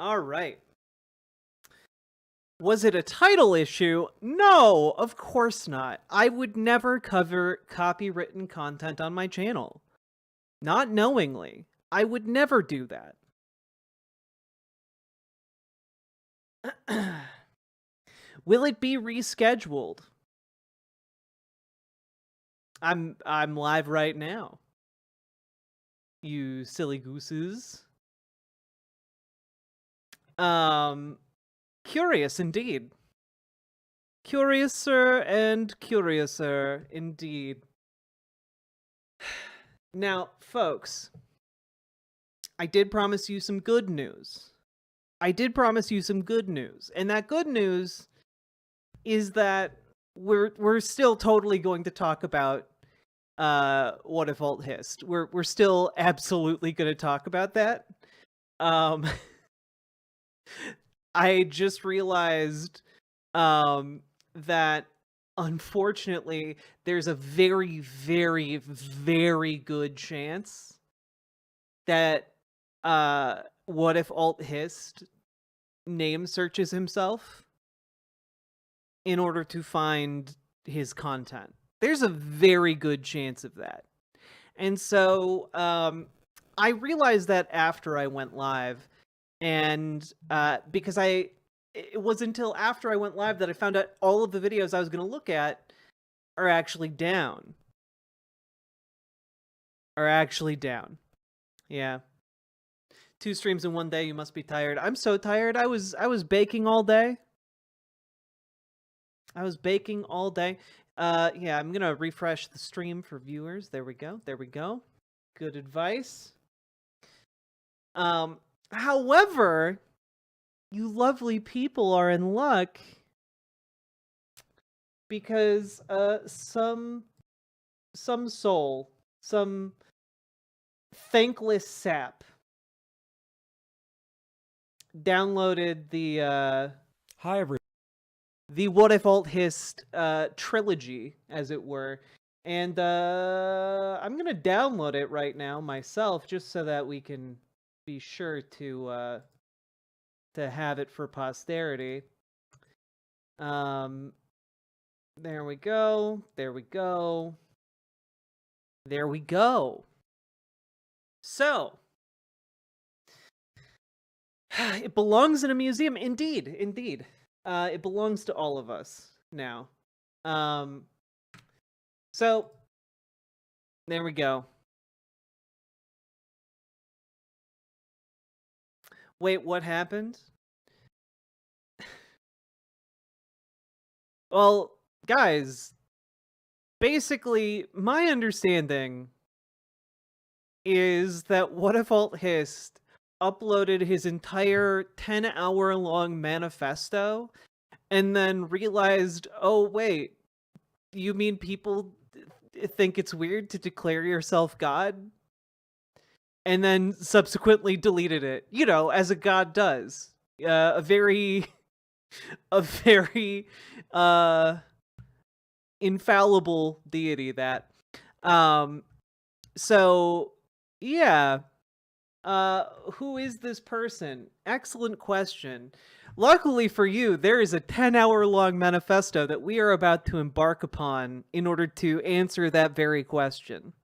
All right. Was it a title issue? No, of course not. I would never cover copywritten content on my channel. Not knowingly. I would never do that. Will it be rescheduled? I'm live right now. You silly gooses. Curious indeed. Curiouser and curiouser indeed. Now, folks, I did promise you some good news. And that good news is that we're still totally going to talk about what if alt hist. We're still absolutely going to talk about that. I just realized that unfortunately there's a very, very, very good chance that what if alt hist name searches himself in order to find his content. There's a very good chance of that. And so I realized that after I went live, and because it was until after I went live that I found out all of the videos I was going to look at are actually down. Yeah. 2 streams in one day, you must be tired. I'm so tired. I was baking all day. Yeah, I'm gonna refresh the stream for viewers. There we go. Good advice. However, you lovely people are in luck because some soul, some thankless sap downloaded the Hi, everyone. The What If Alt Hist trilogy, as it were. And I'm going to download it right now myself, just so that we can be sure to have it for posterity. There we go. So, it belongs in a museum. Indeed. It belongs to all of us now. So, there we go. Wait, what happened? Well, guys, basically, my understanding is that What If Alt Hist uploaded his entire 10-hour-long manifesto and then realized, oh, wait, you mean people think it's weird to declare yourself God? And then subsequently deleted it, as a god does. A very infallible deity that. So, yeah. Who is this person? Excellent question. Luckily for you, there is a 10-hour-long manifesto that we are about to embark upon in order to answer that very question.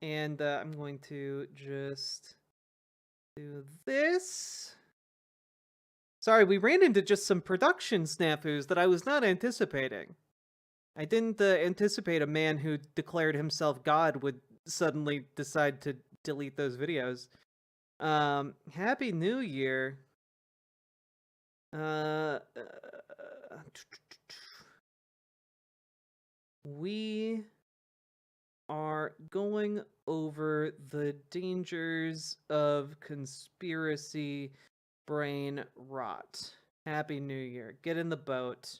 And I'm going to just do this. Sorry, we ran into just some production snafus that I was not anticipating. I didn't anticipate a man who declared himself God would suddenly decide to delete those videos. Happy New Year. We are going over the dangers of conspiracy brain rot. Happy New Year. Get in the boat.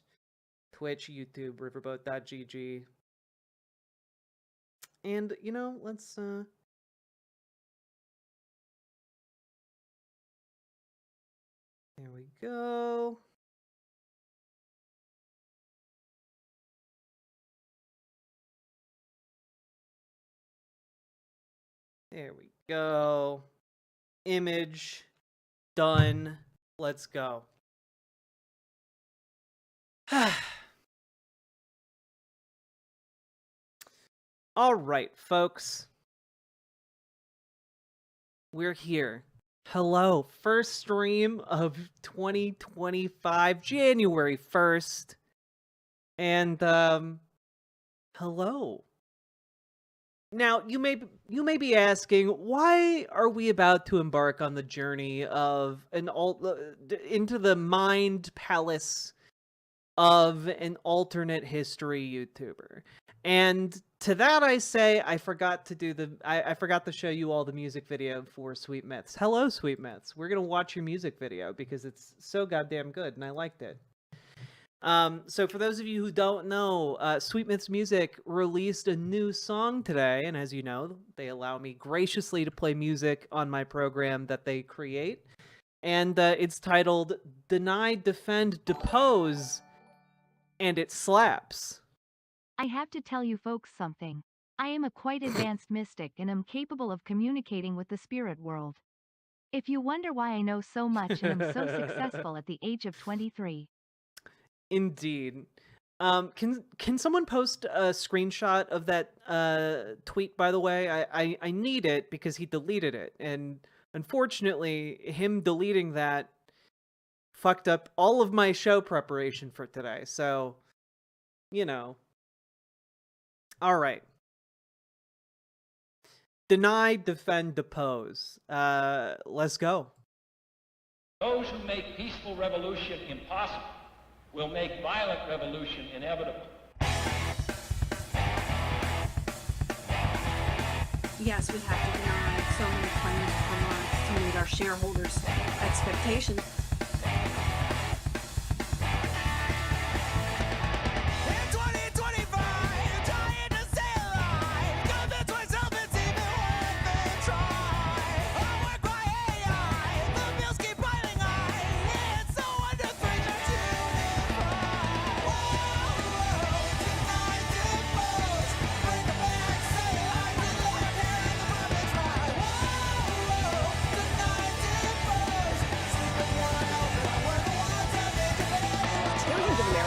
Twitch, YouTube, riverboat.gg. And, let's, there we go. There we go. Image. Done. Let's go. All right, folks. We're here. Hello. First stream of 2025, January 1st. And, hello. Now, you may be asking, why are we about to embark on the journey of into the mind palace of an alternate history YouTuber? And to that I say, I forgot to show you all the music video for Sweet Myths. Hello, Sweet Myths. We're gonna watch your music video because it's so goddamn good and I liked it. So for those of you who don't know, Sweet Myths Music released a new song today, and as you know, they allow me graciously to play music on my program that they create. And it's titled Deny, Defend, Depose, and it slaps. I have to tell you folks something. I am a quite advanced mystic and am capable of communicating with the spirit world. If you wonder why I know so much and am so successful at the age of 23. Indeed. Can someone post a screenshot of that tweet, by the way? I need it because he deleted it, and unfortunately him deleting that fucked up all of my show preparation for today. So, all right. Deny, defend, depose. Let's go. Those who make peaceful revolution impossible will make violent revolution inevitable. Yes, we have to deny so many claims from us to meet our shareholders' expectations.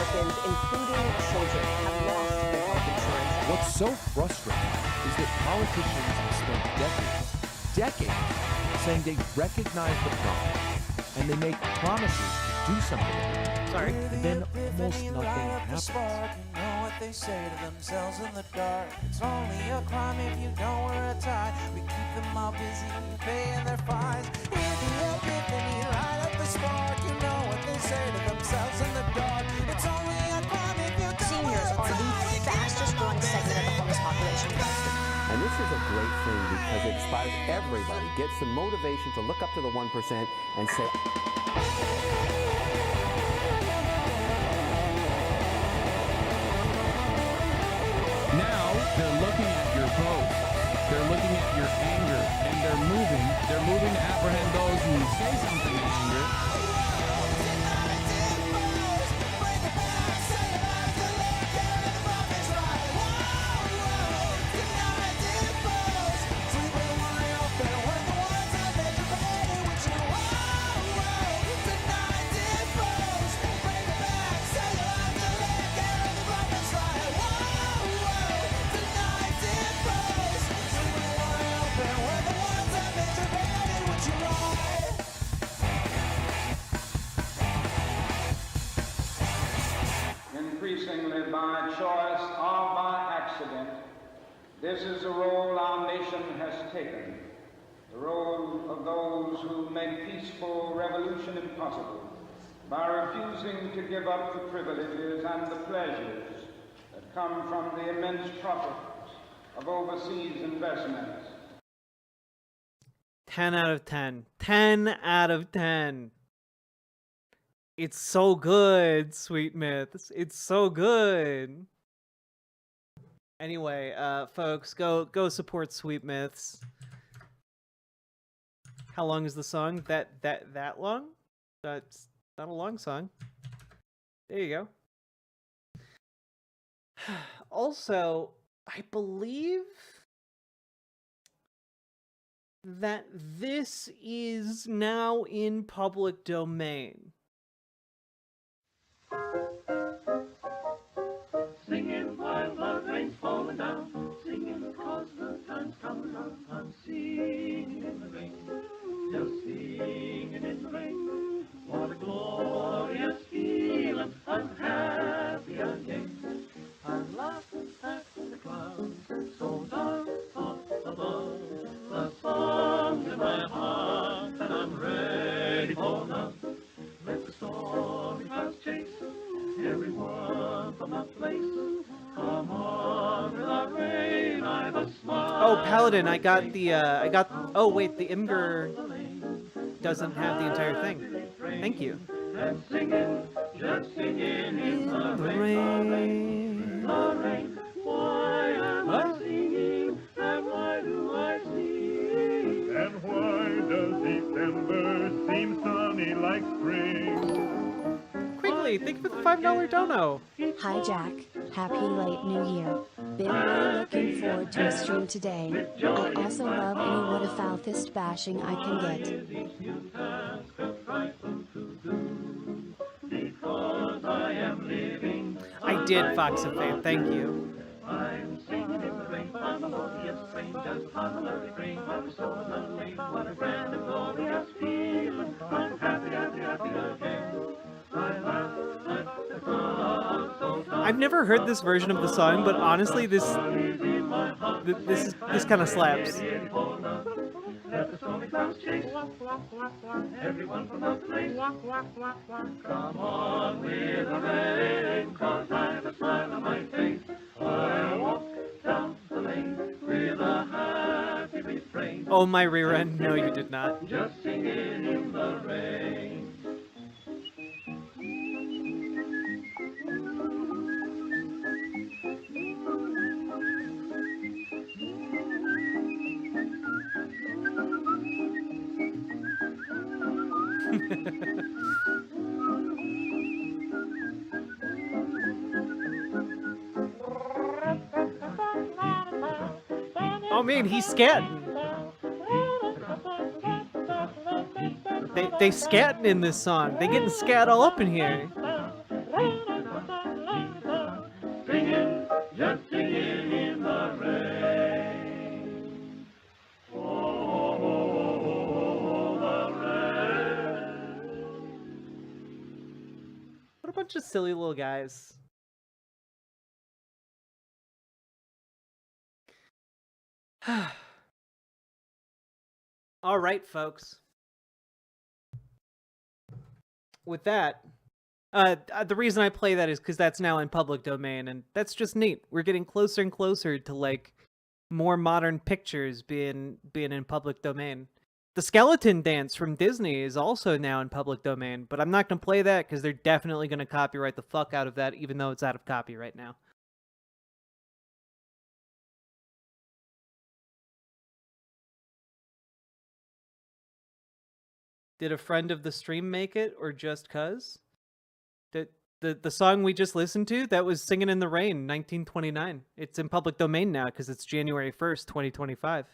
Including children, have lost their health insurance. What's so frustrating is that politicians have spent decades, saying they recognize the problem and they make promises to do something. Sorry. And then almost nothing happens. You know what they say to themselves in the dark. It's only a crime if you don't wear a tie. We keep them all busy paying their fines. In the epiphany, light up the spark. You know what they say to themselves in the dark. It's only a crime if you don't Seniors are the fastest growing segment of the homeless population. And this is a great thing because it inspires everybody, gets the motivation to look up to the 1% and say, now they're looking at your post, they're looking at your anger, and they're moving to apprehend those who say something in anger. This is the role our nation has taken, the role of those who make peaceful revolution impossible by refusing to give up the privileges and the pleasures that come from the immense profits of overseas investments. 10 out of 10. 10 out of 10. It's so good, Sweet Myths. It's so good. Anyway, folks, go support Sweet Myths. How long is the song? That long? That's not a long song. There you go. Also, I believe that this is now in public domain. Singing while the rain's falling down, singing cause the time's coming on. I'm singing in the rain, just singing in the rain. What a glorious feeling, I'm happy again. I'm laughing at the clouds, so dark up above. The song's in my heart, and I'm ready for love. Let the stormy clouds chase everyone from a place. Come on with the rain, I've a smile. Oh, Paladin, I got, oh wait, the Imgur doesn't have the entire thing. Thank you. And singing, just singing in the rain, the rain. Why am I singing, and why do I sing? And why does December seem sunny like spring? Quickly, thank you for the $5 dono. Hi Jack, happy late new year. Been really looking forward to a stream today. I also love any what a foul fist bashing I can get. I did, Fox of Faith, thank you. I'm singing in the rain, on a melodious train, just on a lovely train, while we're so lonely. What a grand and glorious feeling, I'm happy, happy, happy again. I laugh at the clouds so dark. I've never heard this version of the song, but honestly, this kind of slaps. Let the stormy clouds chase everyone from the place. Come on with the rain, cause I've a smile on my face. I'll walk down the lane with a happy refrain. Oh, my rerun? No, you did not. Just singing in the rain. Oh man, he's scatting. They scatting in this song. They getting scat all up in here. Singing, just singing in the rain. Oh, the rain. What a bunch of silly little guys. All right, folks. With that, the reason I play that is because that's now in public domain, and that's just neat. We're getting closer and closer to like more modern pictures being in public domain. The skeleton dance from Disney is also now in public domain, but I'm not gonna play that because they're definitely gonna copyright the fuck out of that, even though it's out of copyright now. Did a friend of the stream make it, or just cuz? The song we just listened to, that was Singing in the Rain, 1929. It's in public domain now because it's January 1st, 2025.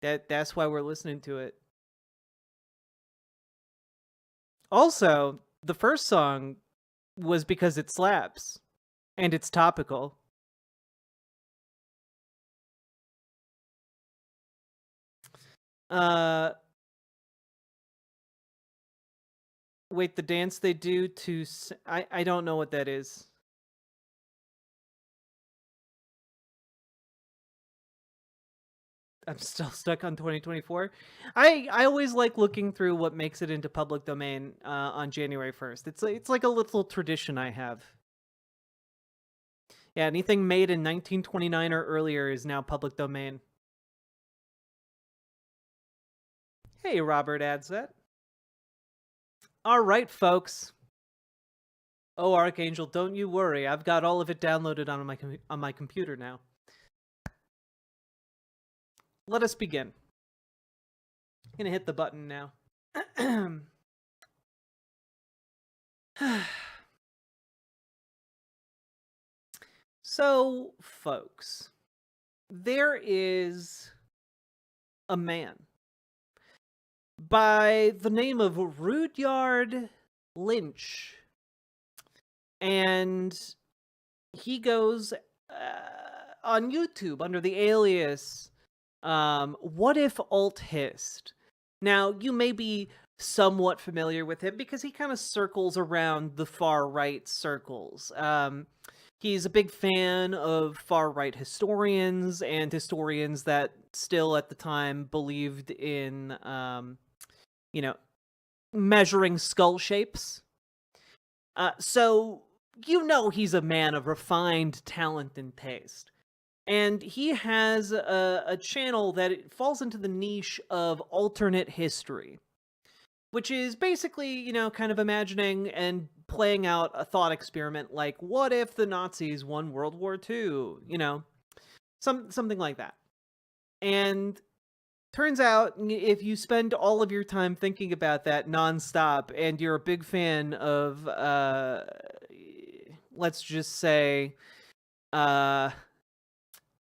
That's why we're listening to it. Also, the first song was because it slaps, and it's topical. Wait, the dance they do to... I don't know what that is. I'm still stuck on 2024. I always like looking through what makes it into public domain on January 1st. It's like a little tradition I have. Yeah, anything made in 1929 or earlier is now public domain. Hey, Robert Adset. All right, folks. Oh, Archangel, don't you worry. I've got all of it downloaded on my computer now. Let us begin. I'm gonna hit the button now. So, folks, there is a man by the name of Rudyard Lynch, and he goes on YouTube under the alias What If Alt Hist. Now, you may be somewhat familiar with him because he kind of circles around the far-right circles. He's a big fan of far-right historians and historians that still at the time believed in, measuring skull shapes. So, he's a man of refined talent and taste. And he has a channel that falls into the niche of alternate history, which is basically, kind of imagining and playing out a thought experiment like, what if the Nazis won World War II? Something like that. And turns out, if you spend all of your time thinking about that nonstop, and you're a big fan of, let's just say,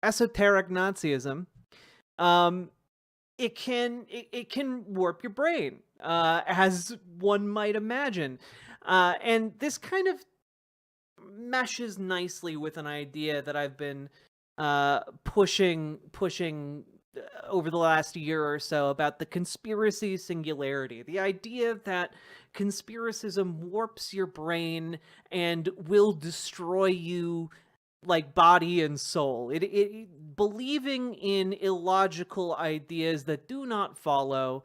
esoteric Nazism, it can warp your brain, as one might imagine. And this kind of meshes nicely with an idea that I've been pushing over the last year or so about the conspiracy singularity. The idea that conspiracism warps your brain and will destroy you like body and soul. It believing in illogical ideas that do not follow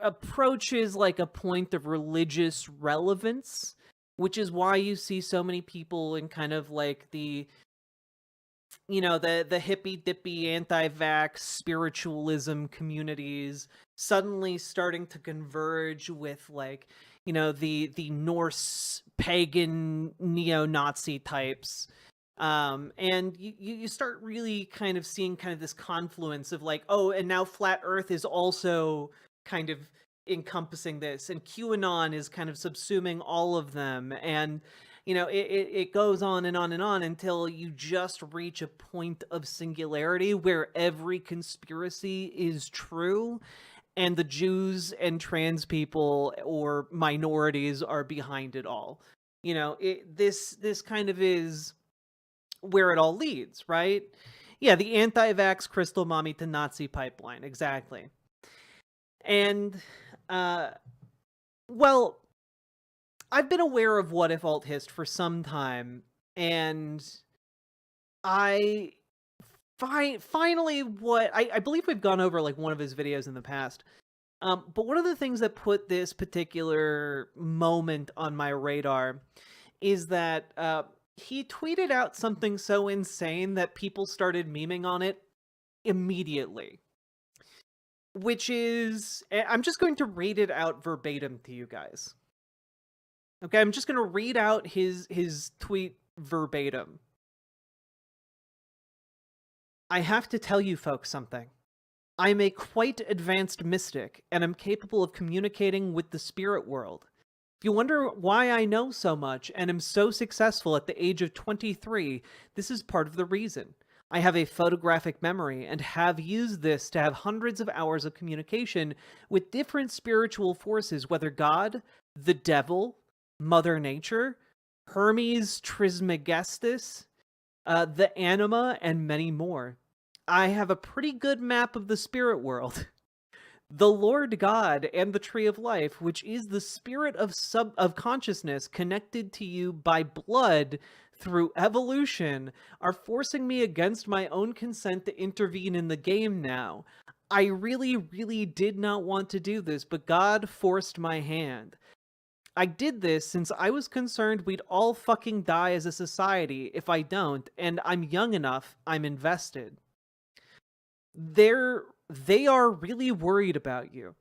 approaches like a point of religious relevance, which is why you see so many people in kind of like the hippy dippy anti-vax spiritualism communities suddenly starting to converge with like the Norse pagan neo-Nazi types, and you start really kind of seeing kind of this confluence of like, oh, and now flat Earth is also kind of encompassing this, and QAnon is kind of subsuming all of them, and it goes on and on and on until you just reach a point of singularity where every conspiracy is true, and the Jews and trans people or minorities are behind it all. This kind of is where it all leads, right? Yeah, the anti-vax crystal mommy to Nazi pipeline, exactly. And, well, I've been aware of What If Alt Hist for some time, and I finally I believe we've gone over like one of his videos in the past, but one of the things that put this particular moment on my radar is that he tweeted out something so insane that people started memeing on it immediately, which is, I'm just going to read it out verbatim to you guys. Okay, I'm just going to read out his tweet verbatim. I have to tell you folks something. I'm a quite advanced mystic, and am capable of communicating with the spirit world. If you wonder why I know so much, and am so successful at the age of 23, this is part of the reason. I have a photographic memory, and have used this to have hundreds of hours of communication with different spiritual forces, whether God, the devil, Mother Nature, Hermes Trismegistus, the anima, and many more. I have a pretty good map of the spirit world. The Lord God and the Tree of Life, which is the spirit of consciousness connected to you by blood through evolution, are forcing me against my own consent to intervene in the game now. I really, really did not want to do this, but God forced my hand. I did this since I was concerned we'd all fucking die as a society if I don't, and I'm young enough, I'm invested. They are really worried about you.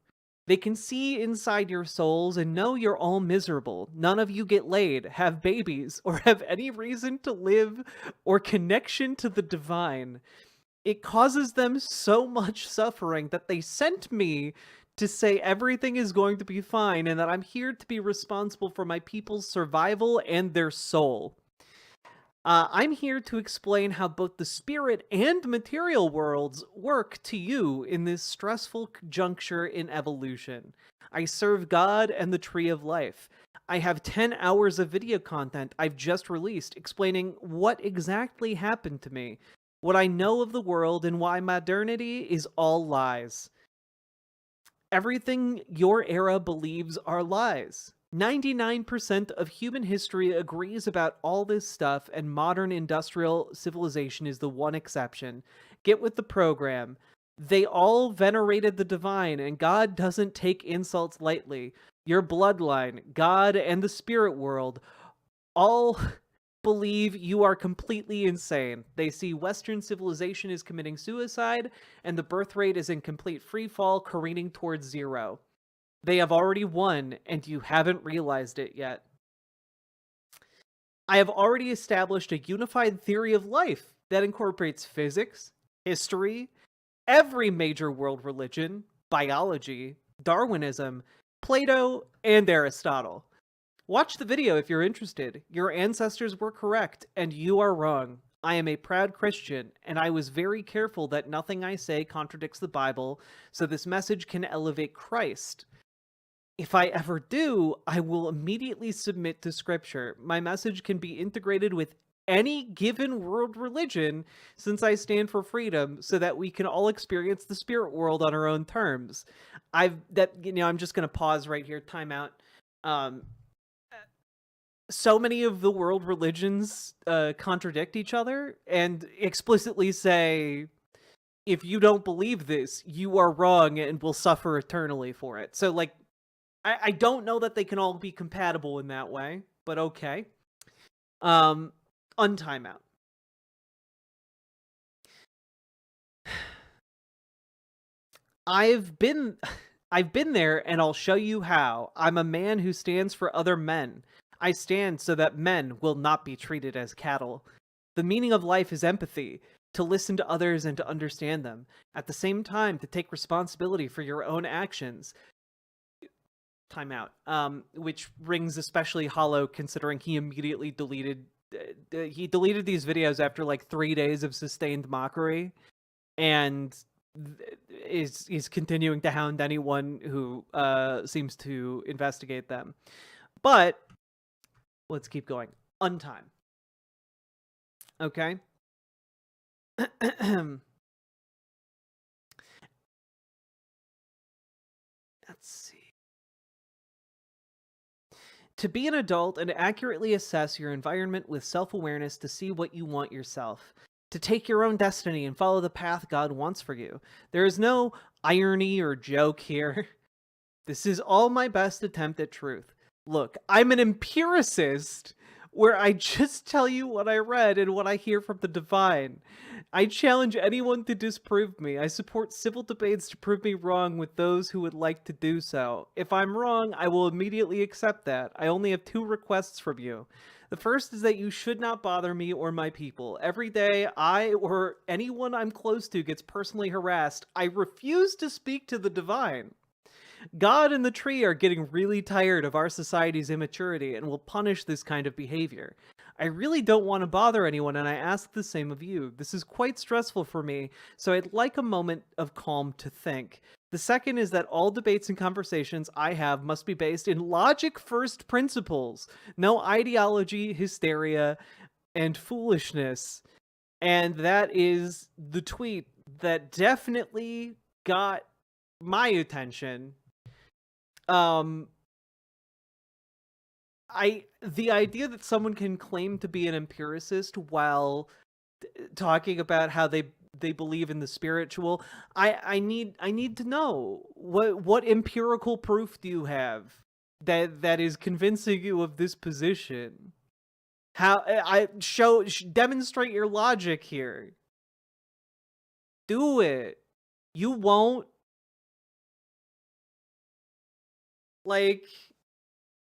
They can see inside your souls and know you're all miserable. None of you get laid, have babies, or have any reason to live or connection to the divine. It causes them so much suffering that they sent me to say everything is going to be fine and that I'm here to be responsible for my people's survival and their soul. I'm here to explain how both the spirit and material worlds work to you in this stressful juncture in evolution. I serve God and the Tree of Life. I have 10 hours of video content I've just released explaining what exactly happened to me, what I know of the world, and why modernity is all lies. Everything your era believes are lies. 99% of human history agrees about all this stuff, and modern industrial civilization is the one exception. Get with the program. They all venerated the divine, and God doesn't take insults lightly. Your bloodline, God, and the spirit world all believe you are completely insane. They see Western civilization is committing suicide, and the birth rate is in complete free fall, careening towards zero. They have already won, and you haven't realized it yet. I have already established a unified theory of life that incorporates physics, history, every major world religion, biology, Darwinism, Plato, and Aristotle. Watch the video if you're interested. Your ancestors were correct, and you are wrong. I am a proud Christian, and I was very careful that nothing I say contradicts the Bible, so this message can elevate Christ. If I ever do, I will immediately submit to Scripture. My message can be integrated with any given world religion, since I stand for freedom, so that we can all experience the spirit world on our own terms. I'm just going to pause right here, time out. So many of the world religions contradict each other and explicitly say, if you don't believe this, you are wrong and will suffer eternally for it. So, like, I don't know that they can all be compatible in that way, but okay. Untime out. I've been there, and I'll show you how. I'm a man who stands for other men. I stand so that men will not be treated as cattle. The meaning of life is empathy, to listen to others and to understand them. At the same time, to take responsibility for your own actions. Time out. Which rings especially hollow considering he immediately deleted these videos after like 3 days of sustained mockery, and is continuing to hound anyone who seems to investigate them. But let's keep going. Untime. Okay. Let's see. To be an adult and accurately assess your environment with self-awareness to see what you want yourself. To take your own destiny and follow the path God wants for you. There is no irony or joke here. This is all my best attempt at truth. Look, I'm an empiricist where I just tell you what I read and what I hear from the divine. I challenge anyone to disprove me. I support civil debates to prove me wrong with those who would like to do so. If I'm wrong, I will immediately accept that. I only have 2 requests from you. The first is that you should not bother me or my people. Every day, I or anyone I'm close to gets personally harassed. I refuse to speak to the divine. God and the tree are getting really tired of our society's immaturity and will punish this kind of behavior. I really don't want to bother anyone, and I ask the same of you. This is quite stressful for me, so I'd like a moment of calm to think. The second is that all debates and conversations I have must be based in logic-first principles. No ideology, hysteria, and foolishness. And that is the tweet that definitely got my attention. the idea that someone can claim to be an empiricist while talking about how they believe in the spiritual, I need to know what empirical proof do you have that is convincing you of this position? How demonstrate your logic here. Do it. You won't. Like,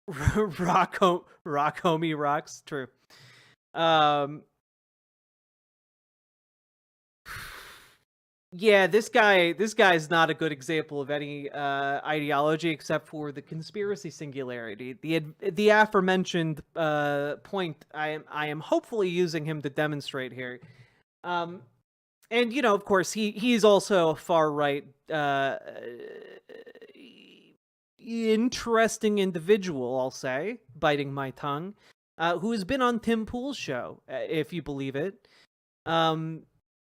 rock homie rocks. True. Yeah, this guy's not a good example of any ideology except for the conspiracy singularity. The aforementioned point I am hopefully using him to demonstrate here. And you know, of course, he's also a far right interesting individual, I'll say, biting my tongue, who has been on Tim Pool's show, if you believe it.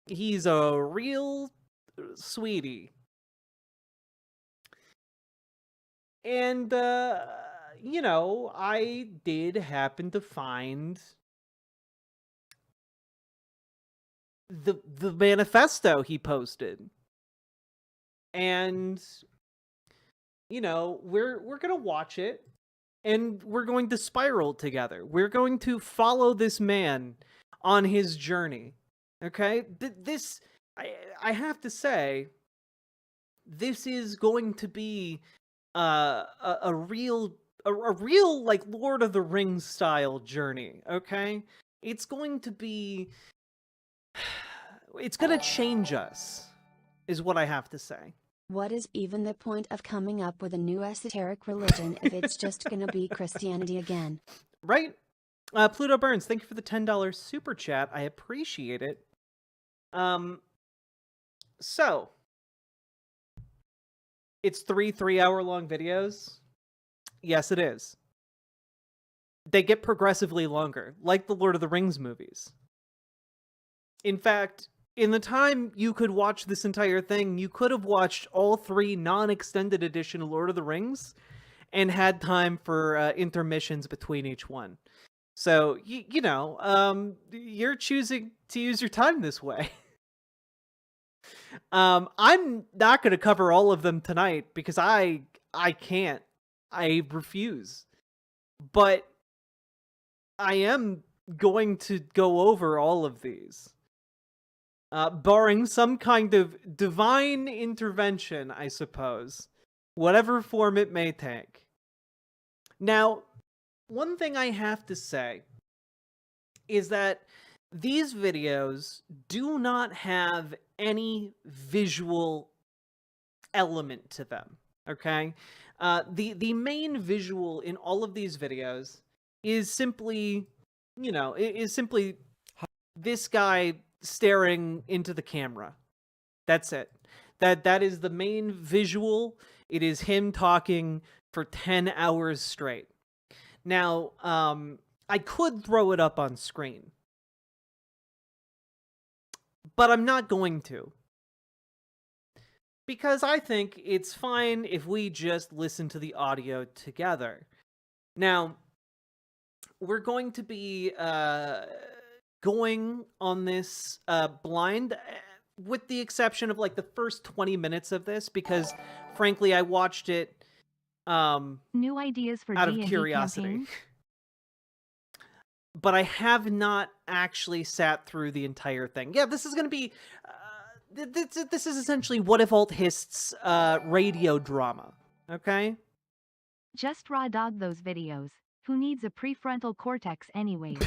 He's a real sweetie. And, you know, I did happen to find the manifesto he posted. And, you know, we're going to watch it, and we're going to spiral together. We're going to follow this man on his journey. Okay, this I have to say, this is going to be a real like Lord of the Rings style journey. Okay, it's going to be, it's going to change us, is what I have to say. What is even the point of coming up with a new esoteric religion if it's just gonna be Christianity again? Right? Pluto Burns, thank you for the $10 super chat. I appreciate it. So it's 3 hour-long videos. Yes, it is. They get progressively longer, like the Lord of the Rings movies. In fact, in the time you could watch this entire thing, you could have watched all 3 non-extended edition Lord of the Rings and had time for intermissions between each one. So, you know, you're choosing to use your time this way. I'm not going to cover all of them tonight because I can't. I refuse. But I am going to go over all of these. Barring some kind of divine intervention, I suppose. Whatever form it may take. Now, one thing I have to say is that these videos do not have any visual element to them, okay? The main visual in all of these videos is simply, you know, is simply this guy staring into the camera. That's it. That is the main visual. It is him talking for 10 hours straight. Now, I could throw it up on screen, but I'm not going to. Because I think it's fine if we just listen to the audio together. Now, we're going to be going on this blind, with the exception of like the first 20 minutes of this, because frankly, I watched it new ideas for out of D&D curiosity. campaigns? But I have not actually sat through the entire thing. Yeah, this is going to be... this is essentially What If Alt Hist's radio drama, okay? Just raw dog those videos. Who needs a prefrontal cortex anyways?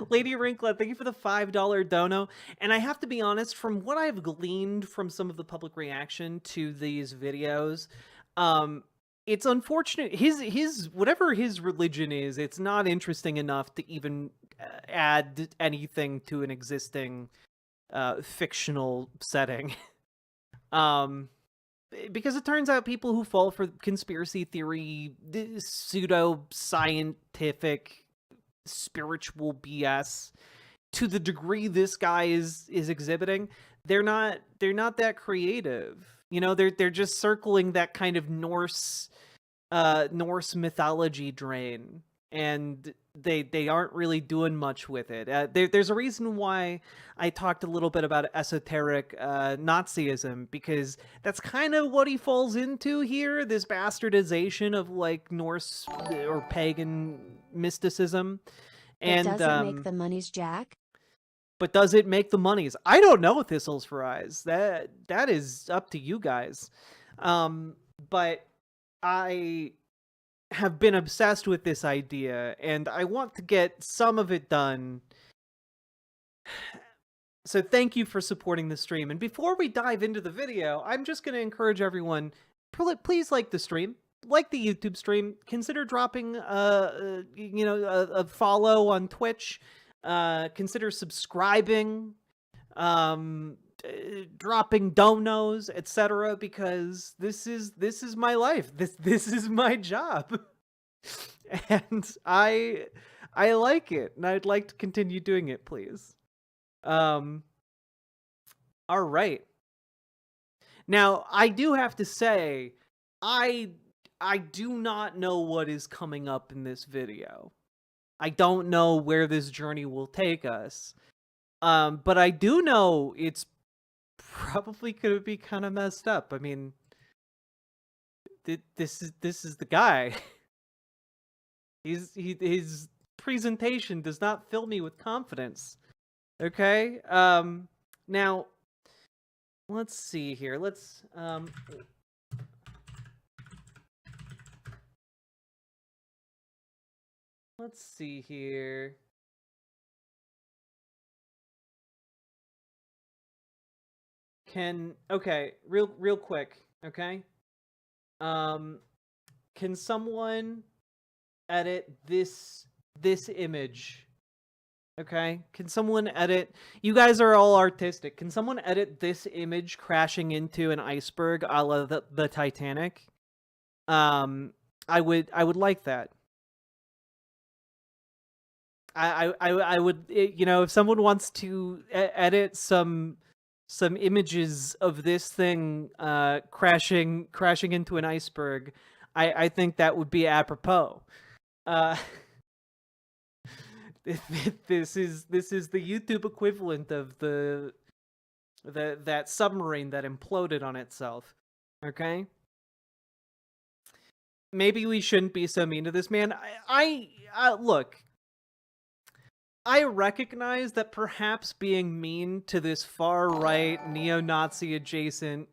Lady Wrinklet, thank you for the $5 dono. And I have to be honest, from what I've gleaned from some of the public reaction to these videos, it's unfortunate. His whatever his religion is, it's not interesting enough to even add anything to an existing fictional setting. Because it turns out people who fall for conspiracy theory, pseudo-scientific, spiritual BS, to the degree this guy is exhibiting, they're not that creative. You know, they're just circling that kind of Norse Norse mythology drain, and they aren't really doing much with it. There's a reason why I talked a little bit about esoteric Nazism, because that's kind of what he falls into here, this bastardization of like Norse or pagan mysticism. And does it make the monies, Jack? but does it make the monies? I don't know, Thistles for Eyes. That is up to you guys. But I have been obsessed with this idea, and I want to get some of it done. So thank you for supporting the stream. And before we dive into the video, I'm just going to encourage everyone, please like the stream, like the YouTube stream. Consider dropping a follow on Twitch. Consider subscribing, dropping donos, etc., because this is my life. This is my job. And I like it, and I'd like to continue doing it, please. All right. Now, I do have to say, I do not know what is coming up in this video. I don't know where this journey will take us. But I do know it's probably going to be kind of messed up. I mean, this is the guy. His presentation does not fill me with confidence. Okay? Now, let's see here. Let's see here. Okay, real quick, okay? Can someone edit this image? Okay? Can someone edit? You guys are all artistic. Can someone edit this image crashing into an iceberg a la the Titanic? I would like that. I would, if someone wants to edit some images of this thing crashing into an iceberg, I think that would be apropos. This is the YouTube equivalent of that submarine that imploded on itself. Okay? Maybe we shouldn't be so mean to this man. I look, I recognize that perhaps being mean to this far-right, neo-Nazi adjacent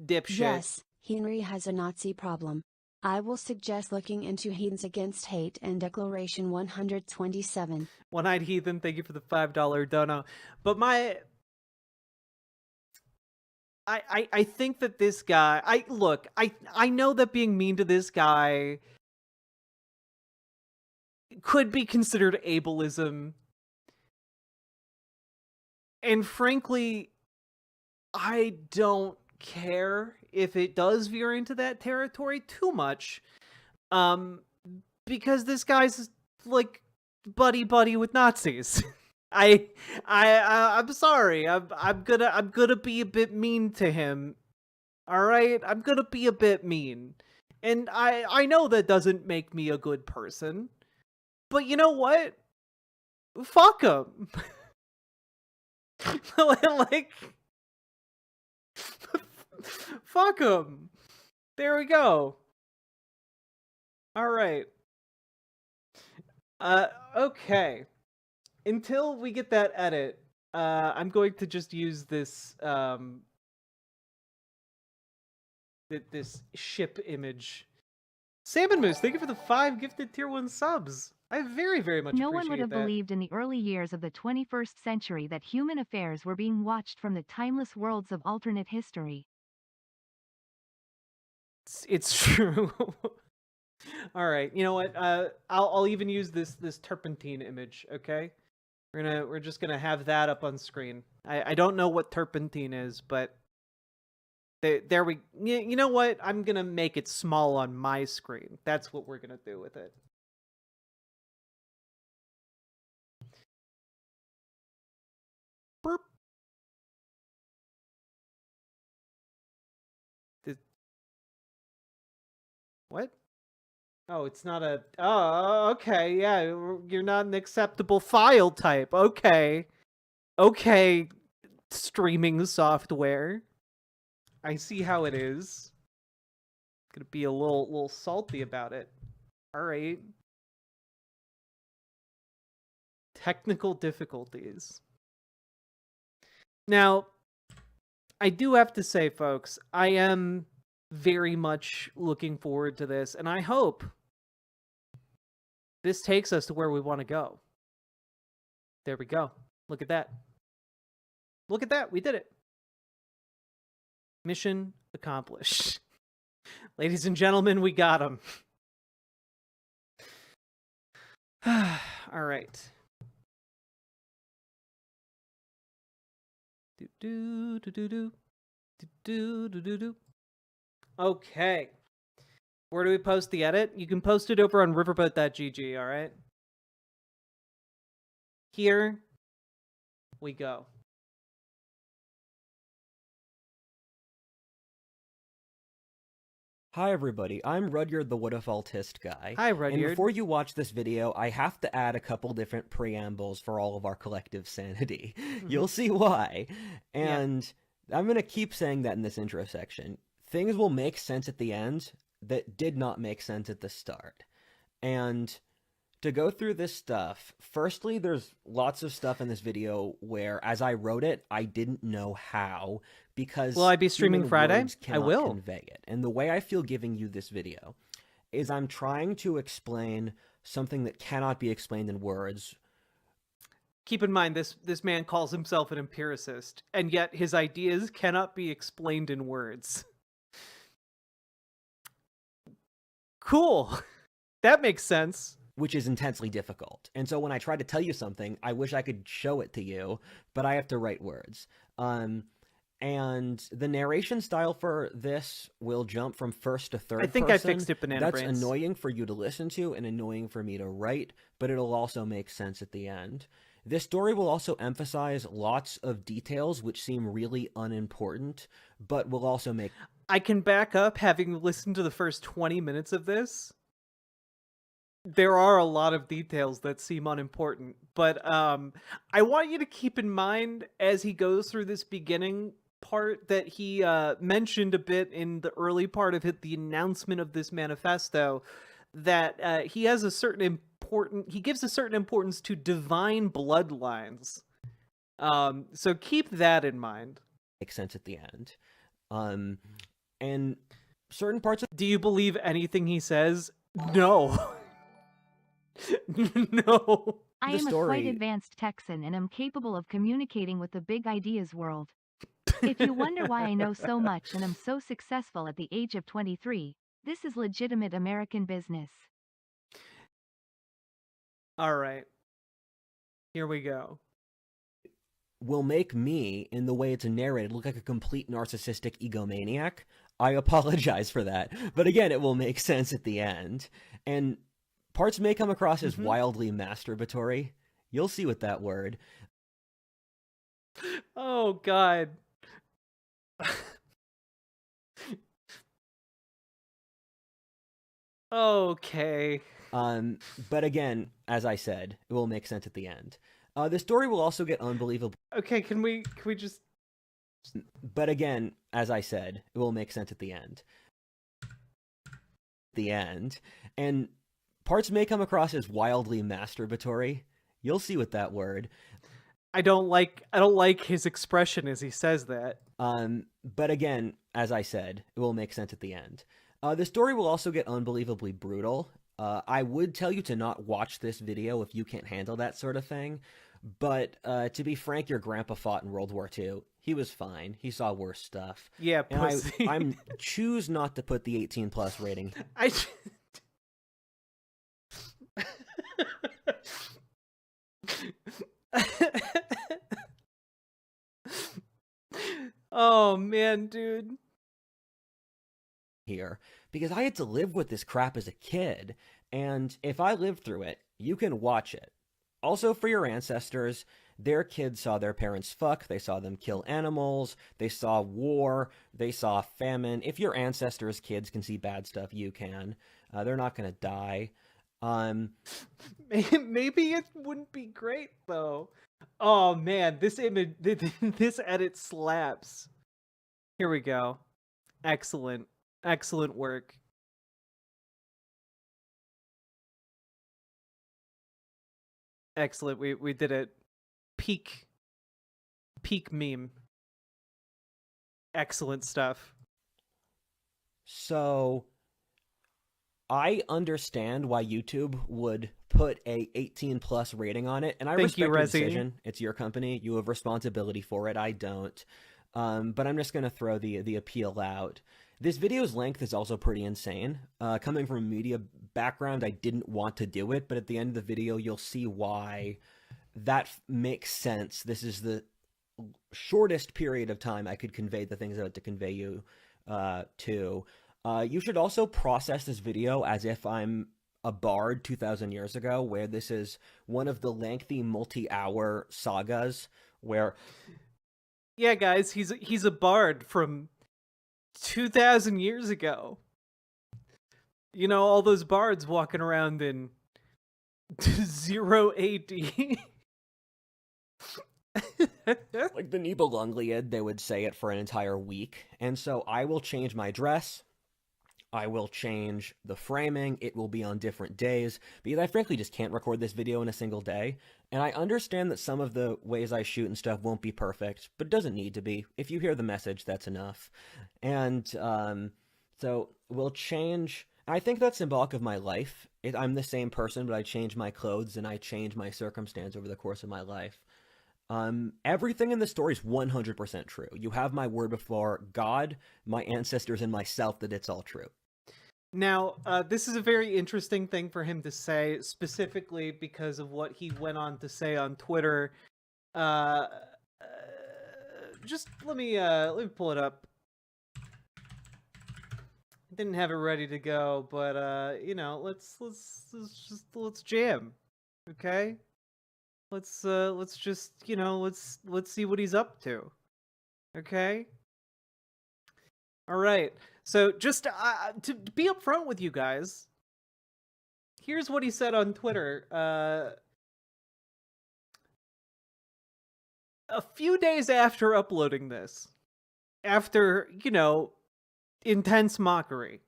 dipshit... Yes, Henry has a Nazi problem. I will suggest looking into Heathens Against Hate and Declaration 127. One-Eyed Heathen, thank you for the $5 dono. But I think that this guy... I know that being mean to this guy could be considered ableism. And frankly, I don't care if it does veer into that territory too much. Because this guy's like buddy with Nazis. I'm sorry. I'm gonna be a bit mean to him. All right? I'm gonna be a bit mean. And I know that doesn't make me a good person. But you know what? Fuck him. Like, fuck him. There we go. All right. Okay. Until we get that edit, I'm going to just use this this ship image. Salmon Moose, thank you for the 5 gifted tier 1 subs. I very, very much appreciate that. No one would have believed in the early years of the 21st century that human affairs were being watched from the timeless worlds of alternate history. It's true. All right, you know what? I'll even use this turpentine image. Okay, we're just gonna have that up on screen. I don't know what turpentine is, but there we. You know what? I'm gonna make it small on my screen. That's what we're gonna do with it. Burp. What? Oh, it's not a... Oh, okay, yeah, you're not an acceptable file type. Okay. Okay, streaming software. I see how it is. Gonna be a little salty about it. Alright. Technical difficulties. Now, I do have to say, folks, I am very much looking forward to this, and I hope this takes us to where we want to go. There we go. Look at that. Look at that. We did it. Mission accomplished. Ladies and gentlemen, we got him. All right. Okay. Where do we post the edit? You can post it over on riverboat.gg, all right? Here we go. Hi everybody, I'm Rudyard the Woodafaltist guy. Hi Rudyard. And before you watch this video, I have to add a couple different preambles for all of our collective sanity. You'll see why. And I'm going to keep saying that in this intro section. Things will make sense at the end that did not make sense at the start. And to go through this stuff, firstly, there's lots of stuff in this video where, as I wrote it, I didn't know how, because will I be streaming Friday? I will convey it. And the way I feel giving you this video is I'm trying to explain something that cannot be explained in words. Keep in mind, this man calls himself an empiricist, and yet his ideas cannot be explained in words. Cool. That makes sense. Which is intensely difficult. And so when I try to tell you something, I wish I could show it to you, but I have to write words. And the narration style for this will jump from first to third person. I think I fixed it, Banana That's Brains. annoying for you to listen to and annoying for me to write, but it'll also make sense at the end. This story will also emphasize lots of details which seem really unimportant, but will also make... I can back up, having listened to the first 20 minutes of this. There are a lot of details that seem unimportant, but I want you to keep in mind as he goes through this beginning part that he mentioned a bit in the early part of the announcement of this manifesto, that he gives a certain importance to divine bloodlines. So keep that in mind. Makes sense at the end. And certain parts of... Do you believe anything he says? No. No. I am a quite advanced Texan and am capable of communicating with the big ideas world. If you wonder why I know so much and am so successful at the age of 23, this is legitimate American business. All right. Here we go. Will make me, in the way it's narrated, look like a complete narcissistic egomaniac. I apologize for that. But again, it will make sense at the end. And parts may come across as wildly masturbatory. You'll see with that word. Oh, God. Okay. But again, as I said, it will make sense at the end. The story will also get unbelievable. Okay, can we just... But again, as I said, it will make sense at the end. And parts may come across as wildly masturbatory. You'll see with that word. I don't like his expression as he says that. But again, as I said, it will make sense at the end. The story will also get unbelievably brutal. I would tell you to not watch this video if you can't handle that sort of thing. But to be frank, your grandpa fought in World War II. He was fine. He saw worse stuff. Yeah, and I choose not to put the 18+ rating. Oh man, dude. Here, because I had to live with this crap as a kid, and if I lived through it, you can watch it. Also, for your ancestors, their kids saw their parents fuck, they saw them kill animals, they saw war, they saw famine. If your ancestors' kids can see bad stuff, you can. They're not gonna die. Maybe it wouldn't be great though. Oh man, this image, this edit slaps. Here we go. Excellent, excellent work. Excellent. We did it. Peak meme. Excellent stuff. So I understand why YouTube would put a 18+ rating on it, and I respect your decision. It's your company. You have responsibility for it. I don't. But I'm just going to throw the appeal out. This video's length is also pretty insane. Coming from a media background, I didn't want to do it, but at the end of the video, you'll see why that makes sense. This is the shortest period of time I could convey the things I had to convey you to. You should also process this video as if I'm a bard 2,000 years ago, where this is one of the lengthy multi-hour sagas where... Yeah, guys, he's a bard from 2,000 years ago. You know, all those bards walking around in 0 AD. Like the Nibelungliad, they would say it for an entire week. And so I will change my dress. I will change the framing. It will be on different days, because I frankly just can't record this video in a single day. And I understand that some of the ways I shoot and stuff won't be perfect, but it doesn't need to be. If you hear the message, that's enough. And so we'll change. I think that's symbolic of my life. I'm the same person, but I change my clothes and I change my circumstance over the course of my life. Everything in the story is 100% true. You have my word before God, my ancestors, and myself that it's all true. Now, this is a very interesting thing for him to say, specifically because of what he went on to say on Twitter. Just let me pull it up. Didn't have it ready to go, but you know, let's jam, okay? Let's just, you know, let's see what he's up to, okay? All right. So just to be upfront with you guys, here's what he said on Twitter. A few days after uploading this, after, you know, intense mockery,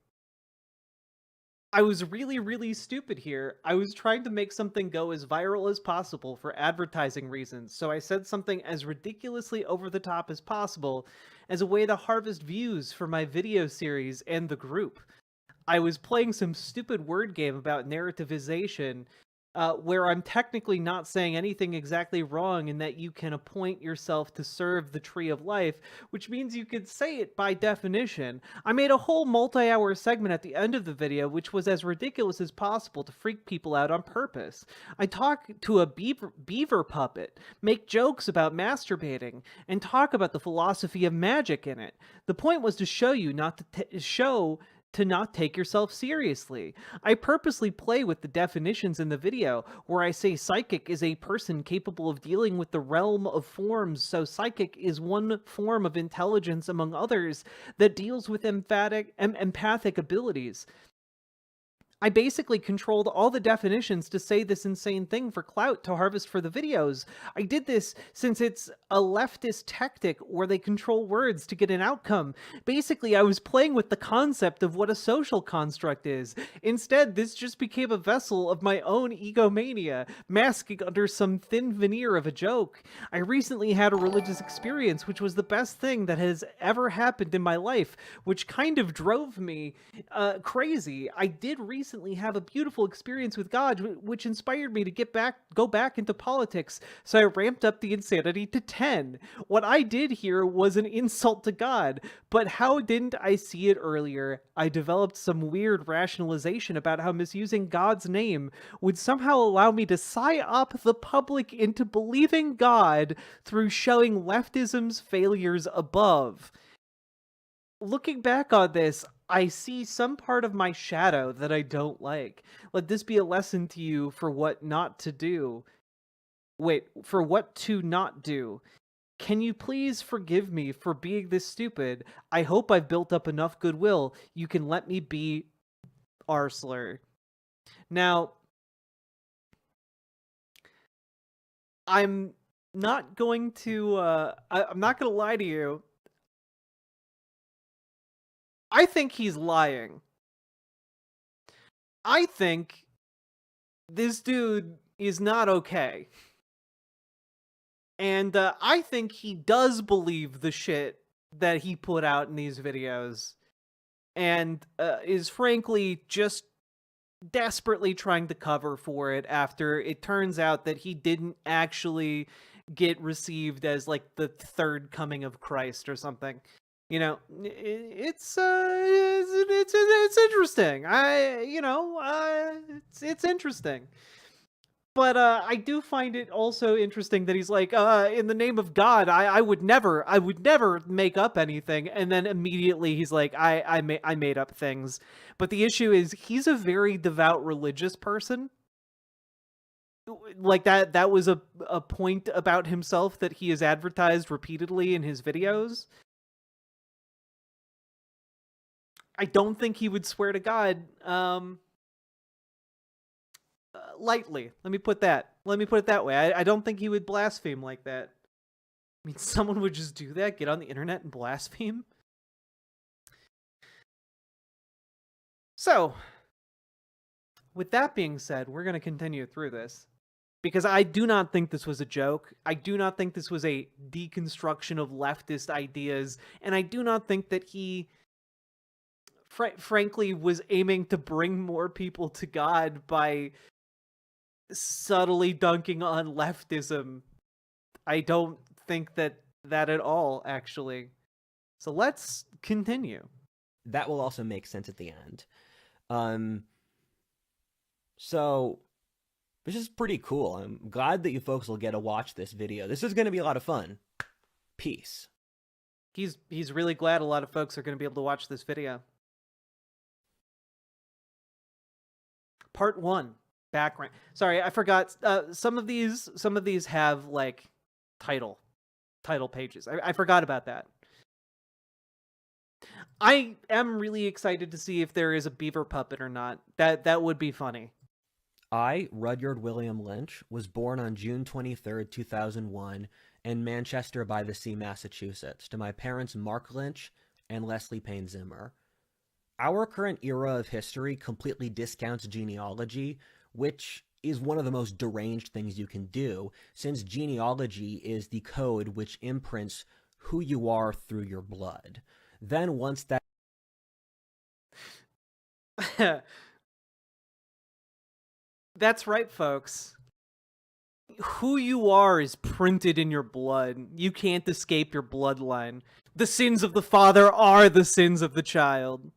I was really, really stupid here. I was trying to make something go as viral as possible for advertising reasons, so I said something as ridiculously over the top as possible as a way to harvest views for my video series and the group. I was playing some stupid word game about narrativization, where I'm technically not saying anything exactly wrong in that you can appoint yourself to serve the tree of life, which means you could say it by definition. I made a whole multi-hour segment at the end of the video, which was as ridiculous as possible to freak people out on purpose. I talk to a beaver puppet, make jokes about masturbating, and talk about the philosophy of magic in it. The point was to show you to not take yourself seriously. I purposely play with the definitions in the video, where I say psychic is a person capable of dealing with the realm of forms, so psychic is one form of intelligence among others that deals with empathic abilities. I basically controlled all the definitions to say this insane thing for clout to harvest for the videos. I did this since it's a leftist tactic where they control words to get an outcome. Basically, I was playing with the concept of what a social construct is. Instead, this just became a vessel of my own egomania, masking under some thin veneer of a joke. I recently had a religious experience, which was the best thing that has ever happened in my life, which kind of drove me crazy. I did recently have a beautiful experience with God, which inspired me to go back into politics, so I ramped up the insanity to 10. What I did here was an insult to God, but how didn't I see it earlier? I developed some weird rationalization about how misusing God's name would somehow allow me to psyop the public into believing God through showing leftism's failures above. Looking back on this, I see some part of my shadow that I don't like. Let this be a lesson to you for what not to do. Wait, for what to not do. Can you please forgive me for being this stupid? I hope I've built up enough goodwill. You can let me be Arsler. Now, I'm not going to I'm not going to lie to you. I think he's lying. I think this dude is not okay. And I think he does believe the shit that he put out in these videos, and is frankly just desperately trying to cover for it after it turns out that he didn't actually get received as like the third coming of Christ or something. You know, it's interesting. It's interesting. But I do find it also interesting that he's like, in the name of God, I would never make up anything. And then immediately he's like, I made up things. But the issue is he's a very devout religious person. Like that was a point about himself that he has advertised repeatedly in his videos. I don't think he would swear to God lightly. Let me put it that way. I don't think he would blaspheme like that. I mean, someone would just do that, get on the internet and blaspheme. So, with that being said, we're going to continue through this. Because I do not think this was a joke. I do not think this was a deconstruction of leftist ideas. And I do not think that he, frankly, was aiming to bring more people to God by subtly dunking on leftism. I don't think that at all, actually. So let's continue. That will also make sense at the end. So this is pretty cool. I'm glad that you folks will get to watch this video. This is going to be a lot of fun. Peace. He's really glad a lot of folks are going to be able to watch this video. Part 1. Background. Sorry, I forgot. Some of these have like title pages. I forgot about that. I am really excited to see if there is a beaver puppet or not. That would be funny. I, Rudyard William Lynch, was born on June 23rd, 2001, in Manchester by the Sea, Massachusetts, to my parents Mark Lynch and Leslie Payne Zimmer. Our current era of history completely discounts genealogy, which is one of the most deranged things you can do, since genealogy is the code which imprints who you are through your blood. Then once that... That's right, folks. Who you are is printed in your blood. You can't escape your bloodline. The sins of the father are the sins of the child.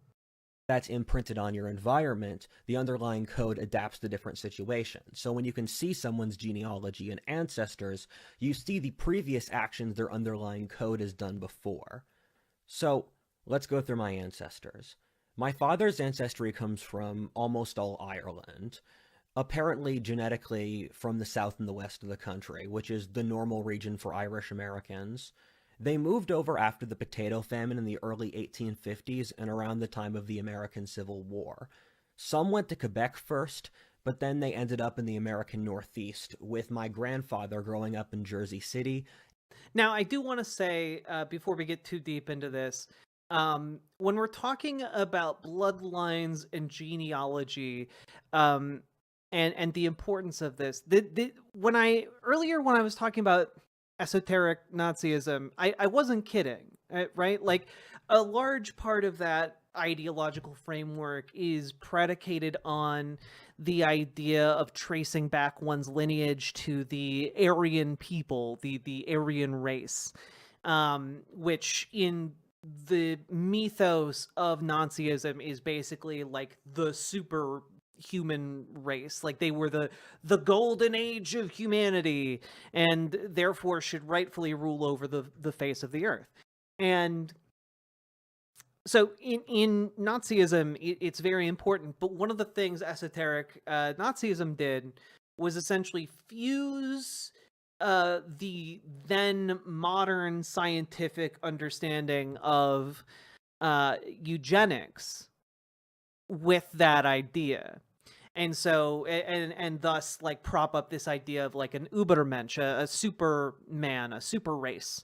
That's imprinted on your environment, the underlying code adapts to different situations. So when you can see someone's genealogy and ancestors, you see the previous actions their underlying code has done before. So let's go through my ancestors. My father's ancestry comes from almost all Ireland, apparently genetically from the south and the west of the country, which is the normal region for Irish Americans. They moved over after the potato famine in the early 1850s and around the time of the American Civil War. Some went to Quebec first, but then they ended up in the American Northeast, with my grandfather growing up in Jersey City. Now, I do want to say, before we get too deep into this, when we're talking about bloodlines and genealogy, and the importance of this, when I was talking about esoteric Nazism, I wasn't kidding, right? Like, a large part of that ideological framework is predicated on the idea of tracing back one's lineage to the Aryan people, the Aryan race, which in the mythos of Nazism is basically like the superhuman race. Like, they were the golden age of humanity and therefore should rightfully rule over the face of the earth. And so in Nazism, it's very important, but one of the things esoteric Nazism did was essentially fuse the then modern scientific understanding of eugenics with that idea. And so, and thus, like, prop up this idea of like an Ubermensch, a superman, a super race,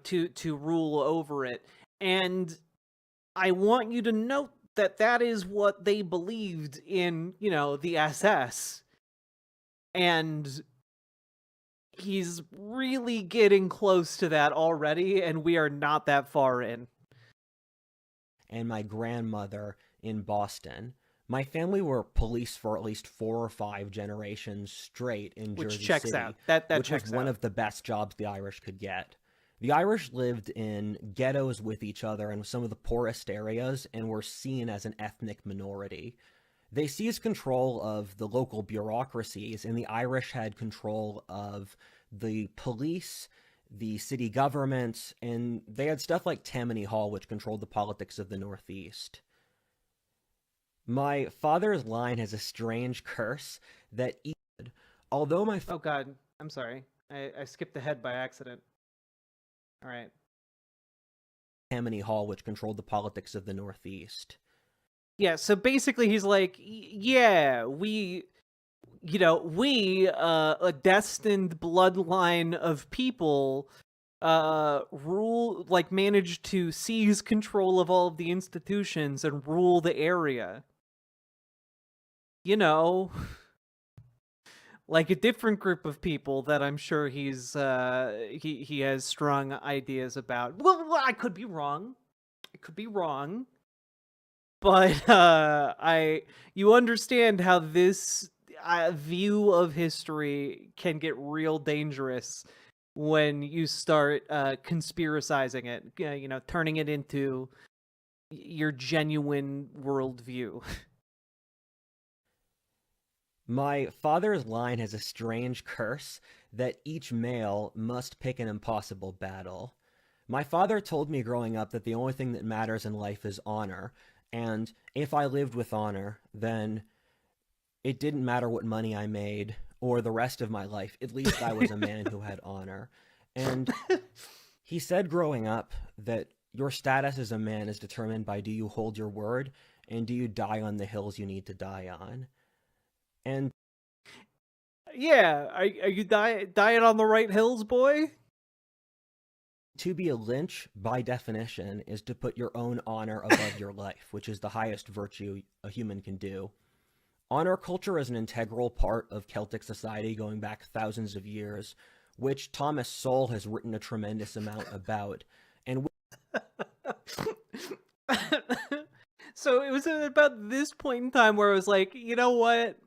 to rule over it. And I want you to note that that is what they believed in, the SS. And he's really getting close to that already, and we are not that far in. And my grandmother in Boston. My family were police for at least 4 or 5 generations straight in Jersey City. Which checks out. That which checks was one out. of the best jobs the Irish could get. The Irish lived in ghettos with each other in some of the poorest areas and were seen as an ethnic minority. They seized control of the local bureaucracies, and the Irish had control of the police, the city government, and they had stuff like Tammany Hall, which controlled the politics of the Northeast. My father's line has a strange curse that although my... Oh god, I'm sorry. I skipped ahead by accident. All right. Tammany Hall, which controlled the politics of the Northeast. Yeah, so basically he's like, yeah, we, a destined bloodline of people, managed to seize control of all of the institutions and rule the area. Like a different group of people that I'm sure he has strong ideas about. Well, I could be wrong. But you understand how this view of history can get real dangerous when you start conspiracizing it, turning it into your genuine worldview. My father's line has a strange curse that each male must pick an impossible battle. My father told me growing up that the only thing that matters in life is honor, and if I lived with honor, then it didn't matter what money I made or the rest of my life. At least I was a man who had honor. And he said growing up that your status as a man is determined by do you hold your word and do you die on the hills you need to die on. And yeah, are you dying on the right hills, boy? To be a lynch, by definition, is to put your own honor above your life, which is the highest virtue a human can do. Honor culture is an integral part of Celtic society going back thousands of years, which Thomas Sowell has written a tremendous amount about. And so it was at about this point in time where I was like, you know what?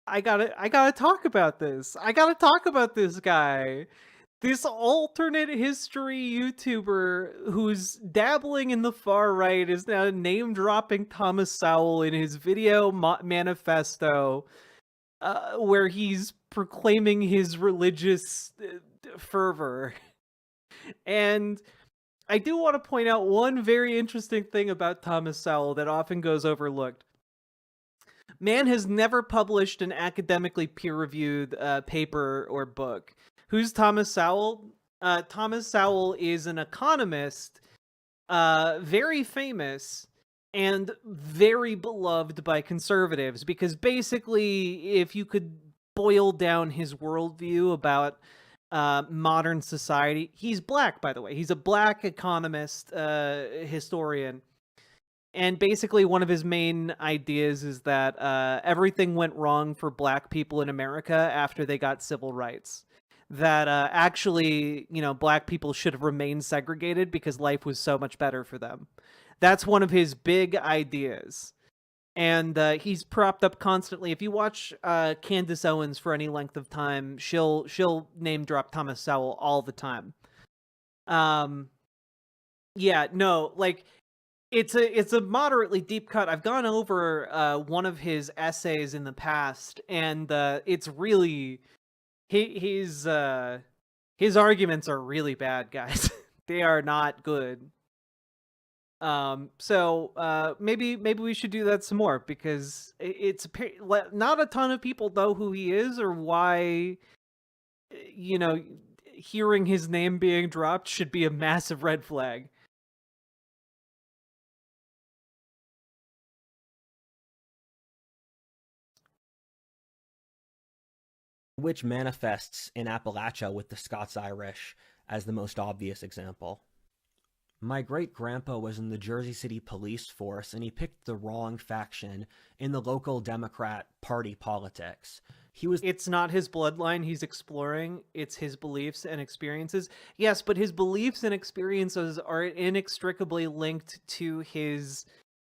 I gotta talk about this. I gotta talk about this guy. This alternate history YouTuber who's dabbling in the far right is now name-dropping Thomas Sowell in his video Manifesto, where he's proclaiming his religious fervor. And I do want to point out one very interesting thing about Thomas Sowell that often goes overlooked. Man has never published an academically peer-reviewed paper or book. Who's Thomas Sowell? Thomas Sowell is an economist, very famous, and very beloved by conservatives, because basically, if you could boil down his worldview about modern society, he's black, by the way. He's a black economist, historian. And basically one of his main ideas is that everything went wrong for black people in America after they got civil rights. That actually, black people should have remained segregated because life was so much better for them. That's one of his big ideas. And he's propped up constantly. If you watch Candace Owens for any length of time, she'll name drop Thomas Sowell all the time. Yeah, no, like... It's a moderately deep cut. I've gone over one of his essays in the past, and it's really his arguments are really bad, guys. They are not good. So maybe we should do that some more, because it's not a ton of people know who he is or why. Hearing his name being dropped should be a massive red flag. which manifests in Appalachia with the Scots-Irish as the most obvious example. My great-grandpa was in the Jersey City police force, and he picked the wrong faction in the local Democrat Party politics. It's not his bloodline he's exploring, it's his beliefs and experiences. Yes, but his beliefs and experiences are inextricably linked to his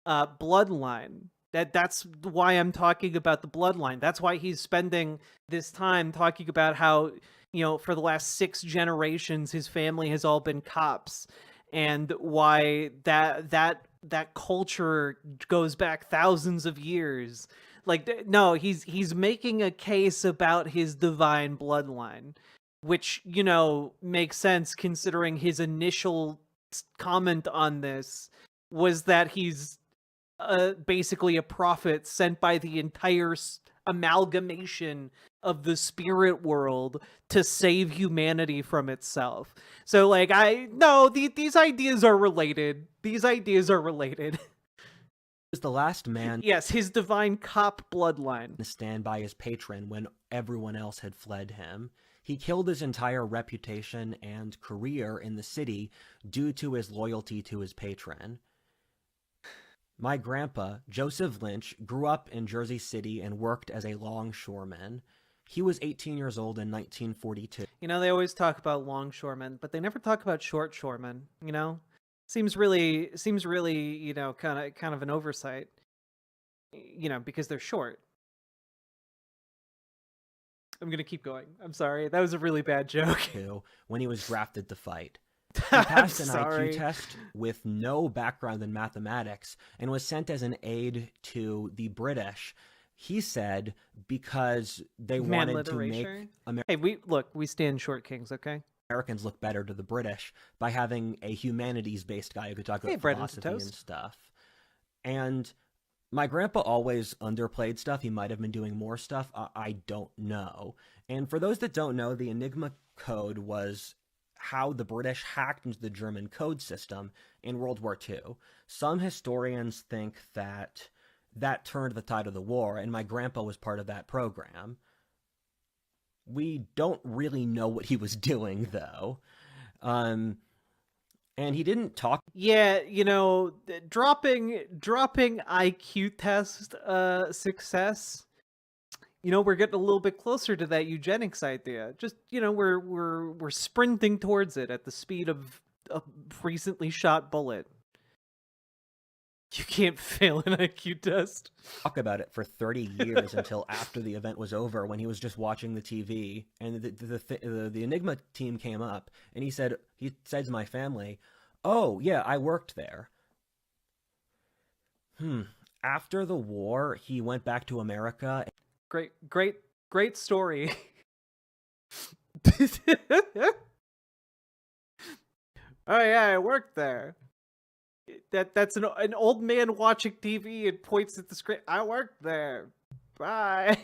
bloodline. That's why I'm talking about the bloodline. That's why he's spending this time talking about how, for the last 6 generations, his family has all been cops, and why that culture goes back thousands of years. Like, no, he's making a case about his divine bloodline, which, makes sense considering his initial comment on this was that he's basically a prophet sent by the entire amalgamation of the spirit world to save humanity from itself. So, like, these ideas are related. These ideas are related. Was the last man, yes, his divine cop bloodline, to stand by his patron when everyone else had fled him. He killed his entire reputation and career in the city due to his loyalty to his patron. My grandpa, Joseph Lynch, grew up in Jersey City and worked as a longshoreman. He was 18 years old in 1942. They always talk about longshoremen, but they never talk about shoreshoremen, Seems really, kind of an oversight, because they're short. I'm going to keep going. I'm sorry. That was a really bad joke. When he was drafted to fight. He passed an IQ test with no background in mathematics and was sent as an aide to the British. He said because they wanted to make Hey, we stand short kings, okay? Americans look better to the British by having a humanities-based guy who could talk about philosophy and stuff. And my grandpa always underplayed stuff. He might have been doing more stuff. I don't know. And for those that don't know, the Enigma code was how the British hacked into the German code system in World War II. Some historians think that turned the tide of the war, and my grandpa was part of that program. We don't really know what he was doing, though. And he didn't talk. Yeah, dropping IQ test success. We're getting a little bit closer to that eugenics idea. Just, we're sprinting towards it at the speed of a recently shot bullet. You can't fail an IQ test. Talk about it for 30 years until after the event was over, when he was just watching the TV, and the Enigma team came up, and he said to my family, "Oh yeah, I worked there." After the war, he went back to America. Great story. Oh yeah, I worked there. That's an old man watching TV and points at the screen. I worked there. Bye.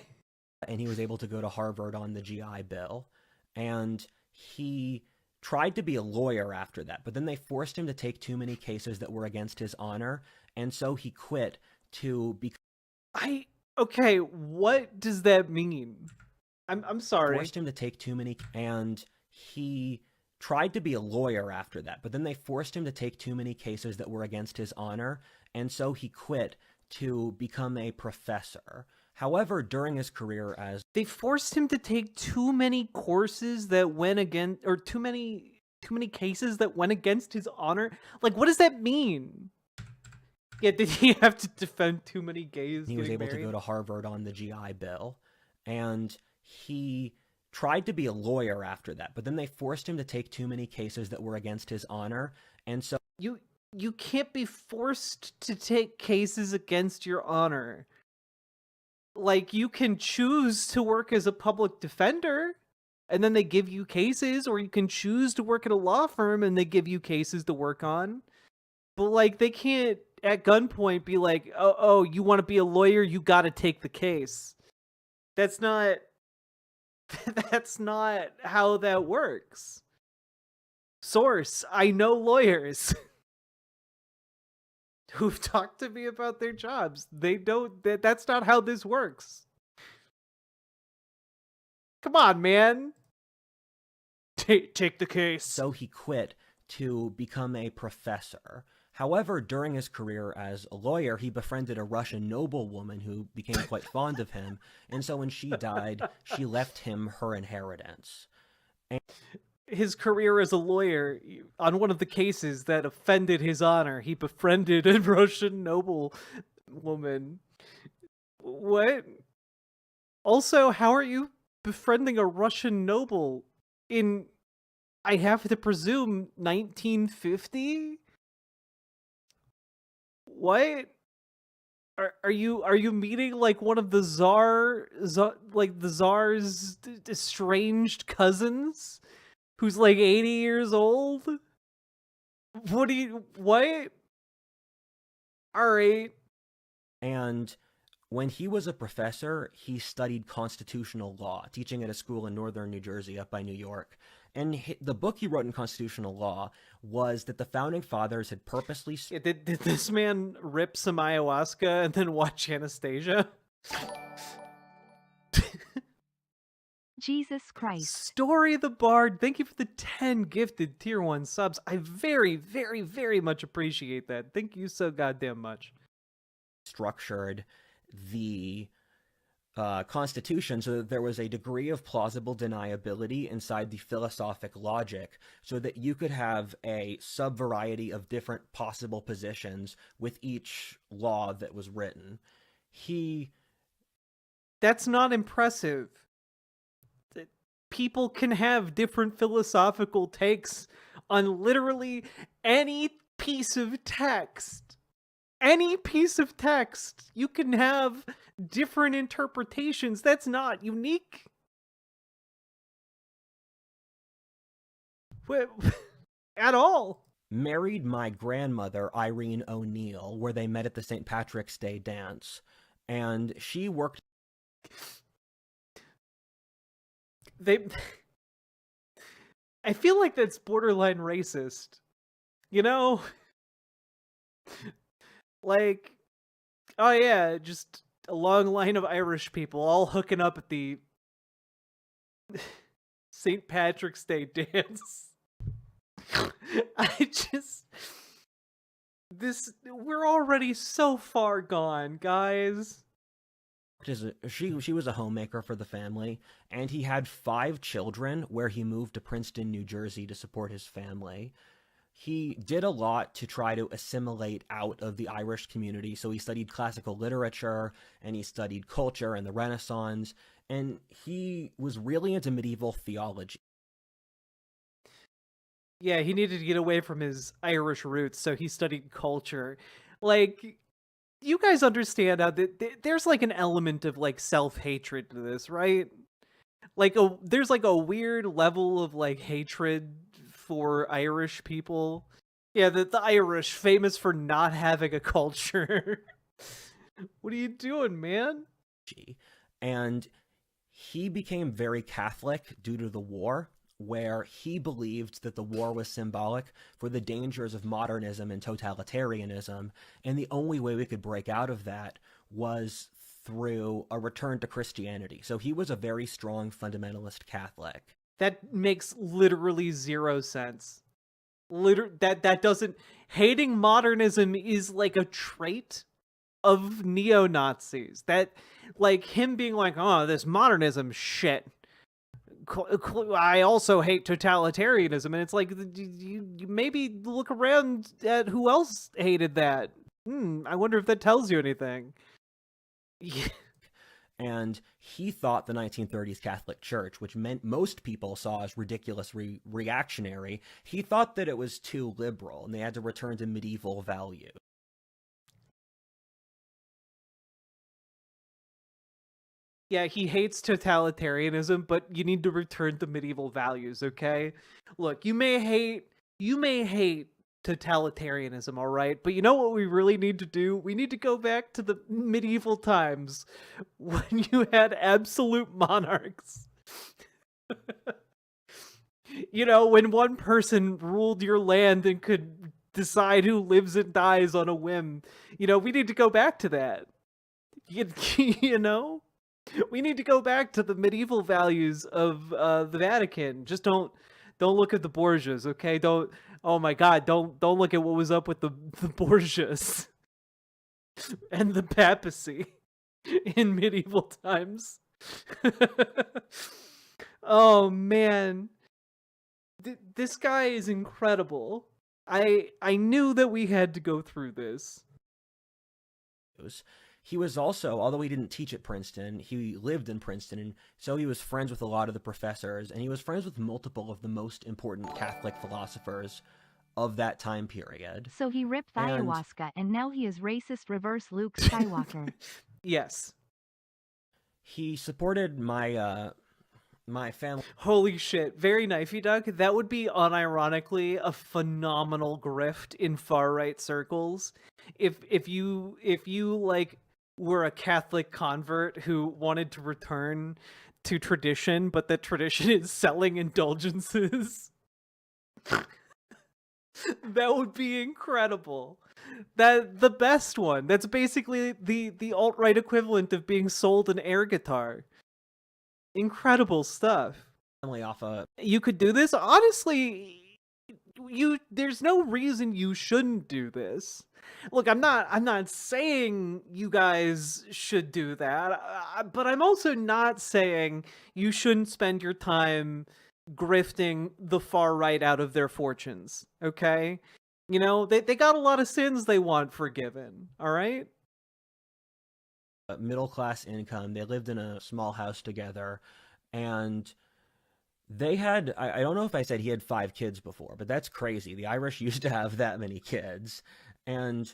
And he was able to go to Harvard on the GI Bill. And he tried to be a lawyer after that, but then they forced him to take too many cases that were against his honor, and so he quit to become... Okay, what does that mean? I'm sorry. Forced him to take too many, and he tried to be a lawyer after that, but then they forced him to take too many cases that were against his honor, and so he quit to become a professor. However, during his career as... They forced him to take too many courses that went against, or too many cases that went against his honor? Like, what does that mean? Yeah, did he have to defend too many gays? He was able to go to Harvard on the GI Bill, and he tried to be a lawyer after that, but then they forced him to take too many cases that were against his honor, and so... You can't be forced to take cases against your honor. Like, you can choose to work as a public defender, and then they give you cases, or you can choose to work at a law firm, and they give you cases to work on. But, like, they can't, at gunpoint, be like, oh, you want to be a lawyer, you gotta take the case. That's not how that works. Source, I know lawyers who've talked to me about their jobs. They don't, that's not how this works. Come on, man. Take the case. So he quit to become a professor. However, during his career as a lawyer, he befriended a Russian noblewoman who became quite fond of him, and so when she died, she left him her inheritance. His career as a lawyer, on one of the cases that offended his honor, he befriended a Russian noblewoman. What? Also, how are you befriending a Russian noble in, I have to presume, 1950? What? Are you meeting like one of the like the czar's estranged cousins, who's like 80 years old? What? All right. And when he was a professor, he studied constitutional law, teaching at a school in northern New Jersey up by New York. And the book he wrote in constitutional law was that the founding fathers had purposely... Did this man rip some ayahuasca and then watch Anastasia? Jesus Christ. Story the Bard, thank you for the 10 gifted tier 1 subs. I very, very, very much appreciate that. Thank you so goddamn much. Structured the Constitution so that there was a degree of plausible deniability inside the philosophic logic, so that you could have a sub-variety of different possible positions with each law that was written. That's not impressive. People can have different philosophical takes on literally any piece of text. Any piece of text, you can have different interpretations. That's not unique. At all. Married my grandmother, Irene O'Neill, where they met at the St. Patrick's Day dance. And she worked... I feel like that's borderline racist. You know? Like, oh yeah, just a long line of Irish people all hooking up at the St. Patrick's Day dance. We're already so far gone, guys. She was a homemaker for the family, and he had 5 children where he moved to Princeton, New Jersey to support his family. He did a lot to try to assimilate out of the Irish community, so he studied classical literature, and he studied culture and the Renaissance, and he was really into medieval theology. Yeah, he needed to get away from his Irish roots, so he studied culture. Like, you guys understand how there's like an element of like self-hatred to this, right? Like there's like a weird level of like hatred for Irish people. Yeah, the Irish, famous for not having a culture. What are you doing, man? And he became very Catholic due to the war, where he believed that the war was symbolic for the dangers of modernism and totalitarianism, and the only way we could break out of that was through a return to Christianity. So he was a very strong fundamentalist Catholic. That makes literally zero sense. That doesn't... Hating modernism is like a trait of neo-Nazis. That, like, him being like, oh, this modernism shit. I also hate totalitarianism, and it's like, you maybe look around at who else hated that. I wonder if that tells you anything. Yeah. And he thought the 1930s Catholic Church, which meant most people saw as ridiculous reactionary, he thought that it was too liberal, and they had to return to medieval values. Yeah, he hates totalitarianism, but you need to return to medieval values, okay? Look, you may hate totalitarianism, all right? But you know what we really need to do? We need to go back to the medieval times when you had absolute monarchs. You know, when one person ruled your land and could decide who lives and dies on a whim. You know, we need to go back to that. You know? We need to go back to the medieval values of the Vatican. Just don't look at the Borgias, okay? Don't. Oh my God! Don't look at what was up with the Borgias and the papacy in medieval times. Oh man, this guy is incredible. I knew that we had to go through this. He was also, although he didn't teach at Princeton, he lived in Princeton, and so he was friends with a lot of the professors, and he was friends with multiple of the most important Catholic philosophers of that time period. So he ripped And- ayahuasca and now he is racist reverse Luke Skywalker. Yes. He supported my my family. Holy shit, very knifey duck. That would be unironically a phenomenal grift in far right circles. If you like were a Catholic convert who wanted to return to tradition, but that tradition is selling indulgences. That would be incredible. That the best one. That's basically the alt-right equivalent of being sold an air guitar. Incredible stuff. Off a You could do this. Honestly, there's no reason you shouldn't do this. Look, I'm not saying you guys should do that, but I'm also not saying you shouldn't spend your time grifting the far right out of their fortunes, okay? You know, they got a lot of sins they want forgiven, all right? middle-class income. They lived in a small house together, and they had, I don't know if I said he had 5 kids before, but that's crazy. The Irish used to have that many kids. And,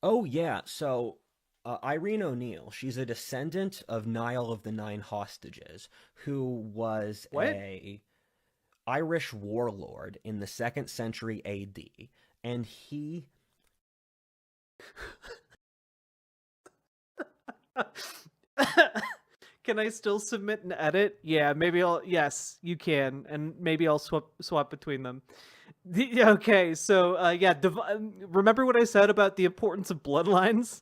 oh yeah, so Irene O'Neill, she's a descendant of Niall of the Nine Hostages, who was a Irish warlord in the 2nd century AD, and he... Can I still submit an edit? Yeah, maybe yes, you can, and maybe I'll swap between them. Okay, so remember what I said about the importance of bloodlines?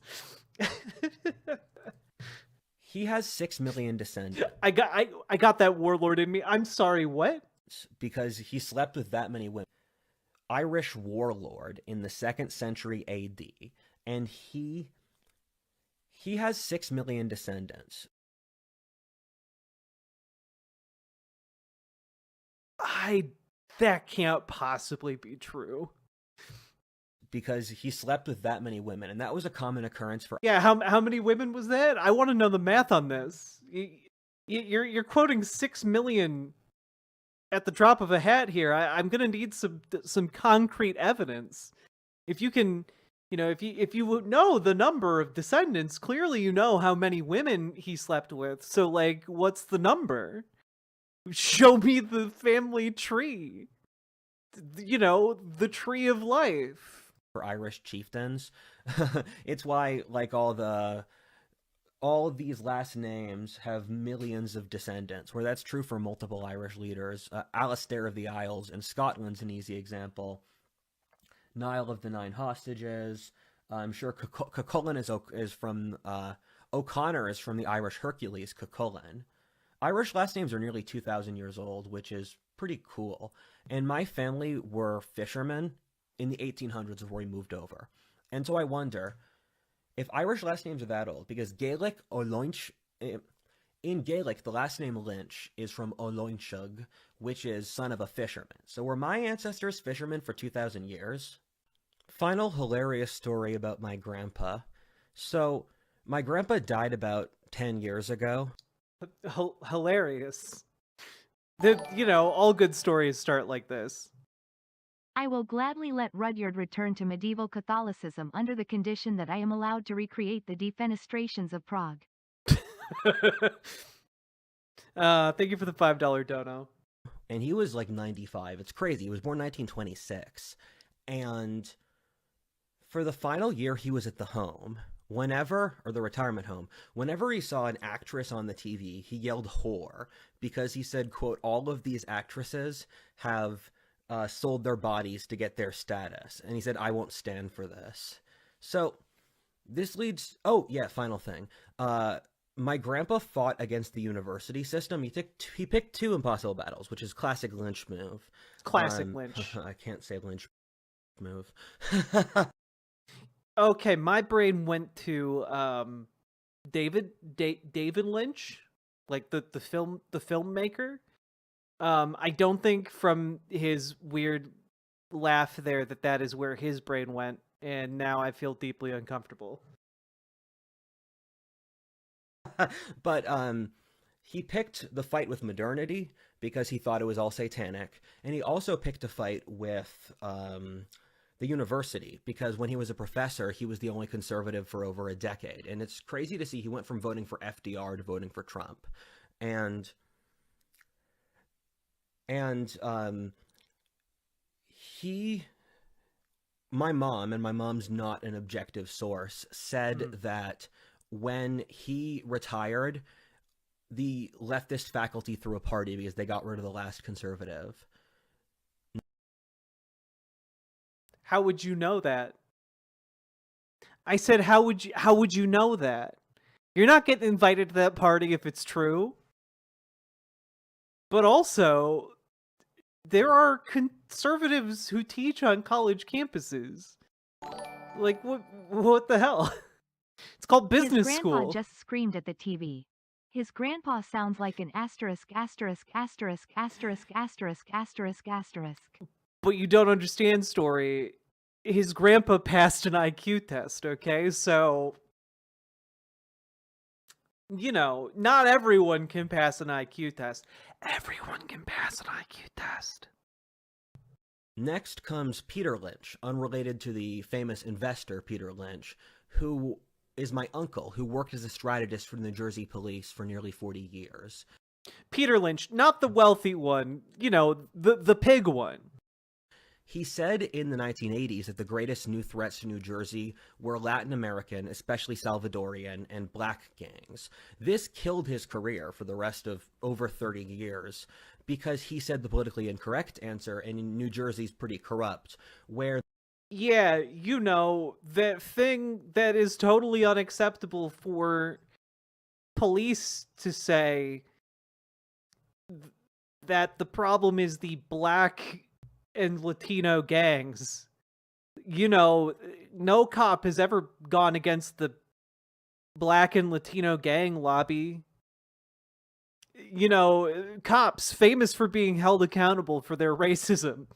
He has 6 million descendants. I got that warlord in me. I'm sorry, what? Because he slept with that many women. Irish warlord in the 2nd century AD, and he has 6 million descendants. That can't possibly be true. Because he slept with that many women, and that was a common occurrence for... Yeah, how many women was that? I want to know the math on this. You're quoting 6 million at the drop of a hat here. I'm gonna need some concrete evidence. If you can, if you know the number of descendants, clearly you know how many women he slept with. So, like, what's the number? Show me the family tree. The tree of life. For Irish chieftains. It's why, like, all of these last names have millions of descendants, where that's true for multiple Irish leaders. Alastair of the Isles in Scotland's an easy example. Niall of the Nine Hostages. I'm sure Cuchulainn is from... O'Connor is from the Irish Hercules, Cuchulainn. Irish last names are nearly 2,000 years old, which is pretty cool. And my family were fishermen in the 1800s before we moved over. And so I wonder if Irish last names are that old, because Gaelic, in Gaelic, the last name Lynch is from Oloinshug, which is son of a fisherman. So were my ancestors fishermen for 2,000 years? Final hilarious story about my grandpa. So my grandpa died about 10 years ago. Hilarious. All good stories start like this. I will gladly let Rudyard return to medieval Catholicism under the condition that I am allowed to recreate the defenestrations of Prague. Thank you for the $5 dono. And he was like 95. It's crazy. He was born 1926. And for the final year he was at the home, the retirement home, whenever he saw an actress on the TV, he yelled whore, because he said, quote, all of these actresses have sold their bodies to get their status. And he said, I won't stand for this. So this leads... Oh, yeah, final thing. My grandpa fought against the university system. He picked two impossible battles, which is classic Lynch move. Classic Lynch. I can't say Lynch move. Okay, my brain went to David Lynch, like the filmmaker. I don't think from his weird laugh there that is where his brain went, and now I feel deeply uncomfortable. But he picked the fight with modernity because he thought it was all satanic, and he also picked a fight with the university because when he was a professor, he was the only conservative for over a decade, and it's crazy to see he went from voting for FDR to voting for Trump, and my mom, and my mom's not an objective source, said that when he retired, the leftist faculty threw a party because they got rid of the last conservative. How would you know that? I said, how would you know that? You're not getting invited to that party if it's true. But also, there are conservatives who teach on college campuses. Like, what the hell? It's called business His school. grandpa just screamed at the TV. His grandpa sounds like an asterisk, asterisk, asterisk, asterisk, asterisk, asterisk, asterisk. But you don't understand, Story. His grandpa passed an IQ test, okay? So, you know, not everyone can pass an IQ test. Everyone can pass an IQ test. Next comes Peter Lynch, unrelated to the famous investor Peter Lynch, who is my uncle, who worked as a strategist for the New Jersey police for nearly 40 years. Peter Lynch, not the wealthy one, you know, the pig one. He said in the 1980s that the greatest new threats to New Jersey were Latin American, especially Salvadorian, and black gangs. This killed his career for the rest of over 30 years because he said the politically incorrect answer, and New Jersey's pretty corrupt, where... Yeah, you know, that thing that is totally unacceptable for police to say that the problem is the black and Latino gangs. You know, no cop has ever gone against the black and Latino gang lobby. You know, cops famous for being held accountable for their racism.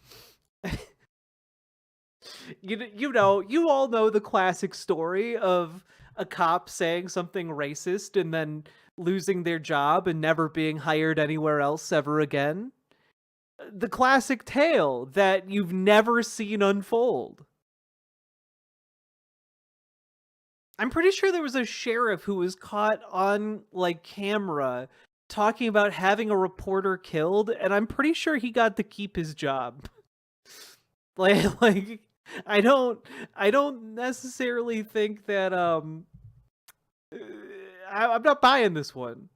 You know, you all know the classic story of a cop saying something racist and then losing their job and never being hired anywhere else ever again. The classic tale that you've never seen unfold. I'm pretty sure there was a sheriff who was caught on, like, camera talking about having a reporter killed, and I'm pretty sure he got to keep his job. like I don't necessarily think that I'm not buying this one.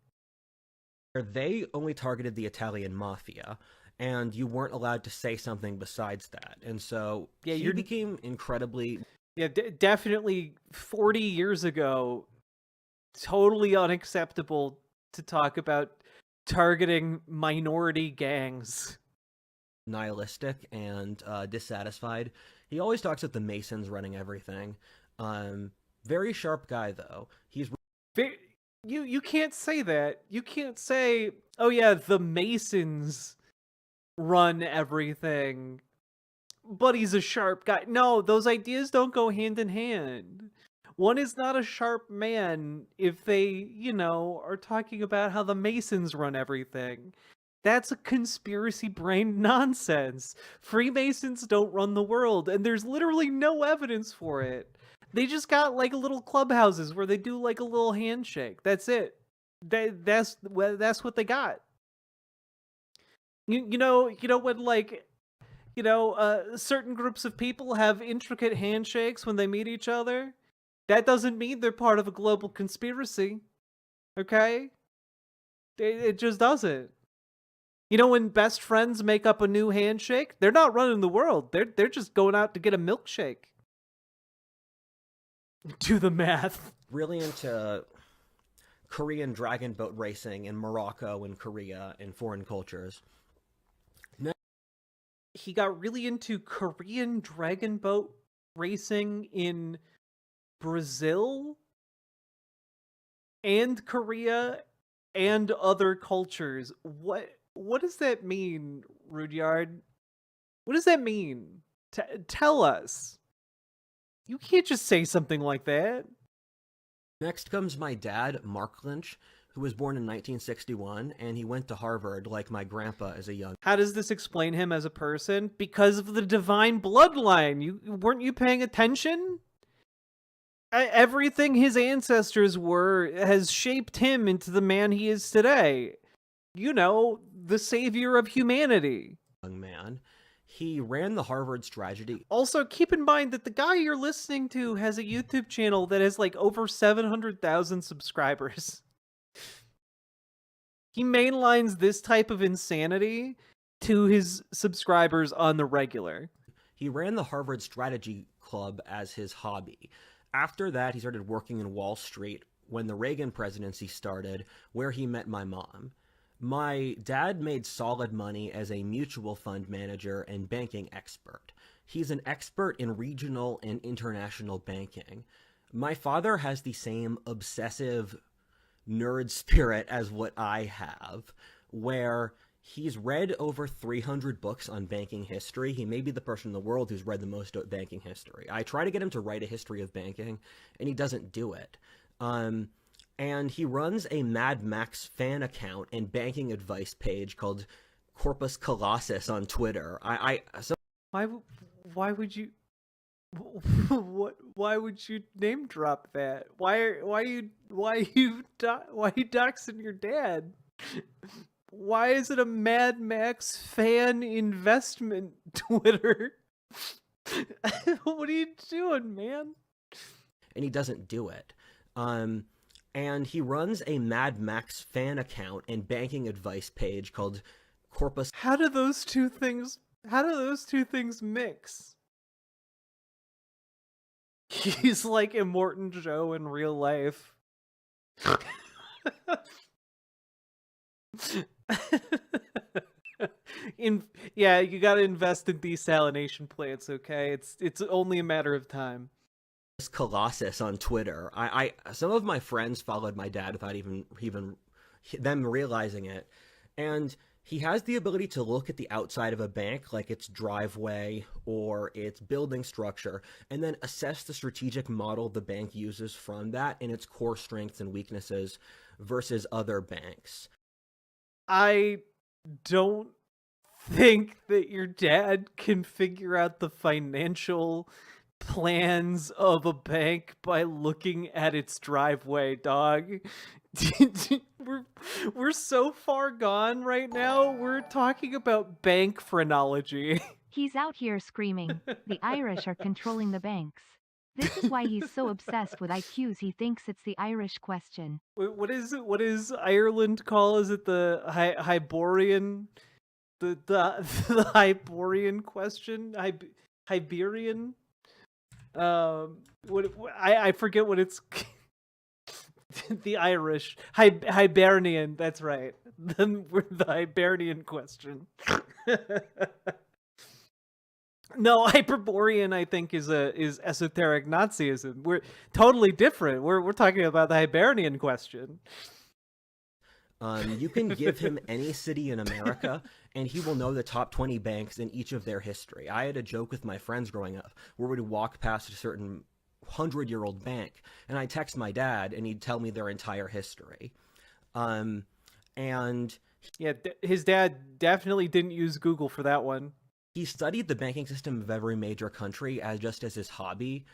They only targeted the Italian mafia, and you weren't allowed to say something besides that. And so yeah, he became incredibly... Yeah, definitely 40 years ago, totally unacceptable to talk about targeting minority gangs. Nihilistic and dissatisfied. He always talks about the Masons running everything. Very sharp guy, though. He's... You can't say that. You can't say, oh yeah, the Masons run everything, but he's a sharp guy. No, those ideas don't go hand in hand. One is not a sharp man if they, you know, are talking about how the Masons run everything. That's a conspiracy brain nonsense. Freemasons don't run the world, and there's literally no evidence for it. They just got like little clubhouses where they do like a little handshake. That's it. That's what they got. You know when like, you know, certain groups of people have intricate handshakes when they meet each other. That doesn't mean they're part of a global conspiracy. Okay? It just doesn't. You know, when best friends make up a new handshake, they're not running the world. They're just going out to get a milkshake. Do the math. Really into Korean dragon boat racing in Morocco and Korea and foreign cultures. He got really into Korean dragon boat racing in Brazil and Korea and other cultures. What does that mean, Rudyard? What does that mean? Tell us. You can't just say something like that. Next comes my dad, Mark Lynch, who was born in 1961, and he went to Harvard like my grandpa as a young... How does this explain him as a person? Because of the divine bloodline. Weren't you paying attention? Everything his ancestors were has shaped him into the man he is today. You know, the savior of humanity. Young man. He ran the Harvard strategy. Also, keep in mind that the guy you're listening to has a YouTube channel that has like over 700,000 subscribers. He mainlines this type of insanity to his subscribers on the regular. He ran the Harvard Strategy Club as his hobby. After that, he started working in Wall Street when the Reagan presidency started, where he met my mom. My dad made solid money as a mutual fund manager and banking expert. He's an expert in regional and international banking. My father has the same obsessive nerd spirit as what I have, where he's read over 300 books on banking history. He may be the person in the world who's read the most banking history. I try to get him to write a history of banking, and he doesn't do it. And he runs a Mad Max fan account and banking advice page called Corpus Colossus on Twitter. Why would you why would you name drop that? Why are you doxing your dad? Why is it a Mad Max fan investment Twitter? What are you doing, man? And he doesn't do it. And he runs a Mad Max fan account and banking advice page called Corpus. How do those two things mix? He's like Immortan Joe in real life. Yeah, you gotta invest in desalination plants, okay? It's only a matter of time. Colossus on Twitter. Some of my friends followed my dad without even them realizing it, and he has the ability to look at the outside of a bank, like its driveway or its building structure, and then assess the strategic model the bank uses from that and its core strengths and weaknesses versus other banks. I don't think that your dad can figure out the financial plans of a bank by looking at its driveway, dog. We're so far gone right now. We're talking about bank phrenology. He's out here screaming, "The Irish are controlling the banks." This is why he's so obsessed with IQs. He thinks it's the Irish question. What is Ireland call? Is it the Hyborian? The Hyborian question? Hyberian? I forget what it's. The Irish Hibernian. That's right. The Hibernian question. No, Hyperborean, I think, is esoteric Nazism. We're totally different. We're talking about the Hibernian question. You can give him any city in America, and he will know the top 20 banks in each of their history. I had a joke with my friends growing up where we'd walk past a certain 100-year-old bank, and I'd text my dad, and he'd tell me their entire history. And yeah, his dad definitely didn't use Google for that one. He studied the banking system of every major country as his hobby.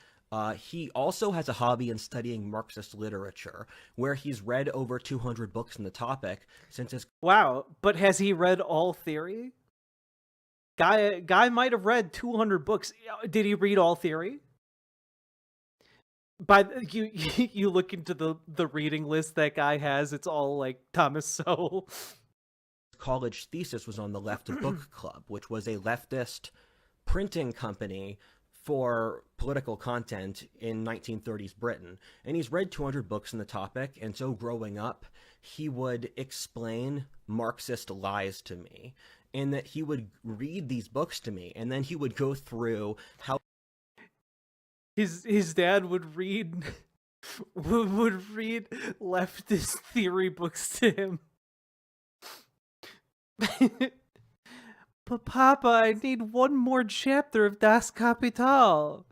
He also has a hobby in studying Marxist literature, where he's read over 200 books on the topic since his... Wow, but has he read all theory? Guy might have read 200 books. Did he read all theory? But you look into the reading list that guy has, it's all like Thomas Sowell. College thesis was on the Left Book Club, which was a leftist printing company for political content in 1930s Britain, and he's read 200 books on the topic, and so growing up, he would explain Marxist lies to me, and that he would read these books to me, and then he would go through how his dad would read would read leftist theory books to him. But Papa, I need one more chapter of Das Kapital.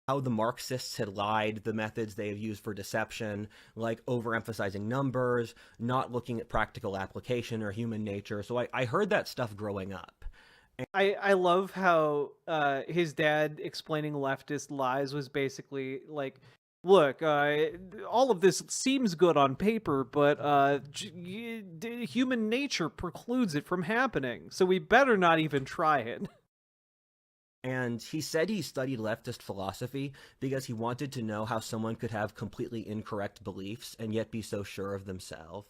how the Marxists had lied, the methods they have used for deception, like overemphasizing numbers, not looking at practical application or human nature. So I heard that stuff growing up. I love how his dad explaining leftist lies was basically like, look, all of this seems good on paper, but human nature precludes it from happening, so we better not even try it. And he said he studied leftist philosophy because he wanted to know how someone could have completely incorrect beliefs and yet be so sure of themselves.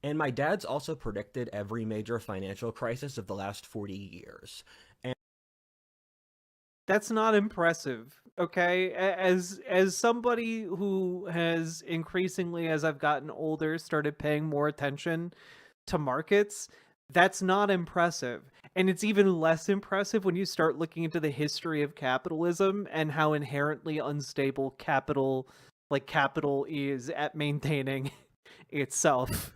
And my dad's also predicted every major financial crisis of the last 40 years. And that's not impressive, okay? As somebody who has increasingly, as I've gotten older, started paying more attention to markets, that's not impressive. And it's even less impressive when you start looking into the history of capitalism and how inherently unstable capital is at maintaining itself.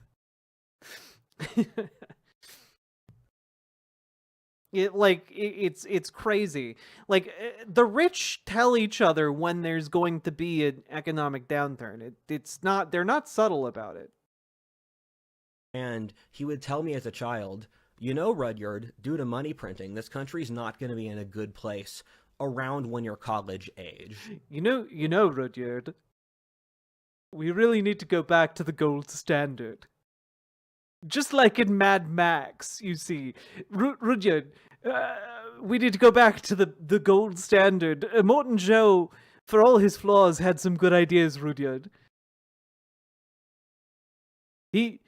It's crazy. Like, the rich tell each other when there's going to be an economic downturn. They're not subtle about it. And he would tell me as a child, you know, Rudyard, due to money printing, this country's not going to be in a good place around when you're college age. You know, Rudyard, we really need to go back to the gold standard. Just like in Mad Max, you see. Rudyard, we need to go back to the gold standard. Morton Joe, for all his flaws, had some good ideas, Rudyard. He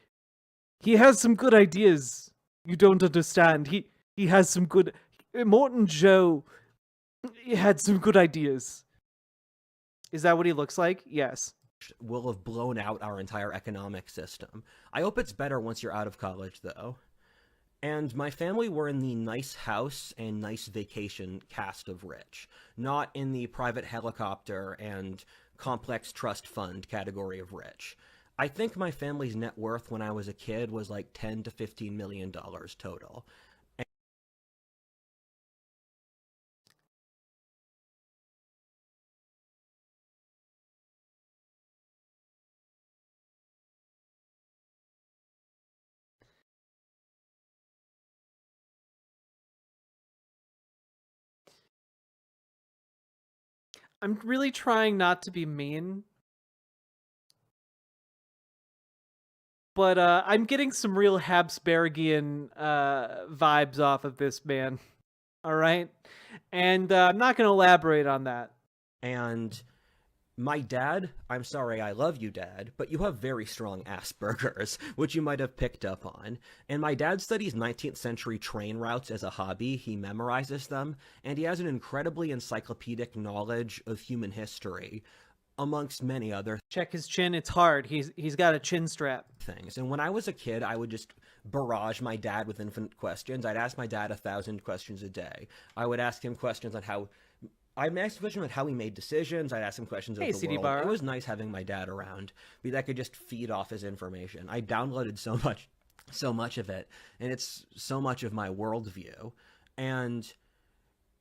has some good ideas. You don't understand. He has some good... Morton Joe had some good ideas. Is that what he looks like? Yes. Will have blown out our entire economic system. I hope it's better once you're out of college, though. And my family were in the nice house and nice vacation cast of rich, not in the private helicopter and complex trust fund category of rich. I think my family's net worth when I was a kid was like $10 to $15 million total. I'm really trying not to be mean, but I'm getting some real Habsburgian vibes off of this man. All right? And I'm not going to elaborate on that. And my dad, I'm sorry, I love you, Dad, but you have very strong Asperger's, which you might have picked up on. And my dad studies 19th century train routes as a hobby. He memorizes them, and he has an incredibly encyclopedic knowledge of human history, amongst many other Check his chin, it's hard. He's got a chin strap. things. And when I was a kid, I would just barrage my dad with infinite questions. I'd ask my dad 1,000 questions a day. I would ask him questions on how... I'd ask him questions on how he made decisions. I'd ask him questions of the CD world. Barra. It was nice having my dad around because I could just feed off his information. I downloaded so much of it, and it's so much of my worldview. And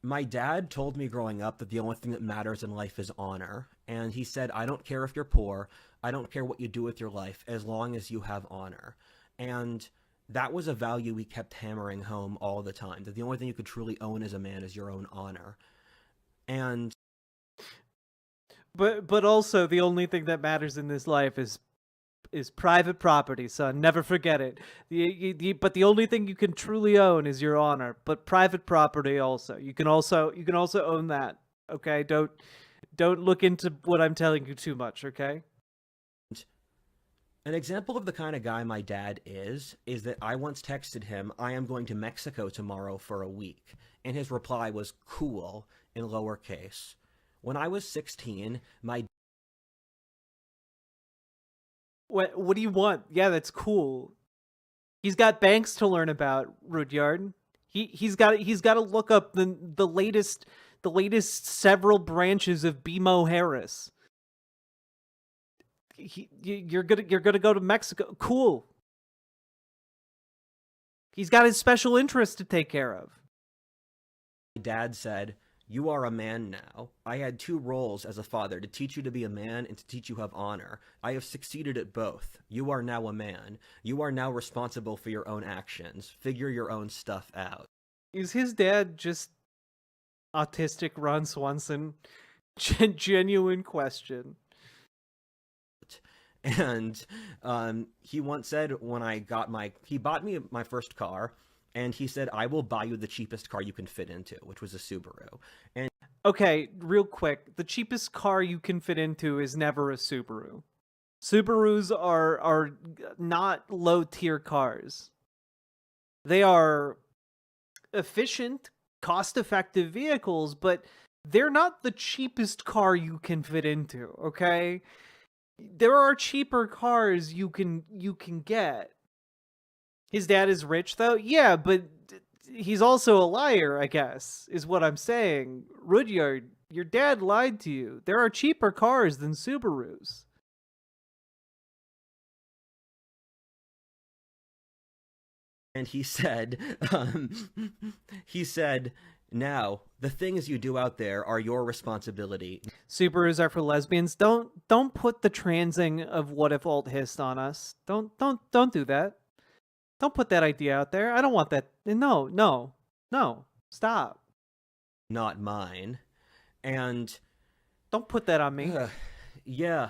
my dad told me growing up that the only thing that matters in life is honor. And he said, I don't care if you're poor. I don't care what you do with your life as long as you have honor. And that was a value we kept hammering home all the time, that the only thing you could truly own as a man is your own honor. And but also the only thing that matters in this life is private property, son. Never forget it. But the only thing you can truly own is your honor. But private property also. You can also own that. Okay? Don't look into what I'm telling you too much, okay? an example of the kind of guy my dad is that I once texted him, I am going to Mexico tomorrow for a week. and his reply was cool in lowercase. When I was 16, my What do you want? Yeah, that's cool. He's got banks to learn about, Rudyard. He's got to look up the latest several branches of BMO Harris. You're gonna go to Mexico. Cool. He's got his special interests to take care of. dad said, "You are a man now. I had 2 roles as a father, to teach you to be a man and to teach you have honor. I have succeeded at both. You are now a man. You are now responsible for your own actions. Figure your own stuff out." Is his dad just autistic Ron Swanson? Genuine question. And he once said, when I got he bought me my first car, and he said, "I will buy you the cheapest car you can fit into," which was a Subaru. And okay, real quick, the cheapest car you can fit into is never a Subaru. Subarus are not low-tier cars. They are efficient, cost-effective vehicles, but they're not the cheapest car you can fit into, okay? There are cheaper cars you can get. His dad is rich, though? Yeah, but he's also a liar, I guess, is what I'm saying. Rudyard, your dad lied to you. There are cheaper cars than Subarus. And he said, "Now, the things you do out there are your responsibility." Subarus are for lesbians. Don't put the transing of What If Alt Hist on us. Don't do that. Don't put that idea out there. I don't want that. No. Stop. Not mine. And don't put that on me. Yeah.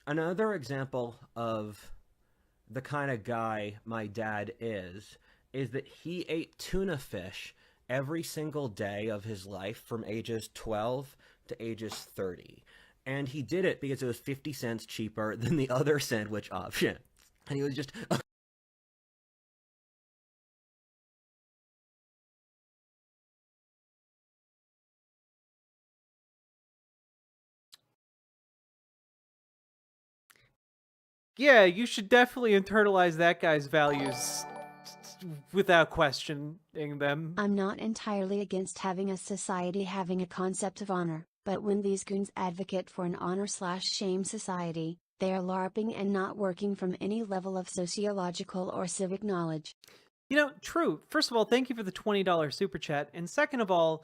Another example of the kind of guy my dad is that he ate tuna fish every single day of his life from ages 12 to ages 30. And he did it because it was 50 cents cheaper than the other sandwich option. And he was just... Yeah, you should definitely internalize that guy's values without questioning them. I'm not entirely against having a society having a concept of honor, but when these goons advocate for an honor/shame society, they are LARPing and not working from any level of sociological or civic knowledge. You know, true. First of all, thank you for the $20 super chat. And second of all,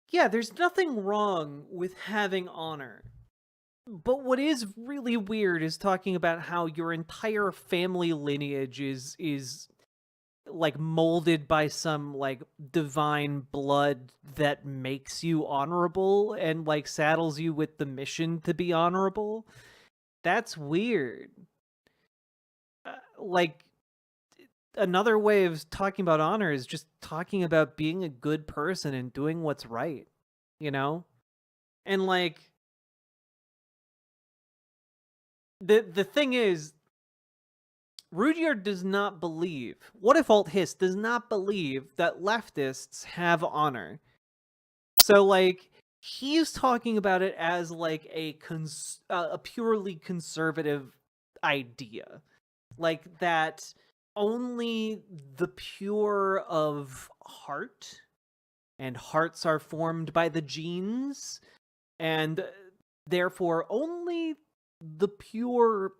yeah, there's nothing wrong with having honor. But what is really weird is talking about how your entire family lineage is like molded by some like divine blood that makes you honorable and like saddles you with the mission to be honorable. That's weird. Like another way of talking about honor is just talking about being a good person and doing what's right, you know? And like the thing is, Rudyard does not believe, What If Alt Hist does not believe that leftists have honor. So, like, he's talking about it as, like, a purely conservative idea. Like, that only the pure of heart, and hearts are formed by the genes, and therefore only the pure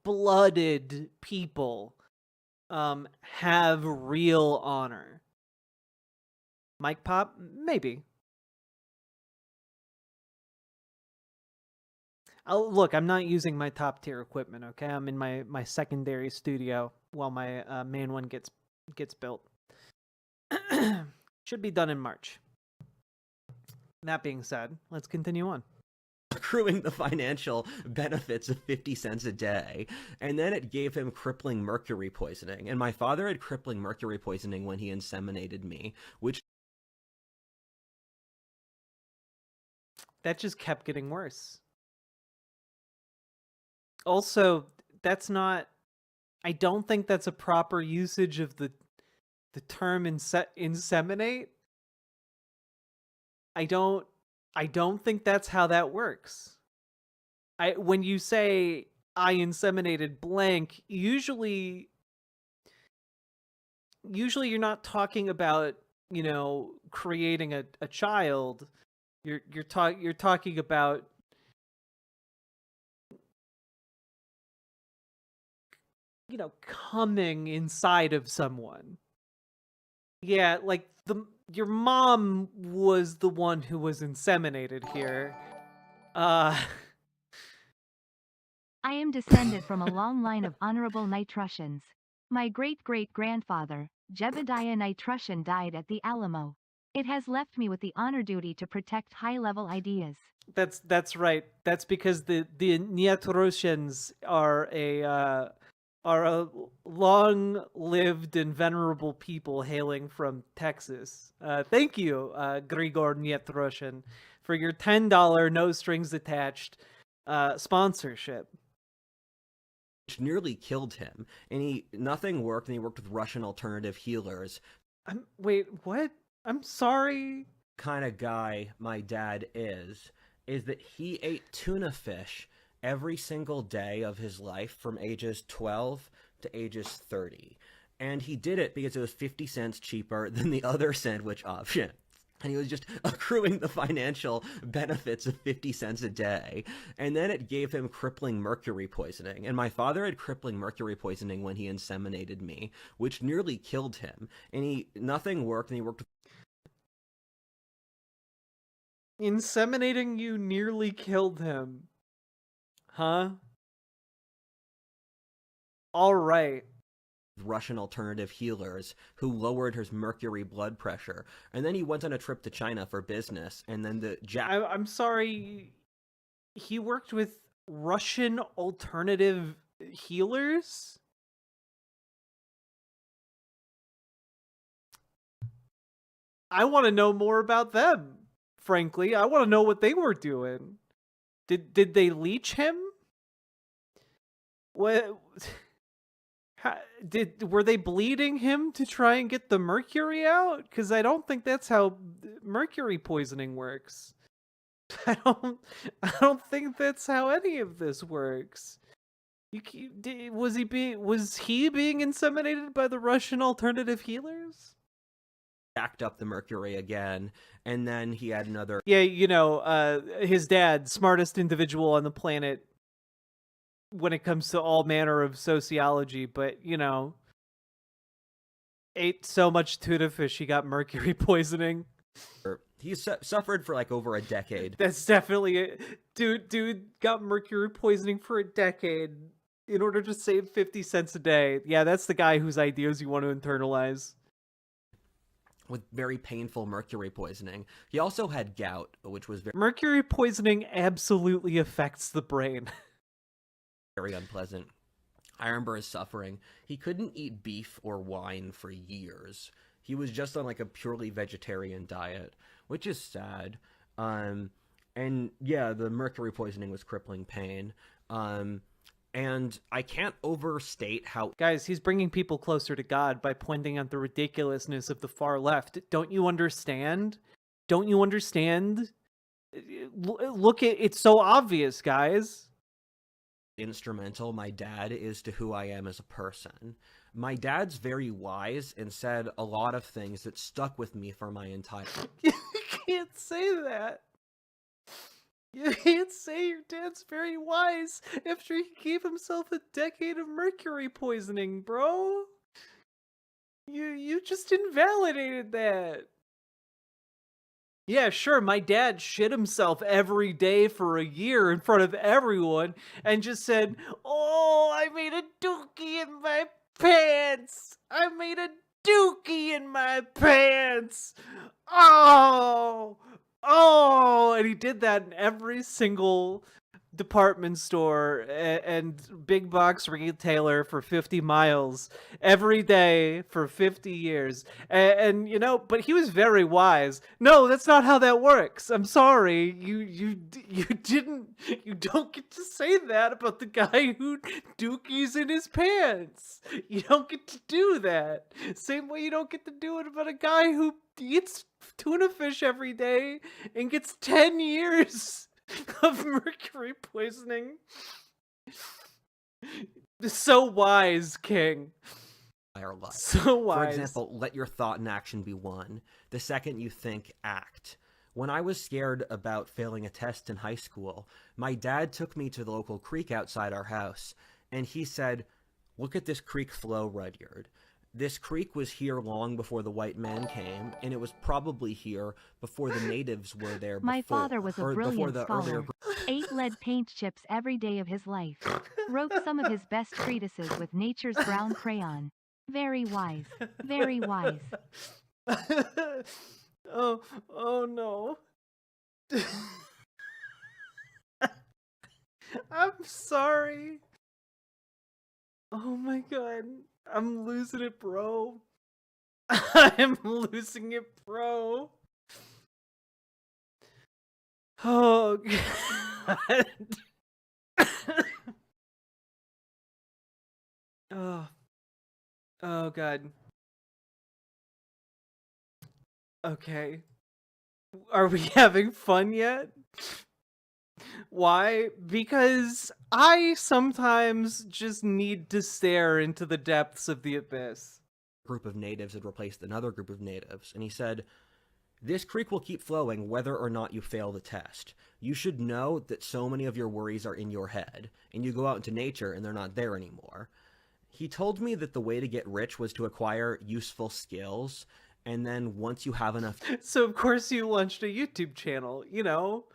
blooded people have real honor. Mike Pop? Maybe. Look, I'm not using my top tier equipment, okay? I'm in my secondary studio while my main one gets built. Should be done in March. That being said, let's continue on. Accruing the financial benefits of 50 cents a day, and then it gave him crippling mercury poisoning. And my father had crippling mercury poisoning when he inseminated me, which that just kept getting worse. Also, that's not, I don't think that's a proper usage of the the term inseminate. I don't think that's how that works. When you say I inseminated blank, usually you're not talking about, creating a child. You're talking about, coming inside of someone. Yeah, like your mom was the one who was inseminated here. I am descended from a long line of honorable Nitrusians. My great-great-grandfather, Jebediah Nitrusian, died at the Alamo. It has left me with the honor duty to protect high-level ideas. That's right. That's because the Nitrusians are a long-lived and venerable people hailing from Texas. Thank you, Grigor Nitrusian, for your $10 no strings attached sponsorship. Which nearly killed him, and nothing worked, and he worked with Russian alternative healers. Wait, what? I'm sorry. Kind of guy my dad is that he ate tuna fish every single day of his life from ages 12 to ages 30. And he did it because it was 50 cents cheaper than the other sandwich option. And he was just accruing the financial benefits of 50 cents a day. And then it gave him crippling mercury poisoning. And my father had crippling mercury poisoning when he inseminated me, which nearly killed him. And nothing worked, and he worked with... Inseminating you nearly killed him. Huh? All right. Russian alternative healers who lowered his mercury blood pressure. And then he went on a trip to China for business. And then I'm sorry. He worked with Russian alternative healers? I want to know more about them. Frankly, I want to know what they were doing. Did they leech him? What? Were they bleeding him to try and get the mercury out? Because I don't think that's how mercury poisoning works. I don't think that's how any of this works. Was he being inseminated by the Russian alternative healers? Backed up the mercury again, and then he had another... Yeah, his dad, smartest individual on the planet when it comes to all manner of sociology, but, ate so much tuna fish he got mercury poisoning. He suffered for like over a decade. That's definitely it. Dude got mercury poisoning for a decade in order to save 50 cents a day. Yeah, that's the guy whose ideas you want to internalize. With very painful mercury poisoning. He also had gout, which was Mercury poisoning absolutely affects the brain. Very unpleasant. I remember his suffering. He couldn't eat beef or wine for years. He was just on like a purely vegetarian diet, which is sad. And yeah, the mercury poisoning was crippling pain. And I can't overstate how... Guys, he's bringing people closer to God by pointing out the ridiculousness of the far left. Don't you understand? Don't you understand? Look, it's so obvious, guys. Instrumental my dad is to who I am as a person. My dad's very wise and said a lot of things that stuck with me for my entire... You can't say that. You can't say your dad's very wise after he gave himself a decade of mercury poisoning, bro. You just invalidated that. Yeah, sure, my dad shit himself every day for a year in front of everyone and just said, "Oh, I made a dookie in my pants. I made a dookie in my pants. Oh, and he did that in every single department store and big box retailer for 50 miles every day for 50 years. And you know, but he was very wise. No, that's not how that works. I'm sorry. You don't get to say that about the guy who dookies in his pants. You don't get to do that. Same way you don't get to do it about a guy who eats tuna fish every day and gets 10 years of mercury poisoning. So wise, King. Our life. So wise. For example, let your thought and action be one. The second you think, act. When I was scared about failing a test in high school, my dad took me to the local creek outside our house, and he said, "Look at this creek flow, Rudyard. This creek was here long before the white man came, and it was probably here before the natives were there before." My father was a brilliant scholar. Earlier... Ate lead paint chips every day of his life. Wrote some of his best treatises with nature's brown crayon. Very wise. Very wise. Oh no. I'm sorry. Oh my god. I'm losing it, bro. I'm losing it, bro. Oh god. Oh god. Okay. Are we having fun yet? Why? Because I sometimes just need to stare into the depths of the abyss. Group of natives had replaced another group of natives, and he said, "This creek will keep flowing whether or not you fail the test. You should know that so many of your worries are in your head, and you go out into nature and they're not there anymore." He told me that the way to get rich was to acquire useful skills, and then once you have enough... So of course you launched a YouTube channel. You know,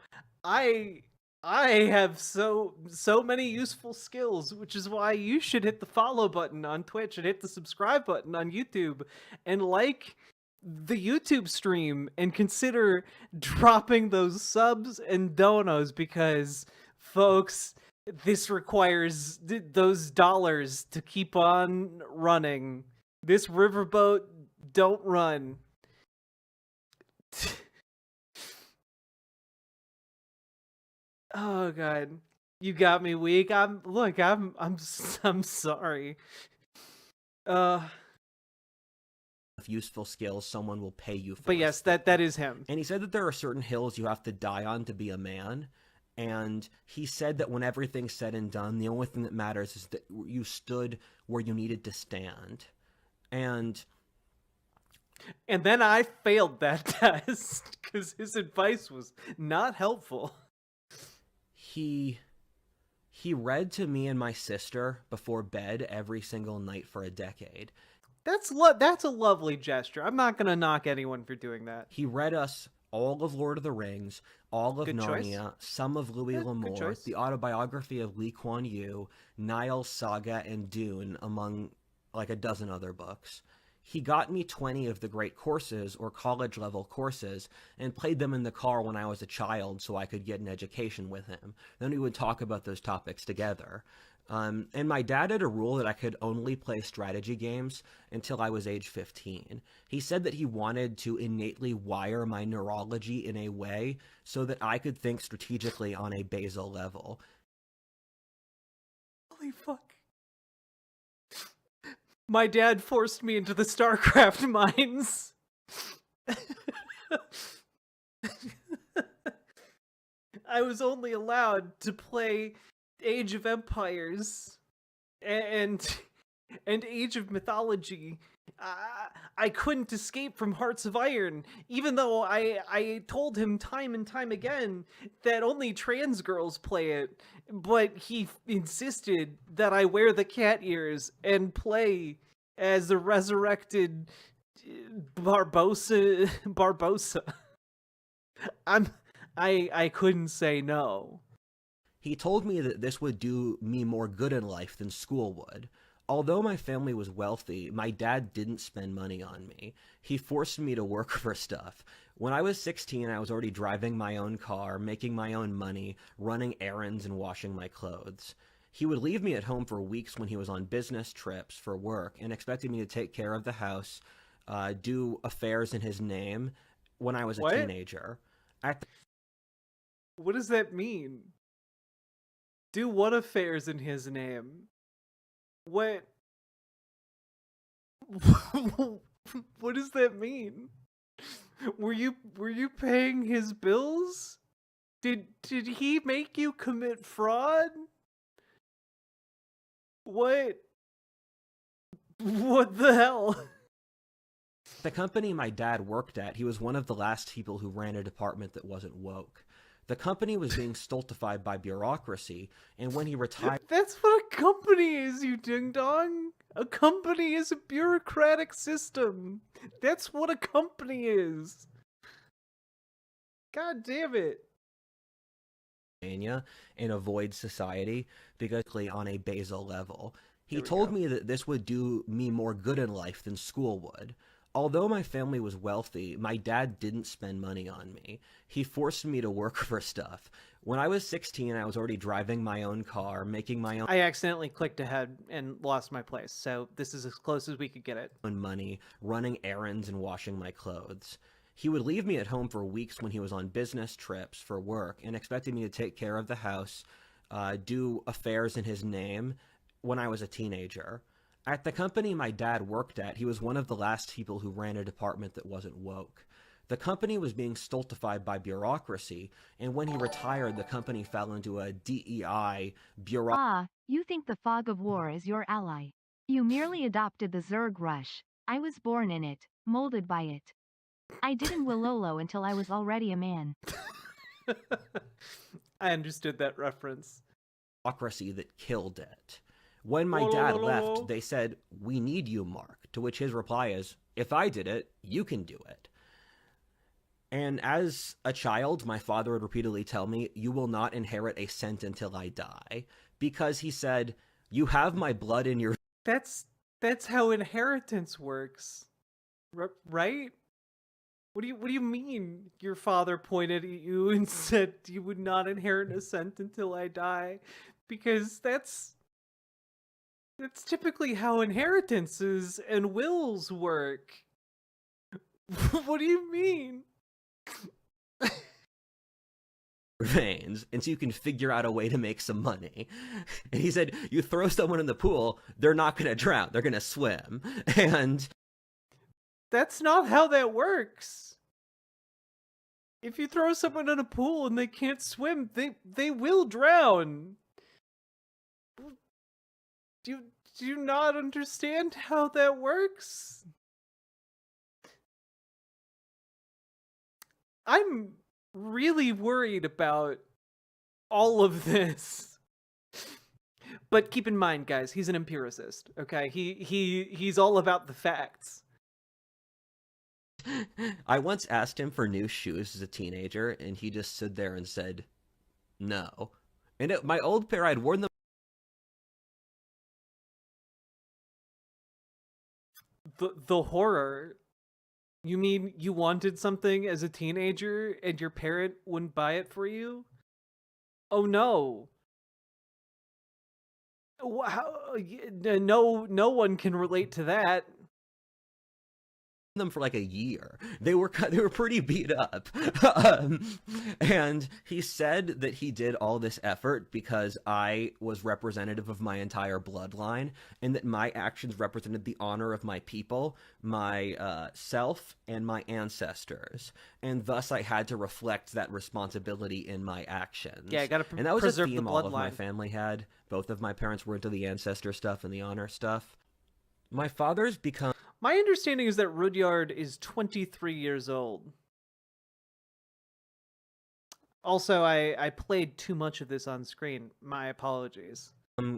I have so many useful skills, which is why you should hit the follow button on Twitch and hit the subscribe button on YouTube and like the YouTube stream and consider dropping those subs and donos, because folks, this requires those dollars to keep on running. This riverboat don't run. Oh god, you got me weak. I'm sorry. Useful skills, someone will pay you for. But yes, that is him. And he said that there are certain hills you have to die on to be a man. And he said that when everything's said and done, the only thing that matters is that you stood where you needed to stand. And then I failed that test because his advice was not helpful. He read to me and my sister before bed every single night for a decade. That's a lovely gesture. I'm not gonna knock anyone for doing that. He read us all of Lord of the Rings, all of Narnia, some of Louis L'Amour, the autobiography of Lee Kuan Yew, Niall's Saga, and Dune, among like a dozen other books. He got me 20 of the great courses, or college-level courses, and played them in the car when I was a child so I could get an education with him. Then we would talk about those topics together. And my dad had a rule that I could only play strategy games until I was age 15. He said that he wanted to innately wire my neurology in a way so that I could think strategically on a basal level. Holy fuck. My dad forced me into the StarCraft mines. I was only allowed to play Age of Empires and Age of Mythology. I couldn't escape from Hearts of Iron, even though I told him time and time again that only trans girls play it, but he insisted that I wear the cat ears and play as the resurrected Barbosa. I couldn't say no. He told me that this would do me more good in life than school would. Although my family was wealthy, my dad didn't spend money on me. He forced me to work for stuff. When I was 16, I was already driving my own car, making my own money, running errands, and washing my clothes. He would leave me at home for weeks when he was on business trips for work and expected me to take care of the house, do affairs in his name when I was a teenager. What does that mean? Do what affairs in his name? What? What does that mean? Were you paying his bills? Did he make you commit fraud? What the hell? The company my dad worked at, he was one of the last people who ran a department that wasn't woke. The company was being stultified by bureaucracy, and when he retired... That's what a company is, you ding-dong! A company is a bureaucratic system. That's what a company is. God damn it. And avoid society, because on a basal level. He told me that this would do me more good in life than school would. Although my family was wealthy, my dad didn't spend money on me. He forced me to work for stuff. When I was 16, I was already driving my own car, making my own... I accidentally clicked ahead and lost my place, so this is as close as we could get it. ...money, running errands, and washing my clothes. He would leave me at home for weeks when he was on business trips for work and expected me to take care of the house, do affairs in his name when I was a teenager. At the company my dad worked at, he was one of the last people who ran a department that wasn't woke. The company was being stultified by bureaucracy, and when he retired, the company fell into a DEI you think the fog of war is your ally. You merely adopted the Zerg rush. I was born in it, molded by it. I didn't Willolo until I was already a man. I understood that reference. Bureaucracy that killed it. When my dad left, they said, "We need you, Mark," to which his reply is, "If I did it, you can do it." And as a child, my father would repeatedly tell me, "You will not inherit a cent until I die," because he said, "You have my blood in your..." That's how inheritance works, right? What do you mean? Your father pointed at you and said you would not inherit a cent until I die, because that's typically how inheritances and wills work. What do you mean? Veins, and so you can figure out a way to make some money. And he said, you throw someone in the pool, they're not going to drown, they're going to swim. And that's not how that works. If you throw someone in a pool and they can't swim, they will drown. Do you not understand how that works? I'm really worried about all of this. But keep in mind, guys, he's an empiricist, okay? He's all about the facts. I once asked him for new shoes as a teenager, and he just stood there and said, no. And my old pair, I'd worn them. The horror. You mean you wanted something as a teenager and your parent wouldn't buy it for you? Oh no. How, no one can relate to that. Them for like a year. They were pretty beat up. And he said that he did all this effort because I was representative of my entire bloodline, and that my actions represented the honor of my people, my self, and my ancestors, and thus I had to reflect that responsibility in my actions. Yeah, I gotta and that was a preserve the theme all of my bloodline. family had. Both of my parents were into the ancestor stuff and the honor stuff. My father's become... My understanding is that Rudyard is 23 years old. Also, I played too much of this on screen. My apologies.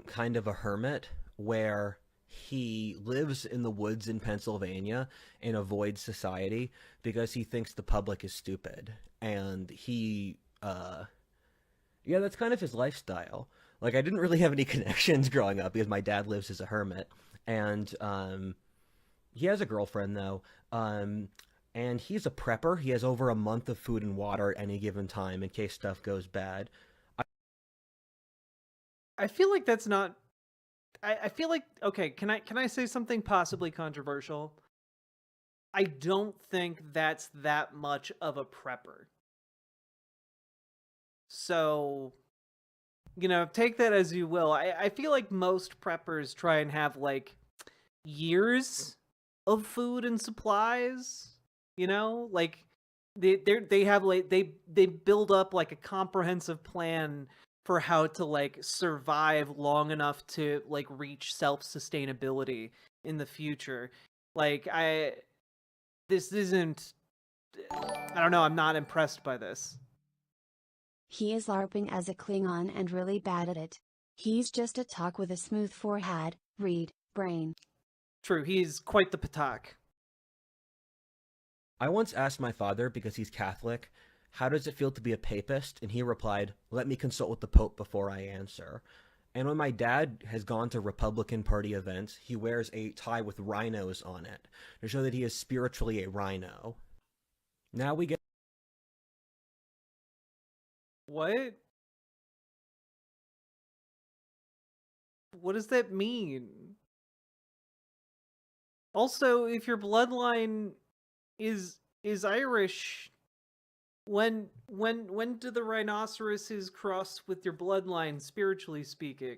Kind of a hermit where he lives in the woods in Pennsylvania and avoids society because he thinks the public is stupid. And he, yeah, that's kind of his lifestyle. Like, I didn't really have any connections growing up because my dad lives as a hermit. And he has a girlfriend, though. And he's a prepper. He has over a month of food and water at any given time in case stuff goes bad. I feel like that's not... I feel like... Okay, can I say something possibly controversial? I don't think that's that much of a prepper. So, take that as you will. I feel like most preppers try and have, like, years of food and supplies, Like, they have, like, they build up, like, a comprehensive plan for how to, like, survive long enough to, like, reach self-sustainability in the future. Like, this isn't... I don't know, I'm not impressed by this. He is LARPing as a Klingon and really bad at it. He's just a talk with a smooth forehead, read, brain. True, he's quite the patak. I once asked my father, because he's Catholic, how does it feel to be a papist? And he replied, let me consult with the Pope before I answer. And when my dad has gone to Republican Party events, he wears a tie with rhinos on it to show that he is spiritually a rhino. Now we get... What? What does that mean? Also, if your bloodline is Irish, when do the rhinoceroses cross with your bloodline, spiritually speaking?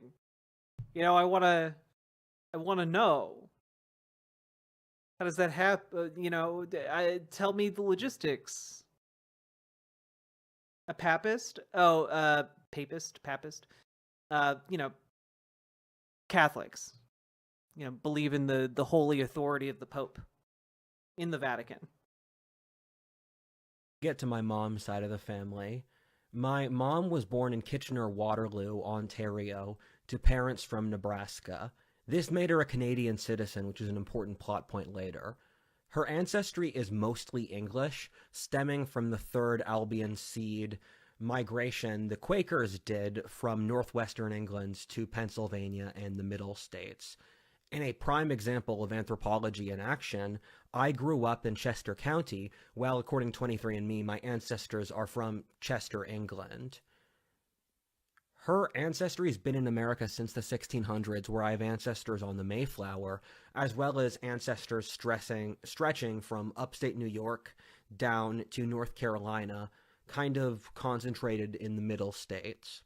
I wanna know. How does that happen? Tell me the logistics. A papist? Oh, papist. Catholics. Believe in the holy authority of the Pope in the Vatican. Get to my mom's side of the family. My mom was born in Kitchener-Waterloo, Ontario, to parents from Nebraska. This made her a Canadian citizen, which is an important plot point later. Her ancestry is mostly English, stemming from the third Albion seed migration the Quakers did from northwestern England to Pennsylvania and the Middle States. In a prime example of anthropology in action, I grew up in Chester County, while according to 23andMe, my ancestors are from Chester, England. Her ancestry has been in America since the 1600s, where I have ancestors on the Mayflower, as well as ancestors stretching from upstate New York down to North Carolina, kind of concentrated in the middle states.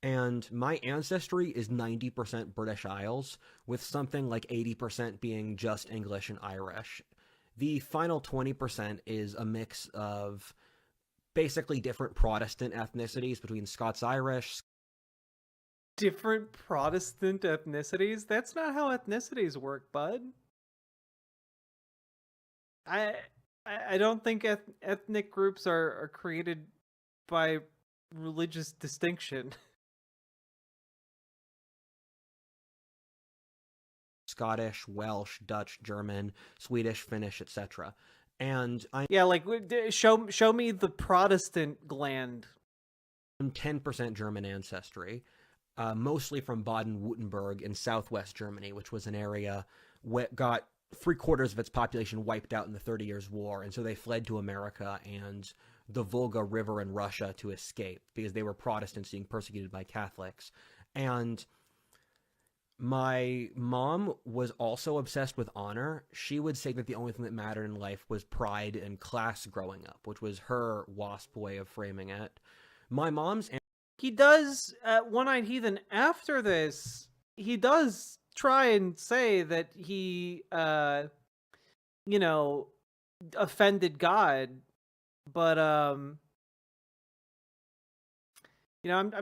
And my ancestry is 90% British Isles, with something like 80% being just English and Irish. The final 20% is a mix of basically different Protestant ethnicities between Scots-Irish. Different Protestant ethnicities? That's not how ethnicities work, bud. I don't think ethnic groups are created by religious distinction. Scottish, Welsh, Dutch, German, Swedish, Finnish, etc. And yeah, like show me the Protestant gland. I'm 10% German ancestry, mostly from Baden-Württemberg in southwest Germany, which was an area that got 3/4 of its population wiped out in the 30 Years' War, and so they fled to America and the Volga River in Russia to escape because they were Protestants being persecuted by Catholics. And my mom was also obsessed with honor. She would say that the only thing that mattered in life was pride and class growing up, which was her WASP way of framing it. My mom's... He does, One-Eyed Heathen, after this, he does try and say that he, offended God, but, I'm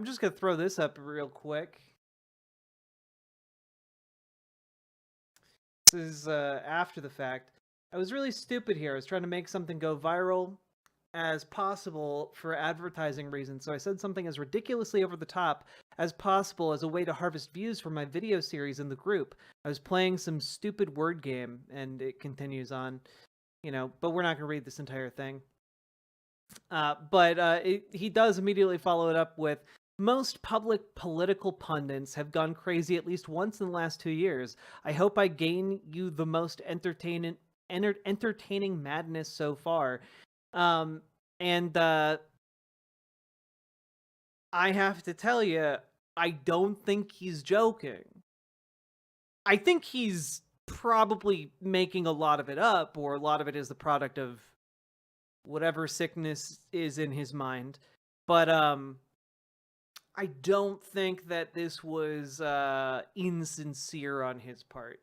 just gonna throw this up real quick. This is after the fact. I was really stupid here. I was trying to make something go viral as possible for advertising reasons, so I said something as ridiculously over the top as possible as a way to harvest views for my video series in the group. I was playing some stupid word game, and it continues on, but we're not going to read this entire thing. He does immediately follow it up with, Most public political pundits have gone crazy at least once in the last 2 years. I hope I gain you the most entertaining madness so far. And I have to tell you, I don't think he's joking. I think he's probably making a lot of it up, or a lot of it is the product of whatever sickness is in his mind. But I don't think that this was insincere on his part.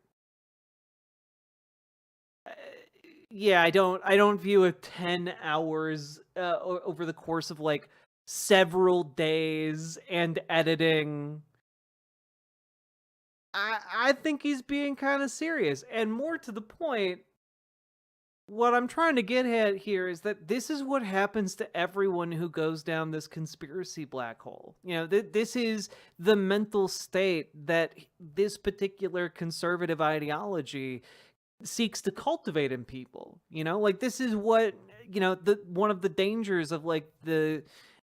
Yeah, I don't view a 10 hours over the course of like several days and editing. I think he's being kind of serious, and more to the point, what I'm trying to get at here is that this is what happens to everyone who goes down this conspiracy black hole. You know, this is the mental state that this particular conservative ideology seeks to cultivate in people. You know, like this is what, you know, one of the dangers of like the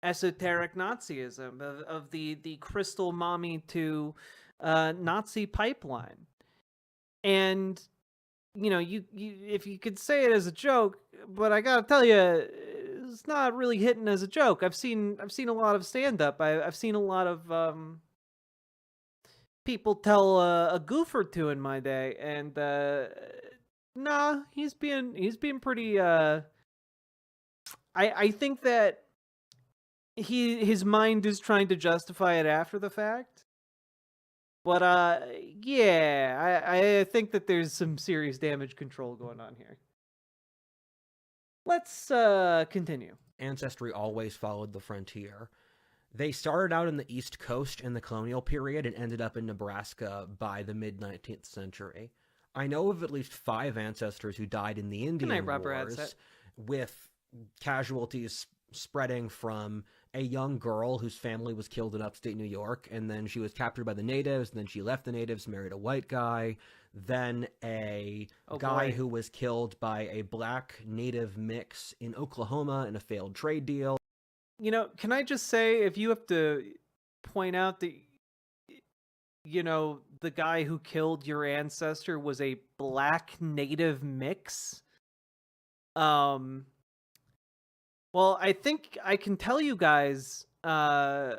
esoteric Nazism, of the crystal mommy to Nazi pipeline. And you know, you if you could say it as a joke, but I gotta tell you, it's not really hitting as a joke. I've seen a lot of stand up. I've seen a lot of people tell a goof or two in my day, and nah, he's being pretty. I think that his mind is trying to justify it after the fact. But yeah, I think that there's some serious damage control going on here. Let's continue. Ancestry always followed the frontier. They started out in the East Coast in the colonial period and ended up in Nebraska by the mid-19th century. I know of at least 5 ancestors who died in the Indian Wars, with casualties spreading from a young girl whose family was killed in upstate New York, and then she was captured by the natives, and then she left the natives, married a white guy, then a guy who was killed by a black native mix in Oklahoma in a failed trade deal. You know, can I just say, if you have to point out that, you know, the guy who killed your ancestor was a black native mix, well, I think I can tell you guys a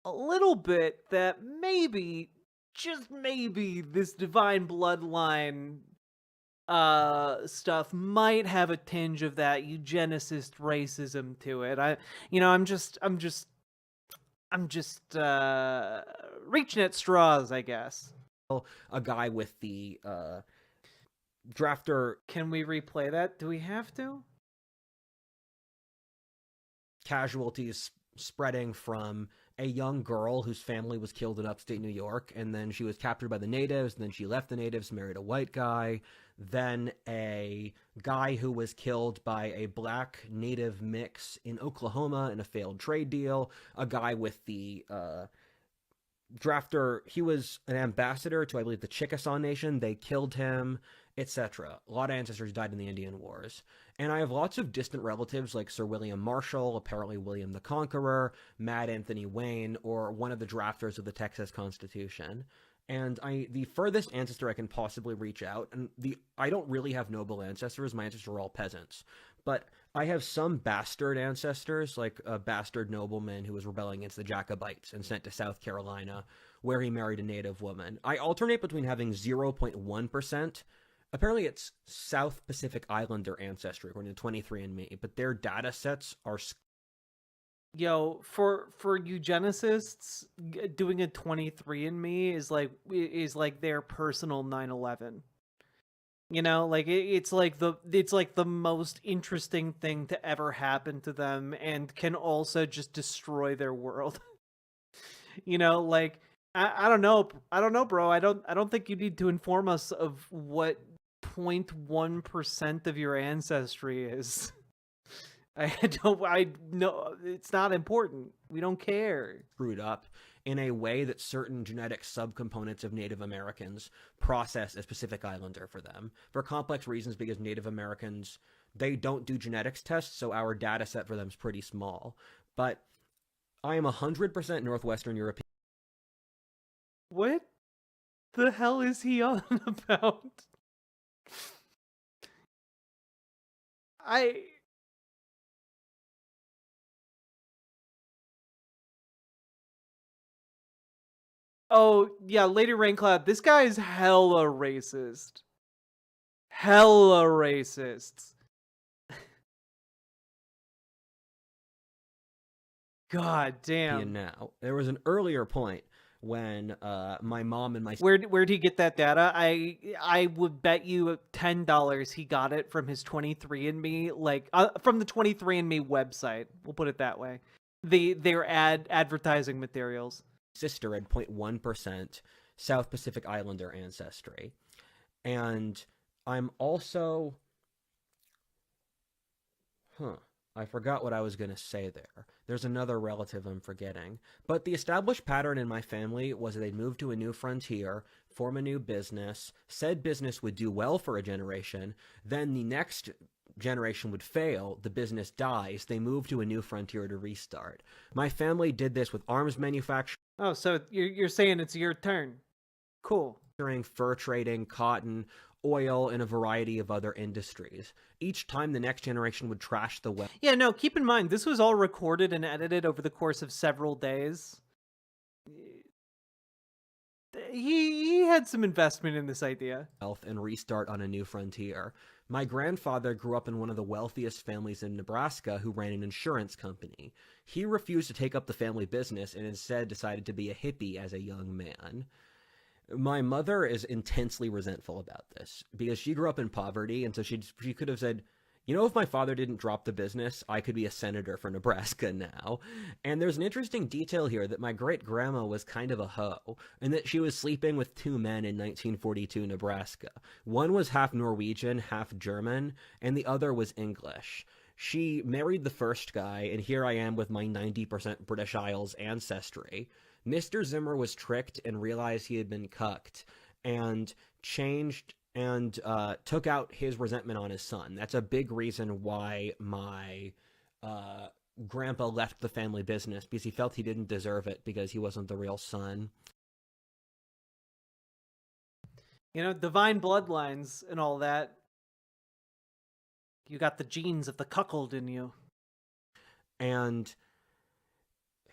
little bit that maybe, just maybe, this divine bloodline stuff might have a tinge of that eugenicist racism to it. I'm just reaching at straws, I guess. A guy with the drafter. Can we replay that? Do we have to? Casualties spreading from a young girl whose family was killed in upstate New York, and then she was captured by the natives, and then she left the natives, married a white guy, then a guy who was killed by a black native mix in Oklahoma in a failed trade deal, a guy with the drafter. He was an ambassador to, I believe, the Chickasaw Nation. They killed him, etc. A lot of ancestors died in the Indian Wars. And I have lots of distant relatives like Sir William Marshall, apparently William the Conqueror, Mad Anthony Wayne, or one of the drafters of the Texas Constitution. And the furthest ancestor I can possibly reach out, and I don't really have noble ancestors, my ancestors are all peasants, but I have some bastard ancestors, like a bastard nobleman who was rebelling against the Jacobites and sent to South Carolina, where he married a native woman. I alternate between having 0.1%. Apparently it's South Pacific Islander ancestry, according to 23andMe, but their data sets are... Yo, for eugenicists, doing a 23andMe is like their personal 9/11. You know, like it's like the most interesting thing to ever happen to them, and can also just destroy their world. You know, like I don't know, bro. I don't think you need to inform us of what 0.1% of your ancestry is. I know it's not important. We don't care. Screwed up in a way that certain genetic subcomponents of Native Americans process a Pacific Islander for them for complex reasons, because Native Americans, they don't do genetics tests, so our data set for them is pretty small. But I am 100% Northwestern European. What the hell is he on about? Oh, yeah, Lady Raincloud, this guy is hella racist. Hella racist. God damn. Now, there was an earlier point when my mom and my Where'd he get that data? I would bet you $10 he got it from his 23andMe, like from the 23andMe website. We'll put it that way. Their advertising materials. sister had 0.1% South Pacific Islander ancestry. And I'm also... I forgot what I was going to say there. There's another relative I'm forgetting. But the established pattern in my family was that they'd move to a new frontier, form a new business, said business would do well for a generation, then the next generation would fail, the business dies, they move to a new frontier to restart. My family did this with arms manufacturing. Oh, so you're saying it's your turn. Cool. Fur trading, cotton, oil, and a variety of other industries. Each time the next generation would trash the well. Yeah, no, keep in mind, this was all recorded and edited over the course of several days. He had some investment in this idea. And restart on a new frontier. My grandfather grew up in one of the wealthiest families in Nebraska who ran an insurance company. He refused to take up the family business and instead decided to be a hippie as a young man. My mother is intensely resentful about this because she grew up in poverty, and so she could have said, you know, if my father didn't drop the business, I could be a senator for Nebraska now. And there's an interesting detail here that my great-grandma was kind of a hoe, and that she was sleeping with two men in 1942 Nebraska. One was half Norwegian, half German, and the other was English. She married the first guy, and here I am with my 90% British Isles ancestry. Mr. Zimmer was tricked and realized he had been cucked, and changed and took out his resentment on his son. That's a big reason why my grandpa left the family business, because he felt he didn't deserve it because he wasn't the real son. You know, divine bloodlines and all that. You got the genes of the cuckold in you. And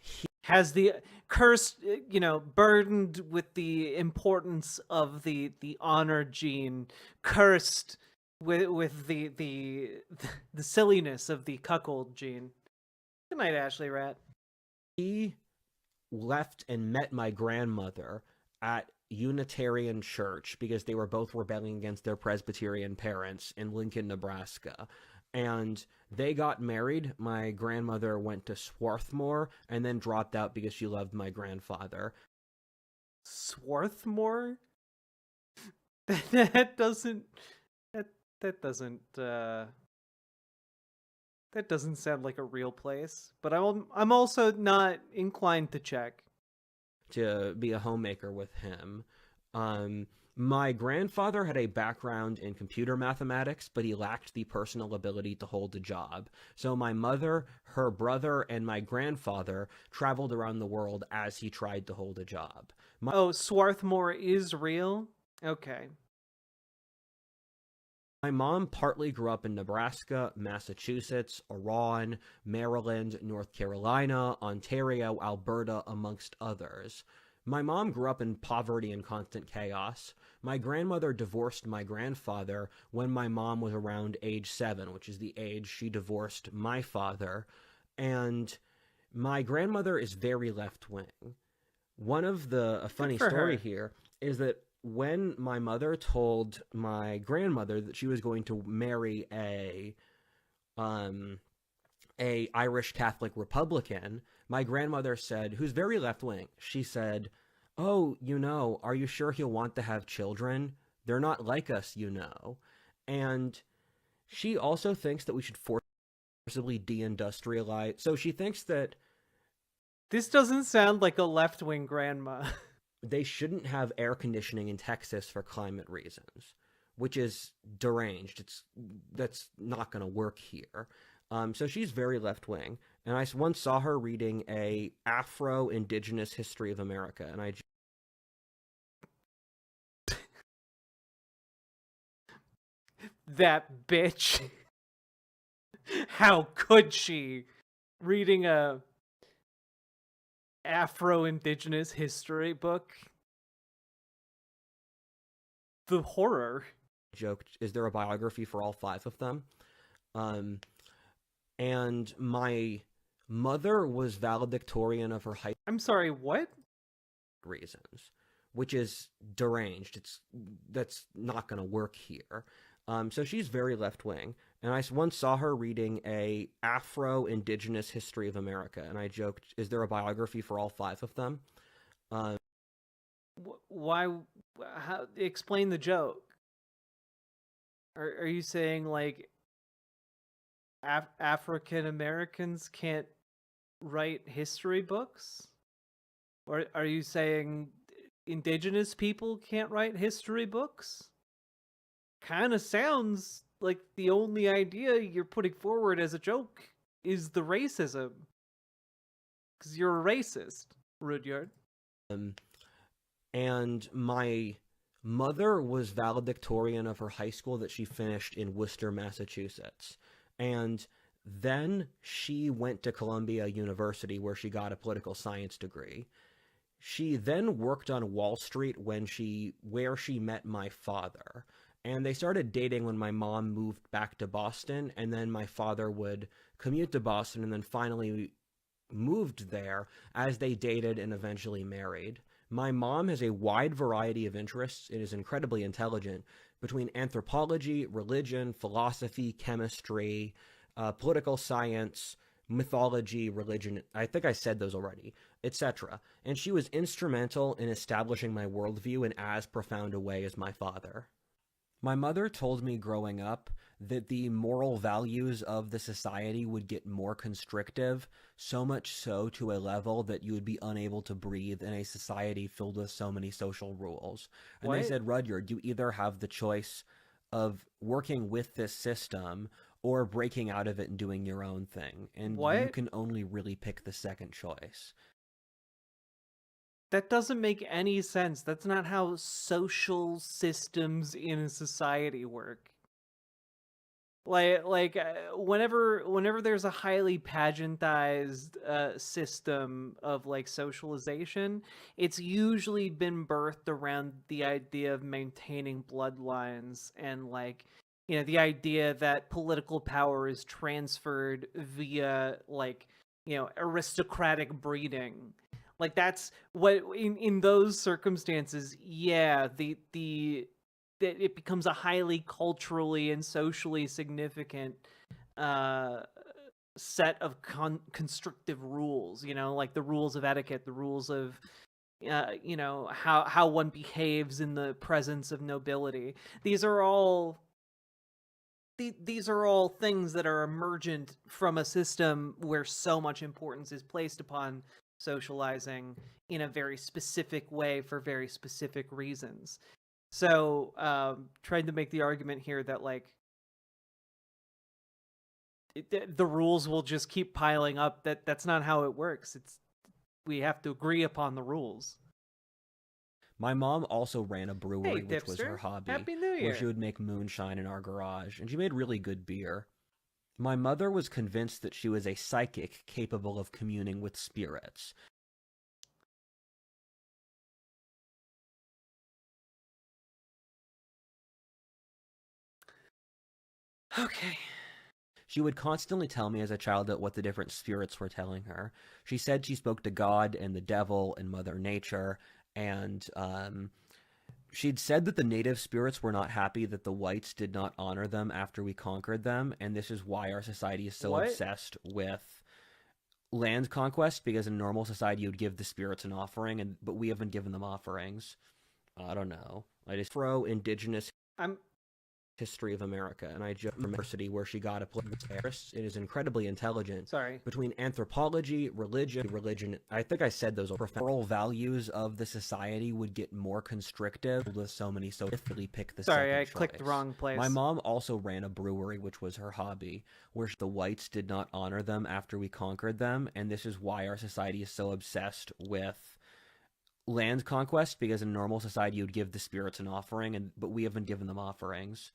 he has the cursed, you know, burdened with the importance of the honor gene, cursed with the silliness of the cuckold gene. Good night, Ashley Rat. He left and met my grandmother at Unitarian Church because they were both rebelling against their Presbyterian parents in Lincoln, Nebraska. And they got married. My grandmother went to Swarthmore and then dropped out because she loved my grandfather. Swarthmore? That doesn't sound like a real place. But I'm also not inclined to check. To be a homemaker with him. My grandfather had a background in computer mathematics, but he lacked the personal ability to hold a job. So my mother, her brother, and my grandfather traveled around the world as he tried to hold a job. Oh, Swarthmore is real? Okay. My mom partly grew up in Nebraska, Massachusetts, Iran, Maryland, North Carolina, Ontario, Alberta, amongst others. My mom grew up in poverty and constant chaos. My grandmother divorced my grandfather when my mom was around age 7, which is the age she divorced my father. And my grandmother is very left-wing. A funny story here is that when my mother told my grandmother that she was going to marry a Irish Catholic Republican, my grandmother said, who's very left-wing, she said, "Oh, you know, are you sure he'll want to have children? They're not like us, you know." And she also thinks that we should forcibly deindustrialize. So she thinks that this doesn't sound like a left-wing grandma. They shouldn't have air conditioning in Texas for climate reasons, which is deranged. That's not going to work here. So she's very left-wing. And I once saw her reading a Afro-Indigenous history of America, and That bitch. How could she? Reading a Afro-Indigenous history book? The horror. joked, is there a biography for all 5 of them? And my mother was valedictorian of her high I'm sorry, what? reasons, which is deranged. That's not going to work here. So she's very left-wing, and I once saw her reading a Afro-Indigenous history of America, and I joked, is there a biography for all 5 of them? Why? How? Explain the joke. Are you saying like African Americans can't write history books? Or are you saying indigenous people can't write history books? Kind of sounds like the only idea you're putting forward as a joke is the racism. Because you're a racist, Rudyard. And my mother was valedictorian of her high school that she finished in Worcester, Massachusetts. And then she went to Columbia University where she got a political science degree. She then worked on Wall Street where she met my father. And they started dating when my mom moved back to Boston, and then my father would commute to Boston and then finally moved there as they dated and eventually married. My mom has a wide variety of interests and is incredibly intelligent between anthropology, religion, philosophy, chemistry, political science, mythology, religion, I think I said those already, etc. And she was instrumental in establishing my worldview in as profound a way as my father. My mother told me growing up that the moral values of the society would get more constrictive, so much so to a level that you would be unable to breathe in a society filled with so many social rules. And they said, Rudyard, you either have the choice of working with this system or breaking out of it and doing your own thing. And you can only really pick the second choice. That doesn't make any sense. That's not how social systems in a society work. Whenever there's a highly pageantized system of like socialization, it's usually been birthed around the idea of maintaining bloodlines and like, you know, the idea that political power is transferred via like, you know, aristocratic breeding. Like that's what in those circumstances, yeah, it becomes a highly culturally and socially significant set of constrictive rules, you know, like the rules of etiquette, the rules of you know, how one behaves in the presence of nobility. These are all things that are emergent from a system where so much importance is placed upon socializing in a very specific way for very specific reasons. So, trying to make the argument here that like the rules will just keep piling up, that's not how it works. We have to agree upon the rules. My mom also ran a brewery, Hey, which was her hobby, Happy New Year. where she would make moonshine in our garage, and she made really good beer. My mother was convinced that she was a psychic capable of communing with spirits. Okay. She would constantly tell me as a child what the different spirits were telling her. She said she spoke to God and the devil and Mother Nature, and she'd said that the native spirits were not happy that the whites did not honor them after we conquered them, and this is why our society is so obsessed with land conquest, because in a normal society you would give the spirits an offering, but we haven't given them offerings. I don't know. I just throw indigenous... history of America, and I just university where she got a place. It is incredibly intelligent. Sorry. Between anthropology, religion. I think I said those moral values of the society would get more constrictive with so many. So really pick the. Sorry, second I clicked the choice. wrong place. My mom also ran a brewery, which was her hobby, where the whites did not honor them after we conquered them, and this is why our society is so obsessed with land conquest, because in a normal society you would give the spirits an offering, but we haven't given them offerings.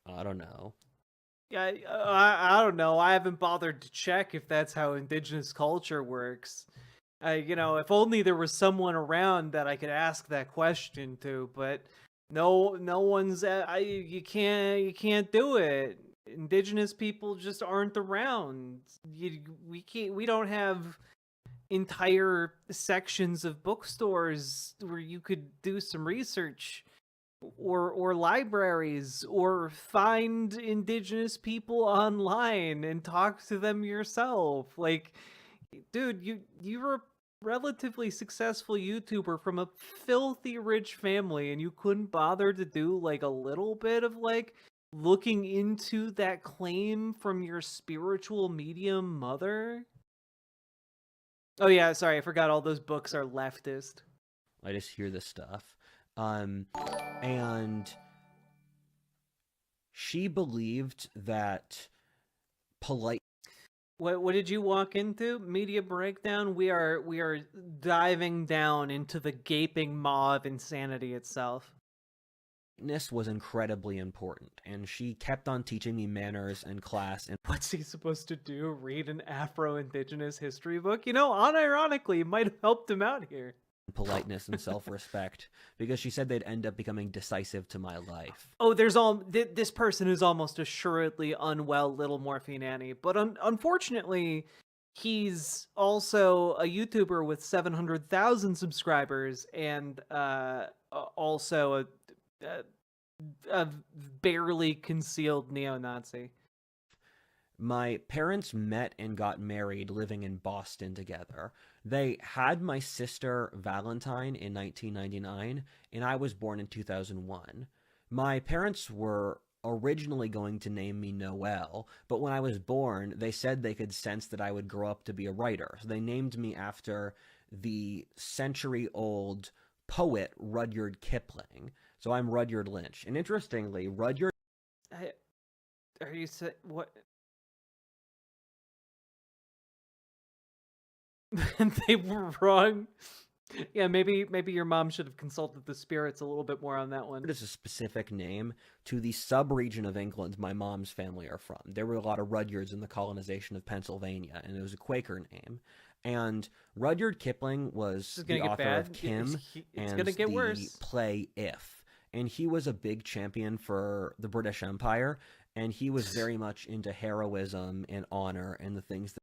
I don't know. Yeah, I don't know. I haven't bothered to check if that's how indigenous culture works. If only there was someone around that I could ask that question to, but no one's. You can't do it. Indigenous people just aren't around. We don't have entire sections of bookstores where you could do some research, or libraries, or find indigenous people online and talk to them yourself. Like, dude, you're a relatively successful YouTuber from a filthy rich family, and you couldn't bother to do like a little bit of like looking into that claim from your spiritual medium mother? Oh yeah, sorry, I forgot all those books are leftist. I just hear this stuff. And she believed that polite. What did you walk into? Media breakdown? We are diving down into the gaping maw of insanity itself. Was incredibly important, and she kept on teaching me manners in class. And what's he supposed to do? Read an Afro-Indigenous history book? Unironically, it might have helped him out here. Politeness and self-respect, because she said they'd end up becoming decisive to my life. Oh, this person is almost assuredly unwell little morphine Annie, but unfortunately, he's also a YouTuber with 700,000 subscribers, and also a barely concealed neo-Nazi. My parents met and got married living in Boston together. They had my sister Valentine in 1999, and I was born in 2001. My parents were originally going to name me Noel, but when I was born, they said they could sense that I would grow up to be a writer. So they named me after the century-old poet Rudyard Kipling. So I'm Rudyard Lynch. And interestingly, Rudyard... Are you saying... What... They were wrong. Yeah, maybe your mom should have consulted the spirits a little bit more on that one. It is a specific name to the sub-region of England my mom's family are from. There were a lot of Rudyards in the colonization of Pennsylvania, and it was a Quaker name. And Rudyard Kipling was the author of Kim and the play If. And he was a big champion for the British Empire, and he was very much into heroism and honor and the things that...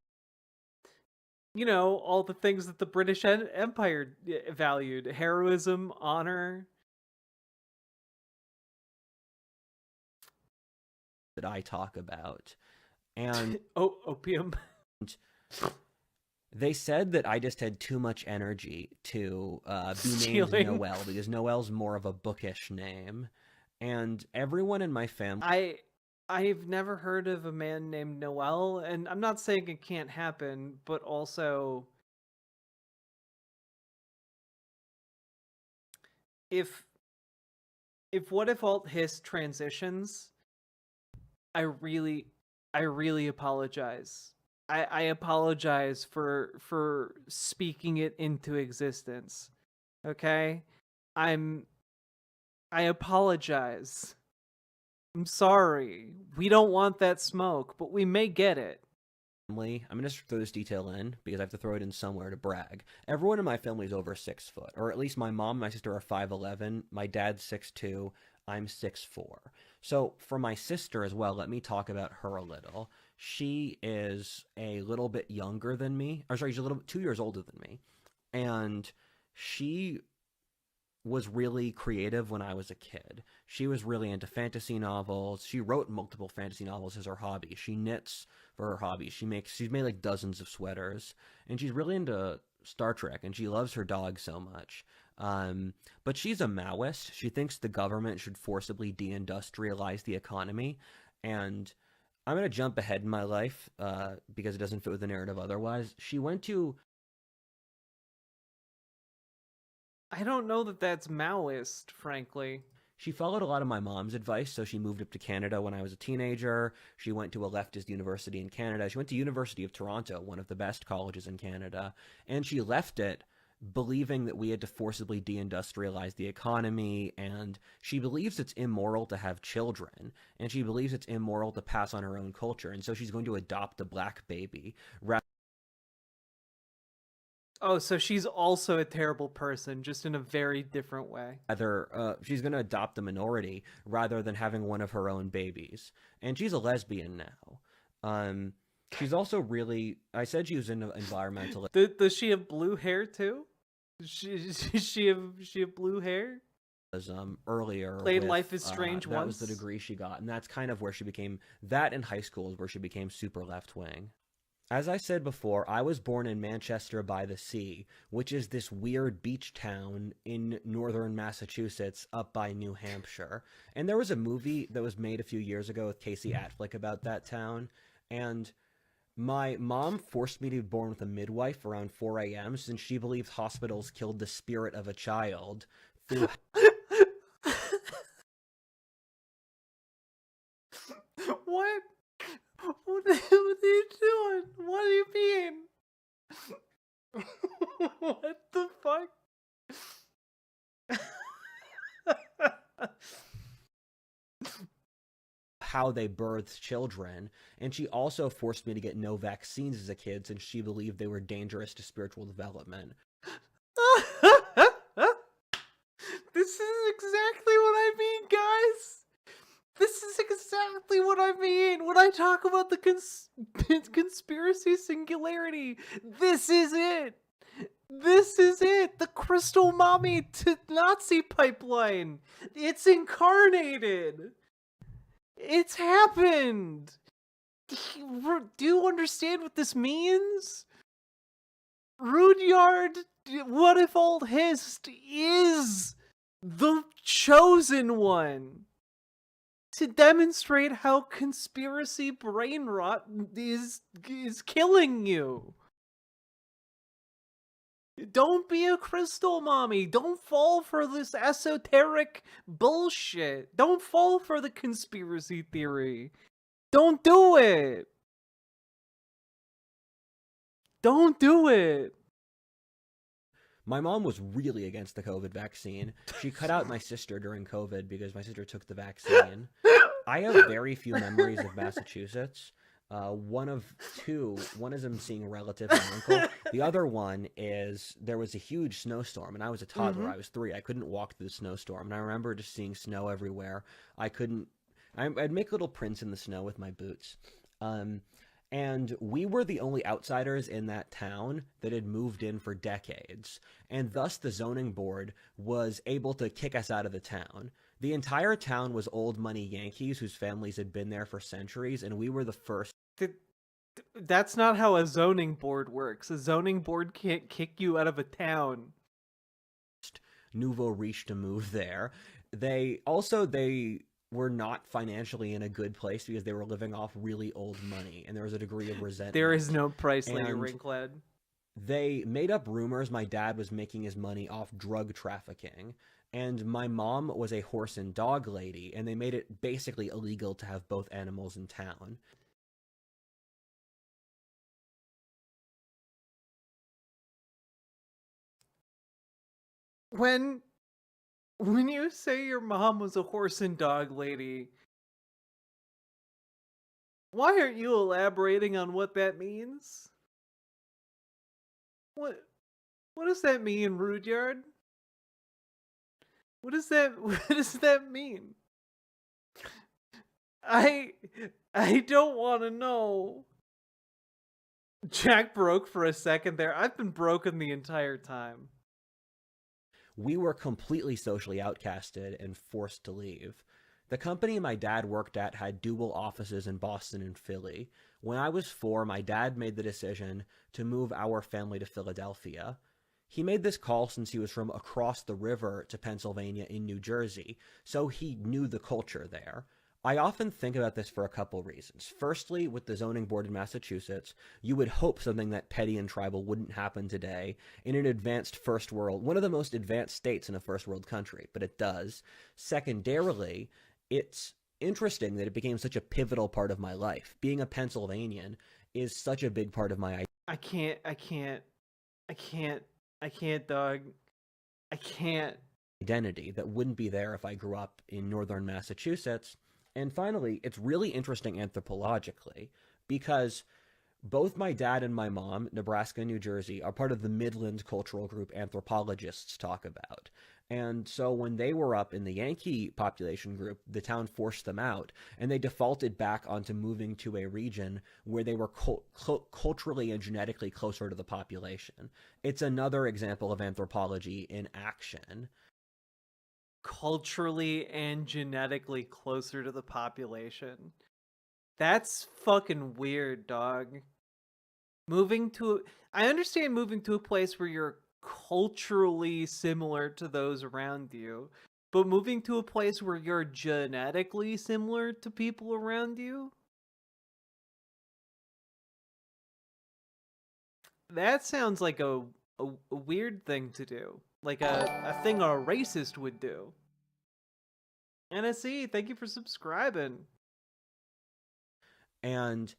all the things that the British Empire valued. Heroism, honor. That I talk about. And... opium. They said that I just had too much energy to be named Noel, because Noel's more of a bookish name. And everyone in my family... I've never heard of a man named Noel, and I'm not saying it can't happen, but also if What If Alt Hiss transitions, I really apologize. I apologize for speaking it into existence. Okay? I apologize. I'm sorry. We don't want that smoke, but we may get it. I'm going to throw this detail in because I have to throw it in somewhere to brag. Everyone in my family is over 6 foot, or at least my mom and my sister are 5'11", my dad's 6'2", I'm 6'4". So for my sister as well, let me talk about her a little. She is a little bit younger than me. Or sorry, she's a little 2 years older than me. And she was really creative when I was a kid. She was really into fantasy novels. She wrote multiple fantasy novels as her hobby. She knits for her hobby. She's made like dozens of sweaters, and she's really into Star Trek, and she loves her dog so much. But she's a Maoist. She thinks the government should forcibly deindustrialize the economy. And I'm going to jump ahead in my life because it doesn't fit with the narrative otherwise. She went to... I don't know that that's Maoist, frankly. She followed a lot of my mom's advice, so she moved up to Canada when I was a teenager. She went to a leftist university in Canada. She went to University of Toronto, one of the best colleges in Canada, and she left it believing that we had to forcibly deindustrialize the economy, and she believes it's immoral to have children, and she believes it's immoral to pass on her own culture, and so she's going to adopt a black baby. Oh, so she's also a terrible person, just in a very different way. She's going to adopt a minority rather than having one of her own babies. And she's a lesbian now. She's also really... I said she was an environmentalist. Does she have blue hair, too? Does she have blue hair? Earlier played Life is Strange once. That was the degree she got. And that's kind of where she became... That in high school is where she became super left-wing. As I said before, I was born in Manchester by the Sea, which is this weird beach town in northern Massachusetts up by New Hampshire. And there was a movie that was made a few years ago with Casey Affleck about that town. And my mom forced me to be born with a midwife around 4 a.m. since she believed hospitals killed the spirit of a child through... What? What are you doing? What do you mean? What the fuck? How they birthed children, and she also forced me to get no vaccines as a kid since she believed they were dangerous to spiritual development. This is exactly what I mean, guys. This is exactly what I mean when I talk about the conspiracy singularity. This is it. This is it. The crystal mommy to Nazi pipeline. It's incarnated. It's happened. Do you understand what this means? Rudyard, what if old Hist is the chosen one? To demonstrate how conspiracy brain rot is killing you. Don't be a crystal mommy. Don't fall for this esoteric bullshit. Don't fall for the conspiracy theory. Don't do it. Don't do it. My mom was really against the COVID vaccine. She cut out my sister during COVID because my sister took the vaccine. I have very few memories of Massachusetts. One of two. One is I'm seeing a relative and uncle. The other one is there was a huge snowstorm, and I was a toddler. I was 3. I couldn't walk through the snowstorm, and I remember just seeing snow everywhere. I'd make little prints in the snow with my boots. And we were the only outsiders in that town that had moved in for decades, and thus the zoning board was able to kick us out of the town. The entire town was old money Yankees whose families had been there for centuries, and we were the first. That's not how a zoning board works. A zoning board can't kick you out of a town. Nouveau riche to move there. They were not financially in a good place because they were living off really old money, and there was a degree of resentment. There is no price like a Rinkled. They made up rumors my dad was making his money off drug trafficking, and my mom was a horse and dog lady, and they made it basically illegal to have both animals in town. When you say your mom was a horse and dog lady, why aren't you elaborating on what that means? What does that mean, Rudyard? What does that mean? I don't want to know. Jack broke for a second there. I've been broken the entire time. We were completely socially outcasted and forced to leave. The company my dad worked at had dual offices in Boston and Philly. When I was 4, my dad made the decision to move our family to Philadelphia. He made this call since he was from across the river to Pennsylvania in New Jersey, so he knew the culture there. I often think about this for a couple reasons. Firstly, with the zoning board in Massachusetts, you would hope something that petty and tribal wouldn't happen today in an advanced first world, one of the most advanced states in a first world country, but it does. Secondarily, it's interesting that it became such a pivotal part of my life. Being a Pennsylvanian is such a big part of my I can't, dog. I can't. identity that wouldn't be there if I grew up in northern Massachusetts. And finally, it's really interesting anthropologically because both my dad and my mom, Nebraska and New Jersey, are part of the Midland cultural group anthropologists talk about. And so when they were up in the Yankee population group, the town forced them out, and they defaulted back onto moving to a region where they were culturally and genetically closer to the population. It's another example of anthropology in action. Culturally and genetically closer to the population. That's fucking weird, dog. I understand moving to a place where you're culturally similar to those around you, but moving to a place where you're genetically similar to people around you? That sounds like a weird thing to do. Like a thing a racist would do. NSE, thank you for subscribing. And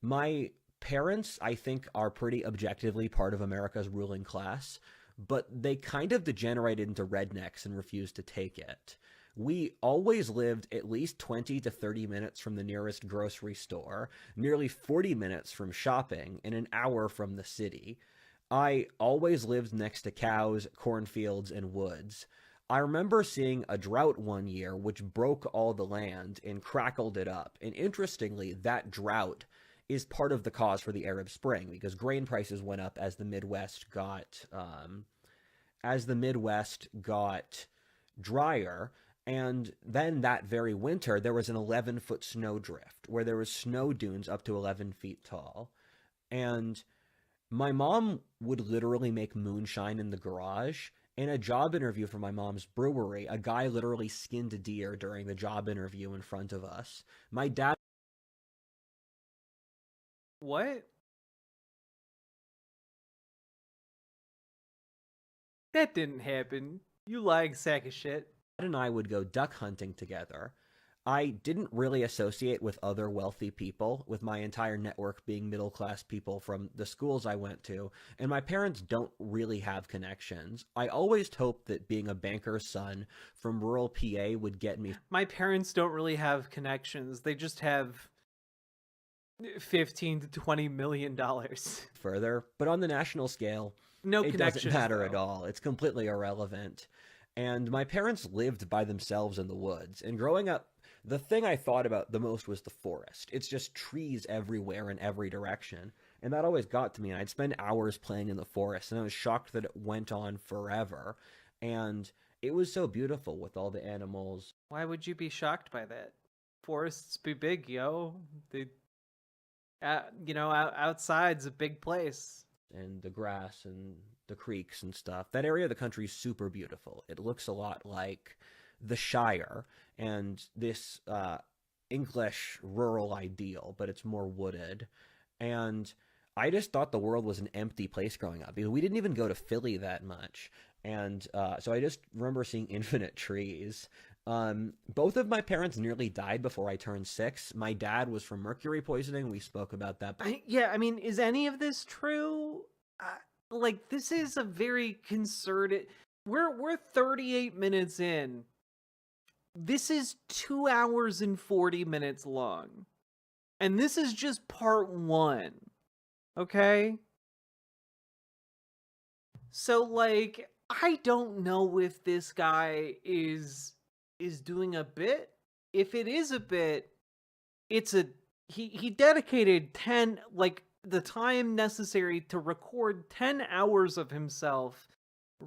my parents, I think, are pretty objectively part of America's ruling class, but they kind of degenerated into rednecks and refused to take it. We always lived at least 20 to 30 minutes from the nearest grocery store, nearly 40 minutes from shopping, and an hour from the city. I always lived next to cows, cornfields, and woods. I remember seeing a drought one year which broke all the land and crackled it up. And interestingly, that drought is part of the cause for the Arab Spring, because grain prices went up as the Midwest got drier. And then that very winter, there was an 11-foot snowdrift where there was snow dunes up to 11 feet tall. And my mom would literally make moonshine in the garage. In a job interview for my mom's brewery, a guy literally skinned a deer during the job interview in front of us. My dad... What? That didn't happen. You lying sack of shit. and I would go duck hunting together. I didn't really associate with other wealthy people, with my entire network being middle-class people from the schools I went to, and my parents don't really have connections. I always hoped that being a banker's son from rural PA would get me... My parents don't really have connections. They just have $15 to $20 million. Further, but on the national scale, no it connections, doesn't matter though. at all. It's completely irrelevant. And my parents lived by themselves in the woods, and growing up, the thing I thought about the most was the forest. It's just trees everywhere in every direction. And that always got to me. I'd spend hours playing in the forest, and I was shocked that it went on forever. And it was so beautiful with all the animals. Why would you be shocked by that? Forests be big, yo. They, outside's a big place. And the grass and the creeks and stuff. That area of the country is super beautiful. It looks a lot like the Shire and this English rural ideal, but it's more wooded. And I just thought the world was an empty place growing up because we didn't even go to Philly that much. And so I just remember seeing infinite trees. Both of my parents nearly died before I turned 6. My dad was from mercury poisoning. We spoke about that. Is any of this true? This is a very concerted... We're 38 minutes in. This is 2 hours and 40 minutes long. And this is just part 1. Okay? So, I don't know if this guy is doing a bit. If it is a bit, he dedicated the time necessary to record 10 hours of himself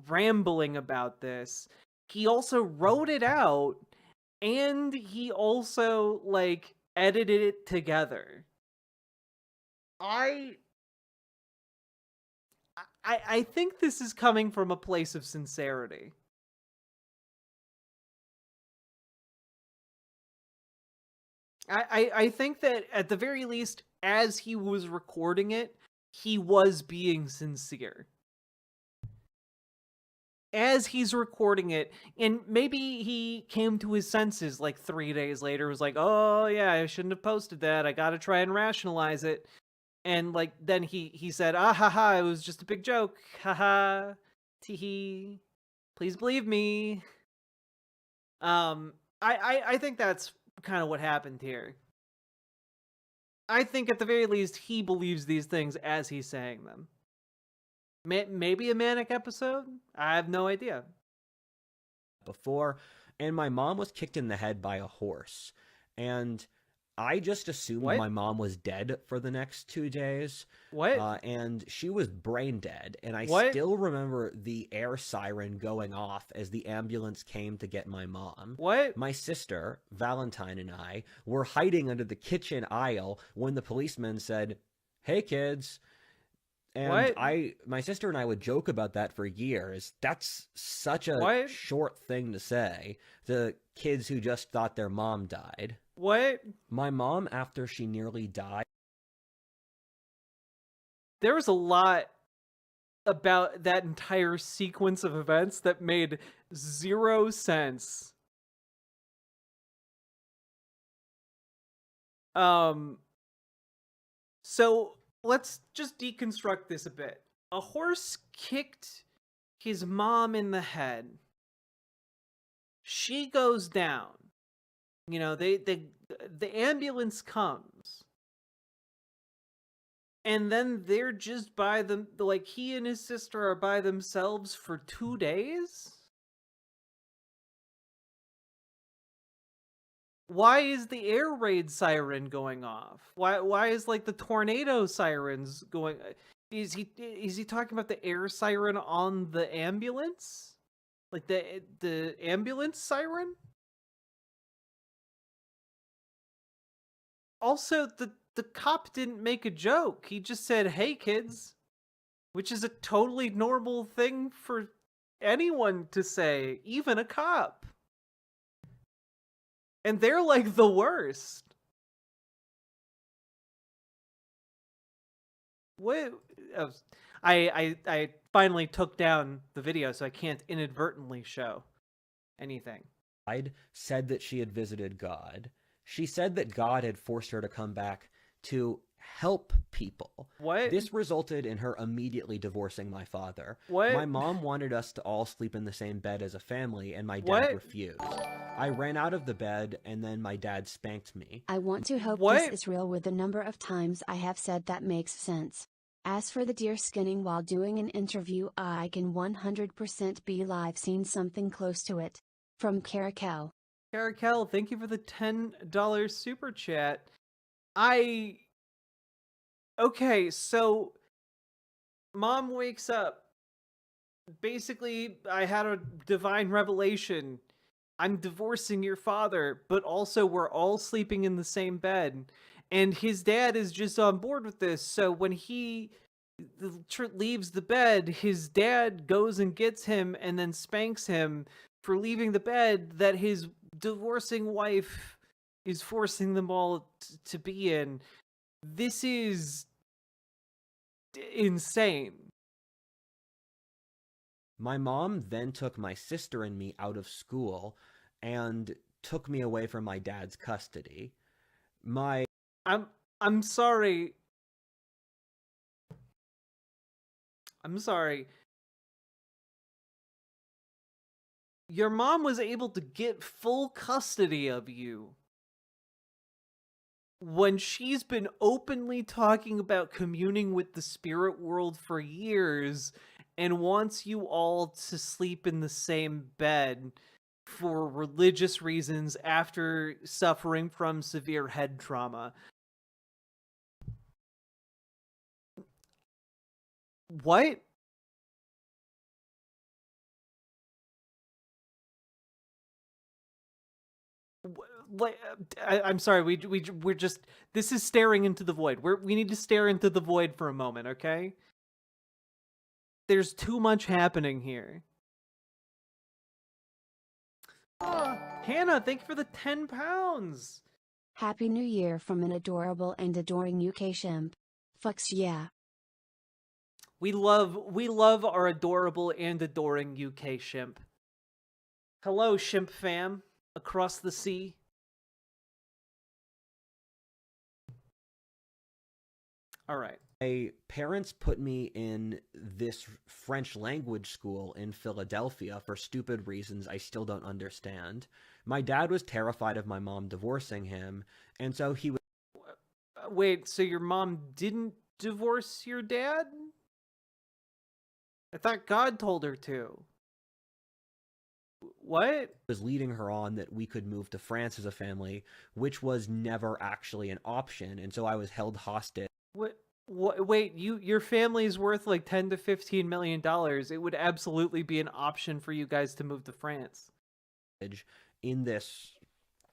rambling about this. He also wrote it out, and he also edited it together. I think this is coming from a place of sincerity. I think that at the very least, as he was recording it, he was being sincere. As he's recording it, and maybe he came to his senses like 3 days later, was like, oh yeah, I shouldn't have posted that, I gotta try and rationalize it. And like then he said, ah ha ha, it was just a big joke, haha, teehee, please believe me. I think that's kind of what happened here. I think at the very least he believes these things as he's saying them. Maybe a manic episode? I have no idea. Before, and my mom was kicked in the head by a horse. And I just assumed my mom was dead for the next 2 days. What? And she was brain dead. And I still remember the air siren going off as the ambulance came to get my mom. What? My sister, Valentine, and I were hiding under the kitchen aisle when the policeman said, "Hey, kids." And my sister and I would joke about that for years. That's such a short thing to say to kids who just thought their mom died. What? My mom, after she nearly died. There was a lot about that entire sequence of events that made 0 sense. So let's just deconstruct this a bit. A horse kicked his mom in the head. She goes down. You know, the ambulance comes. And then they're just by them, like he and his sister are by themselves for 2 days? Why is the air raid siren going off? Why is like the tornado sirens going? Is he talking about the air siren on the ambulance? Like the ambulance siren? Also, the cop didn't make a joke. He just said, "Hey kids," which is a totally normal thing for anyone to say, even a cop. And they're like the worst. What? I finally took down the video, so I can't inadvertently show anything. I'd said that she had visited God. She said that God had forced her to come back to help people. What? This resulted in her immediately divorcing my father. What? My mom wanted us to all sleep in the same bed as a family, and my dad refused. I ran out of the bed, and then my dad spanked me. I want to hope this is real with the number of times I have said that makes sense. As for the deer skinning while doing an interview, I can 100% be live seen something close to it. From Caracal. Caracal, thank you for the $10 super chat. Okay, so mom wakes up. Basically, I had a divine revelation. I'm divorcing your father, but also we're all sleeping in the same bed. And his dad is just on board with this. So when he leaves the bed, his dad goes and gets him and then spanks him for leaving the bed that his divorcing wife is forcing them all to be in. This is insane. My mom then took my sister and me out of school and took me away from my dad's custody. I'm sorry. I'm sorry. Your mom was able to get full custody of you when she's been openly talking about communing with the spirit world for years and wants you all to sleep in the same bed for religious reasons after suffering from severe head trauma. What? I'm sorry. We're just. This is staring into the void. We need to stare into the void for a moment, okay? there's too much happening here. Hannah, thank you for the 10 pounds. Happy New Year from an adorable and adoring UK shimp. Fucks yeah. We love our adorable and adoring UK shimp. Hello, shimp fam across the sea. All right. My parents put me in this French language school in Philadelphia for stupid reasons I still don't understand. My dad was terrified of my mom divorcing him, and so he would... Wait, so your mom didn't divorce your dad? I thought God told her to. What? Was leading her on that we could move to France as a family, which was never actually an option, and so I was held hostage. What? Wait, your family's worth like $10 to $15 million. It would absolutely be an option for you guys to move to France. In this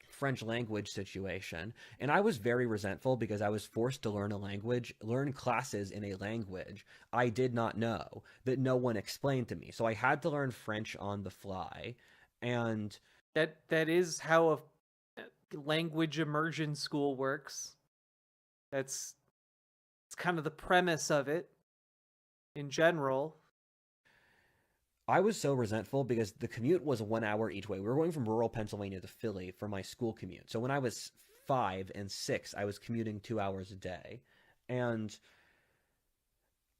French language situation, and I was very resentful because I was forced to learn classes in a language I did not know, that no one explained to me. So I had to learn French on the fly, and that is how a language immersion school works. It's kind of the premise of it in general. I was so resentful because the commute was 1 hour each way. We were going from rural Pennsylvania to Philly for my school commute. So when I was 5 and 6, I was commuting 2 hours a day. And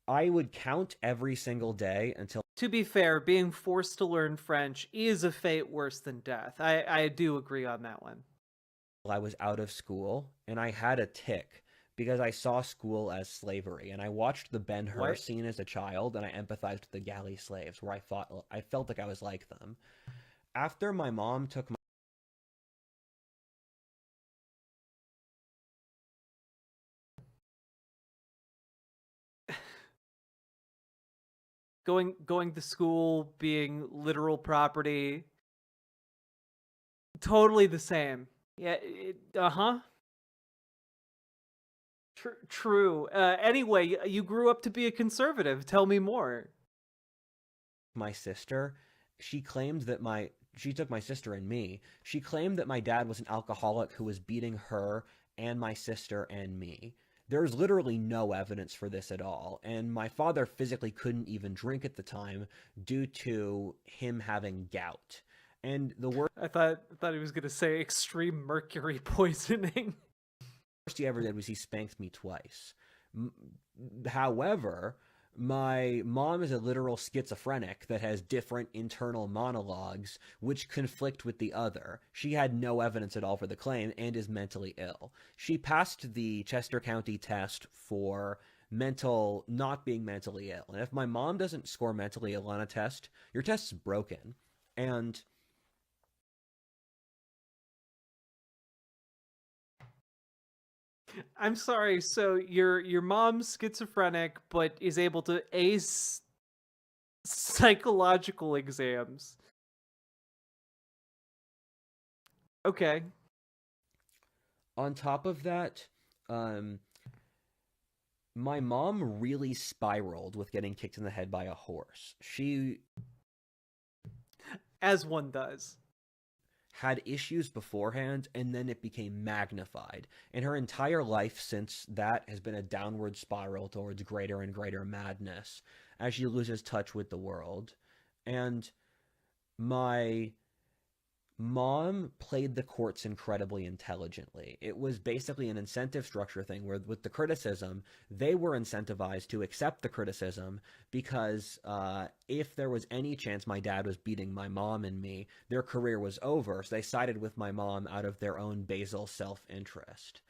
I would count every single day until... To be fair, being forced to learn French is a fate worse than death. I do agree on that one. I was out of school, and I had a tic because I saw school as slavery, and I watched the Ben-Hur scene as a child, and I empathized with the galley slaves, where I felt like I was like them. After my mom took my... Going to school, being literal property, totally the same. Yeah, True. Anyway, you grew up to be a conservative. Tell me more. My sister, she claimed that she took my sister and me. She claimed that my dad was an alcoholic who was beating her and my sister and me. There's literally no evidence for this at all, and my father physically couldn't even drink at the time due to him having gout. And the worst... I thought he was gonna say extreme mercury poisoning. He ever did was he spanked me twice. However, my mom is a literal schizophrenic that has different internal monologues which conflict with the other. She had no evidence at all for the claim and is mentally ill. She passed the Chester County test for not being mentally ill. And if my mom doesn't score mentally ill on a test, your test's broken. And I'm sorry, so your mom's schizophrenic, but is able to ace psychological exams. Okay. On top of that, my mom really spiraled with getting kicked in the head by a horse. She... As one does. Had issues beforehand, and then it became magnified. And her entire life since that has been a downward spiral towards greater and greater madness as she loses touch with the world. And my mom played the courts incredibly intelligently. It was basically an incentive structure thing where with the criticism, they were incentivized to accept the criticism because if there was any chance my dad was beating my mom and me, their career was over. So they sided with my mom out of their own basal self-interest.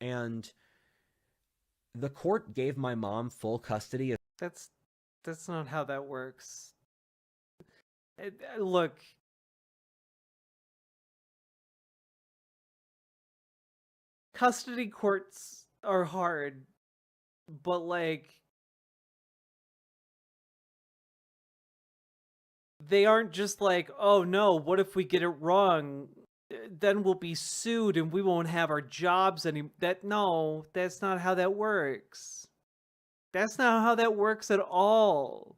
And the court gave my mom full custody of... That's not how that works. Look... Custody courts are hard, but like they aren't just like, oh no, what if we get it wrong? Then we'll be sued and we won't have our jobs anymore. No, that's not how that works. That's not how that works at all.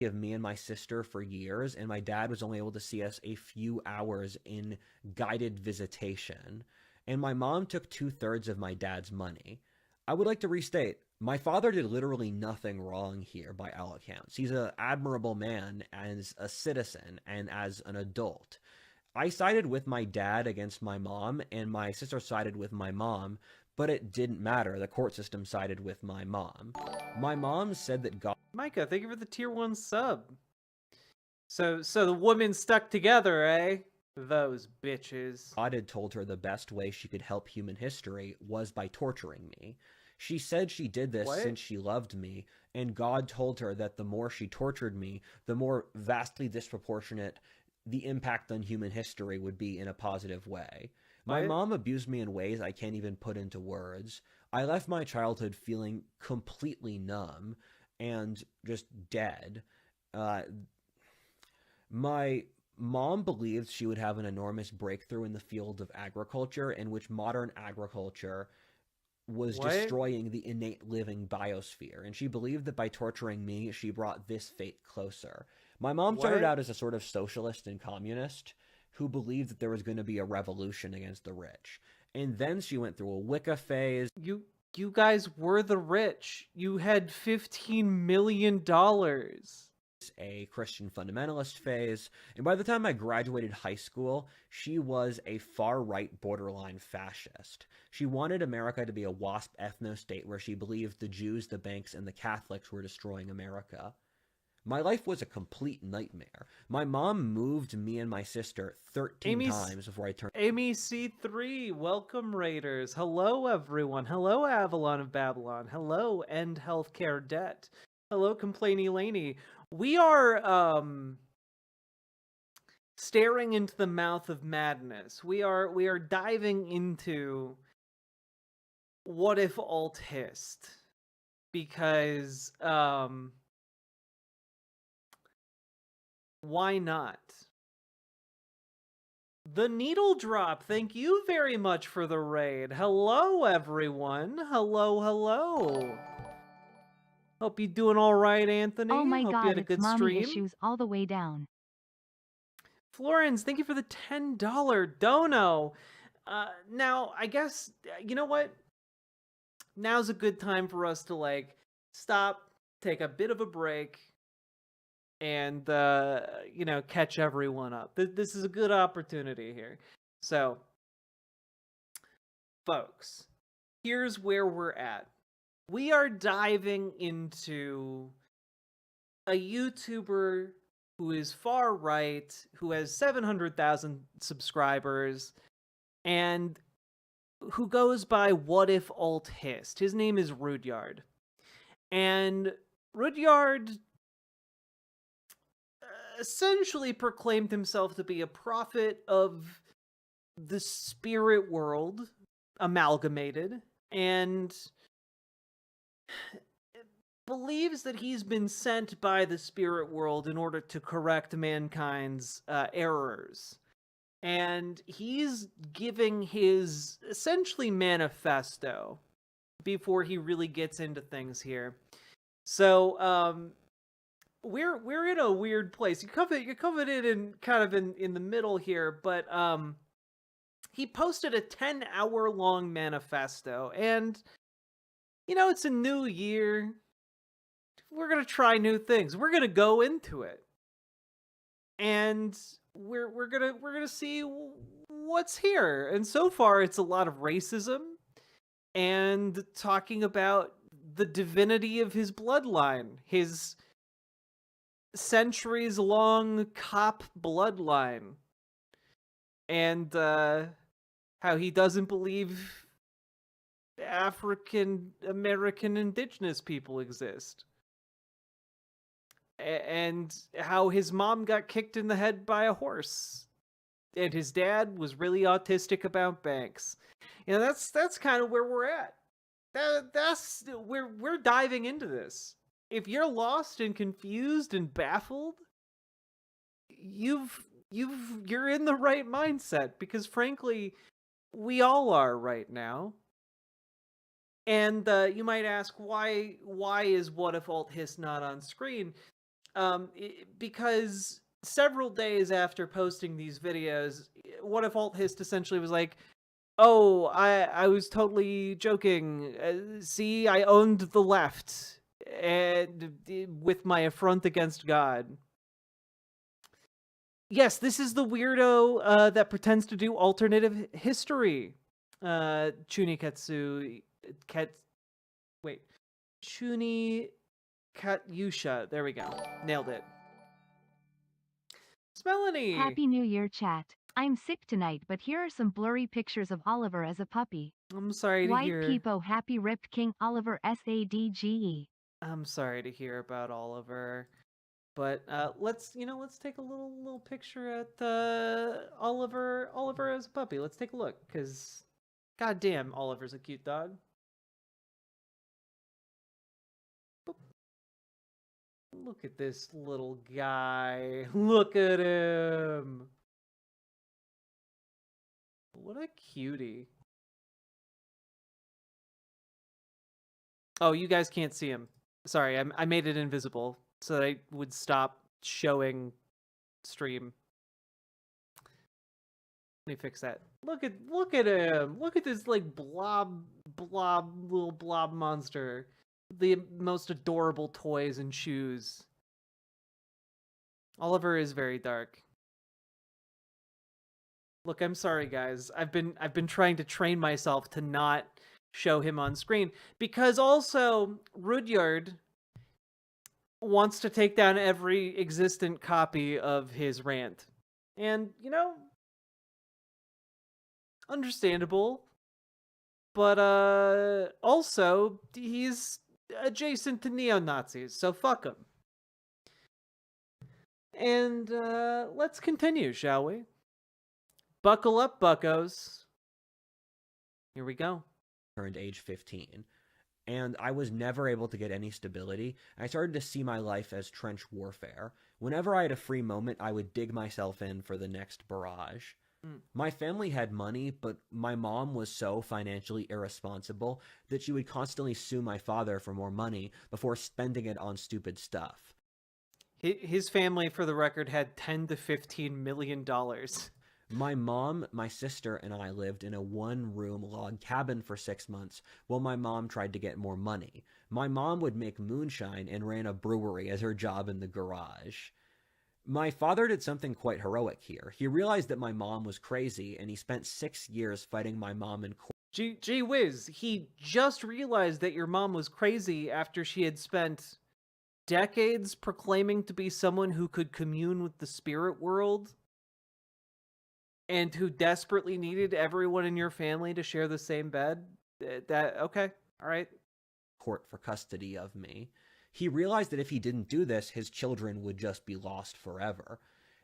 of me and my sister for years, and my dad was only able to see us a few hours in guided visitation. And my mom took 2/3 of my dad's money. I would like to restate, my father did literally nothing wrong here by all accounts. He's an admirable man as a citizen and as an adult. I sided with my dad against my mom, and my sister sided with my mom, but it didn't matter. The court system sided with my mom. My mom said that God... Micah, thank you for the tier 1 sub. So the women stuck together, eh? Those bitches. God had told her the best way she could help human history was by torturing me. She said she did this since she loved me, and God told her that the more she tortured me, the more vastly disproportionate the impact on human history would be in a positive way. My mom abused me in ways I can't even put into words. I left my childhood feeling completely numb and just dead. My mom believed she would have an enormous breakthrough in the field of agriculture, in which modern agriculture was destroying the innate living biosphere, and she believed that by torturing me, she brought this fate closer. My mom started out as a sort of socialist and communist who believed that there was going to be a revolution against the rich. And then she went through a Wicca phase. You guys were the rich. You had $15 million. A Christian fundamentalist phase, and by the time I graduated high school, she was a far-right borderline fascist. She wanted America to be a WASP ethno-state where she believed the Jews, the banks, and the Catholics were destroying America. My life was a complete nightmare. My mom moved me and my sister 13 times before I turned... Amy C3, welcome Raiders. Hello everyone. Hello Avalon of Babylon. Hello End Healthcare Debt. Hello Complainy Laney. We are staring into the mouth of madness. We are diving into what if alt hist, because why not? The Needle Drop, thank you very much for the raid. Hello everyone. Hello. Hope you're doing all right, Anthony. Oh my Hope god, you had a it's good mommy stream. issues all the way down. Florence, thank you for the $10 dono. Now, I guess, you know what? Now's a good time for us to, stop, take a bit of a break, and, catch everyone up. This is a good opportunity here. So, folks, here's where we're at. We are diving into a YouTuber who is far right, who has 700,000 subscribers, and who goes by What If Alt Hist. His name is Rudyard. And Rudyard essentially proclaimed himself to be a prophet of the spirit world, amalgamated, and believes that he's been sent by the spirit world in order to correct mankind's errors. And he's giving his essentially manifesto before he really gets into things here. So we're in a weird place. You covered it in kind of in the middle here, but he posted a 10-hour long manifesto, and it's a new year. We're gonna try new things. We're gonna go into it, and we're gonna see what's here. And so far, it's a lot of racism and talking about the divinity of his bloodline, his centuries-long cop bloodline, and how he doesn't believe African American indigenous people exist, and how his mom got kicked in the head by a horse, and his dad was really autistic about banks. That's kind of where we're at. That's we're diving into this. If you're lost and confused and baffled, you're in the right mindset, because frankly, we all are right now. And you might ask, why is What If Alt Hist not on screen? because several days after posting these videos, one of Alt Hist essentially was like, "Oh, I was totally joking. See, I owned the left, and with my affront against God." Yes, this is the weirdo that pretends to do alternative history. Chunikatsu, Chuni Katyusha. There we go. Nailed it. Melanie. Happy New Year, chat. I'm sick tonight, but here are some blurry pictures of Oliver as a puppy. I'm sorry to White hear. Peepo, happy Rip King Oliver SADGE. I'm sorry to hear about Oliver, but let's take a little picture at Oliver as a puppy. Let's take a look, because goddamn, Oliver's a cute dog. Boop. Look at this little guy. Look at him. What a cutie. Oh, you guys can't see him. Sorry, I made it invisible so that I would stop showing stream. Let me fix that. Look at him. Look at this like little blob monster. The most adorable toys and shoes. Oliver is very dark. Look, I'm sorry guys. I've been trying to train myself to not show him on screen, because also Rudyard wants to take down every existent copy of his rant. And, understandable. But also he's adjacent to neo-Nazis, so fuck him. And let's continue, shall we? Buckle up, buckos. Here we go. Turned age 15, and I was never able to get any stability. I started to see my life as trench warfare. Whenever I had a free moment, I would dig myself in for the next barrage. My family had money, but my mom was so financially irresponsible that she would constantly sue my father for more money before spending it on stupid stuff. His family, for the record, had $10 to $15 million. My mom, my sister, and I lived in a one-room log cabin for 6 months while my mom tried to get more money. My mom would make moonshine and ran a brewery as her job in the garage. My father did something quite heroic here. He realized that my mom was crazy, and he spent 6 years fighting my mom in court. Gee whiz, he just realized that your mom was crazy after she had spent decades proclaiming to be someone who could commune with the spirit world, and who desperately needed everyone in your family to share the same bed? Okay, all right. Court for custody of me. He realized that if he didn't do this, his children would just be lost forever.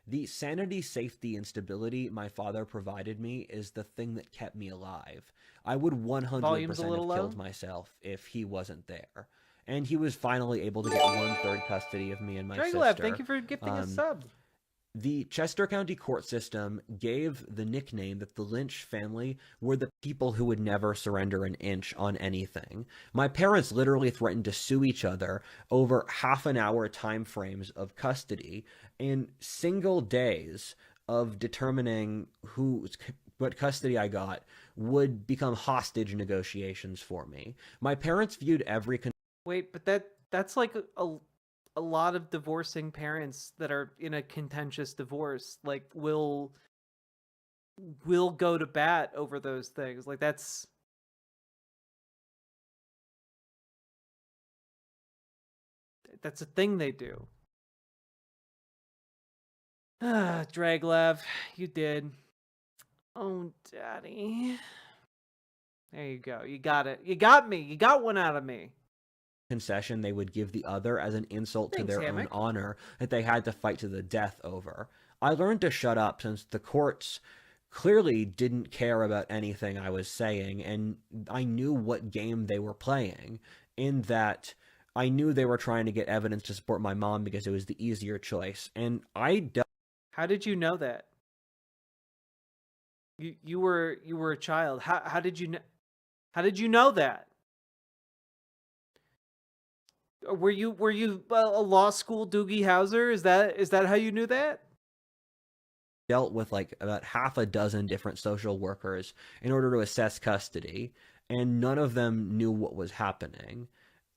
The sanity, safety, and stability my father provided me is the thing that kept me alive. I would 100% have killed myself if he wasn't there. And he was finally able to get 1/3 custody of me and my sister. Thank you for gifting a sub. The Chester County court system gave the nickname that the Lynch family were the people who would never surrender an inch on anything. My parents literally threatened to sue each other over half-an-hour time frames of custody, and single days of determining what custody I got would become hostage negotiations for me. My parents viewed every... Wait, but that's like a lot of divorcing parents that are in a contentious divorce, like, will go to bat over those things. Like, that's a thing they do. Draglev, you did. Oh, daddy. There you go. You got it. You got me. You got one out of me. Concession they would give the other as an insult to their own honor that they had to fight to the death over. I learned to shut up since the courts clearly didn't care about anything I was saying, and I knew what game they were playing, in that I knew they were trying to get evidence to support my mom because it was the easier choice, and How did you know that? You were a child. How did you know that? Were you a law school Doogie Howser? Is that how you knew that? Dealt with like about half a dozen different social workers in order to assess custody, and none of them knew what was happening.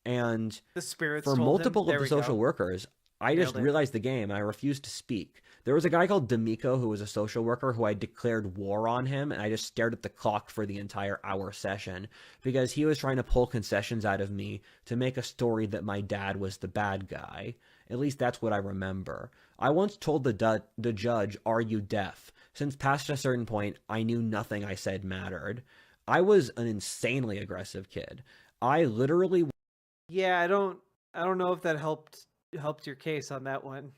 And The spirits for told him. multiple There of the we social go. workers, I just Nailed it. realized the game and I refused to speak. There was a guy called D'Amico who was a social worker who I declared war on him, and I just stared at the clock for the entire hour session because he was trying to pull concessions out of me to make a story that my dad was the bad guy. At least that's what I remember. I once told the judge, "Are you deaf?" Since past a certain point, I knew nothing I said mattered. I was an insanely aggressive kid. I literally... Yeah, I don't know if that helped your case on that one.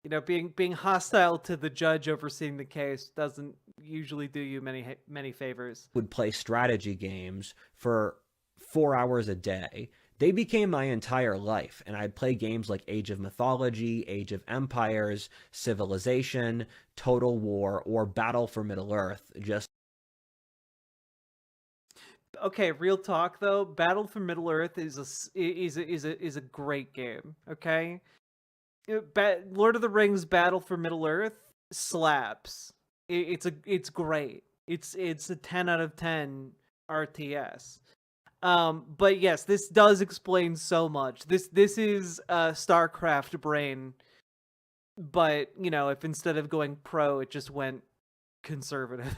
You know, being hostile to the judge overseeing the case doesn't usually do you many favors. would play strategy games for 4 hours a day. They became my entire life, and I'd play games like Age of Mythology, Age of Empires, Civilization, Total War, or Battle for Middle-earth. Just Okay, real talk though, Battle for Middle-earth is a great game. Okay, Lord of the Rings Battle for Middle-earth slaps. It's great. It's a 10 out of 10 RTS. But yes, this does explain so much. This is StarCraft brain, but you know, if instead of going pro, it just went conservative.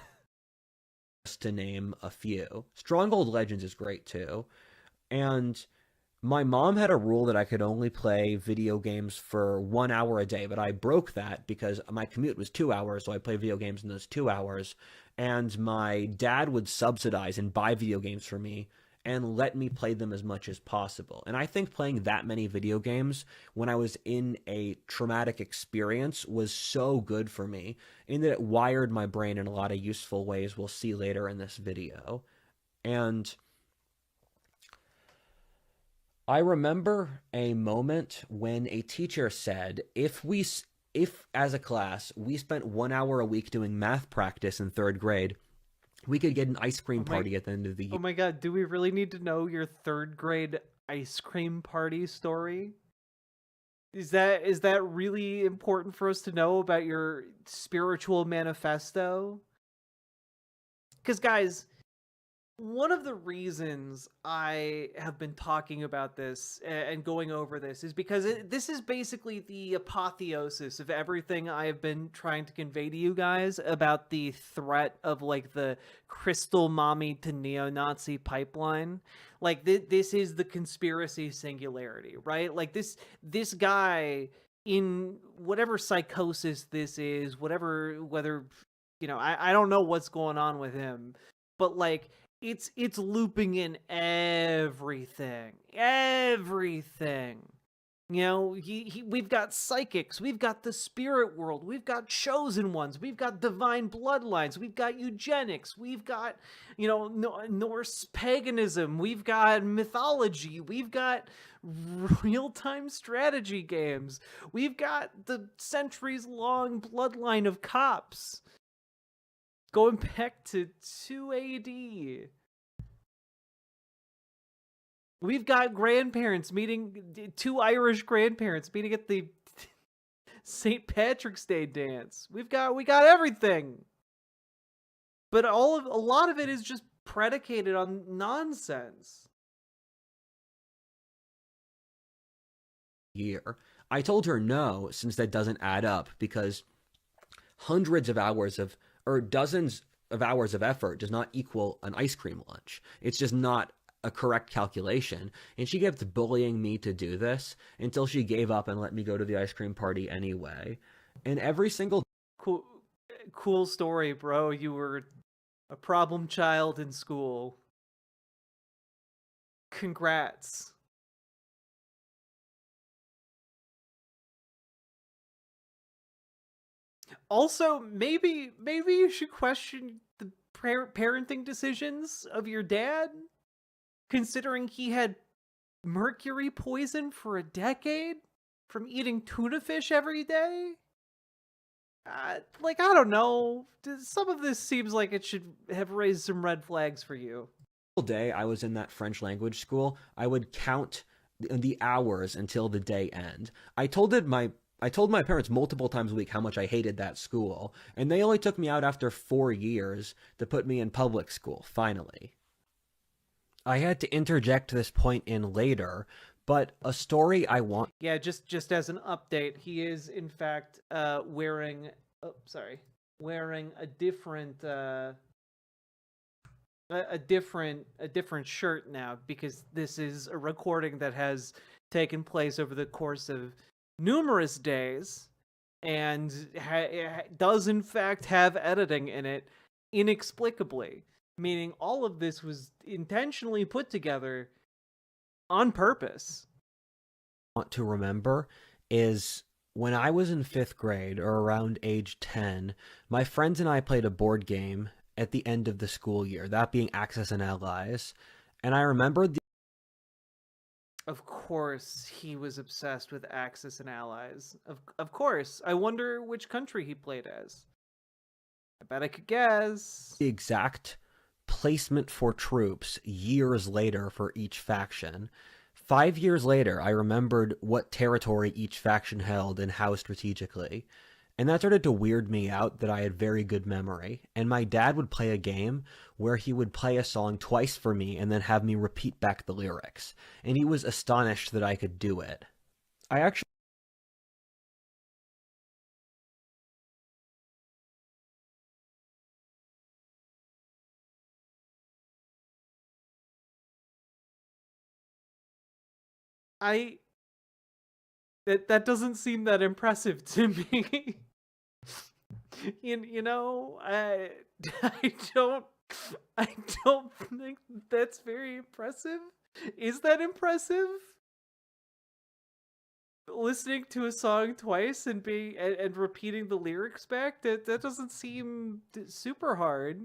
to name a few. Stronghold Legends is great too. And my mom had a rule that I could only play video games for 1 hour a day, but I broke that because my commute was 2 hours, so I played video games in those 2 hours. And my dad would subsidize and buy video games for me and let me play them as much as possible. And I think playing that many video games when I was in a traumatic experience was so good for me, in that it wired my brain in a lot of useful ways we'll see later in this video. And I remember a moment when a teacher said, if as a class we spent 1 hour a week doing math practice in 3rd grade, we could get an ice cream party at the end of the year. Oh my god, do we really need to know your 3rd grade ice cream party story? Is that really important for us to know about your spiritual manifesto? Because guys, one of the reasons I have been talking about this and going over this is because this is basically the apotheosis of everything I have been trying to convey to you guys about the threat of like the crystal mommy to neo-Nazi pipeline. Like this is the conspiracy singularity, right? Like this guy, in whatever psychosis this is, whether, you know, I don't know what's going on with him, but like it's looping in everything. You know, we've got psychics, we've got the spirit world, we've got chosen ones, we've got divine bloodlines, we've got eugenics, we've got, you know, Norse paganism, we've got mythology, we've got real-time strategy games, we've got the centuries-long bloodline of cops going back to 2 AD. We've got grandparents meeting, 2 Irish grandparents meeting at the St. Patrick's Day dance. We got everything. But a lot of it is just predicated on nonsense. Year. I told her no, since that doesn't add up, because hundreds of hours of, or dozens of hours of effort does not equal an ice cream lunch. It's just not a correct calculation. And she kept bullying me to do this until she gave up and let me go to the ice cream party anyway. And every single... Cool story, bro. You were a problem child in school. Congrats. Also, maybe you should question the parenting decisions of your dad, considering he had mercury poison for a decade from eating tuna fish every day. Like, I don't know. Some of this seems like it should have raised some red flags for you. Day I was in that French language school, I would count the hours until the day end. I told my parents multiple times a week how much I hated that school, and they only took me out after 4 years to put me in public school, finally. I had to interject this point in later, but a story I want... Yeah, just as an update, he is in fact wearing a different a different shirt now, because this is a recording that has taken place over the course of numerous days and does in fact have editing in it inexplicably, meaning all of this was intentionally put together on purpose. Want to remember is when I was in 5th grade, or around age 10, my friends and I played a board game at the end of the school year, that being Axis and Allies. And I remember Of course, he was obsessed with Axis and Allies. Of course. I wonder which country he played as. I bet I could guess. the exact placement for troops years later for each faction. 5 years later, I remembered what territory each faction held and how strategically. And that started to weird me out that I had very good memory. And my dad would play a game where he would play a song twice for me and then have me repeat back the lyrics. And he was astonished that I could do it. I actually... That doesn't seem that impressive to me. you know, I don't think that's very impressive. Is that impressive? Listening to a song twice and repeating the lyrics back, that doesn't seem super hard.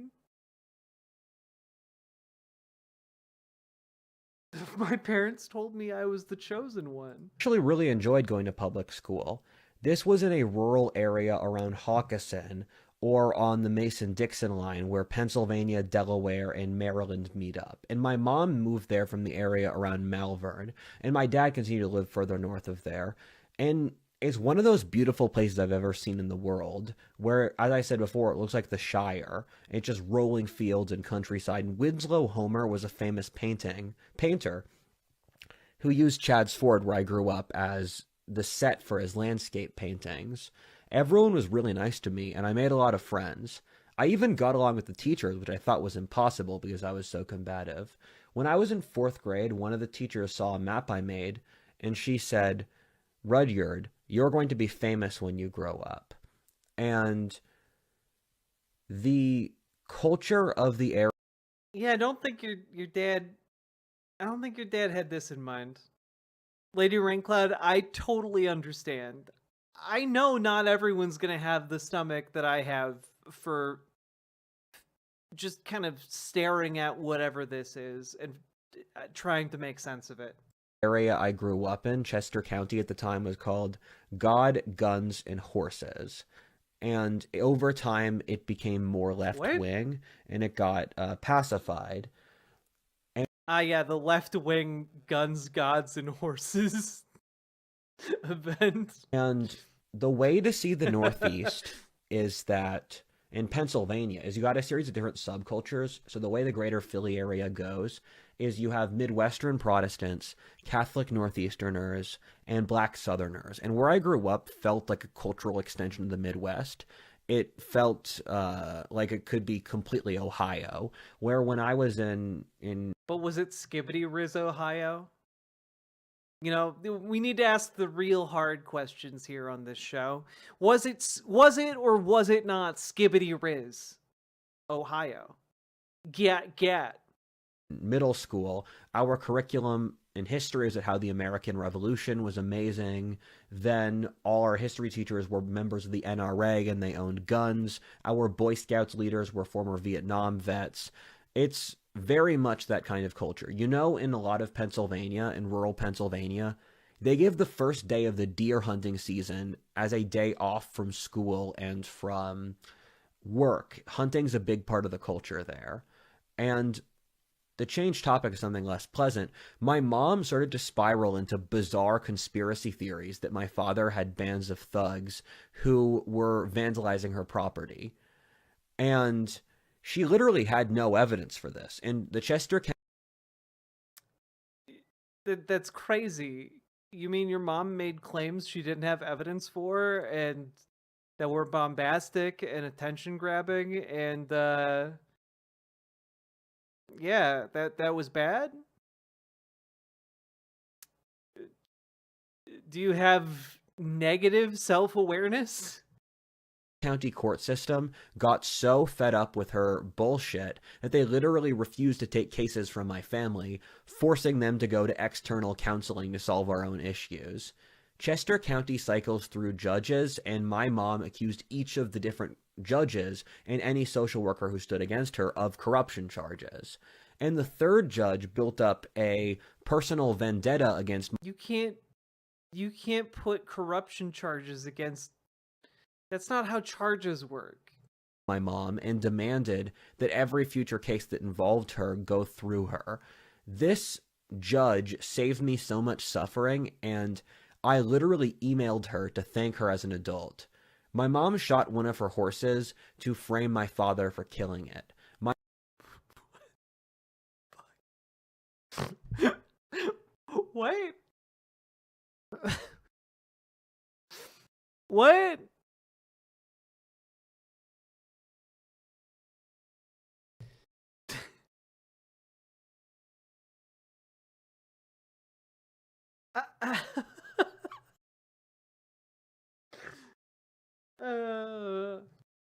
My parents told me I was the chosen one. Actually really enjoyed going to public school. This was in a rural area around Hawkinson, or on the Mason-Dixon line, where Pennsylvania, Delaware, and Maryland meet up. And my mom moved there from the area around Malvern, and my dad continued to live further north of there. And it's one of those beautiful places I've ever seen in the world, where, as I said before, it looks like the Shire. It's just rolling fields and countryside. And Winslow Homer was a famous painter who used Chadds Ford, where I grew up, as the set for his landscape paintings. Everyone was really nice to me, and I made a lot of friends. I even got along with the teachers, which I thought was impossible because I was so combative. When I was in 4th grade, one of the teachers saw a map I made, and she said, "Rudyard, you're going to be famous when you grow up." And the culture of the area... Yeah, I don't think your dad had this in mind. Lady Raincloud, I totally understand. I know not everyone's gonna have the stomach that I have for just kind of staring at whatever this is and trying to make sense of it. Area I grew up in, Chester County at the time, was called God, Guns, and Horses. And over time, it became more left-wing, and it got pacified. Yeah, the left-wing Guns, Gods, and Horses event. And the way to see the Northeast is that in Pennsylvania is you got a series of different subcultures. So the way the greater Philly area goes is you have Midwestern Protestants, Catholic Northeasterners, and Black Southerners. And where I grew up felt like a cultural extension of the Midwest. It felt like it could be completely Ohio, where when I was in... But was it Skibbity Riz, Ohio? You know, we need to ask the real hard questions here on this show. Was it or was it not Skibbity Riz, Ohio? Get. Middle school, our curriculum in history is at how the American Revolution was amazing. Then all our history teachers were members of the NRA and they owned guns. Our Boy Scouts leaders were former Vietnam vets. It's very much that kind of culture. You know, in a lot of Pennsylvania, in rural Pennsylvania, they give the first day of the deer hunting season as a day off from school and from work. Hunting's a big part of the culture there. And To change topic to something less pleasant, my mom started to spiral into bizarre conspiracy theories that my father had bands of thugs who were vandalizing her property. And she literally had no evidence for this. In the Chester County... That's crazy. You mean your mom made claims she didn't have evidence for, and that were bombastic and attention grabbing, and yeah, that was bad? Do you have negative self-awareness? County court system got so fed up with her bullshit that they literally refused to take cases from my family, forcing them to go to external counseling to solve our own issues. Chester County cycles through judges, and my mom accused each of the different judges and any social worker who stood against her of corruption charges. And the third judge built up a personal vendetta against... You can't put corruption charges against... That's not how charges work. My mom, and demanded that every future case that involved her go through her. This judge saved me so much suffering, and I literally emailed her to thank her as an adult. My mom shot one of her horses to frame my father for killing it. What? What?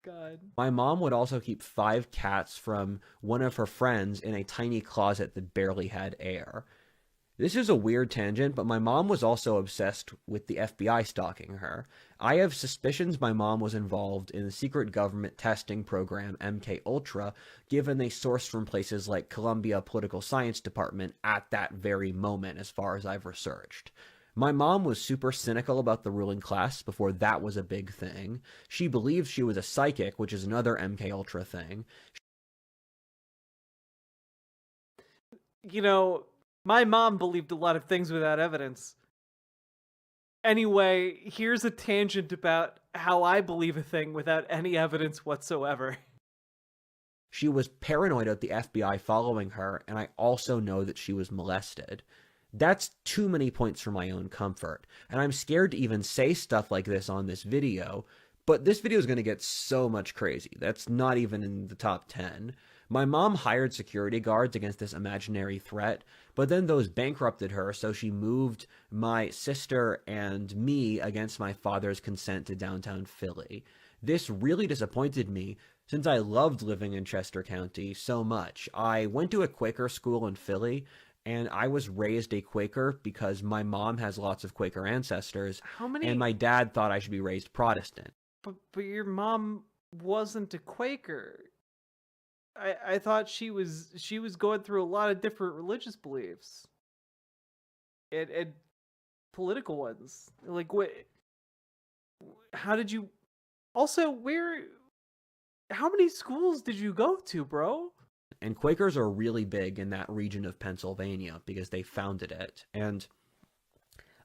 God. My mom would also keep 5 cats from one of her friends in a tiny closet that barely had air. This is a weird tangent, but my mom was also obsessed with the FBI stalking her. I have suspicions my mom was involved in the secret government testing program MKUltra, given they sourced from places like Columbia Political Science Department at that very moment, as far as I've researched. My mom was super cynical about the ruling class before that was a big thing. She believed she was a psychic, which is another MKUltra thing. You know, my mom believed a lot of things without evidence. Anyway, here's a tangent about how I believe a thing without any evidence whatsoever. She was paranoid of the FBI following her, and I also know that she was molested. That's too many points for my own comfort, and I'm scared to even say stuff like this on this video, but this video is going to get so much crazy. That's not even in the top 10. My mom hired security guards against this imaginary threat, but then those bankrupted her, so she moved my sister and me against my father's consent to downtown Philly. This really disappointed me, since I loved living in Chester County so much. I went to a Quaker school in Philly, and I was raised a Quaker because my mom has lots of Quaker ancestors, and my dad thought I should be raised Protestant. But your mom wasn't a Quaker. I thought she was going through a lot of different religious beliefs. And political ones. Like, what? How did you... Also, how many schools did you go to, bro? And Quakers are really big in that region of Pennsylvania because they founded it. And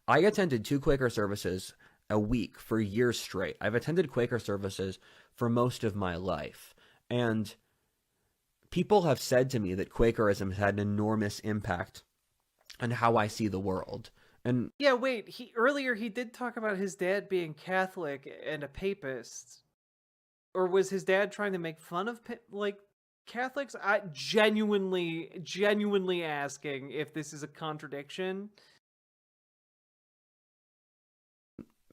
I attended 2 Quaker services a week for years straight. I've attended Quaker services for most of my life. And people have said to me that Quakerism has had an enormous impact on how I see the world. And yeah, wait, earlier he did talk about his dad being Catholic and a papist. Or was his dad trying to make fun of Catholics? I genuinely asking if this is a contradiction.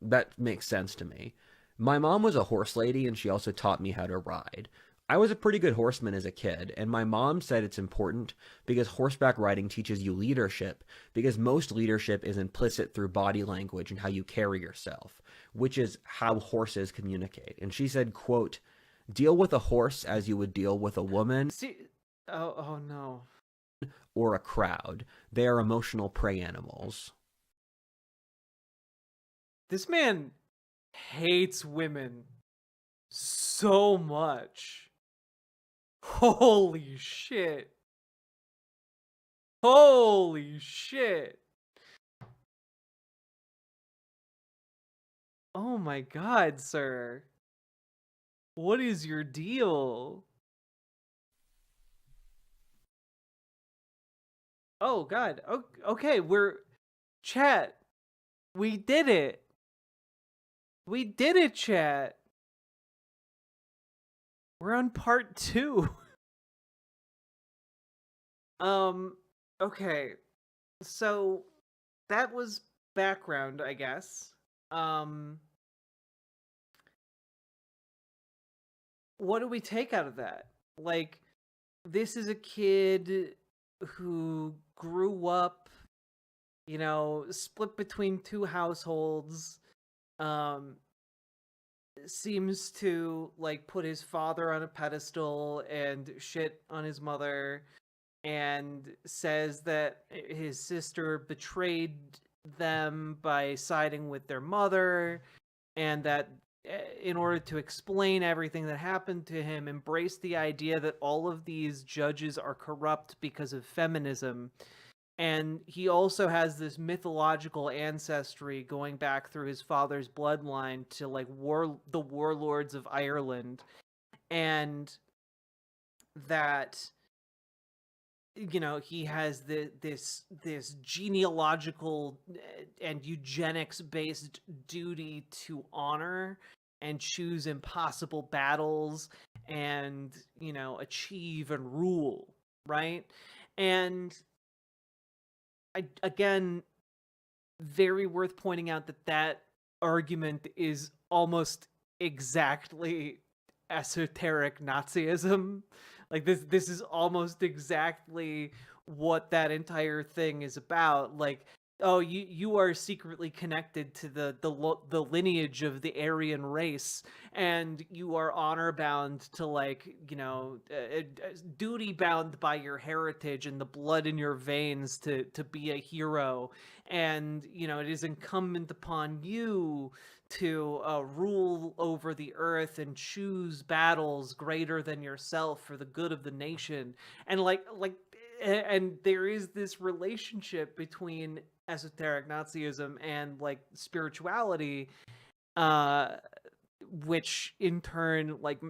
That makes sense to me. My mom was a horse lady, and she also taught me how to ride. I was a pretty good horseman as a kid, and my mom said it's important because horseback riding teaches you leadership, because most leadership is implicit through body language and how you carry yourself, which is how horses communicate. And she said, quote, "Deal with a horse as you would deal with a woman." Oh no. Or a crowd. They are emotional prey animals. This man hates women so much. Holy shit. Holy shit. Oh my god, sir. What is your deal? Oh god. Okay, chat. We did it. We did it, chat. We're on part 2. Okay. So that was background, I guess. What do we take out of that? Like, this is a kid who grew up, you know, split between 2 households, seems to, like, put his father on a pedestal and shit on his mother, and says that his sister betrayed them by siding with their mother, and that in order to explain everything that happened to him, embrace the idea that all of these judges are corrupt because of feminism. And he also has this mythological ancestry going back through his father's bloodline to, like, the warlords of Ireland, and that, you know, he has this genealogical and eugenics based duty to honor and choose impossible battles and, you know, achieve and rule, right? And again, very worth pointing out that argument is almost exactly esoteric Nazism. Like, this is almost exactly what that entire thing is about. Like, oh, you are secretly connected to the lineage of the Aryan race, and you are honor bound to, like, you know, duty bound by your heritage and the blood in your veins to be a hero. And, you know, it is incumbent upon you to rule over the earth and choose battles greater than yourself for the good of the nation. And and there is this relationship between esoteric Nazism and, like, spirituality, which in turn, like,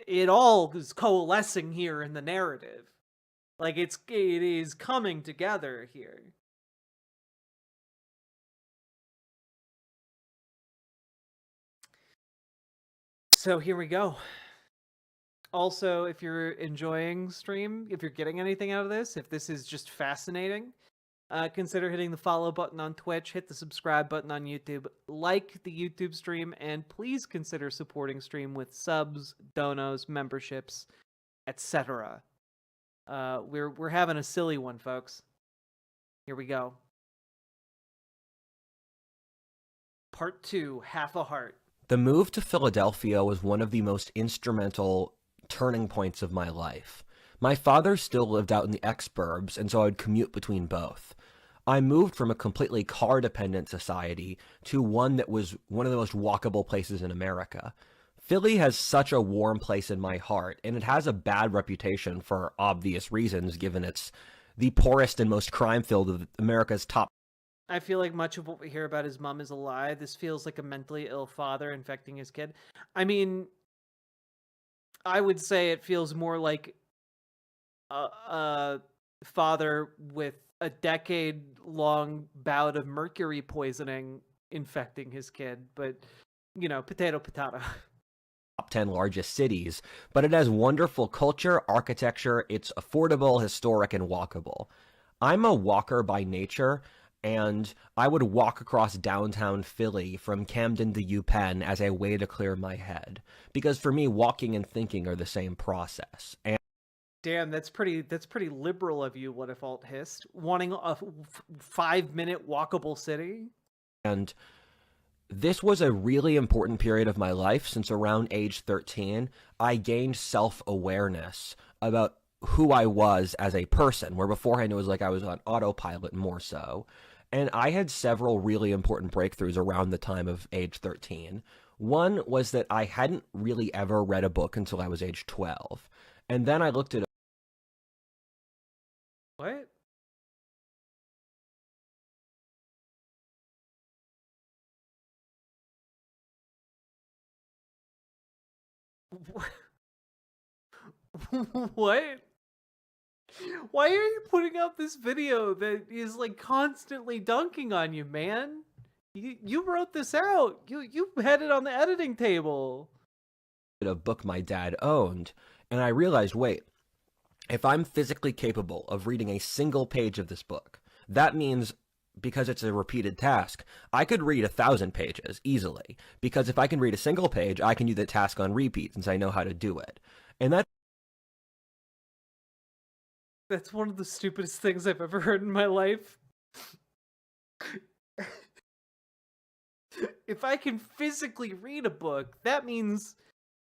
it all is coalescing here in the narrative. Like, it is coming together here. So here we go. Also, if you're enjoying stream, if you're getting anything out of this, if this is just fascinating, consider hitting the follow button on Twitch, hit the subscribe button on YouTube, like the YouTube stream, and please consider supporting stream with subs, donos, memberships, etc. We're having a silly one, folks. Here we go. Part 2, Half a Heart. The move to Philadelphia was one of the most instrumental turning points of my life. My father still lived out in the exurbs, and so I would commute between both. I moved from a completely car-dependent society to one that was one of the most walkable places in America. Philly has such a warm place in my heart, and it has a bad reputation for obvious reasons, given it's the poorest and most crime-filled of America's top. I feel like much of what we hear about his mom is a lie. This feels like a mentally ill father infecting his kid. I mean, I would say it feels more like a father with a decade-long bout of mercury poisoning infecting his kid, but, you know, potato, potato. Top 10 largest cities, but it has wonderful culture, architecture, it's affordable, historic, and walkable. I'm a walker by nature, and I would walk across downtown Philly from Camden to UPenn as a way to clear my head, because for me, walking and thinking are the same process. And damn, that's pretty liberal of you, What If Alt Hist, wanting a 5-minute walkable city. And this was a really important period of my life, since around age 13, I gained self-awareness about who I was as a person, where beforehand it was like I was on autopilot more so. And I had several really important breakthroughs around the time of age 13. One was that I hadn't really ever read a book until I was age 12. And then I looked at What? What? Why are you putting out this video that is like constantly dunking on you, man? You wrote this out. You had it on the editing table. A book my dad owned, and I realized, wait, if I'm physically capable of reading a single page of this book, that means, because it's a repeated task, I could read 1,000 pages easily, because if I can read a single page, I can do the task on repeat since I know how to do it. And that's one of the stupidest things I've ever heard in my life. If I can physically read a book, that means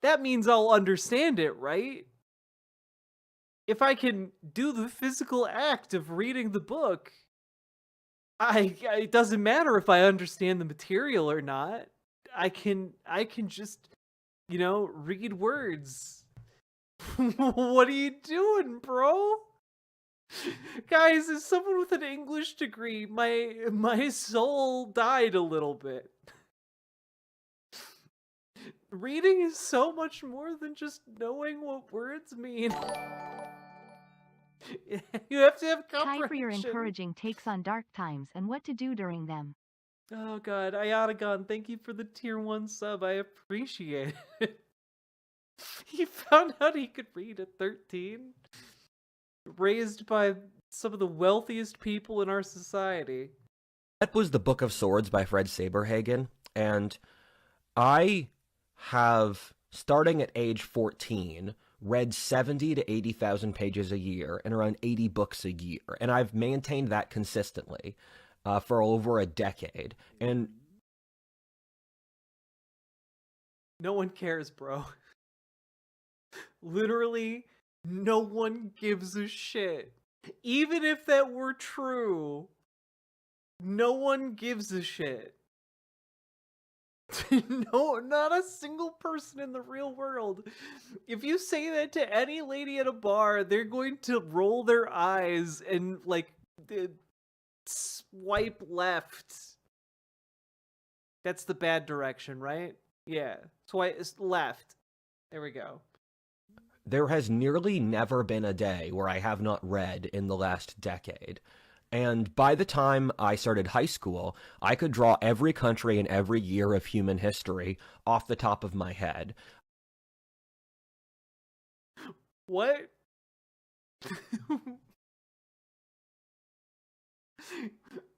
I'll understand it, right? If I can do the physical act of reading the book, it doesn't matter if I understand the material or not. I can just, read words. What are you doing, bro? Guys, as someone with an English degree, my soul died a little bit. Reading is so much more than just knowing what words mean. You have to have comprehension. Time for your encouraging takes on dark times and what to do during them. Oh god, Ayatagon, thank you for the tier 1 sub. I appreciate it. He found out he could read at 13. Raised by some of the wealthiest people in our society. that was The Book of Swords by Fred Saberhagen, and I have, starting at age 14, read 70 to 80,000 pages a year and around 80 books a year, and I've maintained that consistently for over a decade. And no one cares, bro. Literally, no one gives a shit. Even if that were true, no one gives a shit. No, not a single person in the real world. If you say that to any lady at a bar, they're going to roll their eyes and, like, swipe left. That's the bad direction, right? Yeah. Swipe left. There we go. There has nearly never been a day where I have not read in the last decade. And by the time I started high school, I could draw every country and every year of human history off the top of my head. What?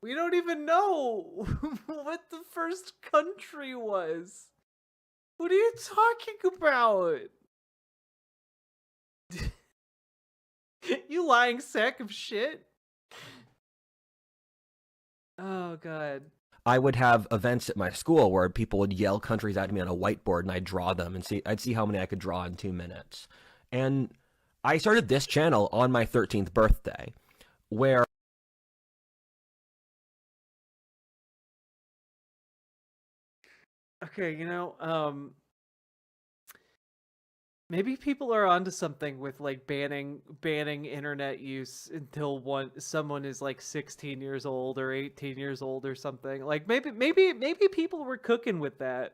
We don't even know what the first country was. What are you talking about? You lying sack of shit. Oh, God. I would have events at my school where people would yell countries at me on a whiteboard, and I'd draw them, and I'd see how many I could draw in 2 minutes. And I started this channel on my 13th birthday, where okay, maybe people are onto something with like banning internet use until someone is like 16 years old or 18 years old or something. Like maybe people were cooking with that.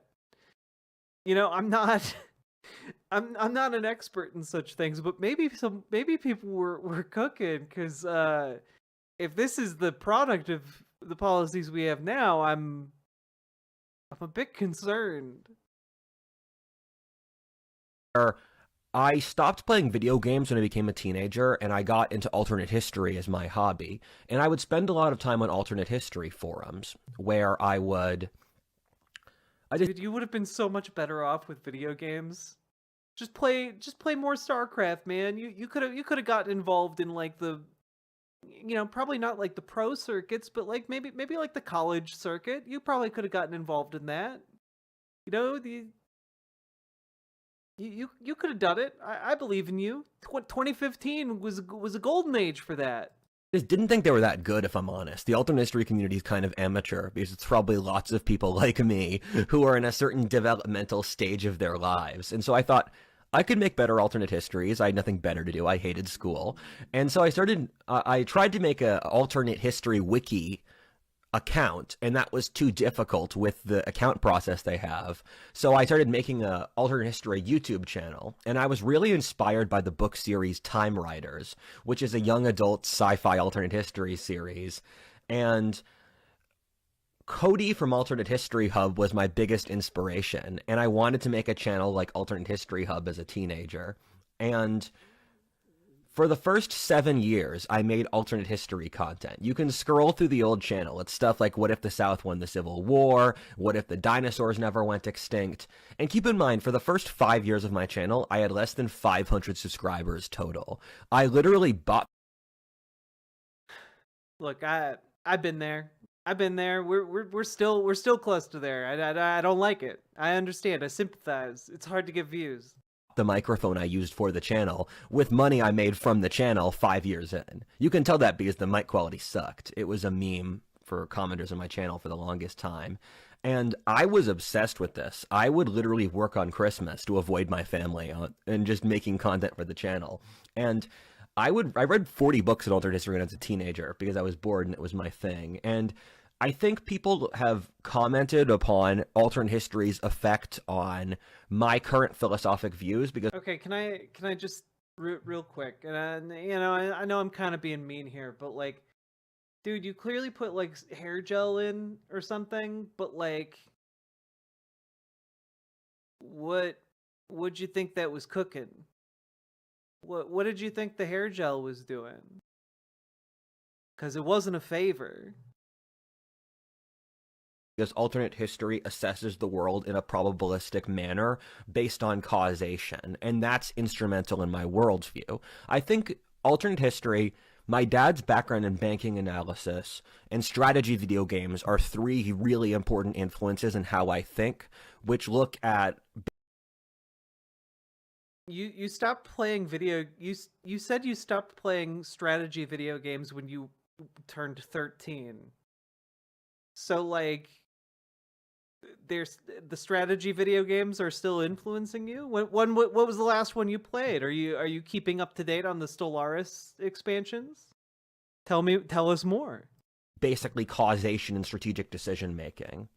I'm not I'm not an expert in such things, but maybe people were cooking, because if this is the product of the policies we have now, I'm a bit concerned. I stopped playing video games when I became a teenager, and I got into alternate history as my hobby. And I would spend a lot of time on alternate history forums, where Dude, you would have been so much better off with video games. Just play more StarCraft, man. You could have gotten involved in like the, probably not like the pro circuits, but like maybe like the college circuit. You probably could have gotten involved in that. You could have done it. I believe in you. 2015 was a golden age for that. I just didn't think they were that good, if I'm honest. The alternate history community is kind of amateur, because it's probably lots of people like me who are in a certain developmental stage of their lives. And so I thought I could make better alternate histories. I had nothing better to do. I hated school. And so I tried to make an alternate history wiki account, and that was too difficult with the account process they have. So I started making a alternate history YouTube channel, and I was really inspired by the book series Time Riders, which is a young adult sci-fi alternate history series. And Cody from Alternate History Hub was my biggest inspiration, and I wanted to make a channel like Alternate History Hub as a teenager. And for the first 7 years, I made alternate history content. You can scroll through the old channel. It's stuff like, what if the South won the Civil War? What if the dinosaurs never went extinct? And keep in mind, for the first 5 years of my channel, I had less than 500 subscribers total. I literally bought... Look, I've been there. I've been there. We're still close to there. I don't like it. I understand. I sympathize. It's hard to get views. The microphone I used for the channel with money I made from the channel 5 years in. You can tell that because the mic quality sucked. It was a meme for commenters on my channel for the longest time. And I was obsessed with this. I would literally work on Christmas to avoid my family and just making content for the channel. And I read 40 books in alternate history when I was a teenager because I was bored and it was my thing. And I think people have commented upon alternate history's effect on my current philosophic views because... Okay, can I just real quick, and I know I'm kind of being mean here, but like, dude, you clearly put like hair gel in or something, but like, what'd you think that was cooking? What did you think the hair gel was doing? Because it wasn't a favor. Because alternate history assesses the world in a probabilistic manner based on causation, and that's instrumental in my worldview. I think alternate history, my dad's background in banking analysis, and strategy video games are 3 really important influences in how I think, which look at... You stopped playing you said you stopped playing strategy video games when you turned 13. So like, there's the strategy video games are still influencing you. What was the last one you played? Are you keeping up to date on the Stellaris expansions? Tell us more. Basically causation and strategic decision making.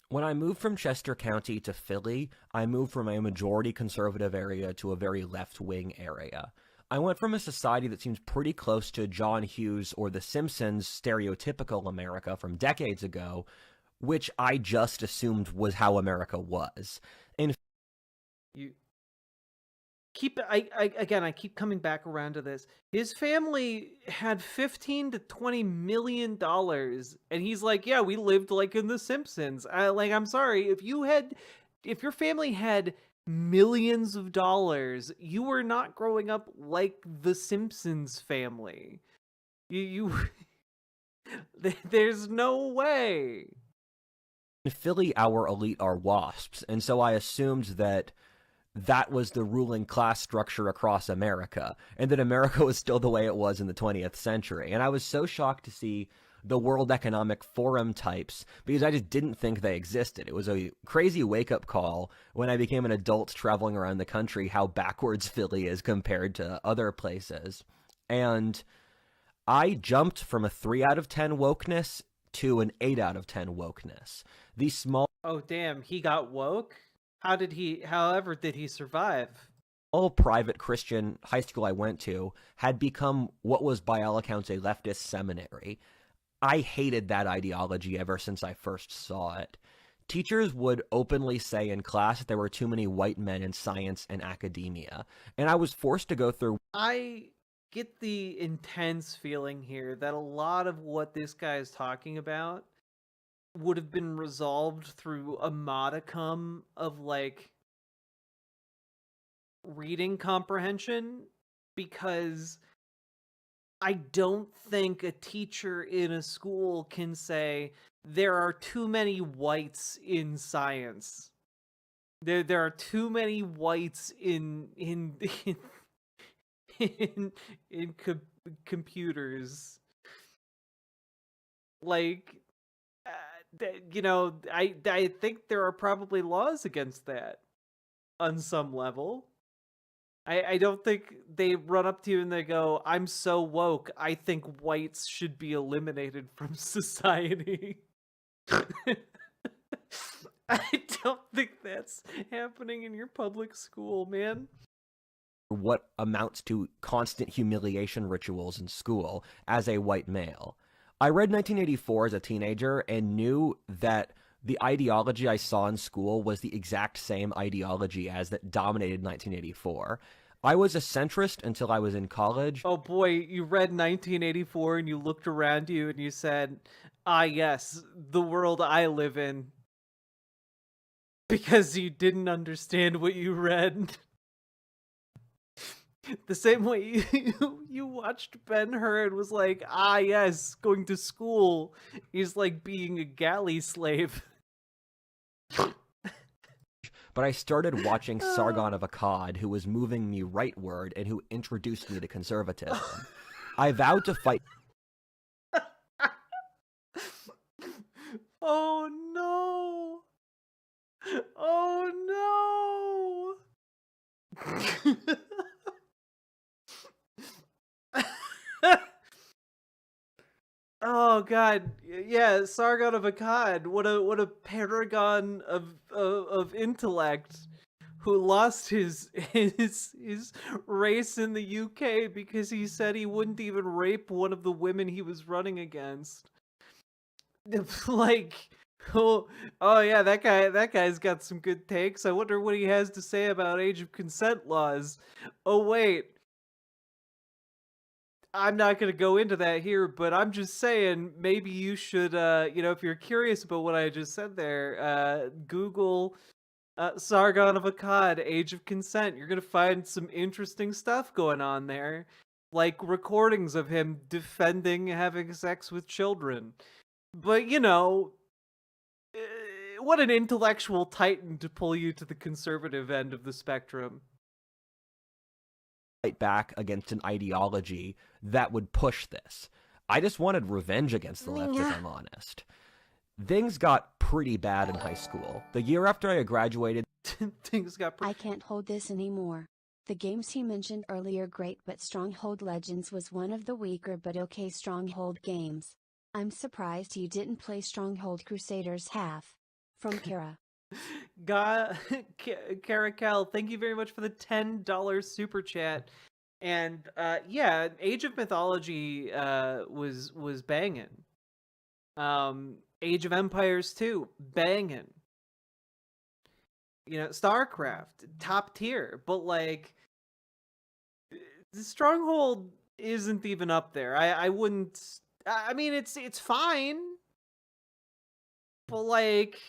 When I moved from Chester County to Philly, I moved from a majority conservative area to a very left-wing area. I went from a society that seems pretty close to John Hughes or The Simpsons' stereotypical America from decades ago, which I just assumed was how America was. And I keep coming back around to this. His family had $15 to $20 million, and he's like, yeah, we lived like in The Simpsons. I'm sorry, if your family had millions of dollars, you were not growing up like The Simpsons family. There's no way. In Philly, our elite are WASPs, and so I assumed that was the ruling class structure across America, and that America was still the way it was in the 20th century. And I was so shocked to see the World Economic Forum types, because I just didn't think they existed. It was a crazy wake-up call when I became an adult traveling around the country how backwards Philly is compared to other places. And I jumped from a 3 out of 10 wokeness to an 8 out of 10 wokeness. These small... Oh, damn, he got woke? However did he survive? All private Christian high school I went to had become what was by all accounts a leftist seminary. I hated that ideology ever since I first saw it. Teachers would openly say in class that there were too many white men in science and academia, and I was forced to go through... I get the intense feeling here that a lot of what this guy is talking about would have been resolved through a modicum of like reading comprehension, because I don't think a teacher in a school can say there are too many whites in science. There are too many whites in computers. Like, I think there are probably laws against that on some level. I don't think they run up to you and they go, "I'm so woke, I think whites should be eliminated from society." I don't think that's happening in your public school, man. What amounts to constant humiliation rituals in school as a white male. I read 1984 as a teenager and knew that the ideology I saw in school was the exact same ideology as that dominated 1984. I was a centrist until I was in college. Oh boy, you read 1984 and you looked around you and you said, "Ah, yes, the world I live in." Because you didn't understand what you read. The same way you watched Ben-Hur and was like, "Ah, yes, going to school is like being a galley slave." But I started watching Sargon of Akkad, who was moving me rightward and who introduced me to conservatism. I vowed to fight. Oh no! Oh no! Oh god, yeah, Sargon of Akkad. What a paragon of intellect, who lost his race in the UK because he said he wouldn't even rape one of the women he was running against. Like, oh yeah, that guy's got some good takes. I wonder what he has to say about age of consent laws. Oh wait, I'm not going to go into that here, but I'm just saying maybe you should, if you're curious about what I just said there, Google Sargon of Akkad, Age of Consent. You're going to find some interesting stuff going on there, like recordings of him defending having sex with children. But, what an intellectual titan to pull you to the conservative end of the spectrum. Fight back against an ideology that would push this. I just wanted revenge against the left, if I'm honest. Things got pretty bad in high school. The year after I graduated, things got I can't hold this anymore. The games he mentioned earlier great, but Stronghold Legends was one of the weaker but okay Stronghold games. I'm surprised you didn't play Stronghold Crusaders half. From Kara. Caracal, thank you very much for the $10 super chat. And yeah, Age of Mythology was banging. Age of Empires 2, banging. StarCraft, top tier, but like the Stronghold isn't even up there. I wouldn't. I mean, it's fine, but like,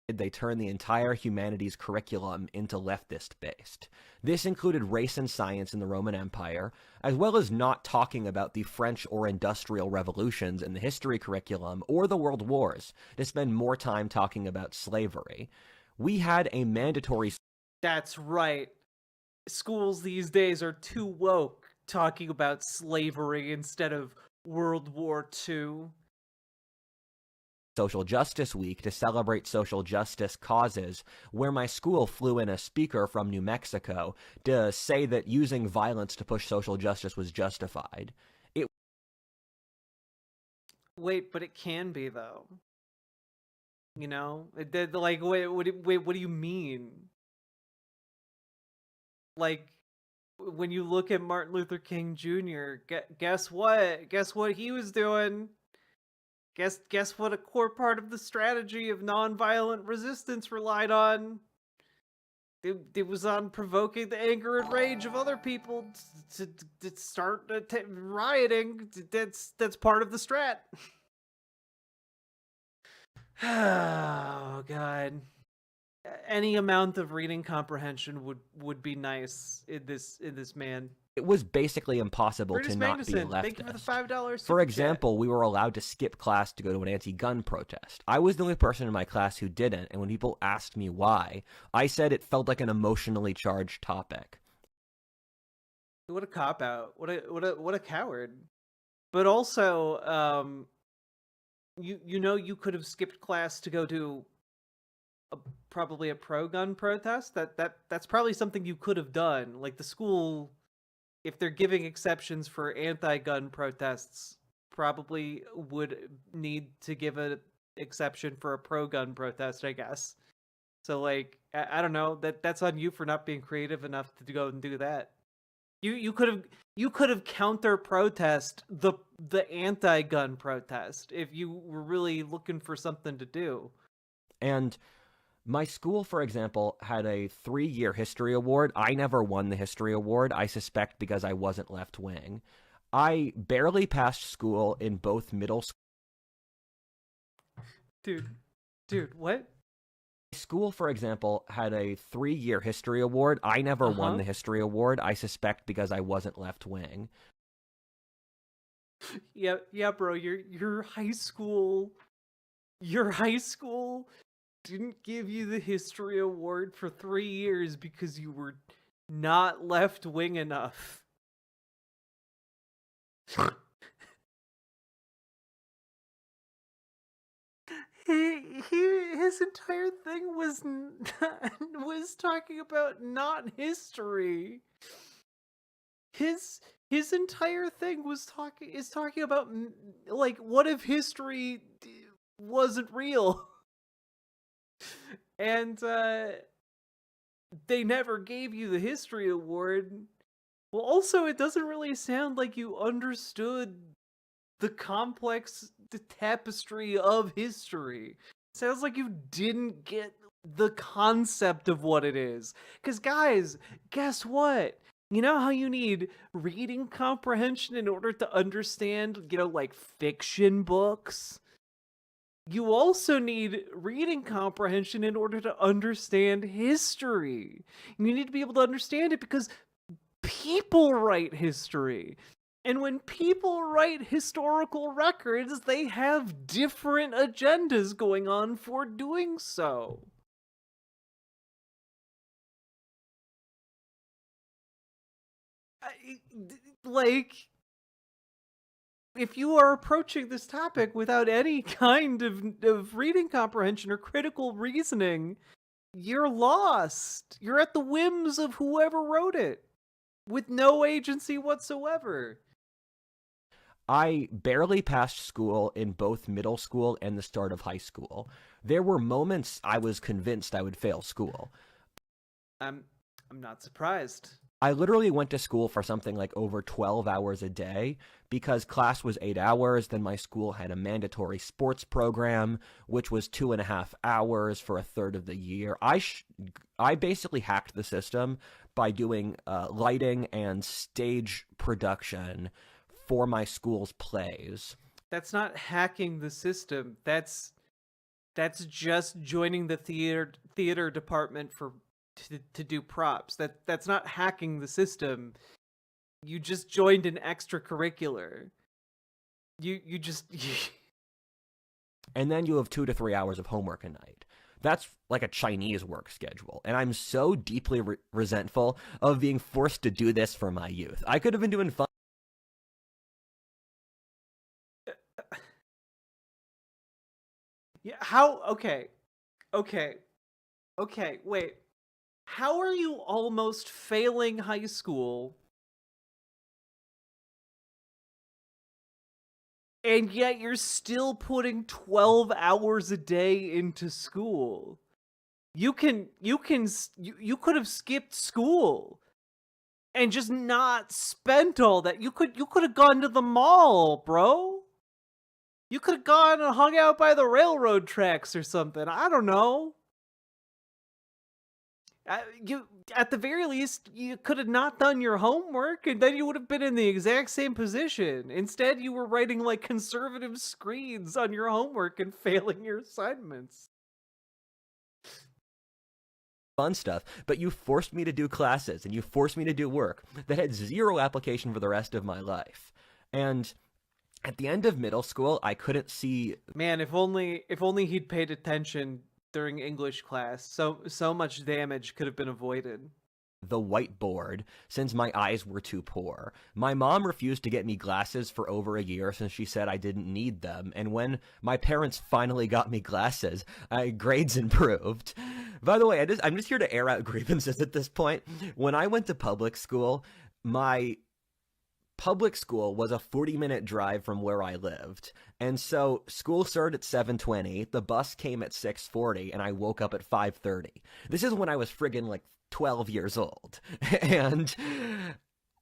they turned the entire humanities curriculum into leftist-based. This included race and science in the Roman Empire, as well as not talking about the French or Industrial Revolutions in the history curriculum or the World Wars, to spend more time talking about slavery. We had a mandatory... That's right. Schools these days are too woke talking about slavery instead of World War II. Social Justice Week to celebrate social justice causes, where my school flew in a speaker from New Mexico to say that using violence to push social justice was justified. Wait, but it can be, though. Like, wait, what do you mean? Like, when you look at Martin Luther King Jr., guess what? Guess what he was doing? Guess what a core part of the strategy of nonviolent resistance relied on? It was on provoking the anger and rage of other people to start rioting. That's part of the strat. Oh god. Any amount of reading comprehension would be nice in this man. It was basically impossible Curtis to not Magnuson, be leftist. thank you for the $5 For example, we were allowed to skip class to go to an anti-gun protest. I was the only person in my class who didn't, and when people asked me why, I said it felt like an emotionally charged topic. What a cop-out. What a coward. But also, you could have skipped class to go to probably a pro-gun protest. That's probably something you could have done. Like the school, if they're giving exceptions for anti-gun protests, probably would need to give an exception for a pro-gun protest, I guess. So like, I don't know, that's on you for not being creative enough to go and do that. You could have counter protest the anti-gun protest if you were really looking for something to do. And my school, for example, had a 3-year history award. I never won the history award, I suspect because I wasn't left-wing. I barely passed school in both middle school. Dude, what? School, for example, had a 3-year history award. I never won the history award, I suspect because I wasn't left-wing. Yeah, bro, your high school didn't give you the history award for 3 years because you were not left-wing enough. His entire thing was talking about not history. His entire thing is talking about, like, what if history wasn't real? And they never gave you the history award. Well, also, it doesn't really sound like you understood the complex tapestry of history. Sounds like you didn't get the concept of what it is. Because, guys, guess what? You know how you need reading comprehension in order to understand, like fiction books? You also need reading comprehension in order to understand history. You need to be able to understand it because people write history. And when people write historical records, they have different agendas going on for doing so. Like, if you are approaching this topic without any kind of reading comprehension or critical reasoning, you're lost. You're at the whims of whoever wrote it, with no agency whatsoever. I barely passed school in both middle school and the start of high school. There were moments I was convinced I would fail school. I'm not surprised. I literally went to school for something like over 12 hours a day because class was 8 hours. Then my school had a mandatory sports program, which was 2.5 hours for a third of the year. I basically hacked the system by doing lighting and stage production for my school's plays. That's not hacking the system. That's just joining the theater department to do props. That's not hacking the system. You just joined an extracurricular. You just And then you have 2 to 3 hours of homework a night. That's like a Chinese work schedule. And I'm so deeply resentful of being forced to do this for my youth. I could have been doing fun. Yeah, how? Okay, wait. How are you almost failing high school, and yet you're still putting 12 hours a day into school? You could have skipped school and just not spent all that. You could have gone to the mall, bro. You could have gone and hung out by the railroad tracks or something. I don't know. At the very least, you could have not done your homework, and then you would have been in the exact same position. Instead, you were writing like conservative screeds on your homework and failing your assignments. Fun stuff, but you forced me to do classes and you forced me to do work that had zero application for the rest of my life. And at the end of middle school, I couldn't see. Man, if only he'd paid attention during English class, so much damage could have been avoided. the whiteboard since my eyes were too poor. My mom refused to get me glasses for over a year since she said I didn't need them. And when my parents finally got me glasses, grades improved. By the way, I'm just here to air out grievances at this point. When I went to public school, my public school was a 40-minute drive from where I lived. And so school started at 7:20, the bus came at 6:40, and I woke up at 5:30. This is when I was friggin' like 12 years old. And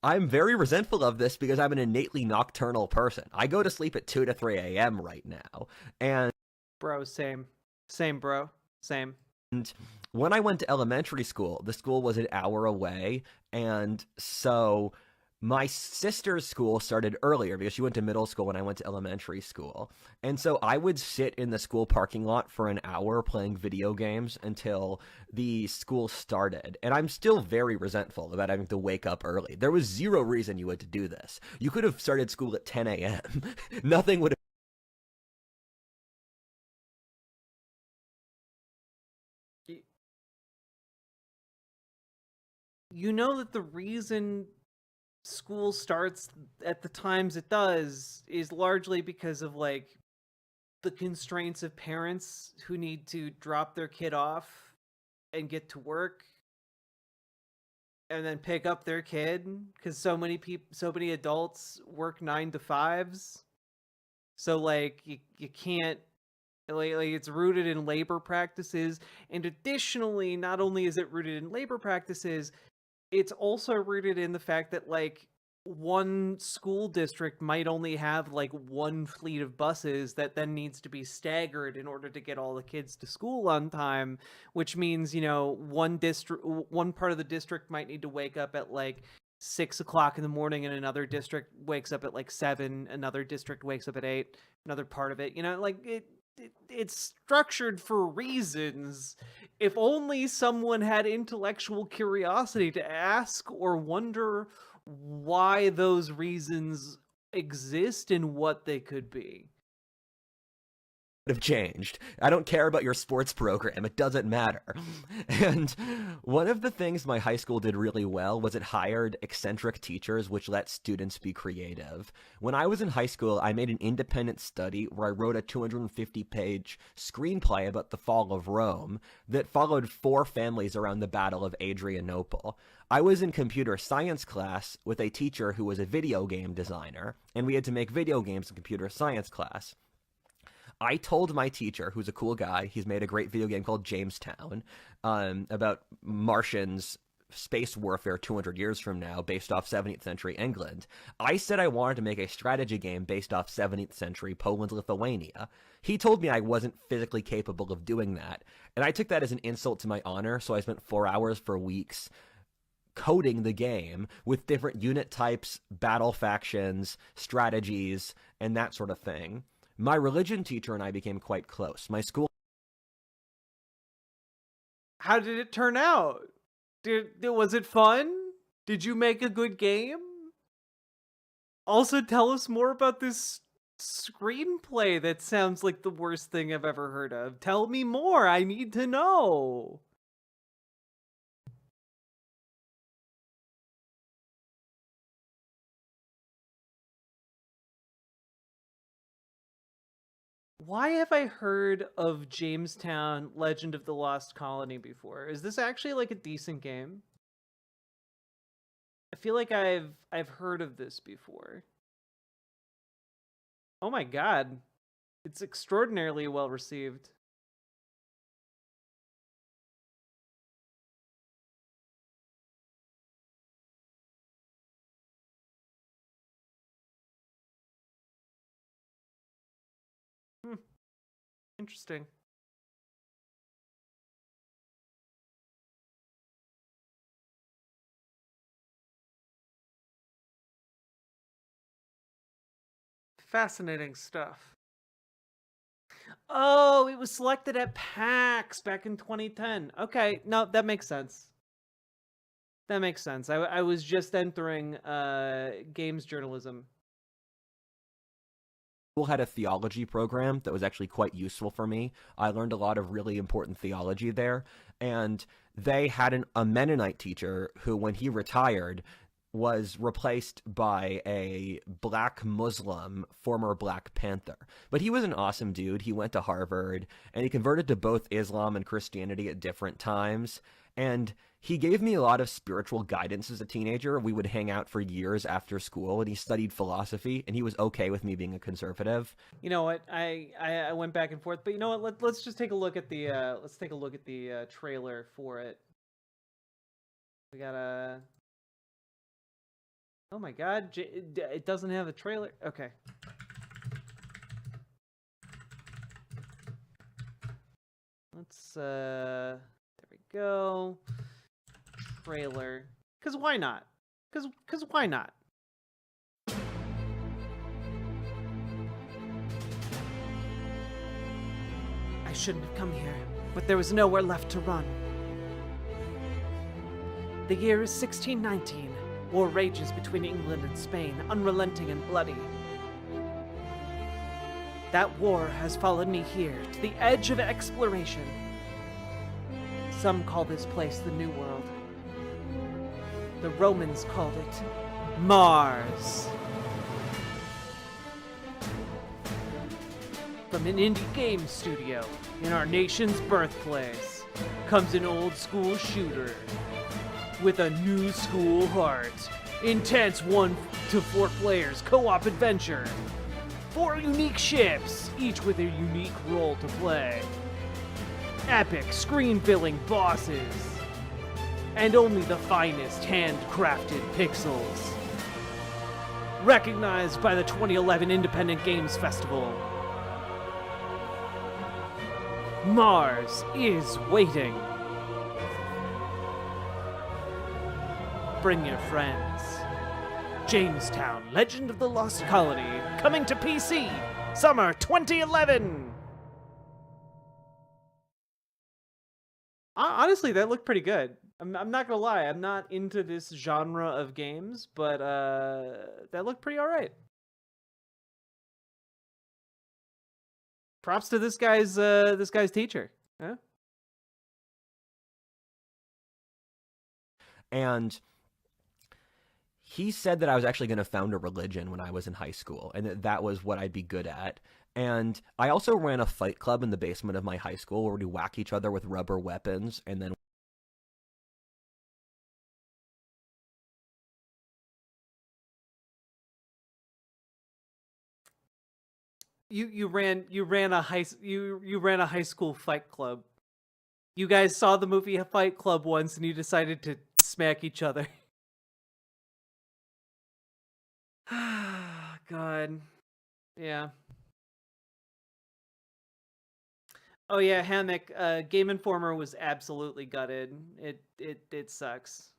I'm very resentful of this because I'm an innately nocturnal person. I go to sleep at 2 to 3 a.m. right now. And bro, same. Same, bro. Same. And when I went to elementary school, the school was an hour away, and so my sister's school started earlier because she went to middle school when I went to elementary school. And so I would sit in the school parking lot for an hour playing video games until the school started. And I'm still very resentful about having to wake up early. There was zero reason you had to do this. You could have started school at 10 a.m. Nothing would have. You know that the reason school starts at the times it does is largely because of like the constraints of parents who need to drop their kid off and get to work and then pick up their kid because so many adults work 9 to 5s. So like you can't like it's rooted in labor practices. And additionally, not only is it rooted in labor practices, it's also rooted in the fact that like one school district might only have like one fleet of buses that then needs to be staggered in order to get all the kids to school on time, which means, you know, one part of the district might need to wake up at like 6 o'clock in the morning, and another district wakes up at like 7, another district wakes up at 8, another part of it, you know, like it's structured for reasons. If only someone had intellectual curiosity to ask or wonder why those reasons exist and what they could be. Have changed. I don't care about your sports program. It doesn't matter. And one of the things my high school did really well was it hired eccentric teachers, which let students be creative. When I was in high school, I made an independent study where I wrote a 250-page screenplay about the fall of Rome that followed 4 families around the Battle of Adrianople. I was in computer science class with a teacher who was a video game designer, and we had to make video games in computer science class. I told my teacher, who's a cool guy, he's made a great video game called Jamestown, about Martians, space warfare 200 years from now, based off 17th century England. I said I wanted to make a strategy game based off 17th century Poland, Lithuania. He told me I wasn't physically capable of doing that, and I took that as an insult to my honor, so I spent 4 hours for weeks coding the game with different unit types, battle factions, strategies, and that sort of thing. My religion teacher and I became quite close. My school... How did it turn out? Was it fun? Did you make a good game? Also, tell us more about this screenplay that sounds like the worst thing I've ever heard of. Tell me more. I need to know. Why have I heard of Jamestown Legend of the Lost Colony before? Is this actually like a decent game? I feel like I've heard of this before. Oh my god. It's extraordinarily well received. Interesting. Fascinating stuff. Oh, it was selected at PAX back in 2010. Okay, no, that makes sense. That makes sense. I was just entering games journalism. school had a theology program that was actually quite useful for me. I learned a lot of really important theology there, and they had a Mennonite teacher who, when he retired, was replaced by a black Muslim, former Black Panther. But he was an awesome dude. He went to Harvard, and he converted to both Islam and Christianity at different times. And he gave me a lot of spiritual guidance as a teenager. We would hang out for years after school, and he studied philosophy, and he was okay with me being a conservative. You know what? I went back and forth, but you know what? Let's just take a look at the trailer for it. We got a. Oh my God! It doesn't have a trailer. Okay. Let's. There we go. Trailer. Cause why not? Cause why not? I shouldn't have come here, but there was nowhere left to run. The year is 1619. War rages between England and Spain, unrelenting and bloody. That war has followed me here, to the edge of exploration. Some call this place the New World. The Romans called it Mars. From an indie game studio in our nation's birthplace comes an old school shooter with a new school heart. Intense 1 to 4 players co-op adventure. 4 unique ships, each with a unique role to play. Epic screen-filling bosses. And only the finest handcrafted pixels. Recognized by the 2011 Independent Games Festival. Mars is waiting. Bring your friends. Jamestown, Legend of the Lost Colony, coming to PC, summer 2011! Honestly, that looked pretty good. I'm not gonna lie, I'm not into this genre of games, but that looked pretty alright. Props to this guy's teacher. Huh? And he said that I was actually going to found a religion when I was in high school, and that was what I'd be good at. And I also ran a fight club in the basement of my high school where we'd whack each other with rubber weapons, and then You ran a high school fight club. You guys saw the movie Fight Club once, and you decided to smack each other. God. Yeah. Oh yeah, Hammock. Game Informer was absolutely gutted. It sucks.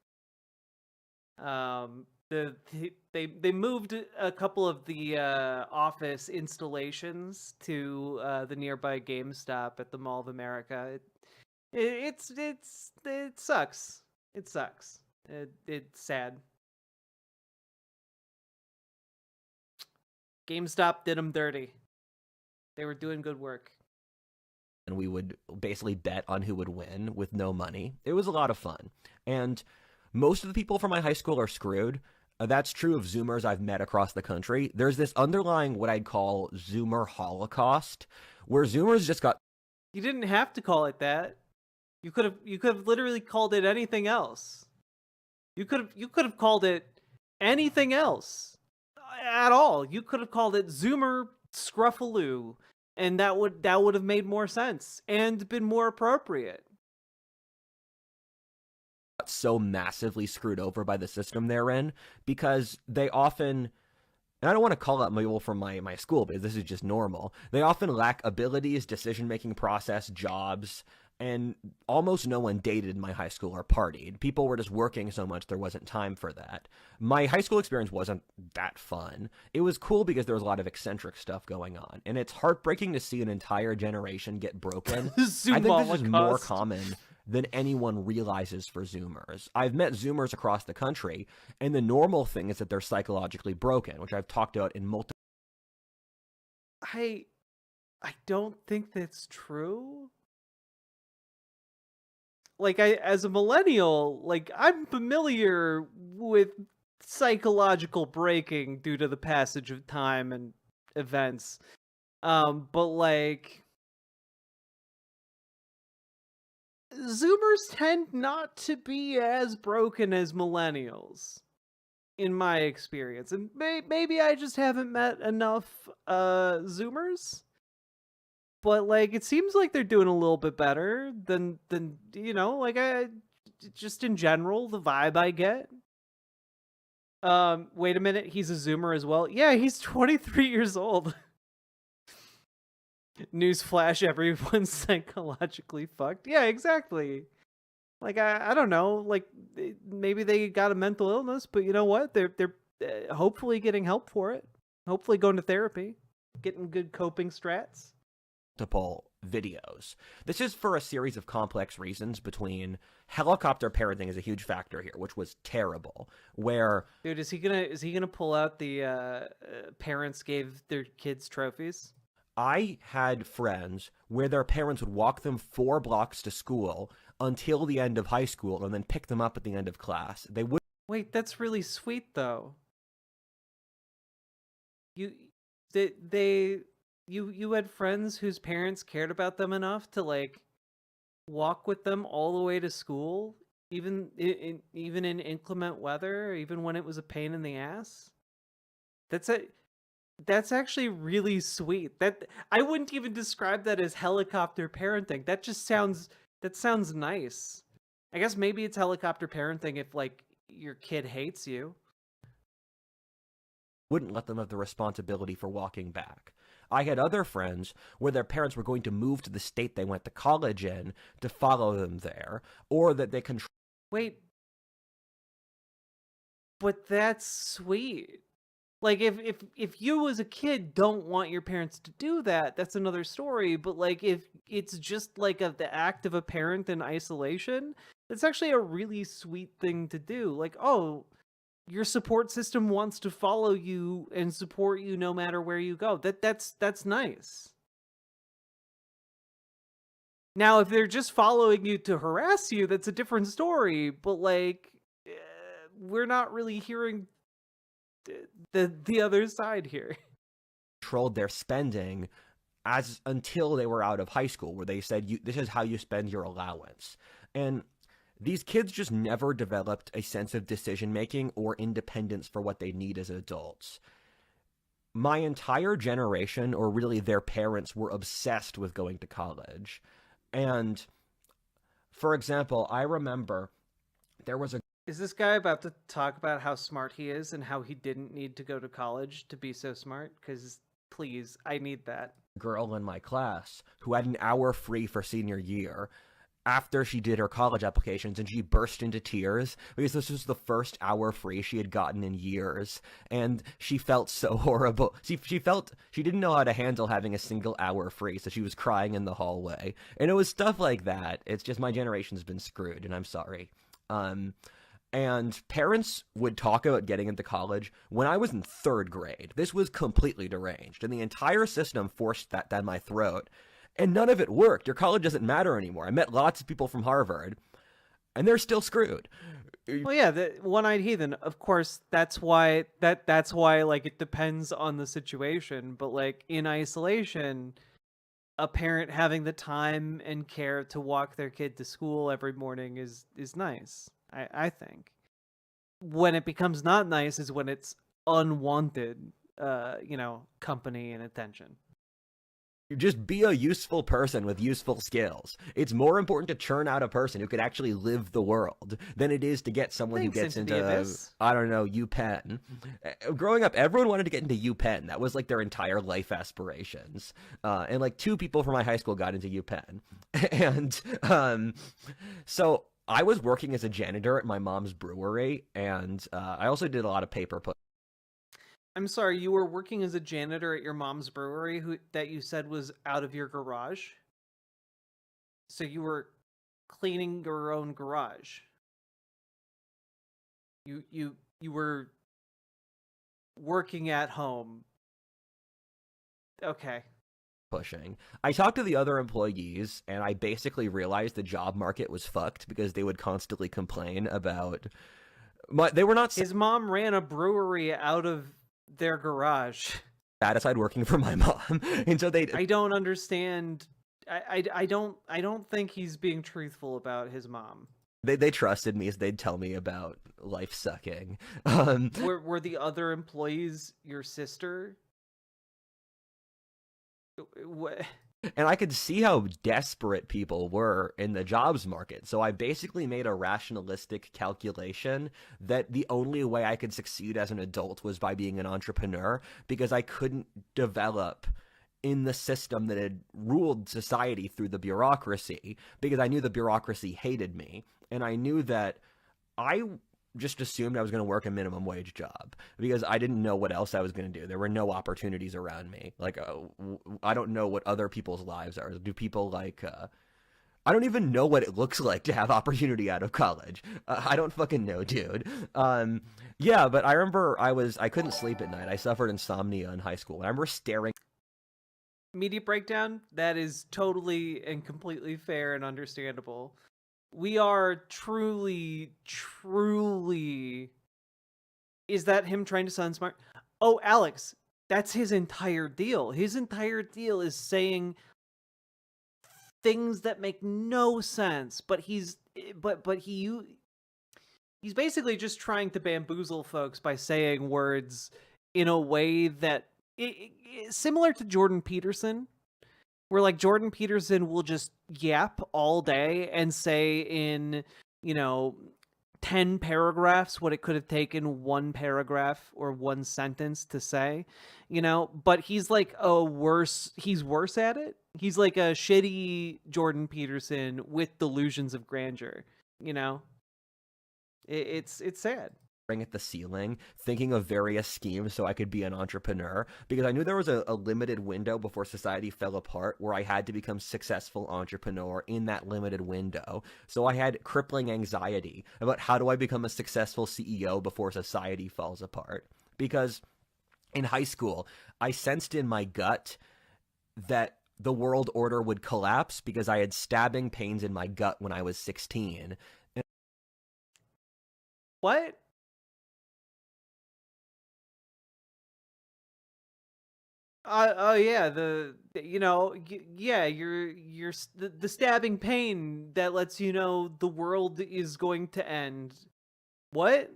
They moved a couple of the office installations to the nearby GameStop at the Mall of America. It sucks. It sucks. It's sad. GameStop did them dirty. They were doing good work. And we would basically bet on who would win with no money. It was a lot of fun. And most of the people from my high school are screwed. That's true of Zoomers I've met across the country. There's this underlying what I'd call Zoomer holocaust, where Zoomers just got... You didn't have to call it that. You could have literally called it anything else. You could have called it anything else at all. You could have called it Zoomer Scruffaloo, and that would have made more sense and been more appropriate. So massively screwed over by the system they're in, because they often, and I don't want to call out people from my school because this is just normal, they often lack abilities, decision-making process, jobs, and almost no one dated in my high school or partied. People were just working so much there wasn't time for that. My high school experience wasn't that fun. It was cool because there was a lot of eccentric stuff going on, and it's heartbreaking to see an entire generation get broken. I think this is more common than anyone realizes for Zoomers. I've met Zoomers across the country, and the normal thing is that they're psychologically broken, which I've talked about in multiple I don't think that's true. Like, as a millennial, like, I'm familiar with psychological breaking due to the passage of time and events. But like, Zoomers tend not to be as broken as millennials, in my experience. And maybe I just haven't met enough Zoomers. But like, it seems like they're doing a little bit better than like, I just in general, the vibe I get. Wait a minute, he's a Zoomer as well. Yeah, he's 23 years old. Newsflash, everyone's psychologically fucked. Yeah, exactly. Like, I don't know, like, maybe they got a mental illness, but you know what? They're hopefully getting help for it. Hopefully going to therapy, getting good coping strats. Multiple videos. This is for a series of complex reasons. Between helicopter parenting is a huge factor here, which was terrible. Where, dude, is he gonna pull out the parents gave their kids trophies? I had friends where their parents would walk them 4 blocks to school until the end of high school and then pick them up at the end of class. They would. Wait, that's really sweet though. You had friends whose parents cared about them enough to like walk with them all the way to school, even in inclement weather, even when it was a pain in the ass. That's actually really sweet. That I wouldn't even describe that as helicopter parenting. That sounds nice. I guess maybe it's helicopter parenting if like your kid hates you. Wouldn't let them have the responsibility for walking back. I had other friends where their parents were going to move to the state they went to college in to follow them there, or that they control. Wait, but that's sweet. Like, if you as a kid don't want your parents to do that, that's another story. But like, if it's just like the act of a parent in isolation, it's actually a really sweet thing to do. Like, oh, your support system wants to follow you and support you no matter where you go. That's nice. Now, if they're just following you to harass you, that's a different story. But like, we're not really hearing the other side here. Controlled their spending until they were out of high school, where they said, this is how you spend your allowance. And these kids just never developed a sense of decision-making or independence for what they need as adults. My entire generation, or really their parents, were obsessed with going to college. And, for example, I remember there was a... Is this guy about to talk about how smart he is and how he didn't need to go to college to be so smart? Because, please, I need that. Girl in my class who had an hour free for senior year after she did her college applications, and she burst into tears because this was the first hour free she had gotten in years, and she felt so horrible. She felt she didn't know how to handle having a single hour free, so she was crying in the hallway. And it was stuff like that. It's just my generation's been screwed, and I'm sorry. And parents would talk about getting into college when I was in 3rd grade. This was completely deranged, and the entire system forced that down my throat. And none of it worked. Your college doesn't matter anymore. I met lots of people from Harvard, and they're still screwed. Well, yeah, the one-eyed heathen. Of course, that's why like it depends on the situation. But like in isolation, a parent having the time and care to walk their kid to school every morning is nice. I think. When it becomes not nice is when it's unwanted, company and attention. Just be a useful person with useful skills. It's more important to churn out a person who could actually live the world than it is to get someone who gets into, I don't know, UPenn. Growing up, everyone wanted to get into UPenn. That was like their entire life aspirations. And like 2 people from my high school got into UPenn. And so I was working as a janitor at my mom's brewery, and I also did a lot of paper put. I'm sorry, you were working as a janitor at your mom's brewery that you said was out of your garage? So you were cleaning your own garage. You were working at home Okay. pushing. I talked to the other employees, and I basically realized the job market was fucked because they would constantly complain about. They were not His mom ran a brewery out of their garage. satisfied working for my mom, and so they. I don't understand. I don't think he's being truthful about his mom. They trusted me, so they'd tell me about life sucking. Were the other employees your sister? What? And I could see how desperate people were in the jobs market. So I basically made a rationalistic calculation that the only way I could succeed as an adult was by being an entrepreneur, because I couldn't develop in the system that had ruled society through the bureaucracy, because I knew the bureaucracy hated me. And I knew that I just assumed I was going to work a minimum wage job because I didn't know what else I was going to do. There were no opportunities around me. Like, I don't know what other people's lives are. Do people like, I don't even know what it looks like to have opportunity out of college. I don't fucking know, dude. Yeah, but I remember I couldn't sleep at night. I suffered insomnia in high school. I remember staring. Media breakdown, that is totally and completely fair and understandable. We are truly... Is that him trying to sound smart? Oh, Alex, that's his entire deal. His entire deal is saying things that make no sense, but he's basically just trying to bamboozle folks by saying words in a way that similar to Jordan Peterson, where like Jordan Peterson will just yap all day and say in, 10 paragraphs what it could have taken one paragraph or one sentence to say, but he's like he's worse at it. He's like a shitty Jordan Peterson with delusions of grandeur, It's sad. At the ceiling, thinking of various schemes so I could be an entrepreneur, because I knew there was a limited window before society fell apart where I had to become successful entrepreneur in that limited window. So I had crippling anxiety about how do I become a successful CEO before society falls apart. Because in high school, I sensed in my gut that the world order would collapse because I had stabbing pains in my gut when I was 16. What? Oh yeah, the stabbing pain that lets you know the world is going to end. What?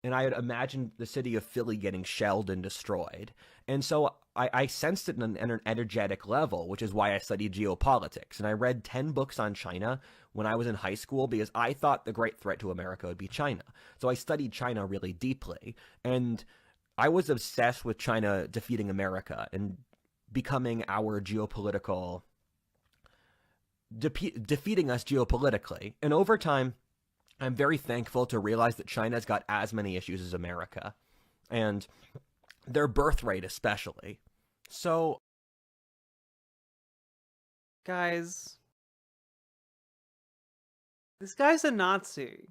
And I had imagined the city of Philly getting shelled and destroyed. And so I sensed it on an energetic level, which is why I studied geopolitics. And I read 10 books on China when I was in high school because I thought the great threat to America would be China. So I studied China really deeply. And I was obsessed with China defeating America and becoming our geopolitical... defeating us geopolitically. And over time, I'm very thankful to realize that China's got as many issues as America. And their birth rate especially. So... Guys... This guy's a Nazi.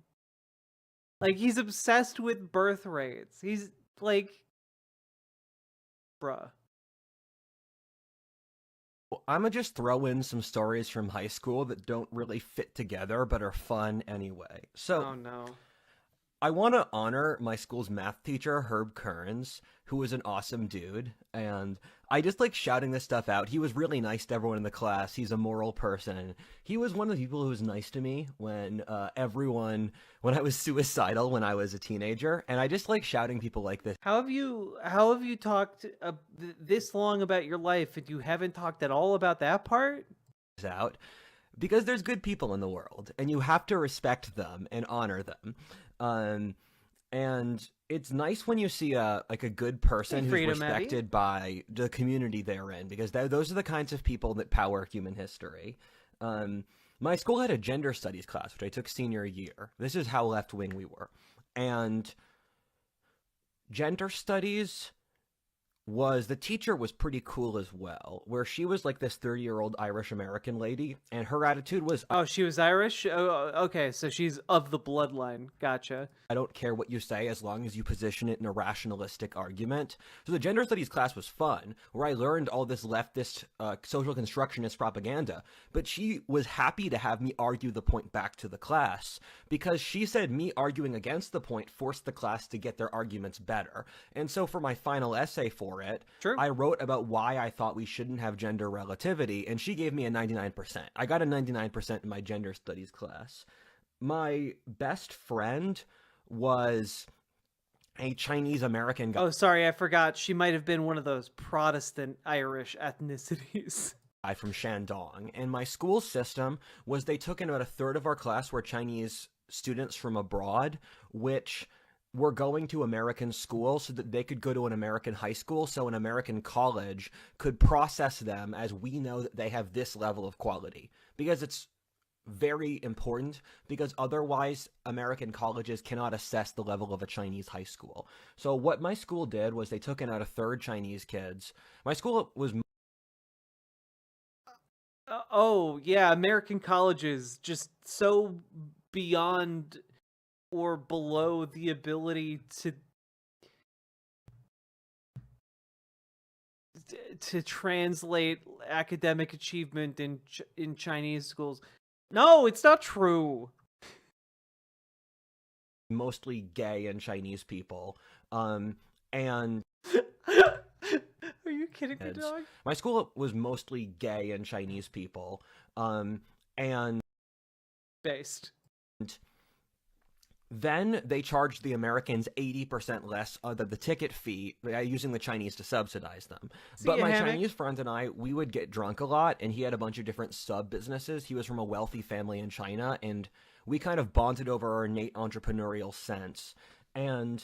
Like, he's obsessed with birth rates. He's... like, bruh. Well, I'm gonna just throw in some stories from high school that don't really fit together, but are fun anyway. So, oh no. I want to honor my school's math teacher, Herb Kearns, who was an awesome dude, and I just like shouting this stuff out. He was really nice to everyone in the class. He's a moral person. He was one of the people who was nice to me when I was suicidal when I was a teenager, and I just like shouting people like this. How have you talked this long about your life and you haven't talked at all about that part? Out because there's good people in the world, and you have to respect them and honor them. And it's nice when you see a good person who's respected by the community they're in, because those are the kinds of people that power human history. My school had a gender studies class, which I took senior year. This is how left-wing we were. And gender studies was the teacher was pretty cool as well, where she was like this 30-year-old Irish American lady, and her attitude was, Oh, she was Irish? Oh, okay, so she's of the bloodline. Gotcha. I don't care what you say as long as you position it in a rationalistic argument. So the gender studies class was fun, where I learned all this leftist social constructionist propaganda, but she was happy to have me argue the point back to the class, because she said me arguing against the point forced the class to get their arguments better. And so for my final essay for it, I wrote about why I thought we shouldn't have gender relativity, and she gave me a 99%. I got a 99% in my gender studies class. My best friend was a Chinese American guy. Oh, sorry, I forgot. She might have been one of those Protestant Irish ethnicities. From Shandong. And my school system was they took in about a third of our class were Chinese students from abroad, which were going to American school so that they could go to an American high school, so an American college could process them as we know that they have this level of quality. Because it's very important, because otherwise American colleges cannot assess the level of a Chinese high school. So what my school did was they took in out a third Chinese kids. My school was... Oh, yeah, American colleges just so beyond or below the ability to translate academic achievement in Chinese schools. No, it's not true. Mostly gay and Chinese people. And are you kidding me, dog? My school was mostly gay and Chinese people. And based. Then they charged the Americans 80% less of the ticket fee, using the Chinese to subsidize them. But my Chinese friend and I, we would get drunk a lot, and he had a bunch of different sub-businesses. He was from a wealthy family in China, and we kind of bonded over our innate entrepreneurial sense. And...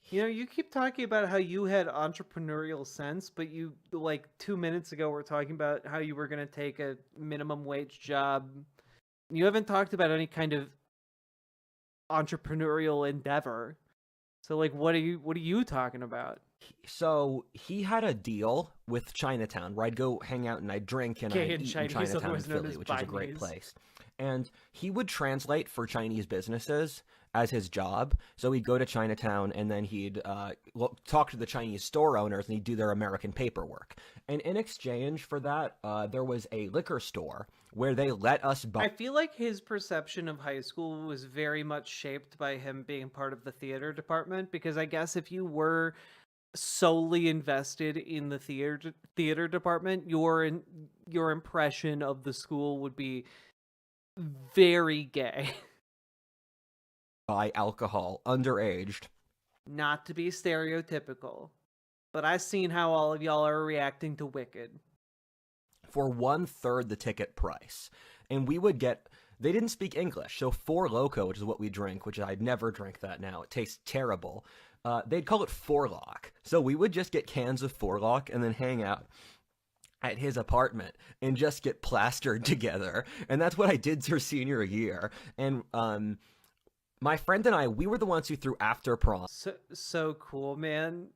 You know, you keep talking about how you had entrepreneurial sense, but you, like, 2 minutes ago, were talking about how you were going to take a minimum wage job. You haven't talked about any kind of entrepreneurial endeavor. So, like, what are you talking about? So he had a deal with Chinatown where I'd go hang out and I'd drink and I'd eat in Chinatown in Philly, which is a great place. And he would translate for Chinese businesses as his job. So he'd go to Chinatown and then he'd talk to the Chinese store owners and he'd do their American paperwork. And in exchange for that, there was a liquor store where they let us buy. I feel like his perception of high school was very much shaped by him being part of the theater department, because I guess if you were solely invested in the theater department, your impression of the school would be very gay. Buy alcohol, underaged. Not to be stereotypical, but I've seen how all of y'all are reacting to Wicked. For 1/3 the ticket price. And we would get... They didn't speak English, so Four Loko, which is what we drink, which I'd never drink that now. It tastes terrible. They'd call it Fourlock. So we would just get cans of Fourlock and then hang out at his apartment and just get plastered together. And that's what I did through senior year. And my friend and I, we were the ones who threw after prom. So cool, man.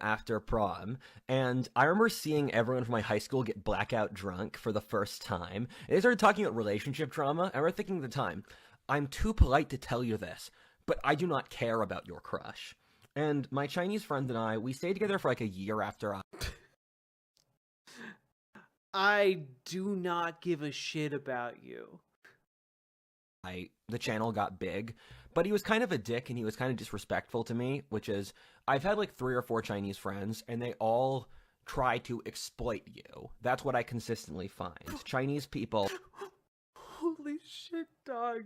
After prom, and I remember seeing everyone from my high school get blackout drunk for the first time. And they started talking about relationship trauma. I remember thinking at the time, I'm too polite to tell you this, but I do not care about your crush. And my Chinese friend and I, we stayed together for like a year after I do not give a shit about you. The channel got big, but he was kind of a dick and he was kind of disrespectful to me, which is, I've had like 3 or 4 Chinese friends and they all try to exploit you. That's what I consistently find. Chinese people. Holy shit, dog.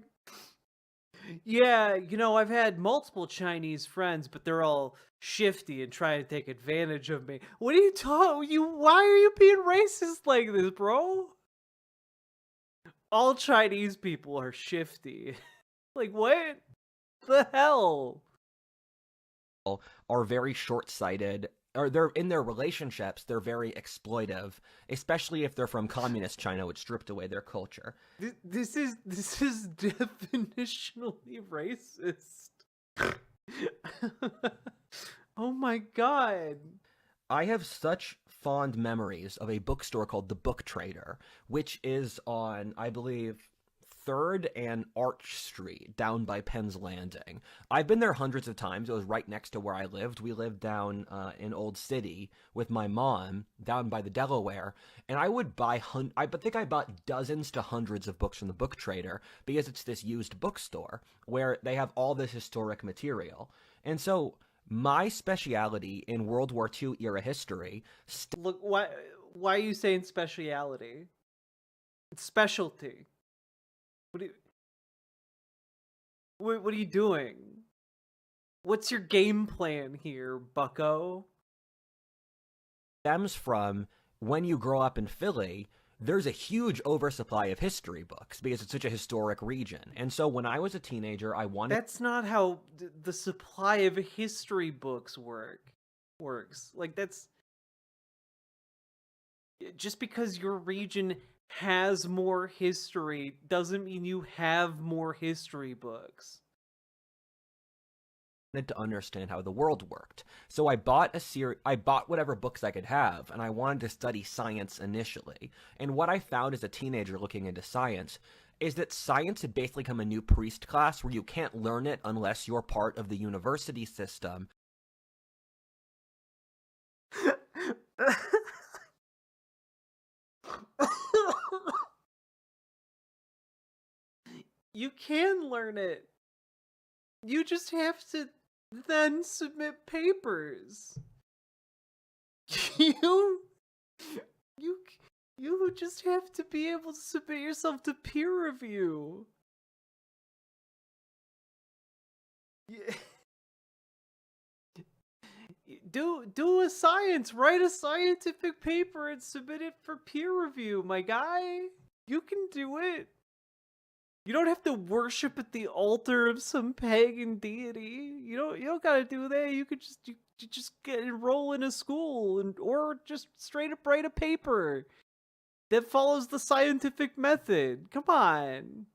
Yeah, you know, I've had multiple Chinese friends, but they're all shifty and trying to take advantage of me. What are you talking? Why are you being racist like this, bro? All Chinese people are shifty. Like, what the hell? Are very short-sighted, or they're in their relationships, they're very exploitive, especially if they're from communist China, which stripped away their culture. This is definitionally racist. Oh my god. I have such fond memories of a bookstore called The Book Trader, which is on, I believe, 3rd and Arch Street, down by Penn's Landing. I've been there hundreds of times. It was right next to where I lived. We lived down in Old City with my mom, down by the Delaware, and I would buy, I think I bought dozens to hundreds of books from The Book Trader because it's this used bookstore where they have all this historic material. And so my speciality in World War II era history... Look, why are you saying speciality? It's specialty. What are you doing? What's your game plan here, bucko? Stems from when you grow up in Philly, there's a huge oversupply of history books because it's such a historic region. And so when I was a teenager, I wanted... That's not how the supply of history books works. Like, that's... Just because your region has more history doesn't mean you have more history books. To understand how the world worked. So I bought whatever books I could have, and I wanted to study science initially. And what I found as a teenager looking into science is that science had basically become a new priest class where you can't learn it unless you're part of the university system. You can learn it. You just have to then submit papers. You just have to be able to submit yourself to peer review. Do a science, write a scientific paper and submit it for peer review, my guy. You can do it. You don't have to worship at the altar of some pagan deity. You don't gotta do that. You could just enroll in a school or just straight up write a paper that follows the scientific method. Come on.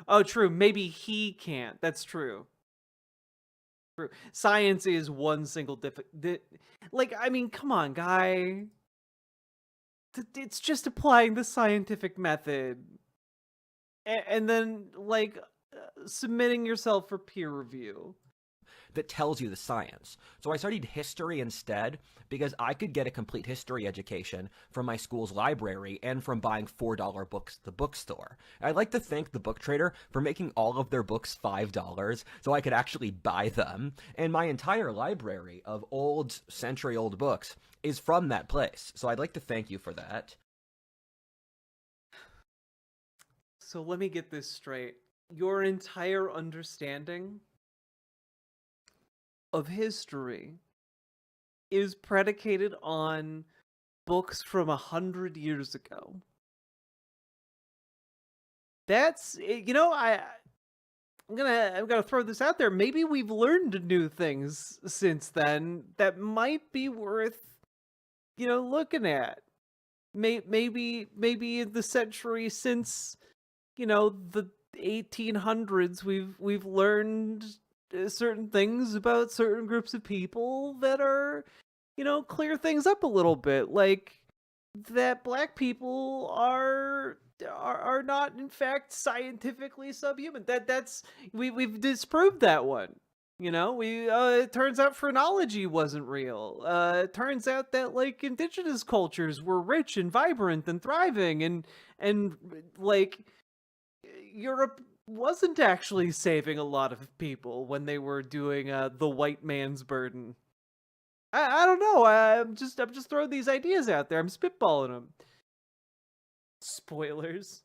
Oh, true. Maybe he can't. That's true. True. Science is one single like, I mean, come on, guy. It's just applying the scientific method. And then, like, submitting yourself for peer review. That tells you the science. So I studied history instead because I could get a complete history education from my school's library and from buying $4 books at the bookstore. I'd like to thank the Book Trader for making all of their books $5 so I could actually buy them. And my entire library of century-old books is from that place. So I'd like to thank you for that. So let me get this straight. Your entire understanding of history is predicated on books from 100 years ago. That's, I'm gonna throw this out there. Maybe we've learned new things since then that might be worth, looking at. Maybe in the century since, the 1800s, we've learned certain things about certain groups of people that are, clear things up a little bit, like that black people are not in fact scientifically subhuman. We've disproved that one. It turns out phrenology wasn't real. It turns out that, like, indigenous cultures were rich and vibrant and thriving, and like, Europe wasn't actually saving a lot of people when they were doing the white man's burden. I don't know. I'm just throwing these ideas out there. I'm spitballing them. Spoilers.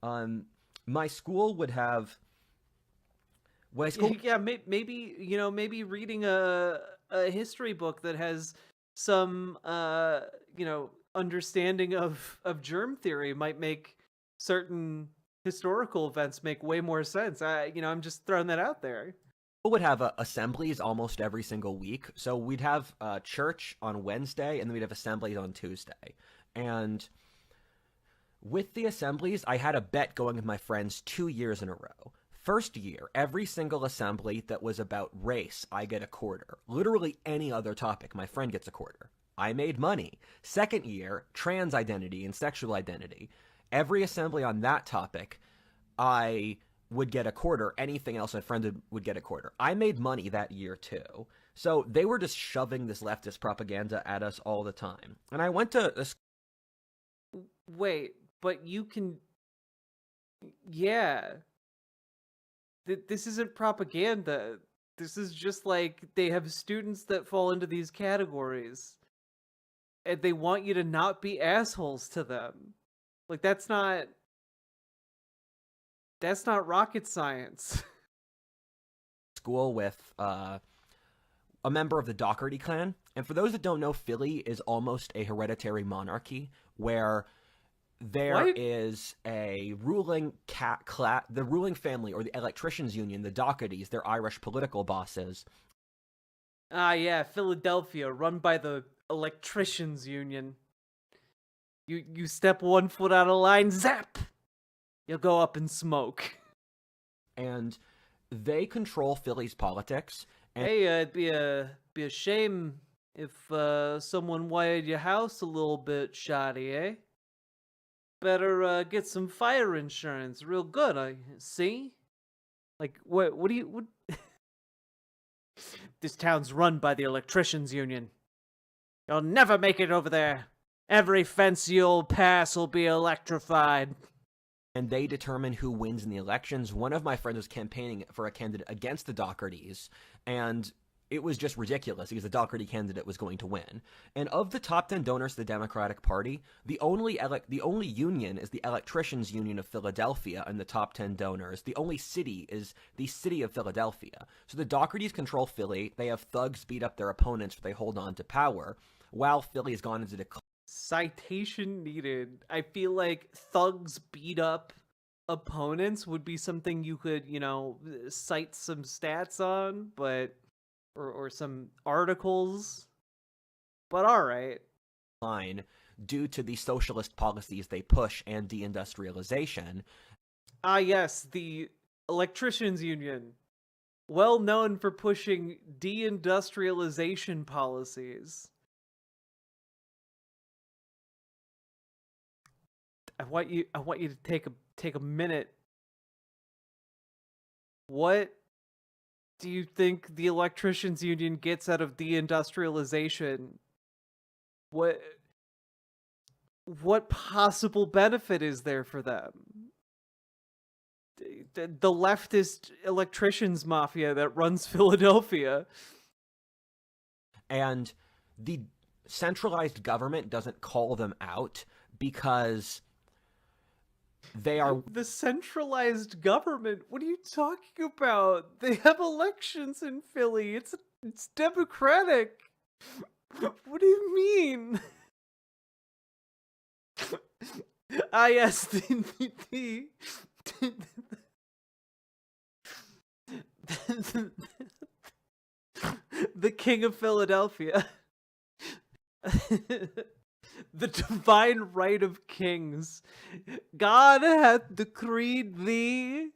My school would have... Yeah, maybe reading a history book that has some, understanding of germ theory might make certain historical events make way more sense. I'm just throwing that out there. We would have assemblies almost every single week. So we'd have church on Wednesday, and then we'd have assemblies on Tuesday. And With the assemblies, I had a bet going with my friends 2 years in a row. First year, every single assembly that was about race, I get a quarter. Literally any other topic, my friend gets a quarter. I made money. Second year, trans identity and sexual identity. Every assembly on that topic, I would get a quarter. Anything else, my friend would get a quarter. I made money that year too. So they were just shoving this leftist propaganda at us all the time. And I went to a... Wait, but you can... Yeah. This isn't propaganda. This is just like, they have students that fall into these categories. And they want you to not be assholes to them. Like, that's not rocket science. School with a member of the Doherty clan. And for those that don't know, Philly is almost a hereditary monarchy where there is a ruling the ruling family, or the electricians union, the Dohertys, they're Irish political bosses. Ah, yeah, Philadelphia, run by the electricians union. You step 1 foot out of line, zap! You'll go up in smoke. And they control Philly's politics. And hey, it'd be a shame if someone wired your house a little bit shoddy, eh? Better get some fire insurance real good, I see. Like, what do you... This town's run by the electricians union. You'll never make it over there. Every fence you'll pass will be electrified. And they determine who wins in the elections. One of my friends was campaigning for a candidate against the Dohertys, and it was just ridiculous because the Doherty candidate was going to win. And of the top 10 donors to the Democratic Party, the only union is the Electricians Union of Philadelphia in the top 10 donors. The only city is the city of Philadelphia. So the Dohertys control Philly. They have thugs beat up their opponents, but they hold on to power, while Philly has gone into decline. Citation needed. I feel like thugs beat up opponents would be something you could, cite some stats on, but or some articles. But all right. Line due to the socialist policies they push and deindustrialization. Ah, yes, the electricians union, well known for pushing deindustrialization policies. I want you to take a minute. What do you think the electricians union gets out of deindustrialization? What possible benefit is there for them? The leftist electricians mafia that runs Philadelphia. And the centralized government doesn't call them out because they are... The centralized government? What are you talking about? They have elections in Philly. It's democratic. What do you mean? Ah, yes, the King of Philadelphia. The divine right of kings. God hath decreed thee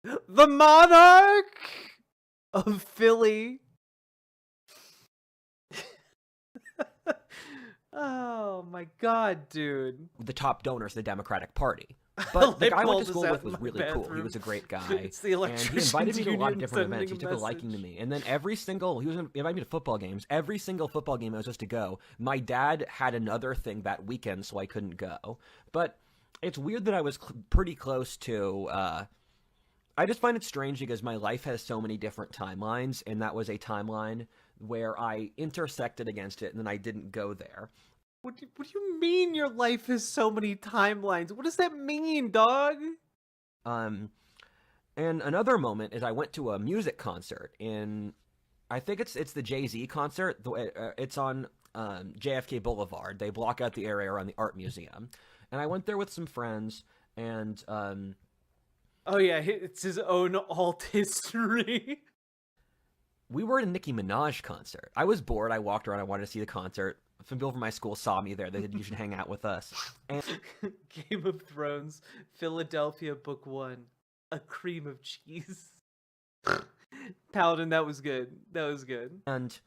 the monarch of Philly. Oh my god, dude. The top donors of the Democratic Party. But the guy I went to school with was really cool. He was a great guy. It's the and he invited me to a lot of different events. He took a message. liking to me. And then he was invited me to football games. Every single football game I was supposed to go, my dad had another thing that weekend, so I couldn't go. But it's weird that I was pretty close to... I just find it strange because my life has so many different timelines, and that was a timeline where I intersected against it, and then I didn't go there. What do you mean your life has so many timelines? What does that mean, dog? And another moment is I went to a music concert in, I think it's the Jay-Z concert. It's on JFK Boulevard. They block out the area around the art museum. And I went there with some friends, and oh yeah, it's his own alt history. we were at a Nicki Minaj concert. I was bored. I walked around. I wanted to see the concert. Some people from my school saw me there. They said, you should hang out with us. And Game of Thrones, Philadelphia, Book 1, A Cream of Cheese. Paladin, that was good. That was good. And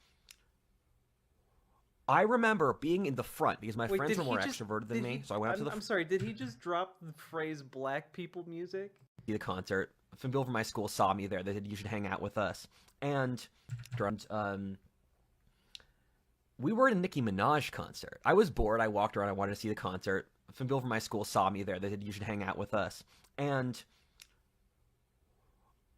I remember being in the front because my Wait, friends did were more he just- extroverted than did me. he- So I went up to the I'm sorry, did he just drop the phrase black people music? the concert. Some people from my school saw me there. They said, you should hang out with us. And we were at a Nicki Minaj concert. I was bored. I walked around. I wanted to see the concert. Some people from my school saw me there. They said, you should hang out with us. And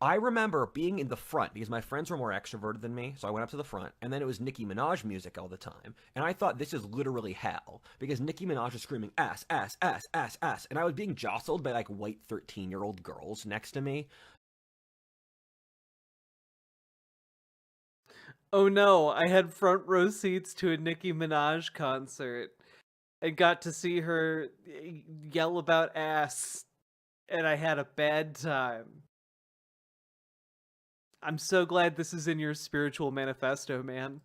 I remember being in the front because my friends were more extroverted than me. So I went up to the front, and then it was Nicki Minaj music all the time. And I thought, this is literally hell because Nicki Minaj was screaming ass, ass, ass, ass, ass. And I was being jostled by like white 13-year-old girls next to me. Oh no, I had front row seats to a Nicki Minaj concert and got to see her yell about ass, and I had a bad time. I'm so glad this is in your spiritual manifesto, man.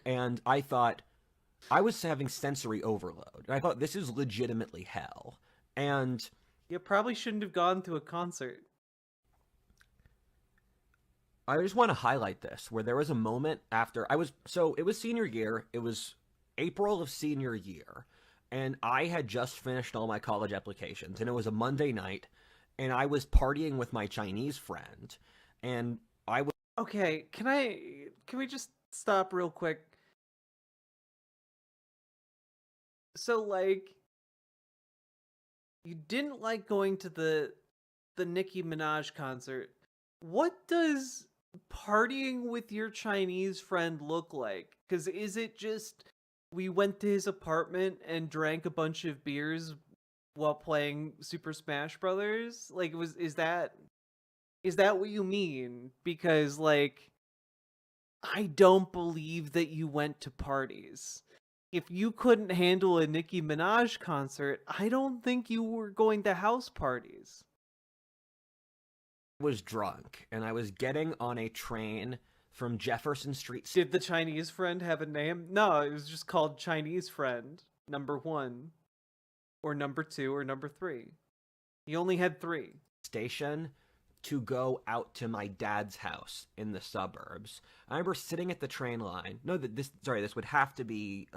And I thought, I was having sensory overload. And I thought, this is legitimately hell. And You probably shouldn't have gone to a concert. I just want to highlight this, where there was a moment after it was senior year. It was April of senior year. And I had just finished all my college applications. And it was a Monday night. And I was partying with my Chinese friend. And I was... Okay, can we just stop real quick? So, like, you didn't like going to the Nicki Minaj concert. What does partying with your Chinese friend look like? Because is it just we went to his apartment and drank a bunch of beers while playing Super Smash Brothers? Like, is that what you mean? Because, like, I don't believe that you went to parties. If you couldn't handle a Nicki Minaj concert, I don't think you were going to house parties. was drunk, and I was getting on a train from Jefferson Street. Did the Chinese friend have a name? No, it was just called Chinese friend number 1, or number 2, or number 3. He only had 3. Station to go out to my dad's house in the suburbs. I remember sitting at the train line. No, this would have to be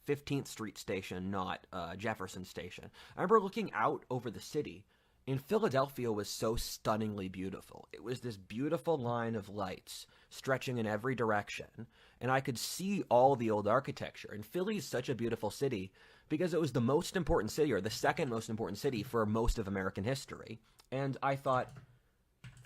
15th Street Station, not Jefferson Station. I remember looking out over the city. And Philadelphia was so stunningly beautiful. It was this beautiful line of lights stretching in every direction. And I could see all the old architecture. And Philly is such a beautiful city because it was the most important city, or the second most important city for most of American history. And I thought,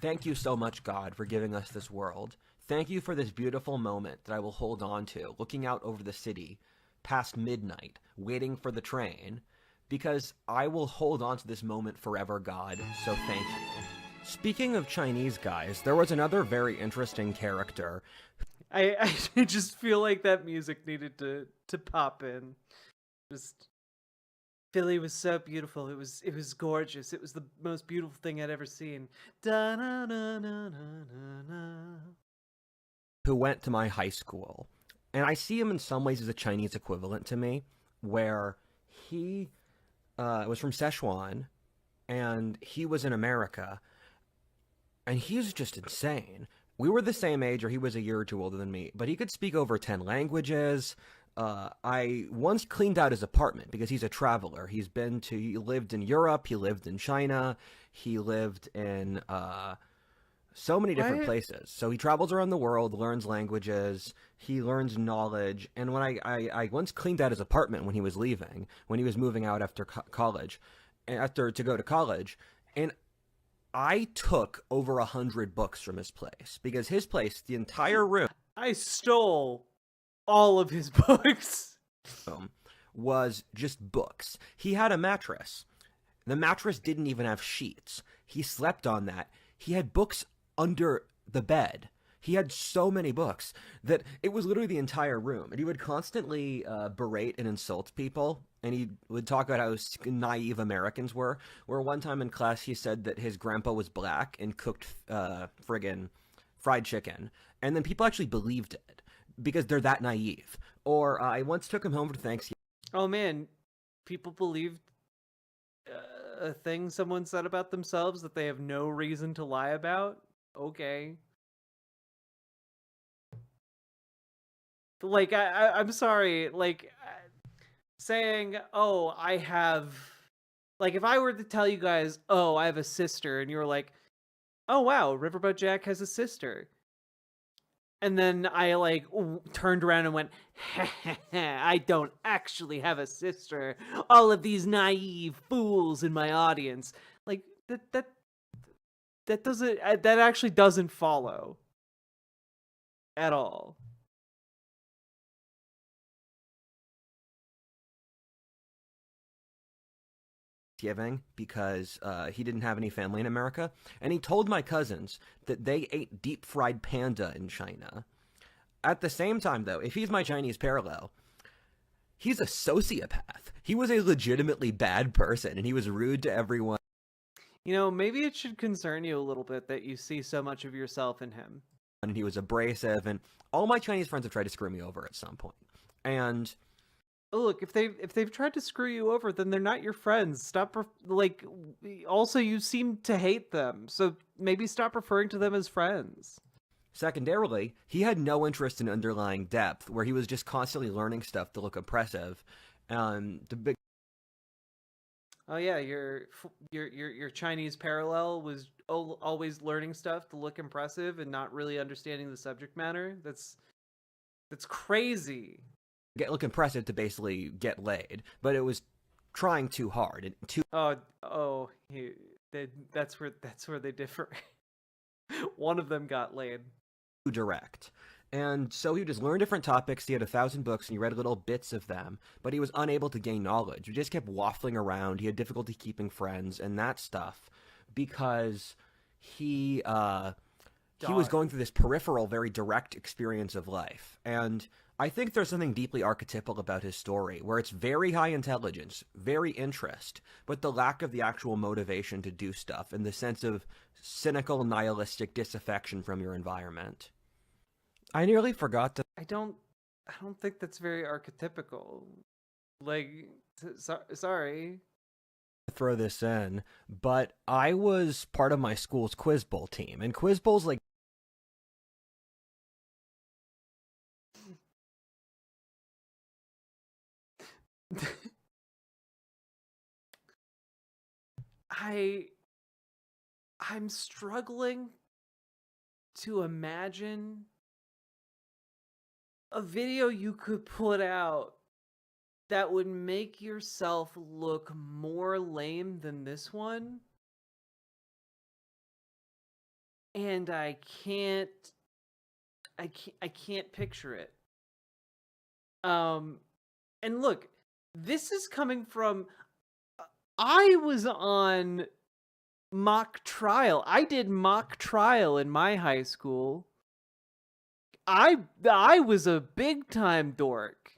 thank you so much, God, for giving us this world. Thank you for this beautiful moment that I will hold on to, looking out over the city past midnight, waiting for the train. Because I will hold on to this moment forever, God, so thank you. Speaking of Chinese guys, there was another very interesting character. I just feel like that music needed to pop in. Just, Philly was so beautiful. It was gorgeous. It was the most beautiful thing I'd ever seen. Who went to my high school. And I see him in some ways as a Chinese equivalent to me, where he... was from Szechuan, and he was in America, and he was just insane. We were the same age, or he was a year or two older than me, but he could speak over 10 languages. I once cleaned out his apartment because he's a traveler. He lived in Europe, he lived in China, he lived in so many different places. So he travels around the world, learns languages, he learns knowledge. And when I once cleaned out his apartment when he was leaving, when he was moving out after college, to go to college, and I took over 100 books from his place because his place, the entire room, I stole all of his books. Was just books. He had a mattress. The mattress didn't even have sheets. He slept on that. He had books under the bed. He had so many books that it was literally the entire room. And he would constantly berate and insult people. And he would talk about how naive Americans were. Where one time in class he said that his grandpa was black and cooked friggin' fried chicken, and then people actually believed it because they're that naive. Or I once took him home for Thanksgiving. Oh man, people believed a thing someone said about themselves that they have no reason to lie about? Okay. Like, I'm sorry, like, saying, oh, I have... Like, if I were to tell you guys, oh, I have a sister, and you were like, oh, wow, Riverboat Jack has a sister. And then I, like, turned around and went, I don't actually have a sister. All of these naive fools in my audience. Like, that doesn't... That actually doesn't follow. At all. Because he didn't have any family in America, and he told my cousins that they ate deep-fried panda in China. At the same time, though, if he's my Chinese parallel, he's a sociopath. He was a legitimately bad person, and he was rude to everyone. You know, maybe it should concern you a little bit that you see so much of yourself in him. And he was abrasive, and all my Chinese friends have tried to screw me over at some point. And... look, if they've tried to screw you over, then they're not your friends. Stop, like, also you seem to hate them, so maybe stop referring to them as friends. Secondarily, he had no interest in underlying depth, where he was just constantly learning stuff to look impressive. The big... Oh yeah, your Chinese parallel was always learning stuff to look impressive and not really understanding the subject matter. That's crazy. Look impressive to basically get laid, but it was trying too hard and too... that's where they differ. One of them got laid. Too direct. And so he would just learn different topics. He had 1,000 books, and he read little bits of them, but he was unable to gain knowledge. He just kept waffling around. He had difficulty keeping friends and that stuff because he was going through this peripheral, very direct experience of life. And I think there's something deeply archetypal about his story, where it's very high intelligence, very interest, but the lack of the actual motivation to do stuff, and the sense of cynical, nihilistic disaffection from your environment. I nearly forgot to... I don't think that's very archetypical. Like, sorry. Throw this in, but I was part of my school's quiz bowl team, and quiz bowls, like... I'm struggling to imagine a video you could put out that would make yourself look more lame than this one. And I can't picture it. And look, this is coming from... I was on mock trial. I did mock trial in my high school. I was a big time dork.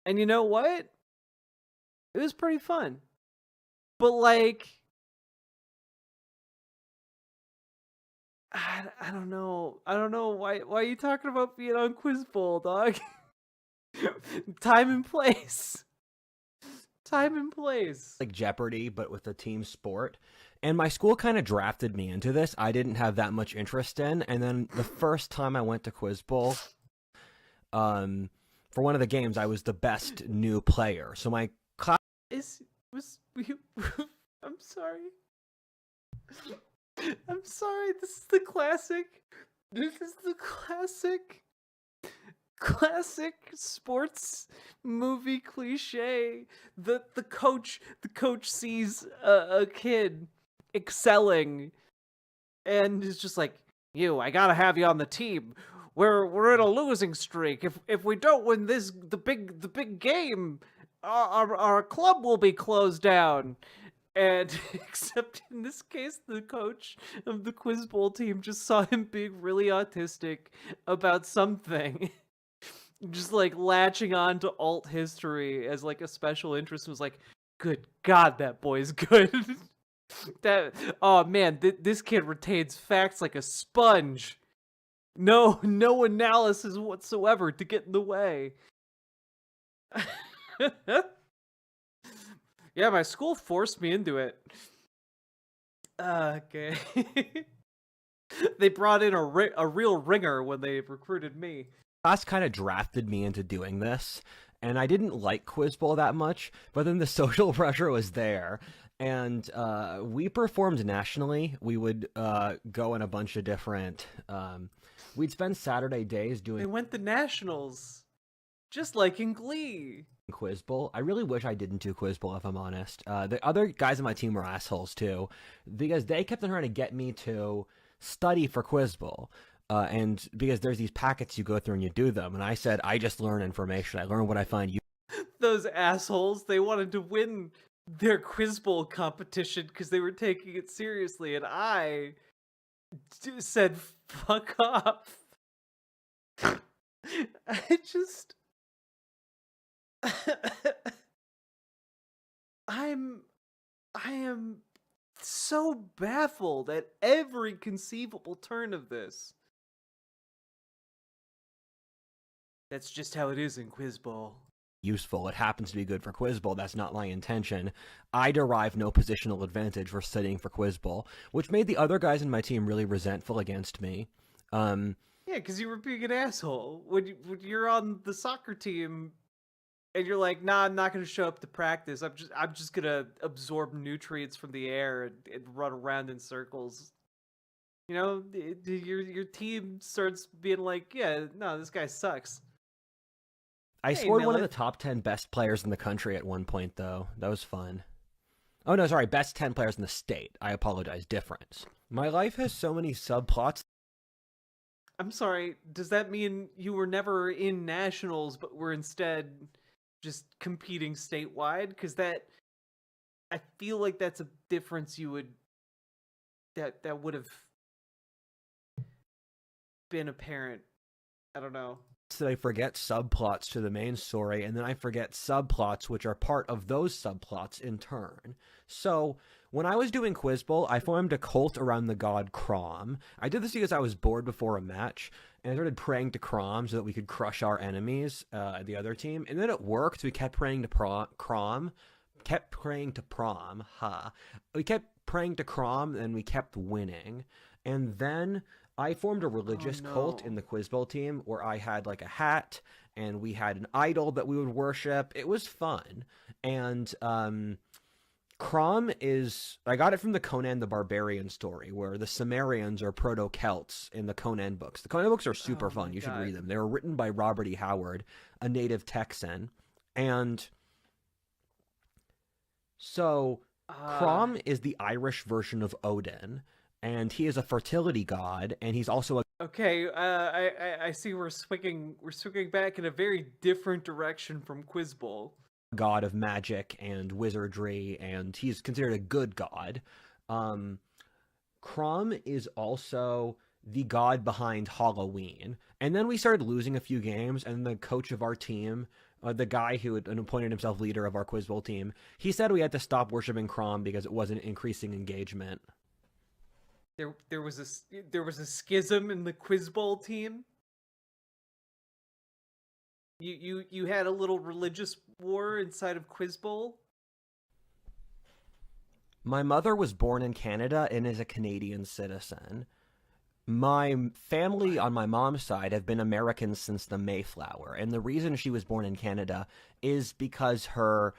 And you know what? It was pretty fun. But like, I don't know. I don't know why are you talking about being on Quiz Bowl, dog? Time and place. Time and place. Like Jeopardy, but with a team sport. And my school kind of drafted me into this. I didn't have that much interest in. And then the first time I went to Quiz Bowl, for one of the games, I was the best new player. So my class... I'm sorry. I'm sorry. This is the classic. This is the classic sports movie cliche. The coach sees a kid excelling and is just like, I gotta have you on the team. We're in a losing streak. If we don't win the big game, our club will be closed down. And except in this case, the coach of the Quiz Bowl team just saw him being really autistic about something. Just like latching on to alt history as like a special interest, was like, good God, that boy's good. Oh man, this kid retains facts like a sponge. No analysis whatsoever to get in the way. Yeah, my school forced me into it. Okay. They brought in a real ringer when they recruited me. Class kind of drafted me into doing this, and I didn't like Quiz Bowl that much, but then the social pressure was there, and we performed nationally. We would go in a bunch of different... we'd spend Saturday days doing... They went to nationals, just like in Glee. Quiz Bowl. I really wish I didn't do Quiz Bowl, if I'm honest. The other guys on my team were assholes, too, because they kept on trying to get me to study for Quiz Bowl. And because there's these packets you go through and you do them, and I said, I just learn information. I learn what I find you. Those assholes, they wanted to win their Quiz Bowl competition because they were taking it seriously, and I said, fuck off. I just... I am so baffled at every conceivable turn of this. That's just how it is in Quiz Bowl. Useful. It happens to be good for Quiz Bowl. That's not my intention. I derive no positional advantage for studying for Quiz Bowl, which made the other guys in my team really resentful against me. Yeah, because you were being an asshole. When you're on the soccer team and you're like, nah, I'm not going to show up to practice. I'm just going to absorb nutrients from the air and run around in circles. You know, your team starts being like, yeah, no, this guy sucks. I scored one of the top 10 best players in the country at one point, though. That was fun. Oh, no, sorry, best 10 players in the state. I apologize. Difference. My life has so many subplots. I'm sorry, does that mean you were never in nationals, but were instead just competing statewide? Because I feel like that's a difference you would... That would have been apparent. I don't know. That I forget subplots to the main story, and then I forget subplots which are part of those subplots in turn. So, when I was doing Quiz Bowl, I formed a cult around the god Crom. I did this because I was bored before a match, and I started praying to Crom so that we could crush our enemies, the other team. And then it worked. We kept praying to Crom. Kept praying to Prom. We kept praying to Crom, and we kept winning. And then I formed a religious cult in the Quiz Bowl team where I had like a hat and we had an idol that we would worship. It was fun. And Crom is... I got it from the Conan the Barbarian story where the Sumerians are proto-Celts in the Conan books. The Conan books are super fun. You should read them. They were written by Robert E. Howard, a native Texan. And so Crom is the Irish version of Odin. And he is a fertility god, and he's also a... Okay, I see we're swinging back in a very different direction from Quiz Bowl. God of magic and wizardry, and he's considered a good god. Crom is also the god behind Halloween. And then we started losing a few games, and the coach of our team, the guy who had appointed himself leader of our Quiz Bowl team, he said we had to stop worshiping Crom because it wasn't increasing engagement. There was a schism in the Quiz Bowl team. You had a little religious war inside of Quiz Bowl. My mother was born in Canada and is a Canadian citizen. My family on my mom's side have been Americans since the Mayflower, and the reason she was born in Canada is because her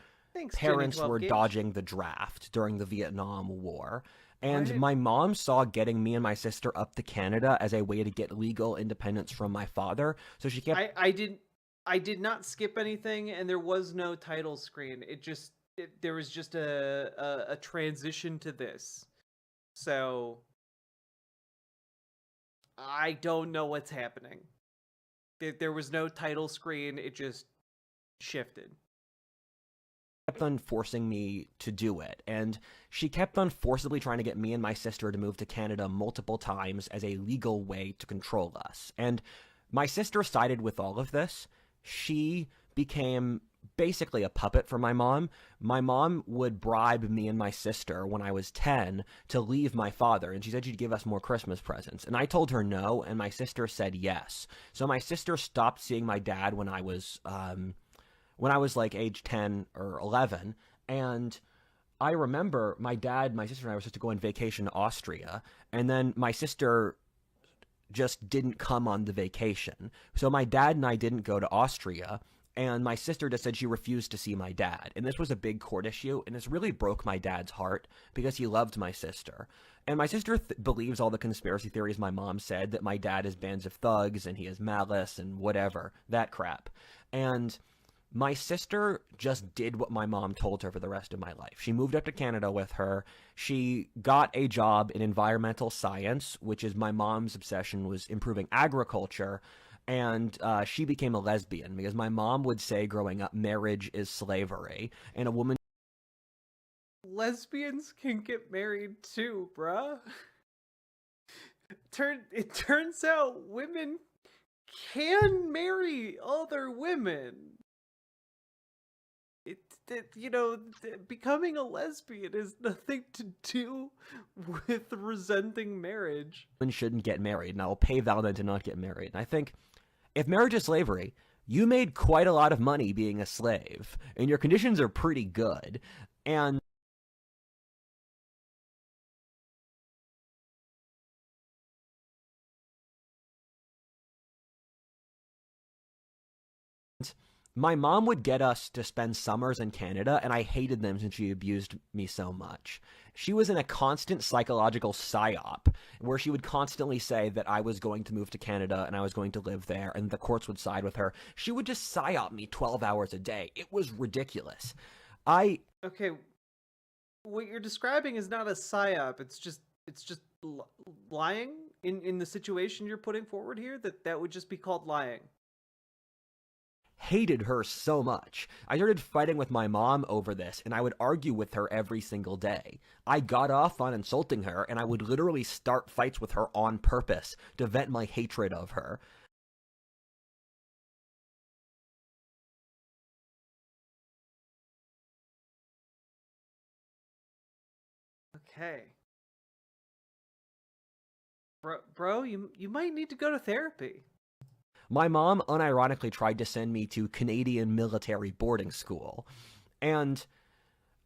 parents were dodging the draft during the Vietnam War. And my mom saw getting me and my sister up to Canada as a way to get legal independence from my father. So she kept... I did not skip anything, and there was no title screen. There was just a transition to this. So I don't know what's happening. There was no title screen. It just shifted. Kept on forcing me to do it, and she kept on forcibly trying to get me and my sister to move to Canada multiple times as a legal way to control us. And my sister sided with all of this. She became basically a puppet for my mom. My mom would bribe me and my sister when I was 10 to leave my father, and she said she'd give us more Christmas presents. And I told her no, and my sister said yes. So my sister stopped seeing my dad when I was like age 10 or 11, and I remember my dad, my sister, and I were supposed to go on vacation to Austria, and then my sister just didn't come on the vacation. So my dad and I didn't go to Austria, and my sister just said she refused to see my dad. And this was a big court issue, and this really broke my dad's heart because he loved my sister. And my sister believes all the conspiracy theories my mom said, that my dad is bands of thugs and he has malice and whatever, that crap. And my sister just did what my mom told her for the rest of my life. She moved up to Canada with her. She got a job in environmental science, which is my mom's obsession, was improving agriculture. And she became a lesbian because my mom would say growing up, marriage is slavery. And a woman... Lesbians can get married too, bruh. It turns out women can marry other women. Becoming a lesbian is nothing to do with resenting marriage. Women shouldn't get married, and I will pay Valentine to not get married. And I think, if marriage is slavery, you made quite a lot of money being a slave, and your conditions are pretty good. And my mom would get us to spend summers in Canada, and I hated them since she abused me so much. She was in a constant psychological psyop, where she would constantly say that I was going to move to Canada and I was going to live there, and the courts would side with her. She would just psyop me 12 hours a day. It was ridiculous. Okay, what you're describing is not a psyop. It's just lying in the situation you're putting forward here. That would just be called lying. Hated her so much. I started fighting with my mom over this, and I would argue with her every single day. I got off on insulting her, and I would literally start fights with her on purpose to vent my hatred of her. Okay. Bro, you might need to go to therapy. My mom unironically tried to send me to Canadian military boarding school, and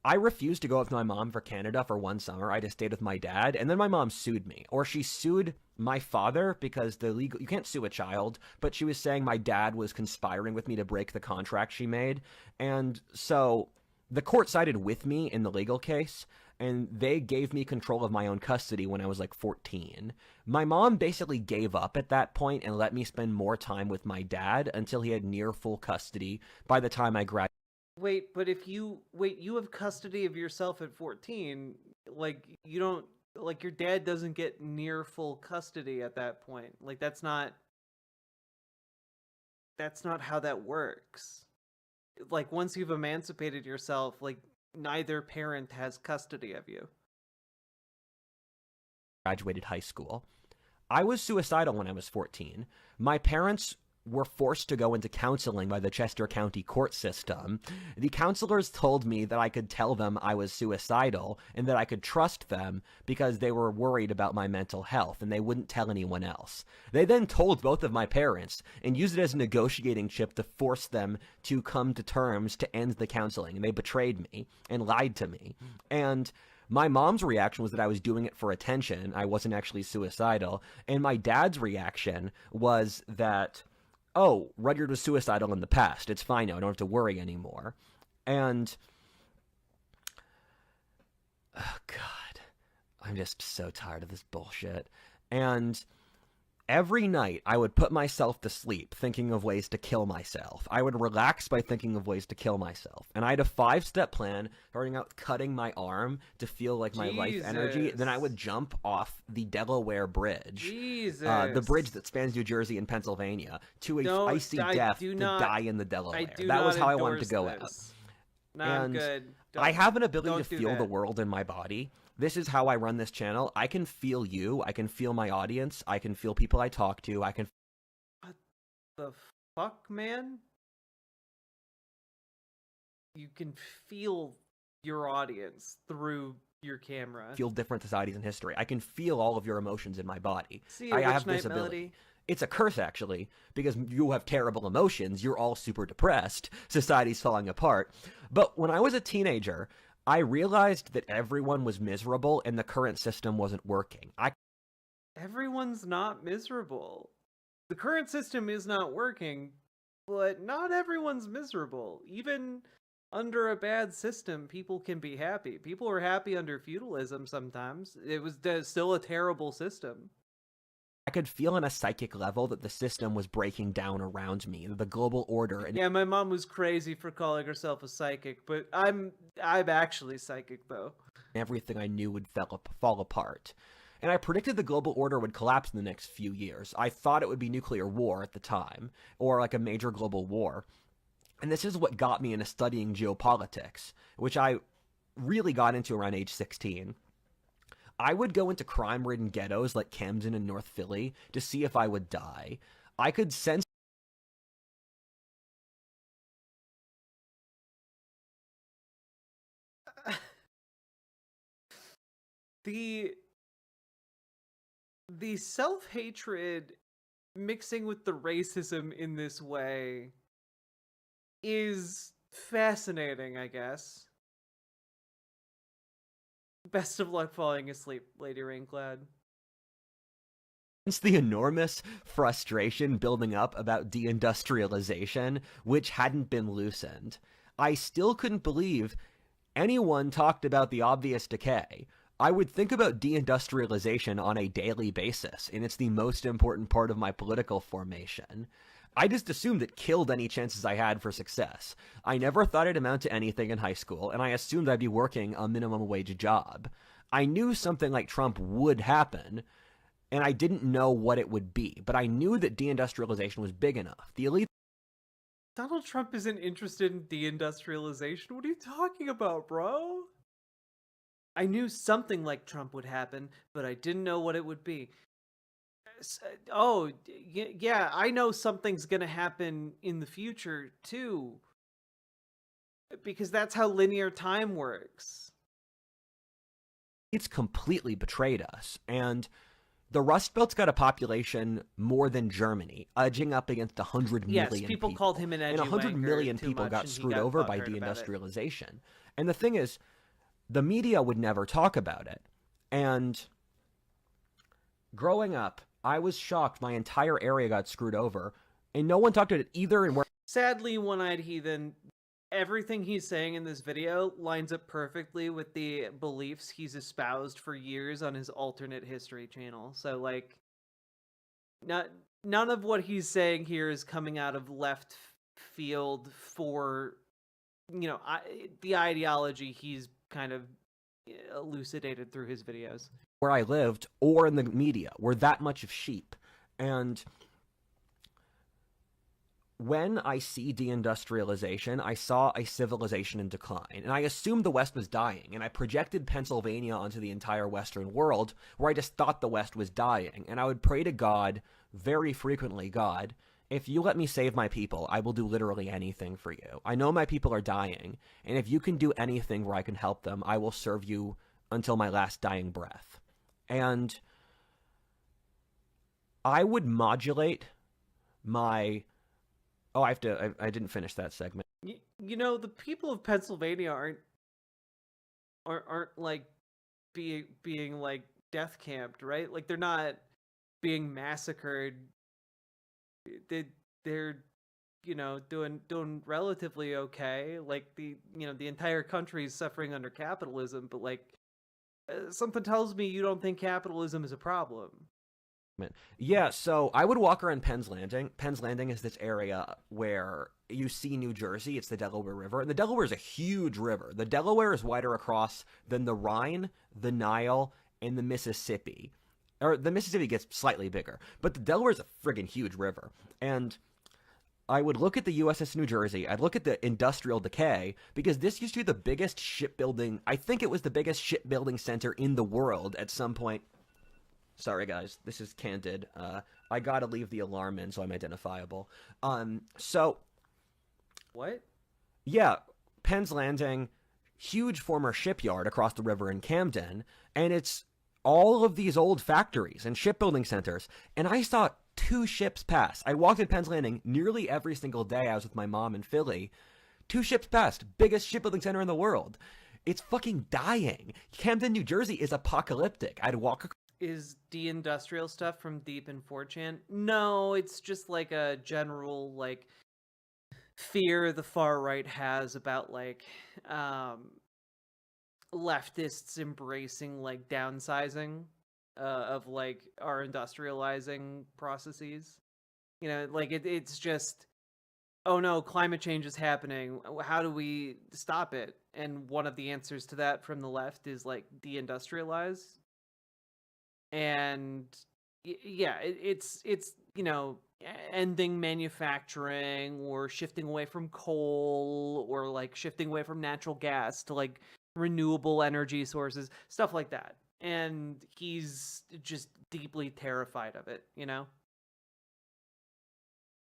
I refused to go with my mom for Canada for one summer. I just stayed with my dad, and then my mom sued me. Or she sued my father because you can't sue a child, but she was saying my dad was conspiring with me to break the contract she made. And so the court sided with me in the legal case, and they gave me control of my own custody when I was like 14. My mom basically gave up at that point and let me spend more time with my dad until he had near full custody by the time I graduated. Wait, but you have custody of yourself at 14, like you don't, like your dad doesn't get near full custody at that point. Like that's not how that works. Like once you've emancipated yourself, like neither parent has custody of you. Graduated high school. I was suicidal when I was 14. My parents were forced to go into counseling by the Chester County court system. The counselors told me that I could tell them I was suicidal and that I could trust them because they were worried about my mental health and they wouldn't tell anyone else. They then told both of my parents and used it as a negotiating chip to force them to come to terms to end the counseling. And they betrayed me and lied to me. And my mom's reaction was that I was doing it for attention. I wasn't actually suicidal. And my dad's reaction was that, oh, Rudyard was suicidal in the past. It's fine now. I don't have to worry anymore. And, oh, God, I'm just so tired of this bullshit. And every night I would put myself to sleep thinking of ways to kill myself. I would relax by thinking of ways to kill myself. And I had a 5-step plan, starting out with cutting my arm to feel like my life energy. Then I would jump off the Delaware Bridge, the bridge that spans New Jersey and Pennsylvania, to a icy death to die in the Delaware. That was how I wanted to go out. No, I'm good. I have an ability to feel the world in my body. This is how I run this channel. I can feel you. I can feel my audience. I can feel people I talk to. I can... What the fuck, man? you can feel your audience through your camera. Feel different societies in history. I can feel all of your emotions in my body. See, I Rich have Knight this ability. Melody. It's a curse, actually, because you have terrible emotions. You're all super depressed. Society's falling apart. But when I was a teenager, I realized that everyone was miserable and the current system wasn't working. Everyone's not miserable. The current system is not working, but not everyone's miserable. Even under a bad system, people can be happy. People are happy under feudalism sometimes. It was still a terrible system. I could feel on a psychic level that the system was breaking down around me, the global order. And yeah, my mom was crazy for calling herself a psychic, but I'm actually psychic, though. Everything I knew would fall apart. And I predicted the global order would collapse in the next few years. I thought it would be nuclear war at the time, or like a major global war. And this is what got me into studying geopolitics, which I really got into around age 16. I would go into crime-ridden ghettos like Camden and North Philly to see if I would die. I could sense the self-hatred mixing with the racism in this way is fascinating, I guess. Best of luck falling asleep, Lady Rainclad. It's the enormous frustration building up about deindustrialization, which hadn't been loosened. I still couldn't believe anyone talked about the obvious decay. I would think about deindustrialization on a daily basis, and it's the most important part of my political formation. I just assumed it killed any chances I had for success. I never thought it'd amount to anything in high school, and I assumed I'd be working a minimum wage job. I knew something like Trump would happen, and I didn't know what it would be, but I knew that deindustrialization was big enough. The elite... Donald Trump isn't interested in deindustrialization. What are you talking about, bro? I knew something like Trump would happen, but I didn't know what it would be. Oh, yeah, I know something's gonna happen in the future, too. Because that's how linear time works. It's completely betrayed us, and the Rust Belt's got a population more than Germany, edging up against 100 million people. Yes, people called him an edgy and 100 million too people much, got and he screwed got over by butthurt about it. deindustrialization. And the thing is, the media would never talk about it. And growing up, I was shocked my entire area got screwed over, and no one talked about it either. And where Sadly, One-Eyed Heathen, everything he's saying in this video lines up perfectly with the beliefs he's espoused for years on his alternate history channel. So, like, none of what he's saying here is coming out of left field for, you know, the ideology he's kind of elucidated through his videos. Where I lived, or in the media, were that much of sheep. And when I see deindustrialization, I saw a civilization in decline, and I assumed the West was dying, and I projected Pennsylvania onto the entire Western world, where I just thought the West was dying, and I would pray to God very frequently, God, if you let me save my people, I will do literally anything for you. I know my people are dying, and if you can do anything where I can help them, I will serve you until my last dying breath. And I would modulate my... Oh, I didn't finish that segment. You know, the people of Pennsylvania aren't like being like death camped, right? Like, they're not being massacred. They're you know, doing relatively okay. Like, the entire country is suffering under capitalism, but like something tells me you don't think capitalism is a problem. Yeah, so I would walk around Penn's Landing. Penn's Landing is this area where you see New Jersey. It's the Delaware River, and the Delaware is a huge river. The Delaware is wider across than the Rhine, the Nile, and the Mississippi. Or the Mississippi gets slightly bigger, but the Delaware is a friggin' huge river. And I would look at the USS New Jersey. I'd look at the industrial decay, because this used to be the biggest shipbuilding. I think it was the biggest shipbuilding center in the world at some point. Sorry, guys. This is candid. I gotta leave the alarm in so I'm identifiable. So... What? Yeah. Penn's Landing, huge former shipyard across the river in Camden, and it's all of these old factories and shipbuilding centers, and I saw 2 ships pass. I walked in Penn's Landing nearly every single day. I was with my mom in Philly. 2 ships passed, biggest shipbuilding center in the world. It's fucking dying. Camden, New Jersey is apocalyptic. I'd walk. Is de-industrial stuff from deep in 4chan? No, it's just like a general like fear the far right has about like leftists embracing like downsizing of like our industrializing processes. You know, like it's just, oh no, climate change is happening. How do we stop it? And one of the answers to that from the left is like deindustrialize. And yeah, it's you know, ending manufacturing or shifting away from coal or like shifting away from natural gas to like renewable energy sources, stuff like that. And he's just deeply terrified of it, you know?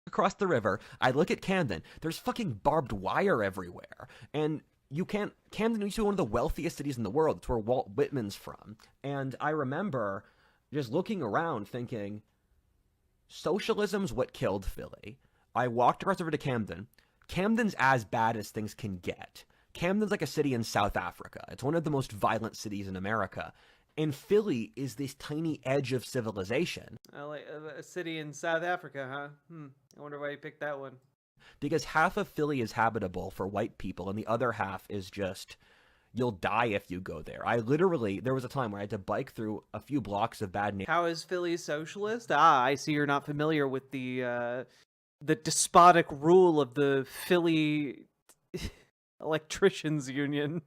Across the river, I look at Camden. There's fucking barbed wire everywhere. And you can't... Camden used to be one of the wealthiest cities in the world. It's where Walt Whitman's from. And I remember just looking around thinking, socialism's what killed Philly. I walked across the river to Camden. Camden's as bad as things can get. Camden's like a city in South Africa. It's one of the most violent cities in America. And Philly is this tiny edge of civilization. Like a city in South Africa, huh? I wonder why you picked that one. Because half of Philly is habitable for white people, and the other half is just, you'll die if you go there. There was a time where I had to bike through a few blocks of bad neighborhoods. How is Philly socialist? I see you're not familiar with the despotic rule of the Philly Electricians Union.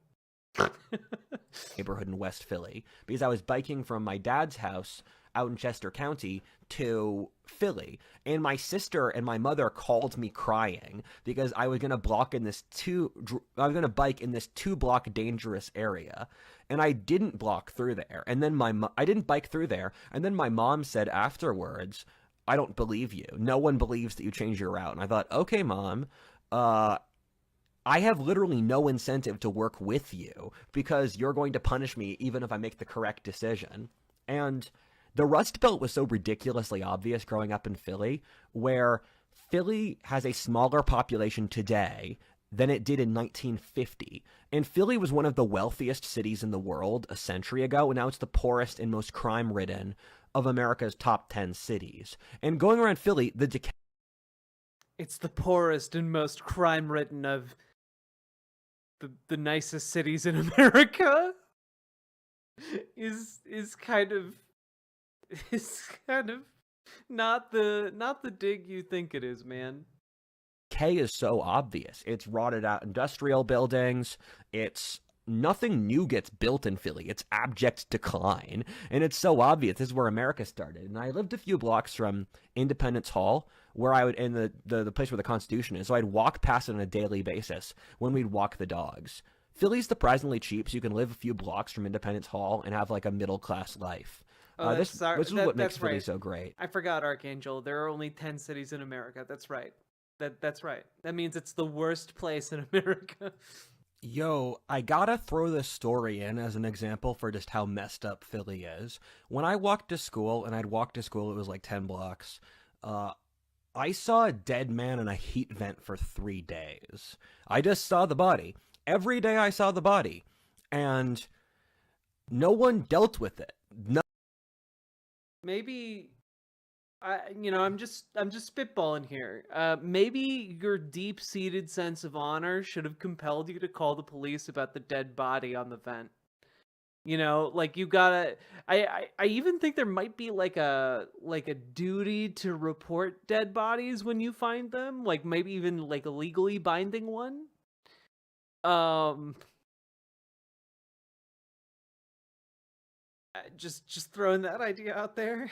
Neighborhood in West Philly, because I was biking from my dad's house out in Chester County to Philly, and my sister and my mother called me crying because I was gonna bike in this 2-block dangerous area, and I didn't block through there, and then I didn't bike through there, and then my mom said afterwards, "I don't believe you. No one believes that you changed your route." And I thought, okay, Mom, I have literally no incentive to work with you because you're going to punish me even if I make the correct decision. And the Rust Belt was so ridiculously obvious growing up in Philly, where Philly has a smaller population today than it did in 1950. And Philly was one of the wealthiest cities in the world a century ago, and now it's the poorest and most crime-ridden of America's top 10 cities. And going around Philly, it's the poorest and most crime-ridden of the nicest cities in America is kind of not the dig you think it is, man. K is so obvious. It's rotted out industrial buildings. Nothing new gets built in Philly. It's abject decline. And it's so obvious. This is where America started. And I lived a few blocks from Independence Hall, where I would, in the place where the Constitution is. So I'd walk past it on a daily basis when we'd walk the dogs. Philly's surprisingly cheap, so you can live a few blocks from Independence Hall and have like a middle-class life. This is what makes Philly so great. I forgot, Archangel. There are only 10 cities in America. That's right. That's right. That means it's the worst place in America. Yo, I gotta throw this story in as an example for just how messed up Philly is. When I walked to school, and I'd walk to school, it was like 10 blocks, I saw a dead man in a heat vent for 3 days. I just saw the body. Every day I saw the body. And no one dealt with it. No. Maybe... I'm just spitballing here. Maybe your deep-seated sense of honor should have compelled you to call the police about the dead body on the vent. You know, like you gotta. I even think there might be like a duty to report dead bodies when you find them. Like maybe even like a legally binding one. Just throwing that idea out there.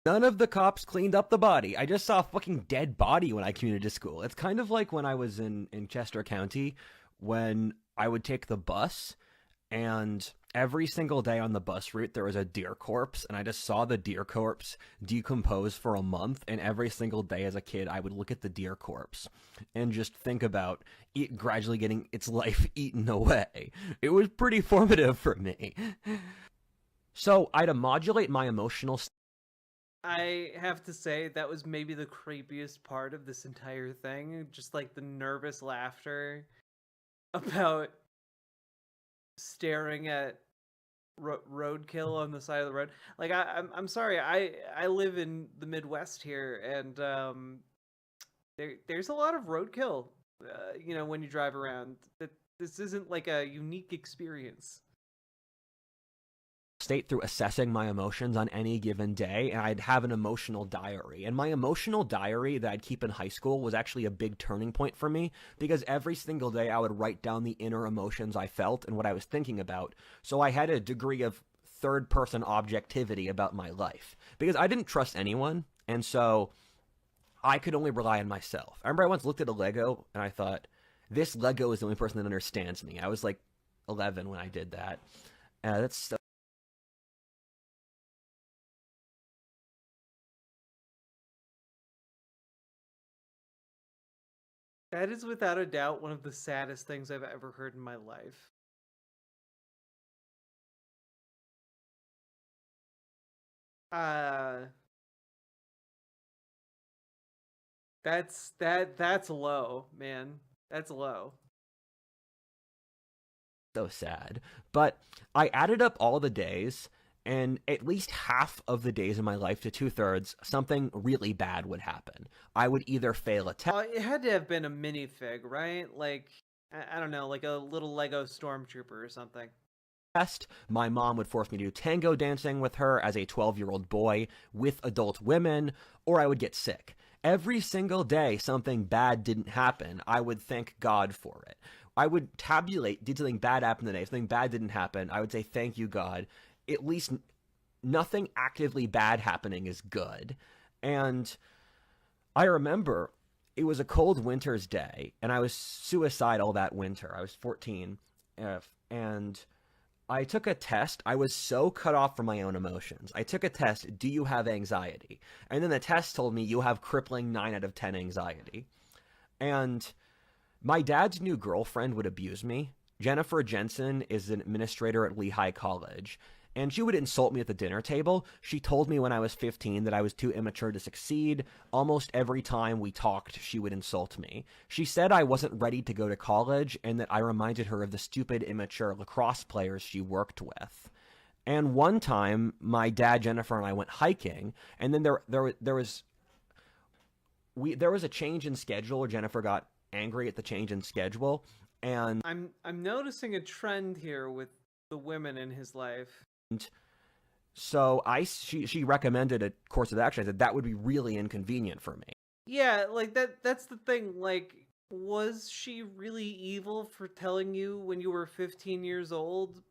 None of the cops cleaned up the body. I just saw a fucking dead body when I commuted to school. It's kind of like when I was in Chester County, when I would take the bus, And every single day on the bus route, there was a deer corpse, and I just saw the deer corpse decompose for a month, and every single day as a kid, I would look at the deer corpse and just think about it gradually getting its life eaten away. It was pretty formative for me. So I'd modulate my emotional I have to say that was maybe the creepiest part of this entire thing, just like the nervous laughter about staring at roadkill on the side of the road. Like I'm sorry, I live in the Midwest here, and there's a lot of roadkill. When you drive around, that this isn't like a unique experience. state through assessing my emotions on any given day, and I'd have an emotional diary. And my emotional diary that I'd keep in high school was actually a big turning point for me, because every single day I would write down the inner emotions I felt and what I was thinking about. So I had a degree of third-person objectivity about my life, because I didn't trust anyone, and so I could only rely on myself. I remember I once looked at a Lego, and I thought, this Lego is the only person that understands me. I was like 11 when I did that. That's That is without a doubt one of the saddest things I've ever heard in my life. That's low, man. That's low. so sad. But I added up all the days, and at least half of the days in my life to 2/3, something really bad would happen. I would either fail a test. It had to have been a minifig, right? Like, I don't know, like a little Lego stormtrooper or something. My mom would force me to do tango dancing with her as a 12-year-old boy with adult women, or I would get sick. Every single day something bad didn't happen, I would thank God for it. I would tabulate, did something bad happen today, something bad didn't happen, I would say thank you, God. At least nothing actively bad happening is good. And I remember it was a cold winter's day, and I was suicidal that winter. I was 14, and I took a test. I was so cut off from my own emotions. I took a test, do you have anxiety? And then the test told me you have crippling 9 out of 10 anxiety. And my dad's new girlfriend would abuse me. Jennifer Jensen is an administrator at Lehigh College, and she would insult me at the dinner table. She told me when I was 15 that I was too immature to succeed. Almost every time we talked, she would insult me. She said I wasn't ready to go to college, and that I reminded her of the stupid, immature lacrosse players she worked with. And one time, my dad, Jennifer, and I went hiking, and then there was a change in schedule. Jennifer got angry at the change in schedule, and I'm noticing a trend here with the women in his life. So she recommended a course of action. I said that would be really inconvenient for me. Yeah, like that's the thing. Like, was she really evil for telling you when you were 15 years old,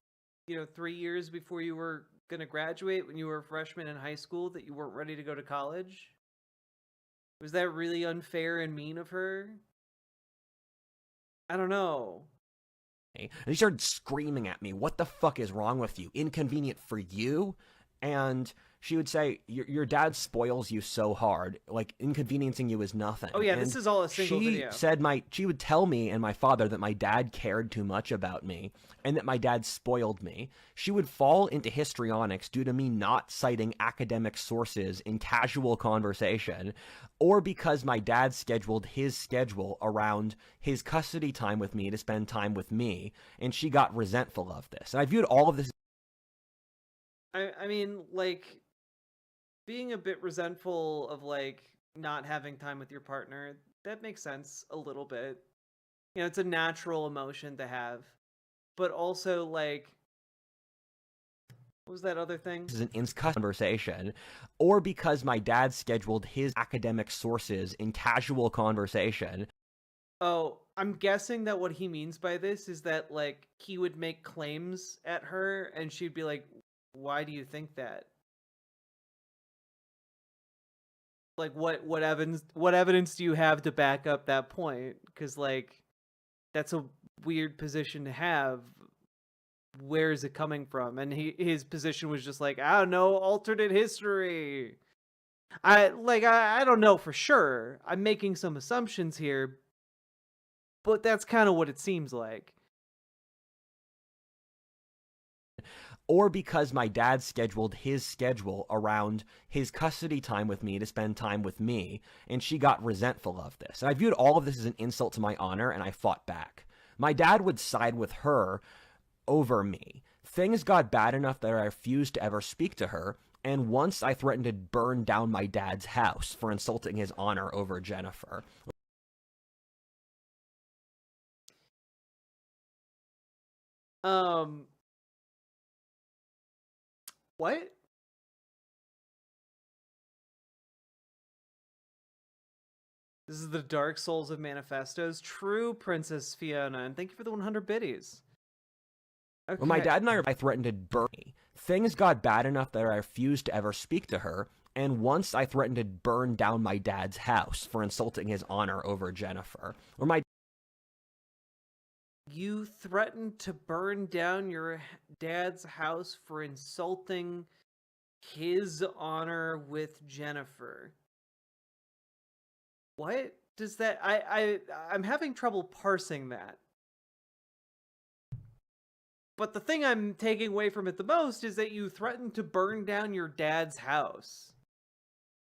3 years before you were going to graduate, when you were a freshman in high school, that you weren't ready to go to college? Was that really unfair and mean of her? I don't know. And he started screaming at me, what the fuck is wrong with you? Inconvenient for you? And she would say, your dad spoils you so hard. Like, inconveniencing you is nothing. Oh yeah, and this is all a single video. She would tell me and my father that my dad cared too much about me, and that my dad spoiled me. She would fall into histrionics due to me not citing academic sources in casual conversation, or because my dad scheduled his schedule around his custody time with me to spend time with me, and she got resentful of this. And I viewed all of this. I mean, like, being a bit resentful of, like, not having time with your partner, that makes sense a little bit. It's a natural emotion to have. But also, like, what was that other thing? This is an conversation, or because my dad scheduled his academic sources in casual conversation. Oh, I'm guessing that what he means by this is that, like, he would make claims at her, and she'd be like, why do you think that? Like, what evidence do you have to back up that point? Because, like, that's a weird position to have. where is it coming from? And his position was just like, I don't know, alternate history. I don't know for sure. I'm making some assumptions here, but that's kind of what it seems like. Or because my dad scheduled his schedule around his custody time with me to spend time with me, and she got resentful of this. And I viewed all of this as an insult to my honor, and I fought back. My dad would side with her over me. Things got bad enough that I refused to ever speak to her, and once I threatened to burn down my dad's house for insulting his honor over Jennifer. What? This is the Dark Souls of Manifestos. True, Princess Fiona, and thank you for the 100 biddies. Okay. When my dad and I threatened to burn me. Things got bad enough that I refused to ever speak to her, and once I threatened to burn down my dad's house for insulting his honor over Jennifer. You threatened to burn down your dad's house for insulting his honor with Jennifer. What does that... I'm having trouble parsing that. But the thing I'm taking away from it the most is that you threatened to burn down your dad's house.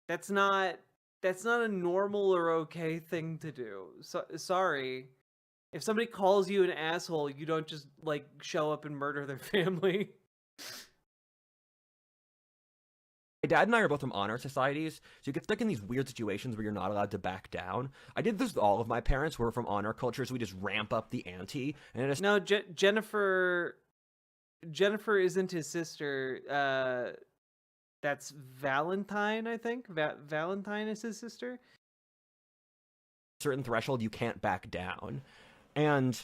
That's not a normal or okay thing to do. So, sorry. If somebody calls you an asshole, you don't just, like, show up and murder their family. My dad and I are both from honor societies, so you get stuck in these weird situations where you're not allowed to back down. I did this with all of my parents who were from honor cultures. We just ramp up the ante. And No, Jennifer isn't his sister. That's Valentine, I think. Valentine is his sister. Certain threshold, you can't back down. And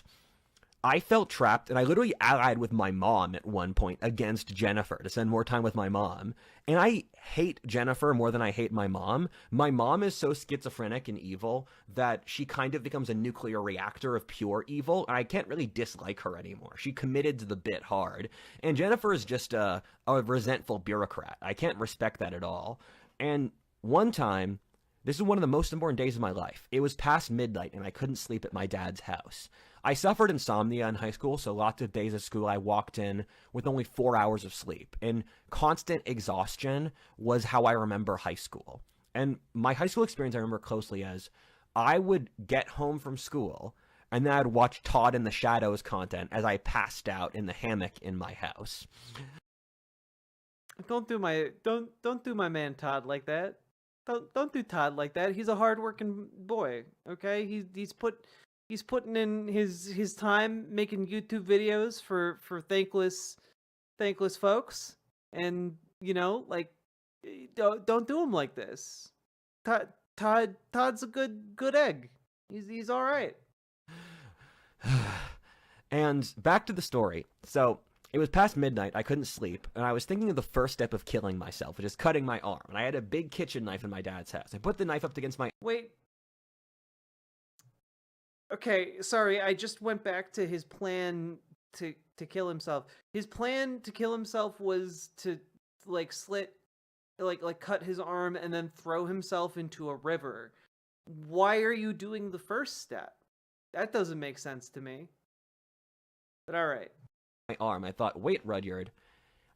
I felt trapped, and I literally allied with my mom at one point against Jennifer to spend more time with my mom. And I hate Jennifer more than I hate my mom. My mom is so schizophrenic and evil that she kind of becomes a nuclear reactor of pure evil, and I can't really dislike her anymore. She committed to the bit hard. And Jennifer is just a resentful bureaucrat. I can't respect that at all. And one time, this is one of the most important days of my life. It was past midnight, and I couldn't sleep at my dad's house. I suffered insomnia in high school, so lots of days of school I walked in with only 4 hours of sleep. And constant exhaustion was how I remember high school. And my high school experience I remember closely as I would get home from school, and then I'd watch Todd in the Shadows content as I passed out in the hammock in my house. Don't do my man Todd like that. Don't do Todd like that. He's a hardworking boy. Okay, he's putting in his time making YouTube videos for thankless folks, and you know, like, don't do him like this. Todd's a good egg. He's all right. And back to the story. So it was past midnight, I couldn't sleep, and I was thinking of the first step of killing myself, which is cutting my arm. And I had a big kitchen knife in my dad's house. I put the knife up against my... Wait. Okay, sorry, I just went back to his plan to kill himself. His plan to kill himself was to, like, cut his arm and then throw himself into a river. Why are you doing the first step? That doesn't make sense to me. But alright. My arm. I thought, wait, Rudyard,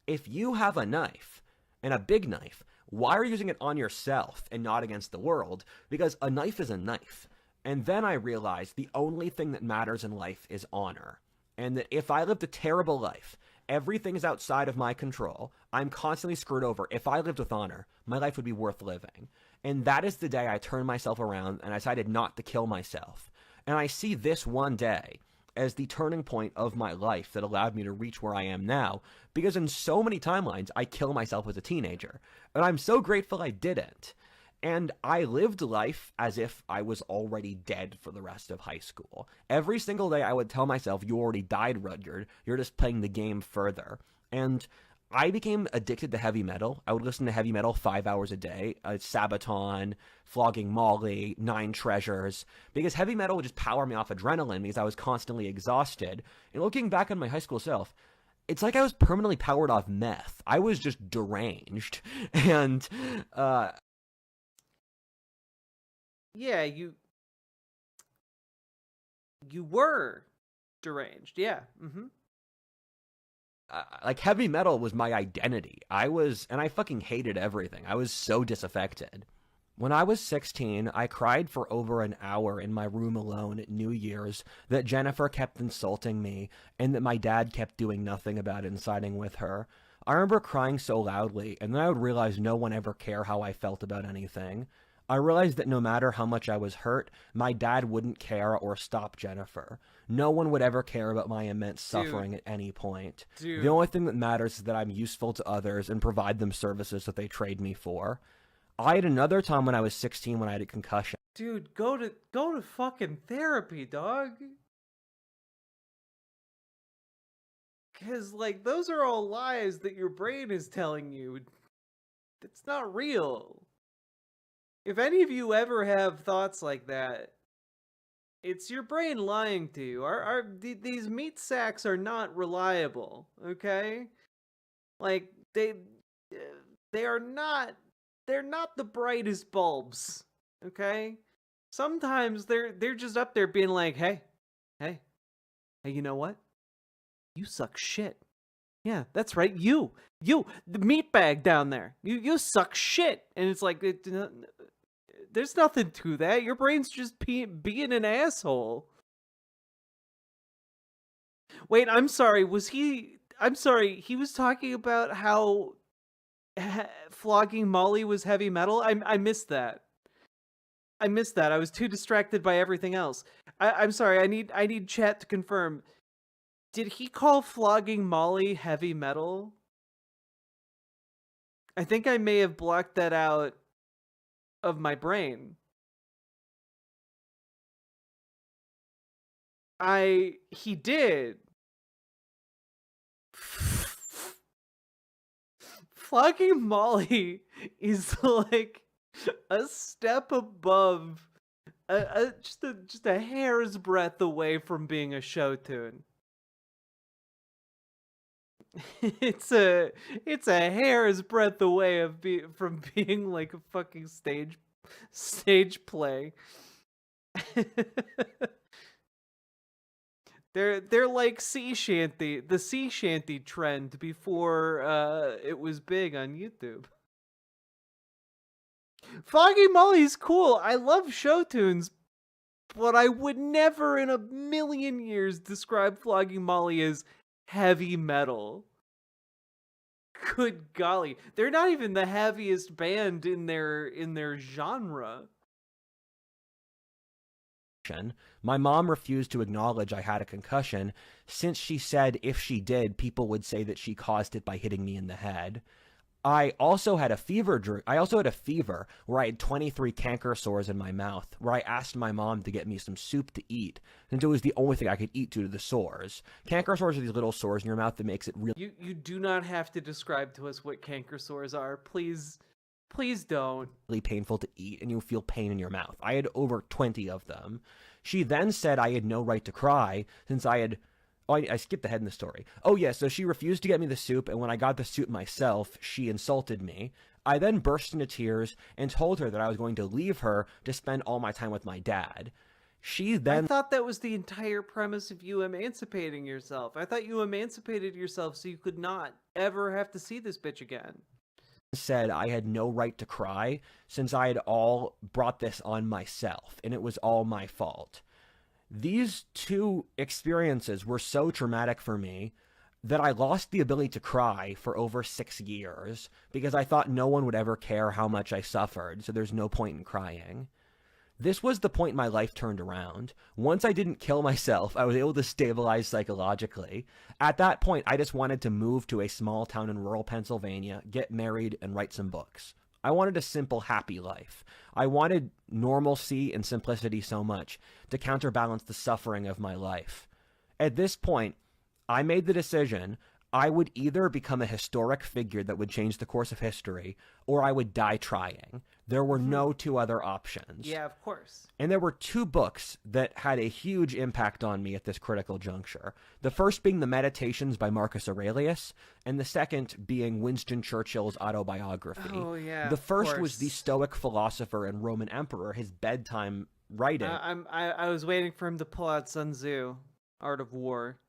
if you have a knife, and a big knife, why are you using it on yourself and not against the world? Because a knife is a knife. And then I realized the only thing that matters in life is honor. And that if I lived a terrible life, everything is outside of my control, I'm constantly screwed over. If I lived with honor, my life would be worth living. And that is the day I turned myself around and I decided not to kill myself. And I see this one day as the turning point of my life that allowed me to reach where I am now, because in so many timelines, I kill myself as a teenager, and I'm so grateful I didn't. And I lived life as if I was already dead for the rest of high school. Every single day I would tell myself, you already died, Rudyard, you're just playing the game further. And I became addicted to heavy metal. I would listen to heavy metal 5 hours a day, Sabaton, Flogging Molly, Nine Treasures, because heavy metal would just power me off adrenaline because I was constantly exhausted. And looking back on my high school self, it's like I was permanently powered off meth. I was just deranged. And, yeah, you were deranged. Yeah. like heavy metal was my identity. And I fucking hated everything. I was so disaffected. When I was 16, I cried for over an hour in my room alone at New Year's that Jennifer kept insulting me and that my dad kept doing nothing about it and siding with her. I remember crying so loudly, and then I would realize no one ever cared how I felt about anything. I realized that no matter how much I was hurt, my dad wouldn't care or stop Jennifer. No one would ever care about my immense suffering at any point. The only thing that matters is that I'm useful to others and provide them services that they trade me for. I had another time when I was 16 when I had a concussion. Dude, go to fucking therapy, dog. Cause like those are all lies that your brain is telling you. It's not real. If any of you ever have thoughts like that, it's your brain lying to you. These meat sacks are not reliable, okay? Like they are not. They're not the brightest bulbs, okay? Sometimes they're just up there being like, hey, you know what? You suck shit. Yeah, that's right. You, the meat bag down there. You suck shit. And it's like, there's nothing to that. Your brain's just being an asshole. Wait, I'm sorry. He was talking about how flogging Molly was heavy metal. I missed that. I was too distracted by everything else. I'm sorry. I need chat to confirm. Did he call flogging Molly heavy metal? I think I may have blocked that out of my brain. He did. Flogging Molly is like a step above, just a hair's breadth away from being a show tune. It's a hair's breadth away from being like a fucking stage play. They're like the sea shanty trend before it was big on YouTube. Flogging Molly's cool. I love show tunes, but I would never in a million years describe Flogging Molly as heavy metal. Good golly. They're not even the heaviest band in their genre. My mom refused to acknowledge I had a concussion, since she said if she did, people would say that she caused it by hitting me in the head. I also had a fever where I had 23 canker sores in my mouth, where I asked my mom to get me some soup to eat, since it was the only thing I could eat due to the sores. Canker sores are these little sores in your mouth that makes it really... You do not have to describe to us what canker sores are. Please don't. Really painful to eat, and you feel pain in your mouth. I had over 20 of them. She then said I had no right to cry, since I had... Oh, I skipped ahead in the story. Oh, yeah, so she refused to get me the soup, and when I got the soup myself, she insulted me. I then burst into tears and told her that I was going to leave her to spend all my time with my dad. She then... I thought that was the entire premise of you emancipating yourself. I thought you emancipated yourself so you could not ever have to see this bitch again. Said I had no right to cry, since I had all brought this on myself, and it was all my fault. These two experiences were so traumatic for me that I lost the ability to cry for over 6 years because I thought no one would ever care how much I suffered, so there's no point in crying. This was the point my life turned around. Once I didn't kill myself, I was able to stabilize psychologically. At that point, I just wanted to move to a small town in rural Pennsylvania, get married, and write some books. I wanted a simple, happy life. I wanted normalcy and simplicity so much to counterbalance the suffering of my life. At this point, I made the decision I would either become a historic figure that would change the course of history, or I would die trying. There were no two other options. Yeah, of course. And there were two books that had a huge impact on me at this critical juncture. The first being The Meditations by Marcus Aurelius, and the second being Winston Churchill's autobiography. Oh, yeah. The first was the Stoic philosopher and Roman emperor, his bedtime writing. I was waiting for him to pull out Sun Tzu, Art of War,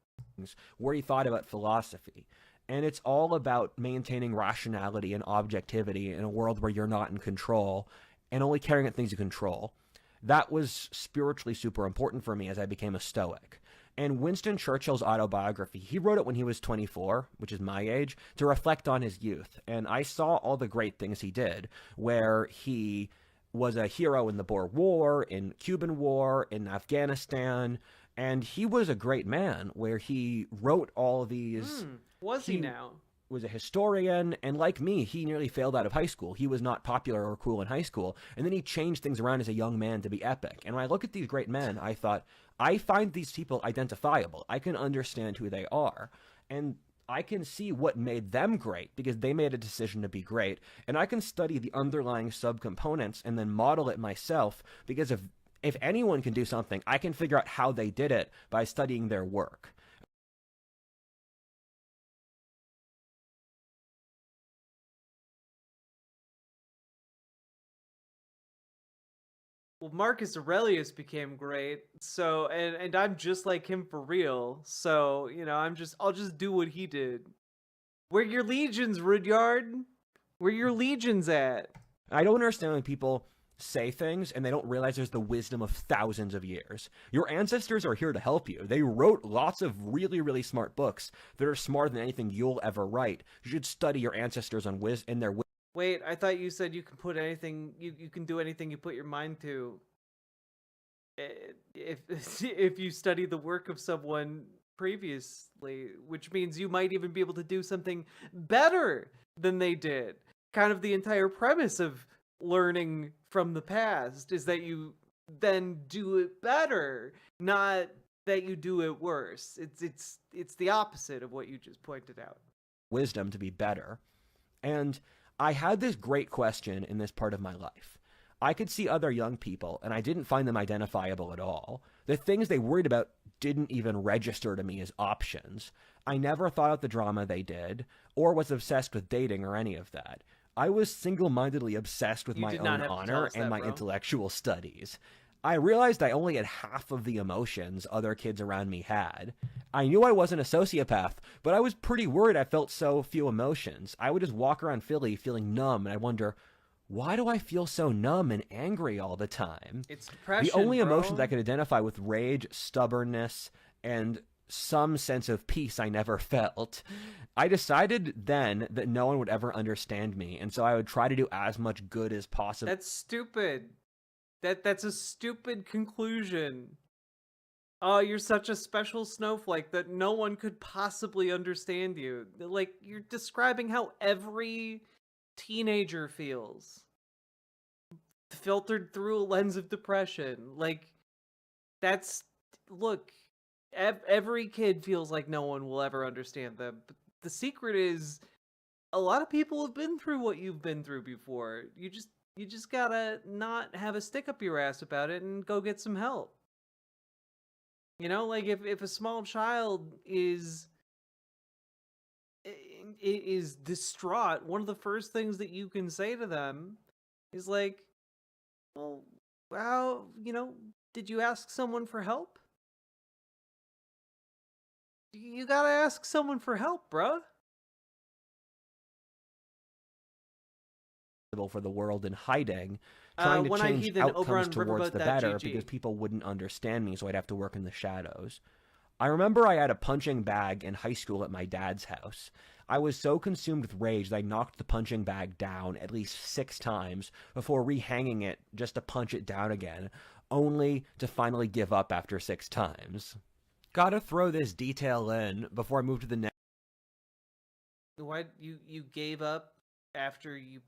where he thought about philosophy. And it's all about maintaining rationality and objectivity in a world where you're not in control and only caring at things you control. That was spiritually super important for me as I became a Stoic. And Winston Churchill's autobiography, he wrote it when he was 24, which is my age, to reflect on his youth. And I saw all the great things he did, where he was a hero in the Boer War, in Cuban War, in Afghanistan, and he was a great man, where he wrote all of these... Was he now? Was a historian, and like me, he nearly failed out of high school. He was not popular or cool in high school, and then he changed things around as a young man to be epic. And when I look at these great men, I thought, I find these people identifiable. I can understand who they are, and I can see what made them great, because they made a decision to be great, and I can study the underlying subcomponents and then model it myself, because if anyone can do something, I can figure out how they did it by studying their work. Well, Marcus Aurelius became great, so and I'm just like him for real. So, you know, I'll just do what he did. Where your legions, Rudyard? Where your legions at? I don't understand when people say things and they don't realize there's the wisdom of thousands of years. Your ancestors are here to help you. They wrote lots of really, really smart books that are smarter than anything you'll ever write. You should study your ancestors on in their wisdom. Wait, I thought you said you can put anything, you can do anything you put your mind to. If you study the work of someone previously, which means you might even be able to do something better than they did. Kind of the entire premise of learning from the past is that you then do it better, not that you do it worse. It's the opposite of what you just pointed out. Wisdom to be better. And I had this great question in this part of my life. I could see other young people, and I didn't find them identifiable at all. The things they worried about didn't even register to me as options. I never thought of the drama they did, or was obsessed with dating or any of that. I was single-mindedly obsessed with my own honor and my intellectual studies. I realized I only had half of the emotions other kids around me had. I knew I wasn't a sociopath, but I was pretty worried I felt so few emotions. I would just walk around Philly feeling numb, and I wonder, why do I feel so numb and angry all the time? It's depression, The only bro. emotions I could identify with rage, stubbornness, and some sense of peace I never felt. I decided then that no one would ever understand me, and so I would try to do as much good as possible. That's stupid. That's a stupid conclusion. Oh, you're such a special snowflake that no one could possibly understand you. Like, you're describing how every teenager feels. Filtered through a lens of depression. Like, that's... Look, every kid feels like no one will ever understand them. But the secret is, a lot of people have been through what you've been through before. You just gotta not have a stick up your ass about it and go get some help. You know, like if a small child is distraught, one of the first things that you can say to them is like, well, how, you know, did you ask someone for help? You gotta ask someone for help, bruh. For the world in hiding, trying to change outcomes towards the better because people wouldn't understand me, so I'd have to work in the shadows. I remember I had a punching bag in high school at my dad's house. I was so consumed with rage that I knocked the punching bag down at least 6 times before rehanging it just to punch it down again, only to finally give up after 6 times. Gotta throw this detail in before I move to the next. Why you gave up after you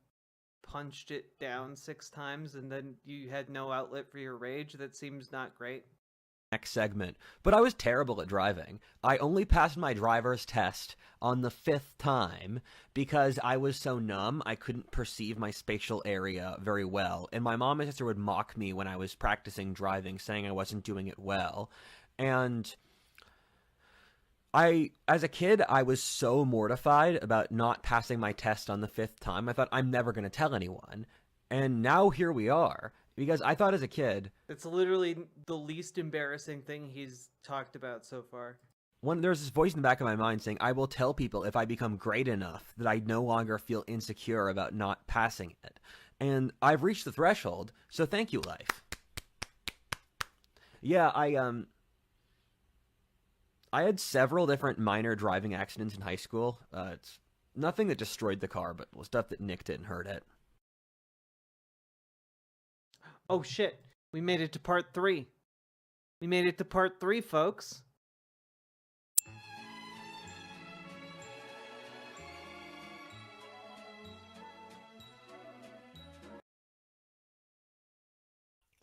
punched it down 6 times and then you had no outlet for your rage? That seems not great. next segment, but I was terrible at driving. I only passed my driver's test on the 5th time because I was so numb I couldn't perceive my spatial area very well, and my mom and sister would mock me when I was practicing driving, saying I wasn't doing it well. And as a kid, I was so mortified about not passing my test on the 5th time. I thought, I'm never going to tell anyone. And now here we are. Because I thought as a kid... It's literally the least embarrassing thing he's talked about so far. There's this voice in the back of my mind saying, I will tell people if I become great enough that I no longer feel insecure about not passing it. And I've reached the threshold, so thank you, life. Yeah, I had several different minor driving accidents in high school. It's nothing that destroyed the car, but stuff that nicked it and hurt it. Oh shit, we made it to part 3. We made it to part 3, folks.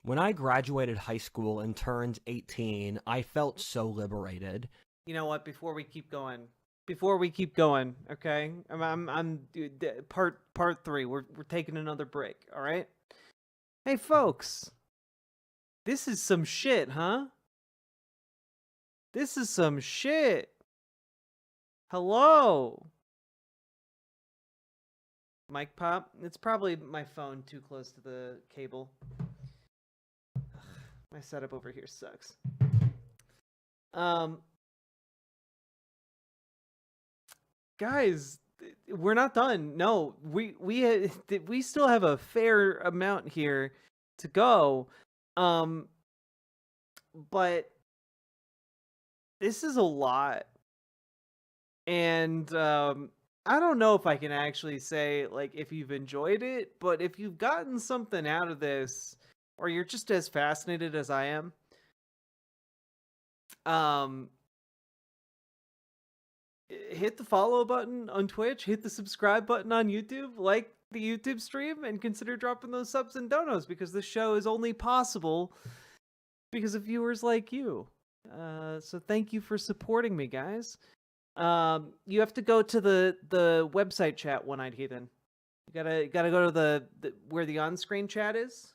When I graduated high school and turned 18, I felt so liberated. You know what, before we keep going, okay? I'm part 3. We're taking another break, all right? Hey, folks. This is some shit, huh? This is some shit. Hello. Mic pop? It's probably my phone too close to the cable. My setup over here sucks. Guys, we're not done. No, we still have a fair amount here to go. But this is a lot. And I don't know if I can actually say like if you've enjoyed it, but if you've gotten something out of this, or you're just as fascinated as I am, hit the follow button on Twitch, hit the subscribe button on YouTube, like the YouTube stream, and consider dropping those subs and donos, because this show is only possible because of viewers like you. So thank you for supporting me, guys. You have to go to the website chat, One-Eyed Heathen. You gotta go to the where the on-screen chat is.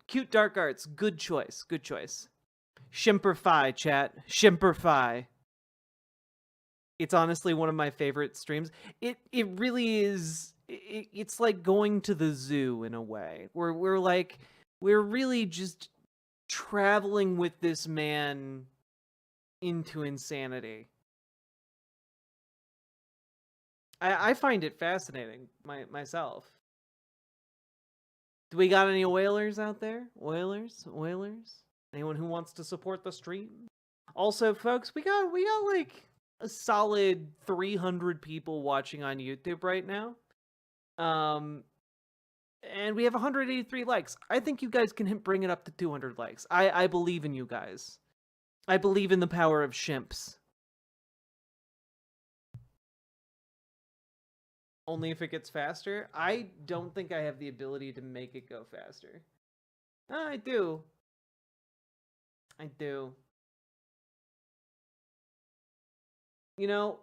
Cute dark arts. Good choice. Good choice. Shimperfy, chat. Shimperfy. It's honestly one of my favorite streams. It really is. It's like going to the zoo in a way. We're really just traveling with this man into insanity. I find it fascinating myself. Do we got any Oilers out there? Oilers? Anyone who wants to support the stream? Also, folks, we got like a solid 300 people watching on YouTube right now. And we have 183 likes. I think you guys can bring it up to 200 likes. I believe in you guys. I believe in the power of shimps. Only if it gets faster. I don't think I have the ability to make it go faster. I do. You know,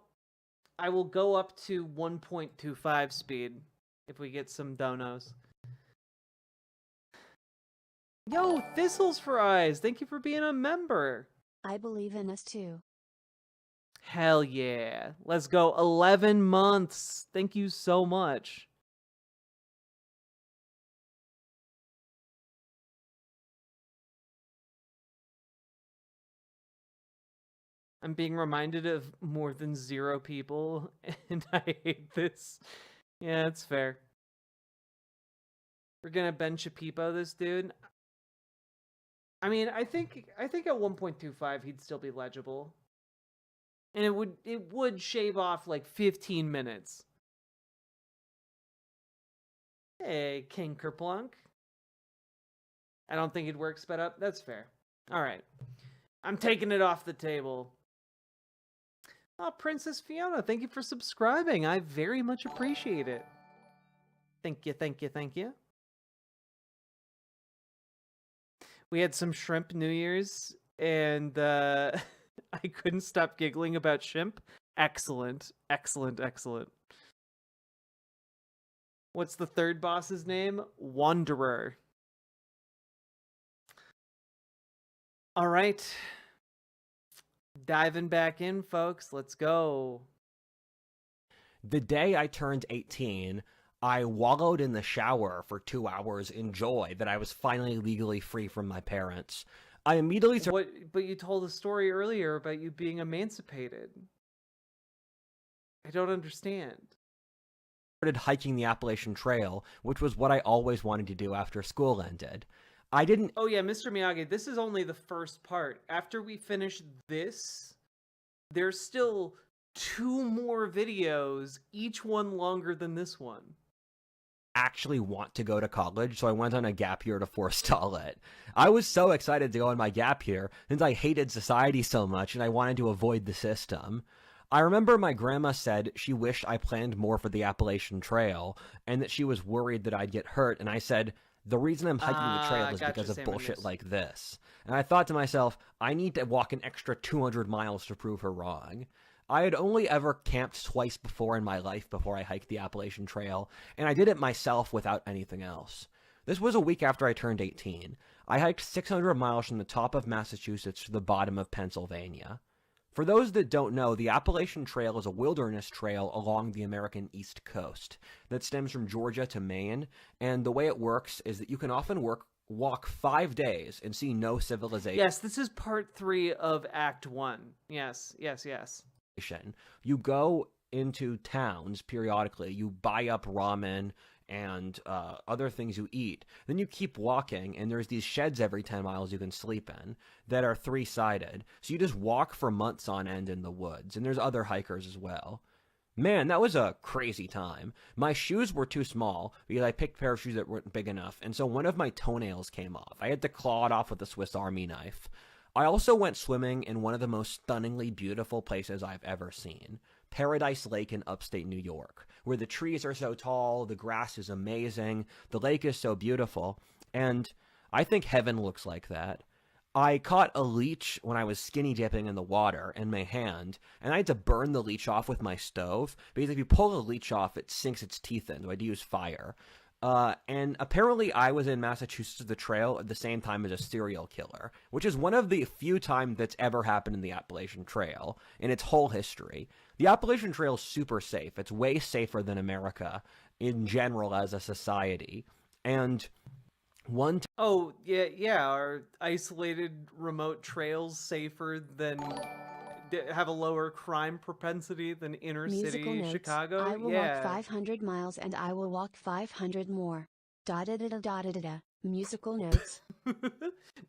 I will go up to 1.25 speed if we get some donos. Yo, Thistles for Eyes, thank you for being a member. I believe in us too. Hell yeah. Let's go. 11 months. Thank you so much. I'm being reminded of more than 0 people, and I hate this. Yeah, it's fair. We're gonna Ben Shapipo this dude. I mean, I think at 1.25 he'd still be legible. And it would shave off like 15 minutes. Hey, King Kerplunk. I don't think it'd work sped up. That's fair. All right. I'm taking it off the table. Oh, Princess Fiona, thank you for subscribing. I very much appreciate it. Thank you, thank you, thank you. We had some shrimp New Year's, and I couldn't stop giggling about shrimp. Excellent, excellent, excellent. What's the third boss's name? Wanderer. All right. Diving back in, folks. Let's go. The day I turned 18, I wallowed in the shower for 2 hours in joy that I was finally legally free from my parents. I immediately But you told a story earlier about you being emancipated. I don't understand. started hiking the Appalachian Trail, which was what I always wanted to do after school ended. I didn't... Oh yeah, Mr. Miyagi, this is only the first part. After we finish this, there's still 2 more videos, each one longer than this one. Actually want to go to college, so I went on a gap year to forestall it. I was so excited to go on my gap year since I hated society so much and I wanted to avoid the system. I remember my grandma said she wished I planned more for the Appalachian Trail and that she was worried that I'd get hurt, and I said, the reason I'm hiking the trail is because of bullshit like this. And I thought to myself, I need to walk an extra 200 miles to prove her wrong. I had only ever camped twice before in my life before I hiked the Appalachian Trail, and I did it myself without anything else. This was a week after I turned 18. I hiked 600 miles from the top of Massachusetts to the bottom of Pennsylvania. For those that don't know, the Appalachian Trail is a wilderness trail along the American East Coast that stems from Georgia to Maine, and the way it works is that you can often walk 5 days and see no civilization. Yes, this is part 3 of Act 1. Yes, yes, yes. You go into towns periodically, you buy up ramen and other things you eat. Then you keep walking, and there's these sheds every 10 miles you can sleep in that are 3-sided. So you just walk for months on end in the woods, and there's other hikers as well. Man, that was a crazy time. My shoes were too small because I picked a pair of shoes that weren't big enough, and so one of my toenails came off. I had to claw it off with a Swiss Army knife. I also went swimming in one of the most stunningly beautiful places I've ever seen, Paradise Lake in upstate New York, where the trees are so tall, the grass is amazing, the lake is so beautiful, and I think heaven looks like that. I caught a leech when I was skinny dipping in the water in my hand, and I had to burn the leech off with my stove, because if you pull a leech off, it sinks its teeth in, so I had to use fire. And apparently I was in Massachusetts the trail at the same time as a serial killer, which is one of the few times that's ever happened in the Appalachian Trail in its whole history. The Appalachian Trail is super safe. It's way safer than America in general as a society. And oh, yeah, are isolated remote trails safer than have a lower crime propensity than inner Musical city notes. Chicago? I will Yeah. walk 500 miles and I will walk 500 more. Da da da da da da da. Musical notes.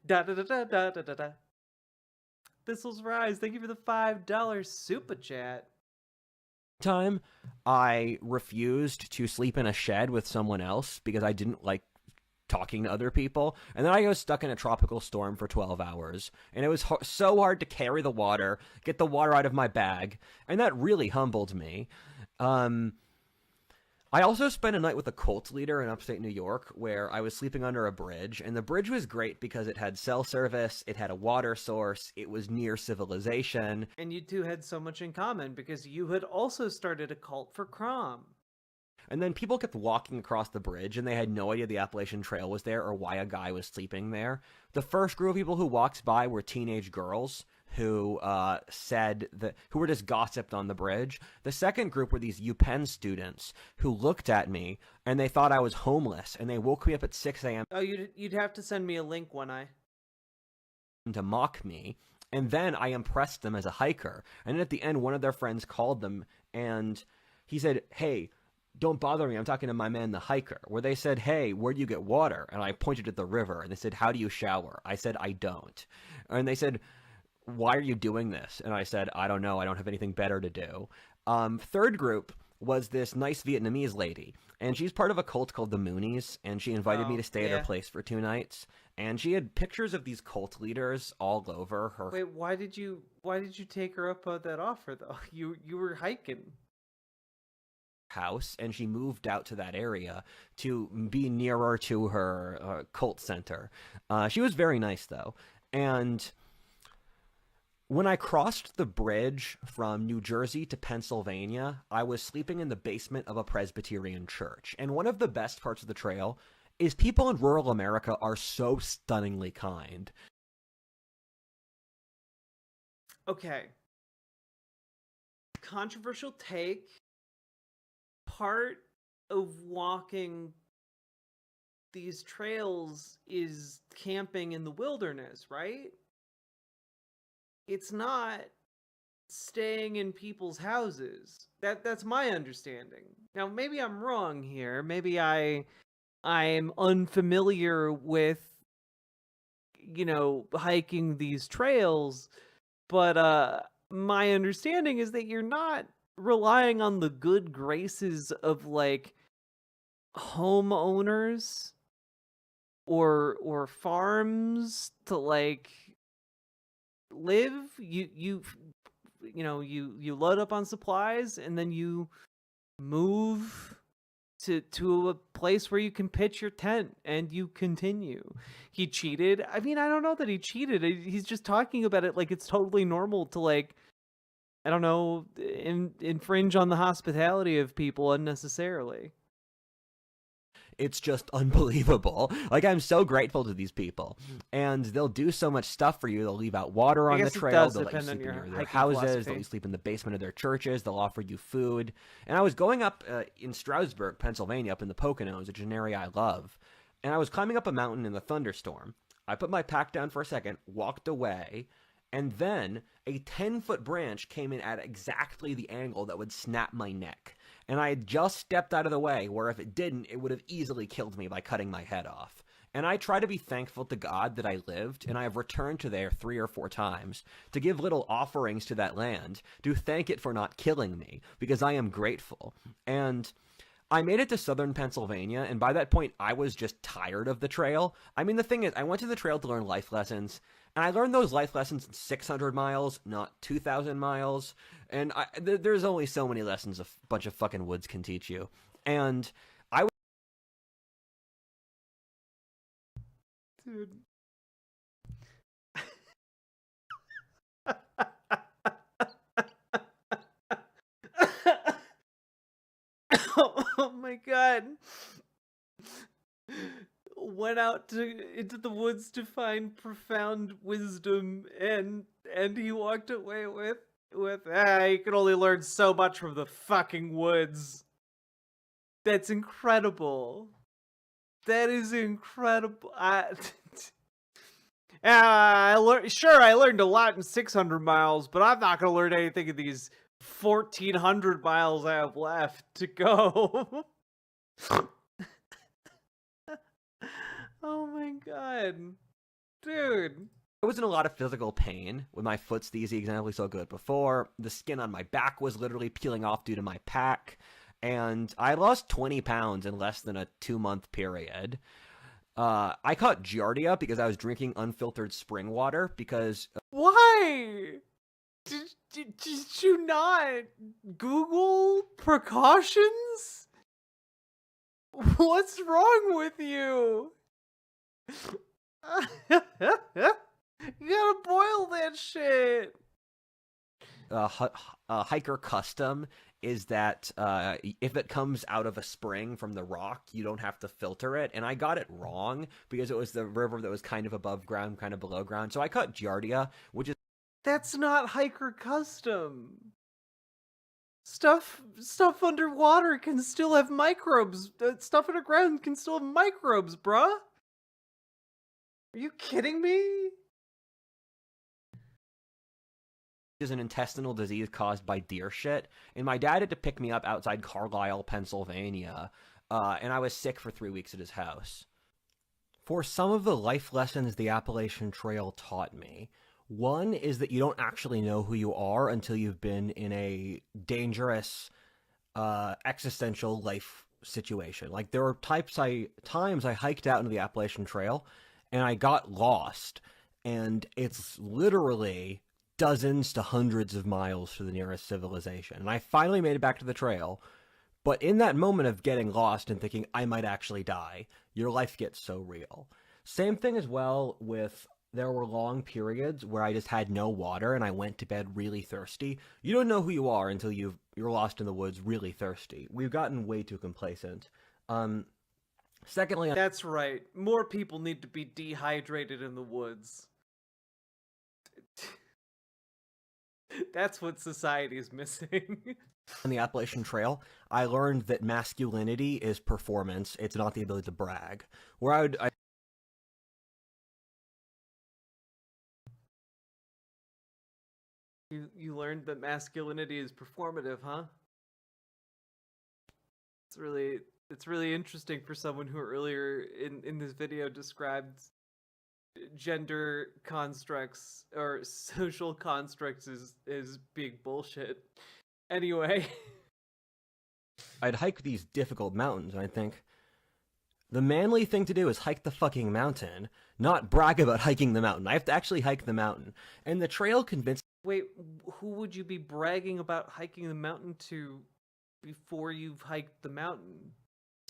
Da da da da da da da da. Thistles Rise, thank you for the $5 super chat. time, I refused to sleep in a shed with someone else because I didn't like talking to other people, and then I was stuck in a tropical storm for 12 hours, and it was so hard to carry the water, get the water out of my bag, and that really humbled me. I also spent a night with a cult leader in upstate New York where I was sleeping under a bridge, and the bridge was great because it had cell service, it had a water source, it was near civilization. And you two had so much in common because you had also started a cult for Crom. And then people kept walking across the bridge, and they had no idea the Appalachian Trail was there or why a guy was sleeping there. The first group of people who walked by were teenage girls who who were just gossiped on the bridge. The second group were these UPenn students who looked at me, and they thought I was homeless, and they woke me up at 6 a.m. Oh, you'd have to send me a link, One Eye. To mock me. And then I impressed them as a hiker. And then at the end, one of their friends called them, and he said, "Hey, don't bother me, I'm talking to my man, the hiker." Where they said, "Hey, where do you get water?" And I pointed at the river, and they said, "How do you shower?" I said, "I don't." And they said, "Why are you doing this?" And I said, "I don't know, I don't have anything better to do." Third group was this nice Vietnamese lady, and she's part of a cult called the Moonies, and she invited me to stay at her place for 2 nights, and she had pictures of these cult leaders all over her. Wait, why did you take her up on that offer, though? You were hiking. house, and she moved out to that area to be nearer to her cult center. She was very nice, though. And when I crossed the bridge from New Jersey to Pennsylvania, I was sleeping in the basement of a Presbyterian church. And one of the best parts of the trail is people in rural America are so stunningly kind. Okay. Controversial take. Part of walking these trails is camping in the wilderness, right? It's not staying in people's houses. That's my understanding. Now, maybe I'm wrong here. Maybe I'm unfamiliar with, hiking these trails, but my understanding is that you're not relying on the good graces of like homeowners or farms to like live. You load up on supplies and then you move to a place where you can pitch your tent and you continue. He cheated. I mean, I don't know that he cheated. He's just talking about it like it's totally normal to like, I don't know, infringe on the hospitality of people unnecessarily. It's just unbelievable. Like, I'm so grateful to these people. And they'll do so much stuff for you. They'll leave out water on the trail. They'll let you sleep in their houses. They'll let you sleep in the basement of their churches. They'll offer you food. And I was going up in Stroudsburg, Pennsylvania, up in the Poconos, which is an area I love. And I was climbing up a mountain in the thunderstorm. I put my pack down for a second, walked away, and then a 10-foot branch came in at exactly the angle that would snap my neck. And I had just stepped out of the way, where if it didn't, it would have easily killed me by cutting my head off. And I try to be thankful to God that I lived, and I have returned to there 3 or 4 times to give little offerings to that land, to thank it for not killing me, because I am grateful. And I made it to southern Pennsylvania, and by that point, I was just tired of the trail. I mean, the thing is, I went to the trail to learn life lessons, and I learned those life lessons in 600 miles, not 2,000 miles. And there's only so many lessons a bunch of fucking woods can teach you. And I was... Dude. Oh my god. Went out into the woods to find profound wisdom, and he walked away with you can only learn so much from the fucking woods. That's incredible. That is incredible. I learned a lot in 600 miles, but I'm not going to learn anything in these 1,400 miles I have left to go. Oh my god. Dude. I was in a lot of physical pain with my foot, the easy example we saw good before. The skin on my back was literally peeling off due to my pack. And I lost 20 pounds in less than a 2-month period. I caught Giardia because I was drinking unfiltered spring water because... Why? Did you not Google precautions? What's wrong with you? You gotta boil that shit. Hiker custom is that if it comes out of a spring from the rock, you don't have to filter it. And I got it wrong because it was the river that was kind of above ground, kind of below ground. So I caught Giardia, which is... That's not hiker custom. Stuff underwater can still have microbes. Stuff underground can still have microbes, bruh. Are you kidding me? Is an intestinal disease caused by deer shit, and my dad had to pick me up outside Carlisle, Pennsylvania, and I was sick for 3 weeks at his house. For some of the life lessons the Appalachian Trail taught me, one is that you don't actually know who you are until you've been in a dangerous, existential life situation. Like, there were times I hiked out into the Appalachian Trail, and I got lost, and it's literally dozens to hundreds of miles to the nearest civilization. And I finally made it back to the trail, But in that moment of getting lost and thinking, I might actually die, your life gets so real. Same thing as well with, there were long periods where I just had no water and I went to bed really thirsty. You don't know who you are until you're lost in the woods really thirsty. We've gotten way too complacent. Secondly, that's right. More people need to be dehydrated in the woods. That's what society is missing. On the Appalachian Trail, I learned that masculinity is performance. It's not the ability to brag. Where You learned that masculinity is performative, huh? It's really interesting for someone who earlier in this video described gender constructs or social constructs as being bullshit. Anyway. I'd hike these difficult mountains, and I'd think, the manly thing to do is hike the fucking mountain, not brag about hiking the mountain. I have to actually hike the mountain. And the trail convinced... Wait, who would you be bragging about hiking the mountain to before you've hiked the mountain?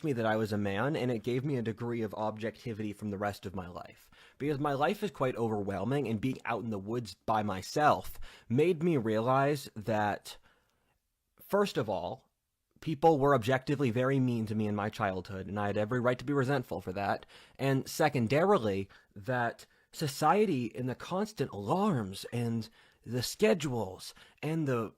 Me that I was a man, and it gave me a degree of objectivity from the rest of my life. Because my life is quite overwhelming, and being out in the woods by myself made me realize that, first of all, people were objectively very mean to me in my childhood, and I had every right to be resentful for that. And secondarily, that society and the constant alarms and the schedules and the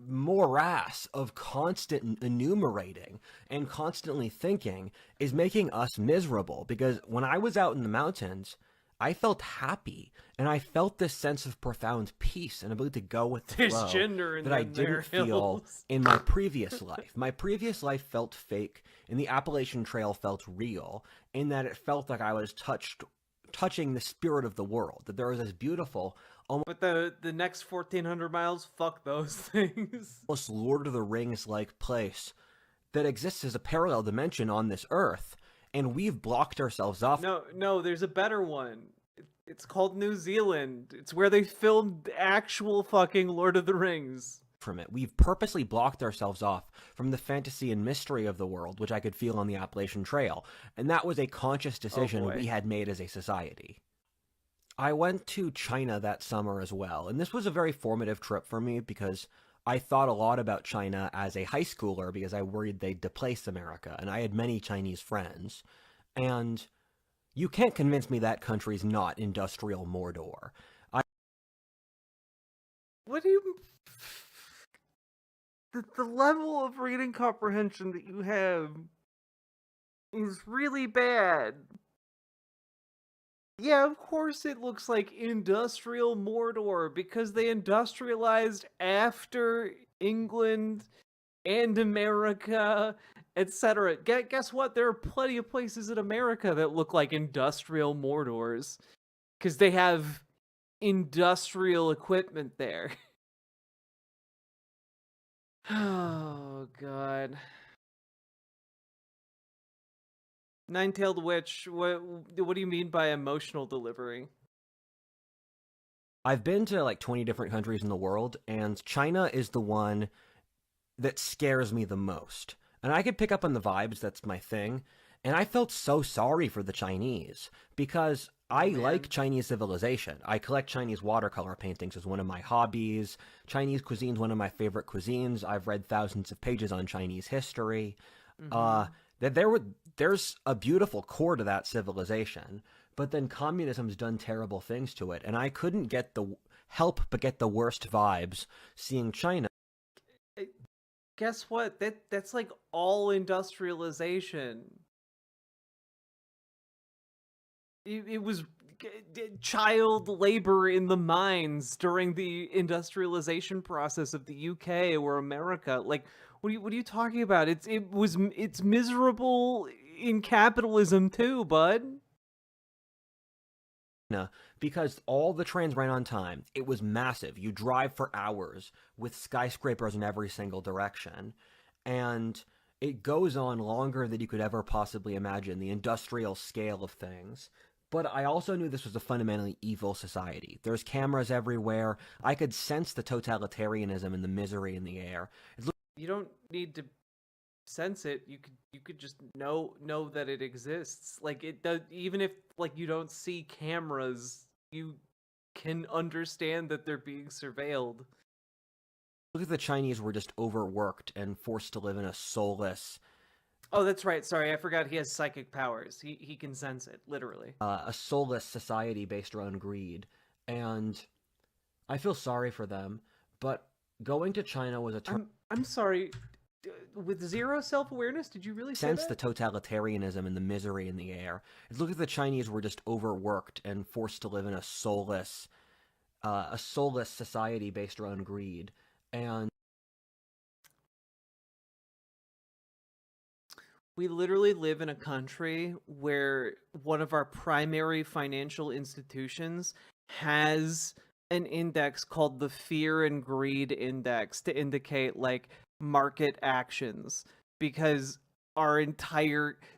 morass of constant enumerating and constantly thinking is making us miserable. Because when I was out in the mountains, I felt happy, and I felt this sense of profound peace and ability to go with the flow that I didn't feel in my previous life. My previous life felt fake, and the Appalachian Trail felt real, in that it felt like I was touching the spirit of the world, that there was this beautiful... But the next 1,400 miles, fuck those things. Almost Lord of the Rings-like place that exists as a parallel dimension on this earth, and we've blocked ourselves off. No, there's a better one. It's called New Zealand. It's where they filmed actual fucking Lord of the Rings. From it. We've purposely blocked ourselves off from the fantasy and mystery of the world, which I could feel on the Appalachian Trail, and that was a conscious decision we had made as a society. I went to China that summer as well, and this was a very formative trip for me because I thought a lot about China as a high schooler because I worried they'd displace America, and I had many Chinese friends. And you can't convince me that country's not industrial Mordor. What do you... The level of reading comprehension that you have is really bad. Yeah, of course it looks like industrial Mordor, because they industrialized after England and America, etc. Guess what? There are plenty of places in America that look like industrial Mordors, because they have industrial equipment there. Oh, God. Nine-Tailed Witch, what do you mean by emotional delivery? I've been to like 20 different countries in the world, and China is the one that scares me the most. And I could pick up on the vibes, that's my thing. And I felt so sorry for the Chinese, because I like Chinese civilization. I collect Chinese watercolor paintings as one of my hobbies. Chinese cuisine is one of my favorite cuisines. I've read thousands of pages on Chinese history. There's a beautiful core to that civilization, but then communism's done terrible things to it, and I couldn't help but get the worst vibes seeing China. Guess what? That's like all industrialization. It was child labor in the mines during the industrialization process of the UK or America. Like, what are you talking about? It's miserable in capitalism too, bud. Because all the trains ran on time. It was massive. You drive for hours with skyscrapers in every single direction. And it goes on longer than you could ever possibly imagine, the industrial scale of things. But I also knew this was a fundamentally evil society. There's cameras everywhere. I could sense the totalitarianism and the misery in the air. you don't need to sense it. You could just know that it exists. Like it does, even if like you don't see cameras, you can understand that they're being surveilled. Look at the Chinese were just overworked and forced to live in a soulless. Oh, that's right. Sorry, I forgot he has psychic powers. He can sense it, literally. A soulless society based around greed. And I feel sorry for them, but going to China was a I'm sorry. With zero self-awareness, did you really sense say the that? totalitarianism and the misery in the air. Look at the Chinese were just overworked and forced to live in a soulless society based around greed. And we literally live in a country where one of our primary financial institutions has an index called the Fear and Greed Index to indicate like market actions, because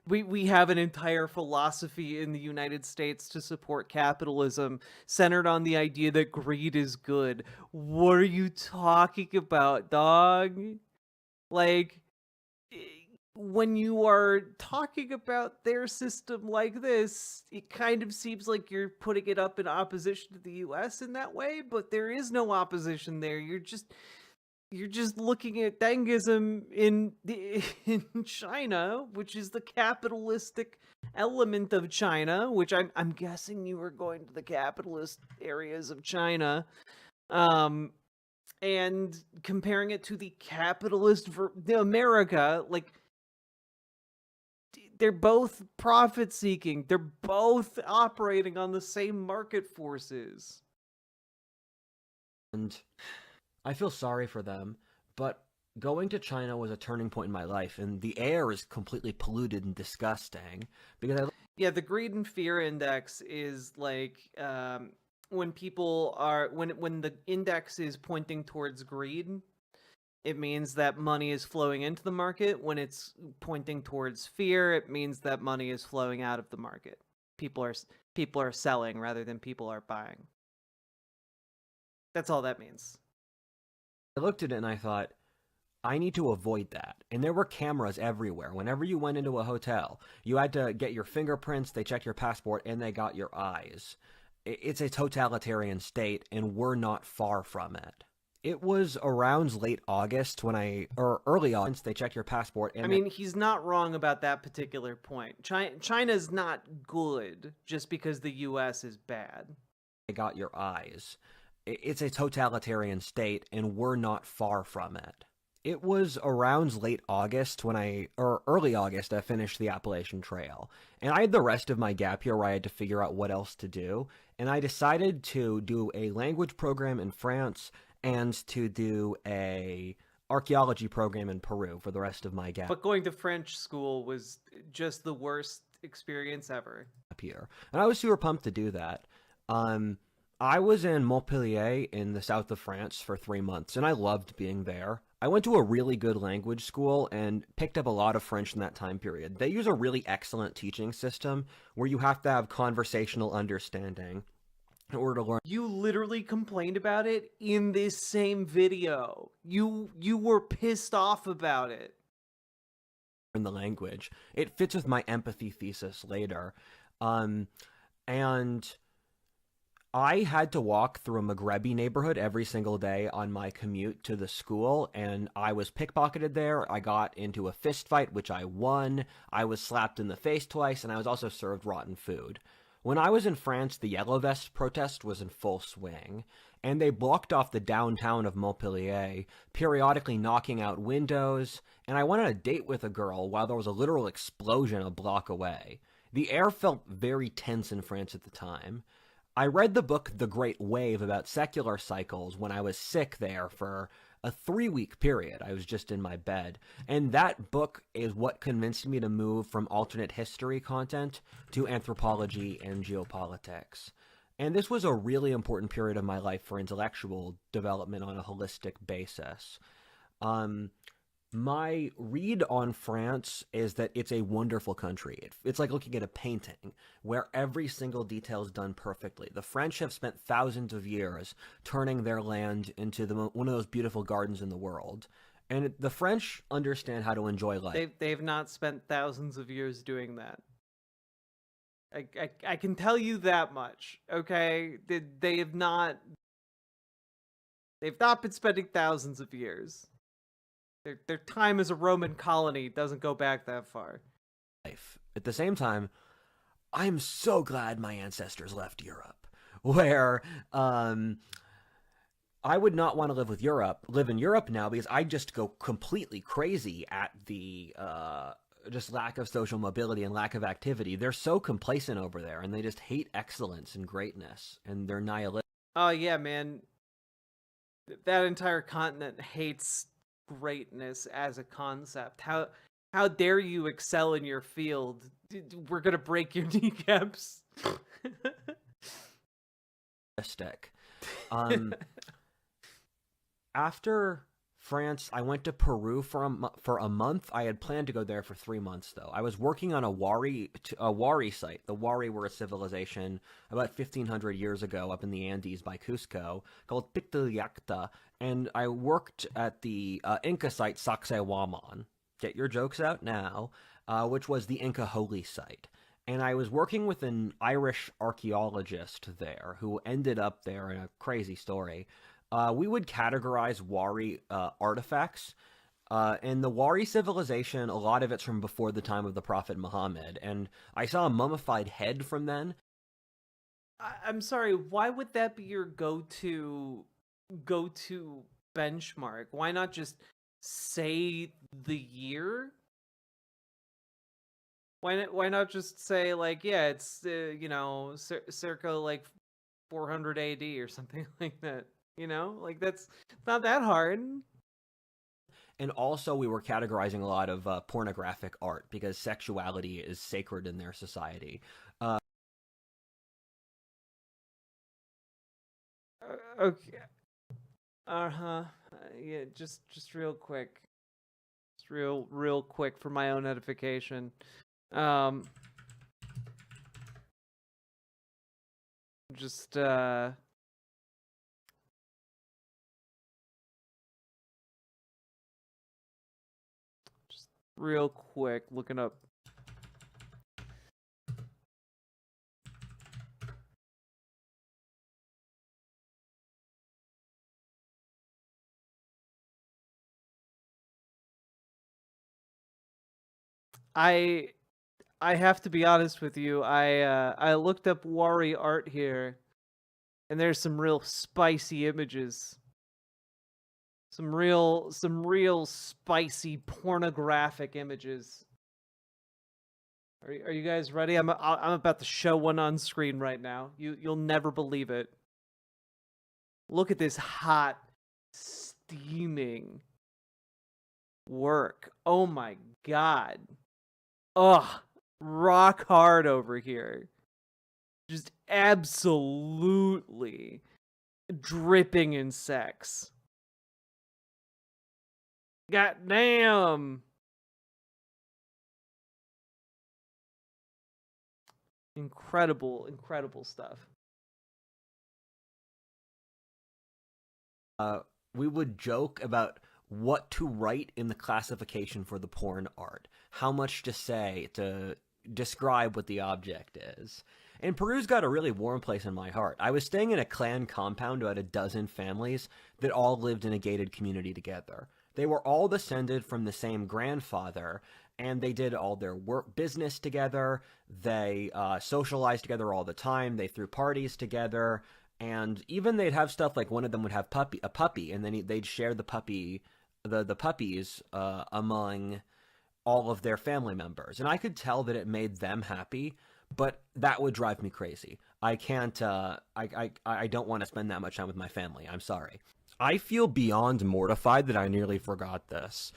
we have an entire philosophy in the United States to support capitalism centered on the idea that greed is good. What are you talking about, dog? Like, when you are talking about their system like this, it kind of seems like you're putting it up in opposition to the US in that way, but there is no opposition there. You're just looking at Dengism in China, which is the capitalistic element of China, which I'm guessing you were going to the capitalist areas of China, and comparing it to the capitalist America. Like, they're both profit seeking. They're both operating on the same market forces. And I feel sorry for them, but going to China was a turning point in my life, and the air is completely polluted and disgusting because yeah, the greed and fear index is like when people are when the index is pointing towards greed, it means that money is flowing into the market. When it's pointing towards fear, it means that money is flowing out of the market. People are selling rather than people are buying. That's all that means. I looked at it and I thought, I need to avoid that. And there were cameras everywhere. Whenever you went into a hotel, you had to get your fingerprints, they checked your passport, and they got your eyes. It's a totalitarian state, and we're not far from it. It was around late August or early August, they checked your passport. And I mean, he's not wrong about that particular point. China's not good just because the US is bad. They got your eyes. It's a totalitarian state, and we're not far from it. It was around late August or early August, I finished the Appalachian Trail. And I had the rest of my gap year where I had to figure out what else to do. And I decided to do a language program in France and to do a archaeology program in Peru for the rest of my gap. But going to French school was just the worst experience ever. Year. And I was super pumped to do that. I was in Montpellier in the south of France for 3 months, and I loved being there. I went to a really good language school and picked up a lot of French in that time period. They use a really excellent teaching system where you have to have conversational understanding in order to learn. You literally complained about it in this same video. You were pissed off about it. In the language. It fits with my empathy thesis later. And I had to walk through a Maghrebi neighborhood every single day on my commute to the school, and I was pickpocketed there. I got into a fist fight, which I won. I was slapped in the face twice, and I was also served rotten food. When I was in France, the Yellow Vest protest was in full swing, and they blocked off the downtown of Montpellier, periodically knocking out windows, and I went on a date with a girl while there was a literal explosion a block away. The air felt very tense in France at the time. I read the book The Great Wave about secular cycles when I was sick there for a 3-week period. I was just in my bed. And that book is what convinced me to move from alternate history content to anthropology and geopolitics. And this was a really important period of my life for intellectual development on a holistic basis. My read on France is that it's a wonderful country. It's like looking at a painting where every single detail is done perfectly. The French have spent thousands of years turning their land into one of those beautiful gardens in the world. And the French understand how to enjoy life. They've not spent thousands of years doing that. I can tell you that much. Okay, they've not been spending thousands of years. Their time as a Roman colony doesn't go back that far. At the same time, I'm so glad my ancestors left Europe, where I would not want to live in Europe now, because I just go completely crazy at the just lack of social mobility and lack of activity. They're so complacent over there, and they just hate excellence and greatness, and they're nihilistic. Oh yeah, man. That entire continent hates greatness as a concept. How dare you excel in your field? We're gonna break your kneecaps. After France, I went to Peru for a month. I had planned to go there for 3 months, though. I was working on a Wari site. The Wari were a civilization about 1,500 years ago up in the Andes by Cusco called Pictayacta, and I worked at the Inca site Sacsayhuaman. Get your jokes out now, which was the Inca holy site. And I was working with an Irish archaeologist there who ended up there in a crazy story. We would categorize Wari artifacts. In the Wari civilization, a lot of it's from before the time of the Prophet Muhammad. And I saw a mummified head from then. I'm sorry, why would that be your go-to benchmark? Why not just say the year? Why not just say, like, yeah, it's circa like 400 AD or something like that? Like, that's not that hard. And also, we were categorizing a lot of pornographic art, because sexuality is sacred in their society. Okay. Yeah, just real quick. Just real quick for my own edification. Just real quick, looking up. I have to be honest with you. I looked up Wari art here, and there's some real spicy images. Some real spicy pornographic images. Are you guys ready? I'm about to show one on screen right now. You'll never believe it. Look at this hot, steaming work. Oh my god. Ugh, rock hard over here. Just absolutely dripping in sex. God damn. Incredible stuff. We would joke about what to write in the classification for the porn art, how much to say to describe what the object is. And Peru's got a really warm place in my heart. I was staying in a clan compound about a dozen families that all lived in a gated community together. They were all descended from the same grandfather, and they did all their business together. They socialized together all the time. They threw parties together, and even they'd have stuff like one of them would have a puppy, and then they'd share the puppies among all of their family members. And I could tell that it made them happy, but that would drive me crazy. I can't. I don't want to spend that much time with my family. I'm sorry. I feel beyond mortified that I nearly forgot this.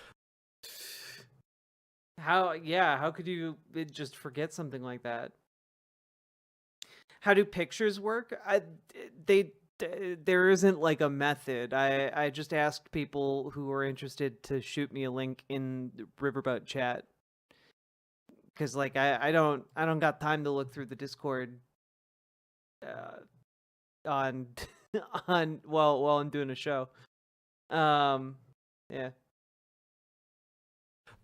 How could you just forget something like that? How do pictures work? There isn't like a method. I just asked people who are interested to shoot me a link in the Riverboat chat, because like I don't got time to look through the Discord on while I'm doing a show. Yeah.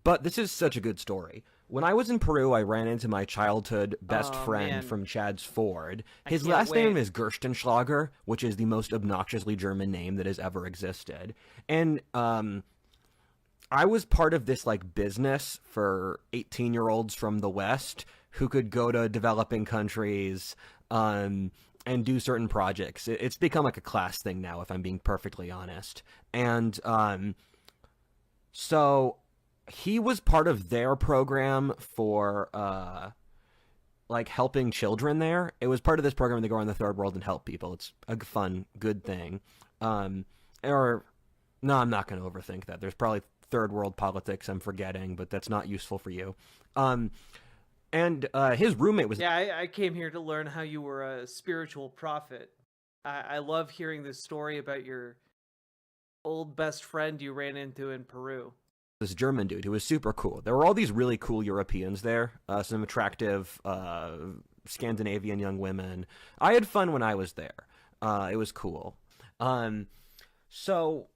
But this is such a good story. When I was in Peru, I ran into my childhood best friend man. from Chad's Ford. His can't last name wait. is Gerstenschlager, which is the most obnoxiously German name that has ever existed. And I was part of this like business for 18-year-olds from the West who could go to developing countries and do certain projects. It's become like a class thing now, if I'm being perfectly honest. And so he was part of their program for like helping children there. It was part of this program to go around the third world and help people. It's a fun, good thing. Or no, I'm not going to overthink that. There's probably third world politics I'm forgetting, but that's not useful for you. And his roommate was... Yeah, I came here to learn how you were a spiritual prophet. I love hearing this story about your old best friend you ran into in Peru. This German dude who was super cool. There were all these really cool Europeans there, some attractive Scandinavian young women. I had fun when I was there. It was cool. So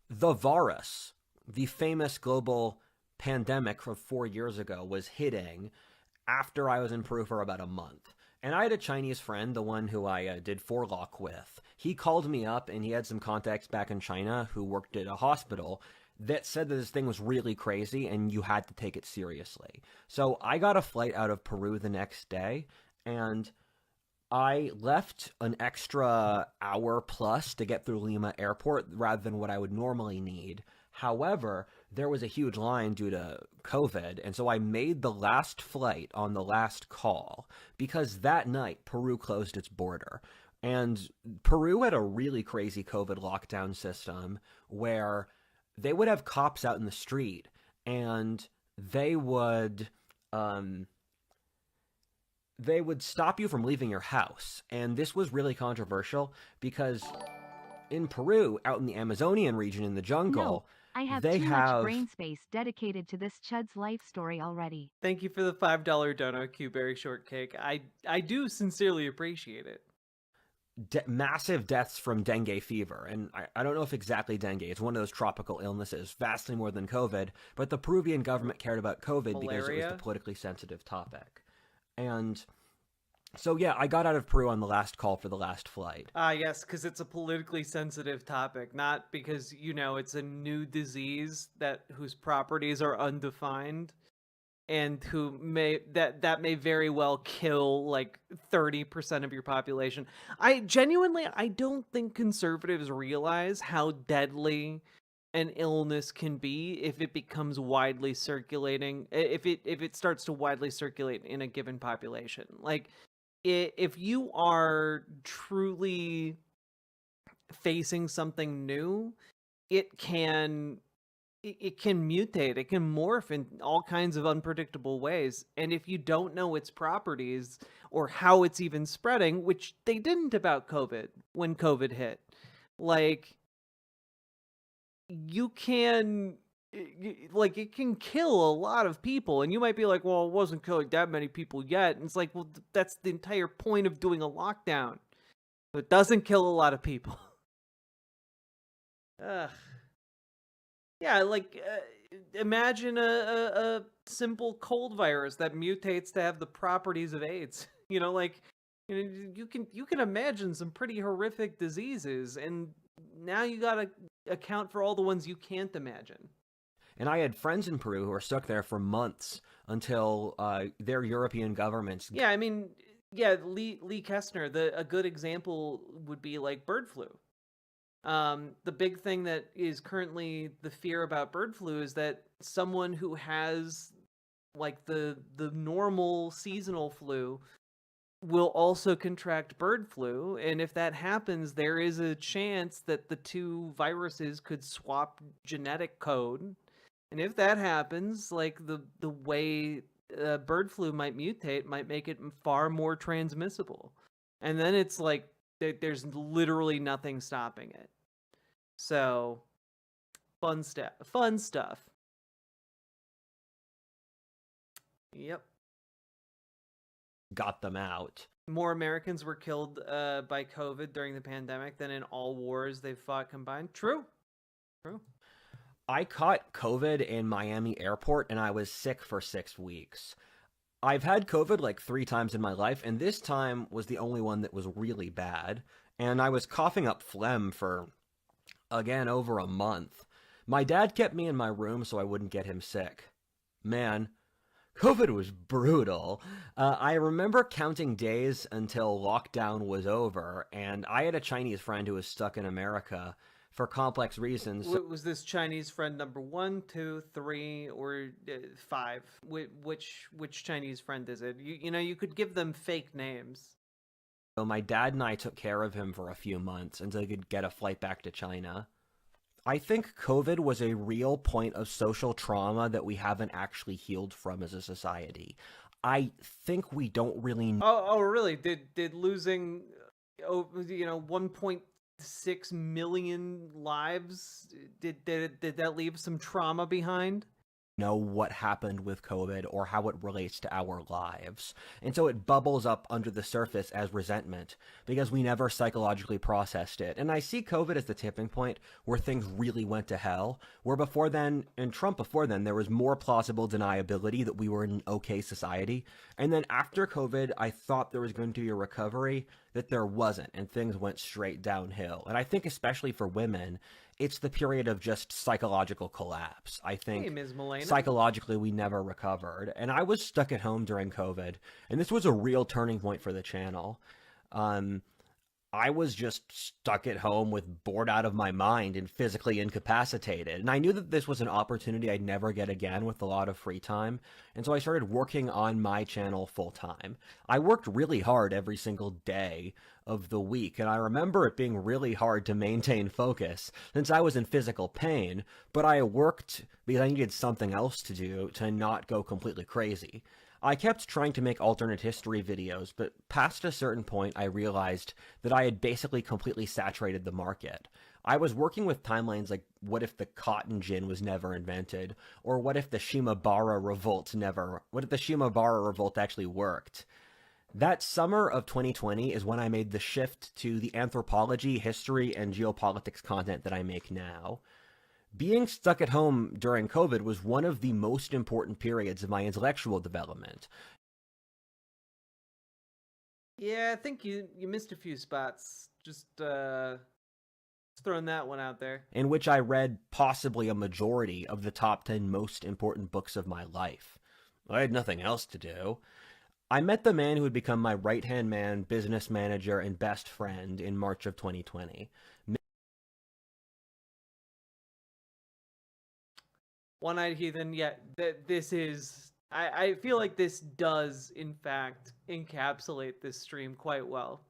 the virus, the famous global pandemic from 4 years ago, was hitting after I was in Peru for about a month. And I had a Chinese friend, the one who I did forelock with. He called me up, and he had some contacts back in China who worked at a hospital that said that this thing was really crazy and you had to take it seriously. So I got a flight out of Peru the next day, and I left an extra hour plus to get through Lima Airport rather than what I would normally need. However, there was a huge line due to COVID, and so I made the last flight on the last call because that night Peru closed its border. And Peru had a really crazy COVID lockdown system where they would have cops out in the street, and they would stop you from leaving your house. And this was really controversial because in Peru, out in the Amazonian region in the jungle, No, I have they too have much brain space dedicated to this chud's life story already. Thank you for the $5 dono, Q-Berry Shortcake. I do sincerely appreciate it. massive deaths from dengue fever. And I don't know if exactly dengue. It's one of those tropical illnesses, vastly more than COVID. But the Peruvian government cared about COVID because it was Malaria? the politically sensitive topic. And so, yeah, I got out of Peru on the last call for the last flight. Yes, because it's a politically sensitive topic, not because, you know, it's a new disease whose properties are undefined and that may very well kill like 30% of your population. I don't think conservatives realize how deadly an illness can be if it becomes widely circulating, if it starts to widely circulate in a given population. Like, if you are truly facing something new, it can mutate, it can morph in all kinds of unpredictable ways. And if you don't know its properties or how it's even spreading, which they didn't about COVID when COVID hit, like, it can kill a lot of people, and you might be like, well, it wasn't killing that many people yet. And it's like, well, that's the entire point of doing a lockdown. It doesn't kill a lot of people. Ugh. Yeah, like, imagine a simple cold virus that mutates to have the properties of AIDS. You know, like, you can imagine some pretty horrific diseases, and now you gotta account for all the ones you can't imagine. And I had friends in Peru who were stuck there for months until their European governments... Yeah, I mean, yeah, Lee Kestner, a good example would be like bird flu. The big thing that is currently the fear about bird flu is that someone who has like the normal seasonal flu will also contract bird flu, and if that happens, there is a chance that the two viruses could swap genetic code. And if that happens, like the way bird flu might mutate might make it far more transmissible. And then it's like there's literally nothing stopping it. So, fun stuff. Yep. Got them out. More Americans were killed by COVID during the pandemic than in all wars they've fought combined. True. I caught COVID in Miami airport and I was sick for 6 weeks. I've had COVID like 3 times in my life, and this time was the only one that was really bad. And I was coughing up phlegm for, again, over a month. My dad kept me in my room so I wouldn't get him sick. Man, COVID was brutal. I remember counting days until lockdown was over, and I had a Chinese friend who was stuck in America for complex reasons. Was this Chinese friend number 1, 2, 3, or 5? Which Chinese friend is it? You know, you could give them fake names. So my dad and I took care of him for a few months until he could get a flight back to China. I think COVID was a real point of social trauma that we haven't actually healed from as a society. I think we don't really know. Oh, really? Did losing, 1.6 million lives, did that leave some trauma behind? Know what happened with COVID or how it relates to our lives. And so it bubbles up under the surface as resentment because we never psychologically processed it. And I see COVID as the tipping point where things really went to hell, where before then, and Trump before then, there was more plausible deniability that we were in an okay society. And then after COVID, I thought there was going to be a recovery, that there wasn't, and things went straight downhill. And I think especially for women, it's the period of just psychological collapse. I think Hey, Ms. Milena. psychologically we never recovered. And I was stuck at home during COVID, and this was a real turning point for the channel. I was just stuck at home with bored out of my mind and physically incapacitated. And I knew that this was an opportunity I'd never get again with a lot of free time. And so I started working on my channel full time. I worked really hard every single day of the week. And I remember it being really hard to maintain focus since I was in physical pain, but I worked because I needed something else to do to not go completely crazy. I kept trying to make alternate history videos, but past a certain point, I realized that I had basically completely saturated the market. I was working with timelines like, what if the cotton gin was never invented? Or what if the Shimabara revolt actually worked? That summer of 2020 is when I made the shift to the anthropology, history, and geopolitics content that I make now. Being stuck at home during COVID was one of the most important periods of my intellectual development. Yeah, I think you missed a few spots. Just throwing that one out there. In which I read possibly a majority of the top 10 most important books of my life. I had nothing else to do. I met the man who would become my right-hand man, business manager, and best friend in March of 2020. One-Eyed Heathen, yeah, this is... I feel like this does, in fact, encapsulate this stream quite well.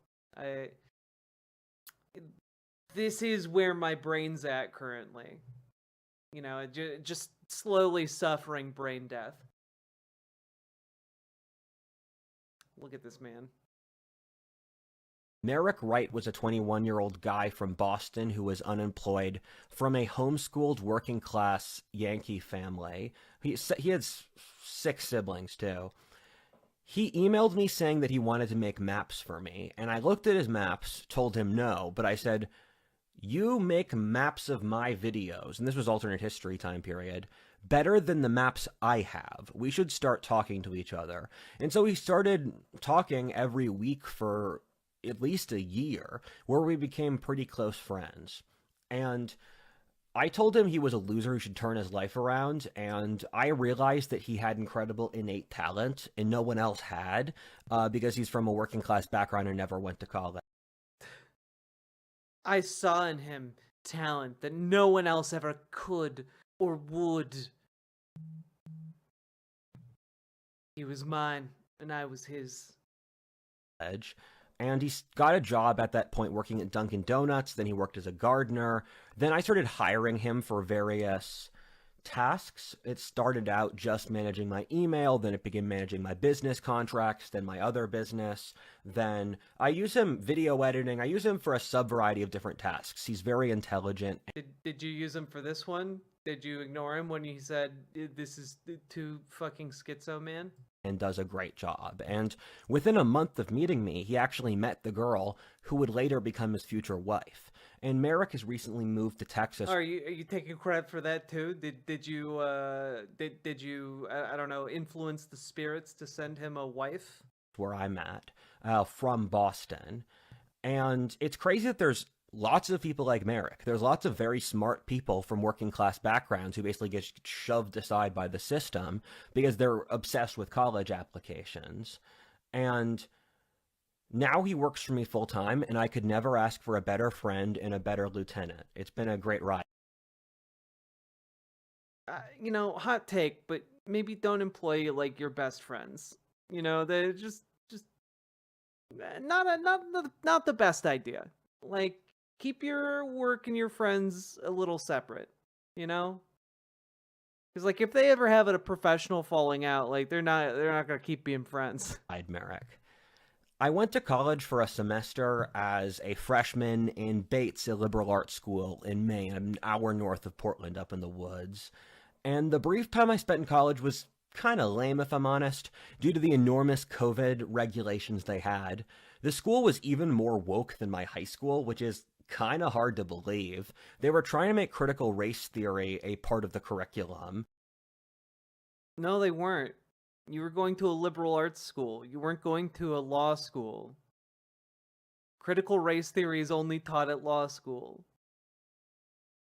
This is where my brain's at currently. You know, just slowly suffering brain death. Look at this man. Merrick Wright was a 21-year-old guy from Boston who was unemployed from a homeschooled working-class Yankee family. He had 6 siblings, too. He emailed me saying that he wanted to make maps for me, and I looked at his maps, told him no, but I said, "You make maps of my videos," and this was alternate history time period, "better than the maps I have. We should start talking to each other." And so we started talking every week for at least a year, where we became pretty close friends. And I told him he was a loser who should turn his life around, and I realized that he had incredible innate talent, and no one else had, because he's from a working class background and never went to college. I saw in him talent that no one else ever could or would. He was mine, and I was his. And he got a job at that point working at Dunkin' Donuts. Then he worked as a gardener. Then I started hiring him for various tasks. It started out just managing my email. Then it began managing my business contracts. Then my other business. Then I use him video editing. I use him for a sub-variety of different tasks. He's very intelligent. Did you use him for this one? Did you ignore him when he said, "This is too fucking schizo, man"? And does a great job. And within a month of meeting me, he actually met the girl who would later become his future wife. And Merrick has recently moved to Texas. Are you taking credit for that too? Did you I don't know, influence the spirits to send him a wife? Where I'm at, from Boston. And it's crazy that there's lots of people like Merrick. There's lots of very smart people from working class backgrounds who basically get shoved aside by the system because they're obsessed with college applications. And now he works for me full time, and I could never ask for a better friend and a better lieutenant. It's been a great ride. You know, hot take, but maybe don't employ like your best friends. You know, they're just not the best idea. Like, keep your work and your friends a little separate, you know? Because like if they ever have a professional falling out, like they're not gonna keep being friends. Merrick. I went to college for a semester as a freshman in Bates, a liberal arts school in Maine, an hour north of Portland up in the woods. And the brief time I spent in college was kind of lame, if I'm honest, due to the enormous COVID regulations they had. The school was even more woke than my high school, which is kind of hard to believe. They were trying to make critical race theory a part of the curriculum. No, they weren't. You were going to a liberal arts school. You weren't going to a law school. Critical race theory is only taught at law school.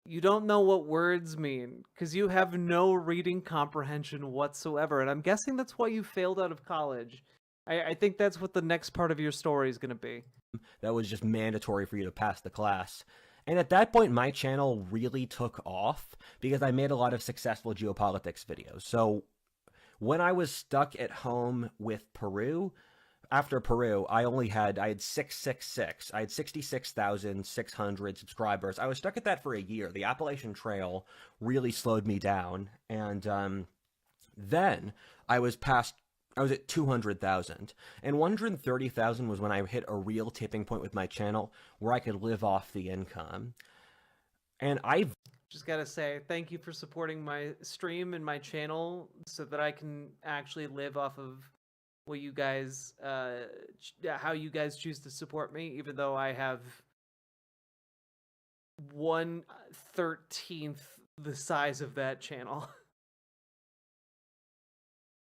You don't know what words mean because you have no reading comprehension whatsoever. And I'm guessing that's why you failed out of college. I think that's what the next part of your story is going to be. That was just mandatory for you to pass the class. And at that point, my channel really took off because I made a lot of successful geopolitics videos. So when I was stuck at home with Peru, after Peru, I had 666. I had 66,600 subscribers. I was stuck at that for a year. The Appalachian Trail really slowed me down. And then I was at 200,000. And 130,000 was when I hit a real tipping point with my channel where I could live off the income. And I've just gotta say, thank you for supporting my stream and my channel so that I can actually live off of what you guys, how you guys choose to support me, even though I have 1/13 the size of that channel.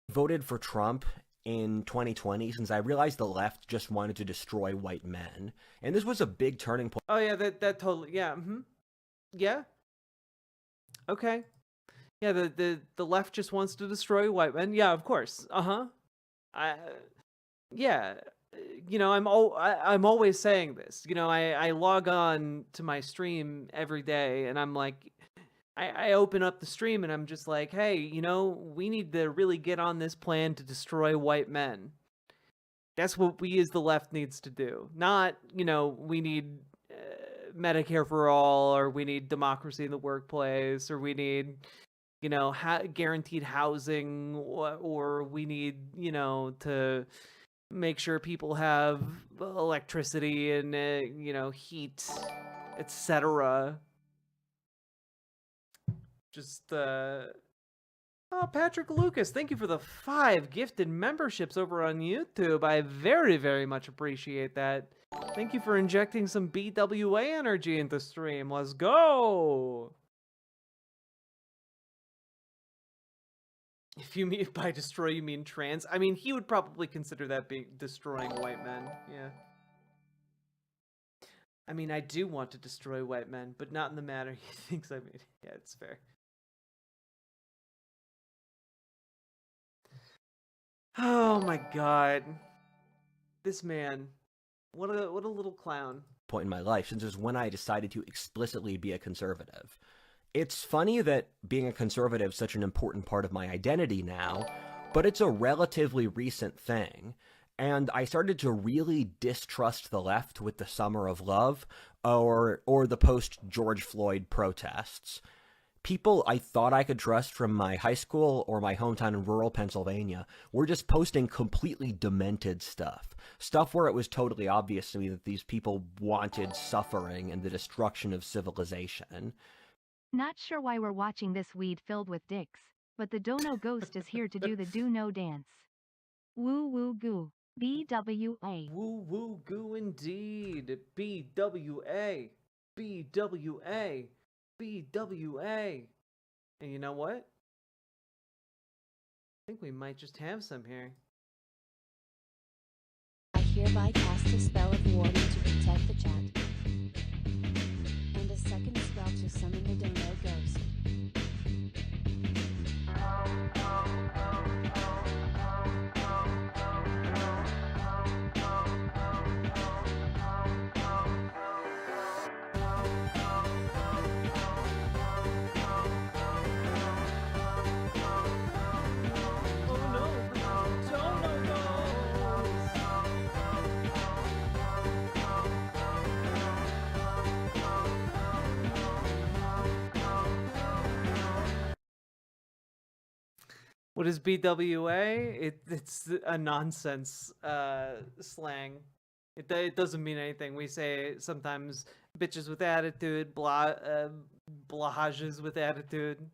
voted for Trump in 2020 since I realized the left just wanted to destroy white men. And this was a big turning point. Oh yeah, that totally, yeah, yeah. Okay. Yeah, the left just wants to destroy white men. Yeah, of course. Yeah. You know, I'm always saying this. You know, I log on to my stream every day and I'm like, I open up the stream and I'm just like, hey, you know, we need to really get on this plan to destroy white men. That's what we as the left needs to do. Not, you know, we need Medicare for all, or we need democracy in the workplace, or we need, you know, guaranteed housing, or we need, you know, to make sure people have electricity and, you know, heat, etc. Just, oh, Patrick Lucas, thank you for the 5 gifted memberships over on YouTube. I very, very much appreciate that. Thank you for injecting some BWA energy into stream. Let's go! If you mean by destroy, you mean trans. I mean, he would probably consider that being destroying white men. Yeah. I mean, I do want to destroy white men, but not in the manner he thinks I mean. Yeah, it's fair. Oh my god. This man. What a little clown. Point in my life, since it was when I decided to explicitly be a conservative. It's funny that being a conservative is such an important part of my identity now, but it's a relatively recent thing. And I started to really distrust the left with the Summer of Love or the post-George Floyd protests. People I thought I could trust from my high school or my hometown in rural Pennsylvania were just posting completely demented stuff. Stuff where it was totally obvious to me that these people wanted suffering and the destruction of civilization. Not sure why we're watching this weed filled with dicks, but the Dono Ghost is here to do the do-no dance. Woo woo goo. BWA. Woo woo goo indeed. BWA. BWA, BWA. And you know what? I think we might just have some here. I hereby cast a spell of warning to protect the chat. And a second spell to summon the dono ghost. What is BWA? It's a nonsense slang. It doesn't mean anything. We say sometimes bitches with attitude, blahages with attitude.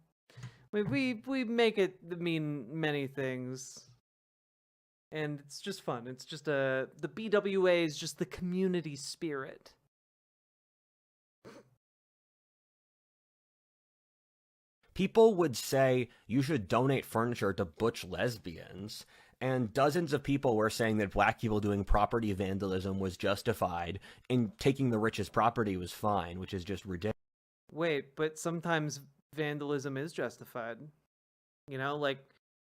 We make it mean many things. And it's just fun. It's just the BWA is just the community spirit. People would say you should donate furniture to butch lesbians, and dozens of people were saying that black people doing property vandalism was justified, and taking the richest property was fine, which is just ridiculous. Wait, but sometimes vandalism is justified. You know, like,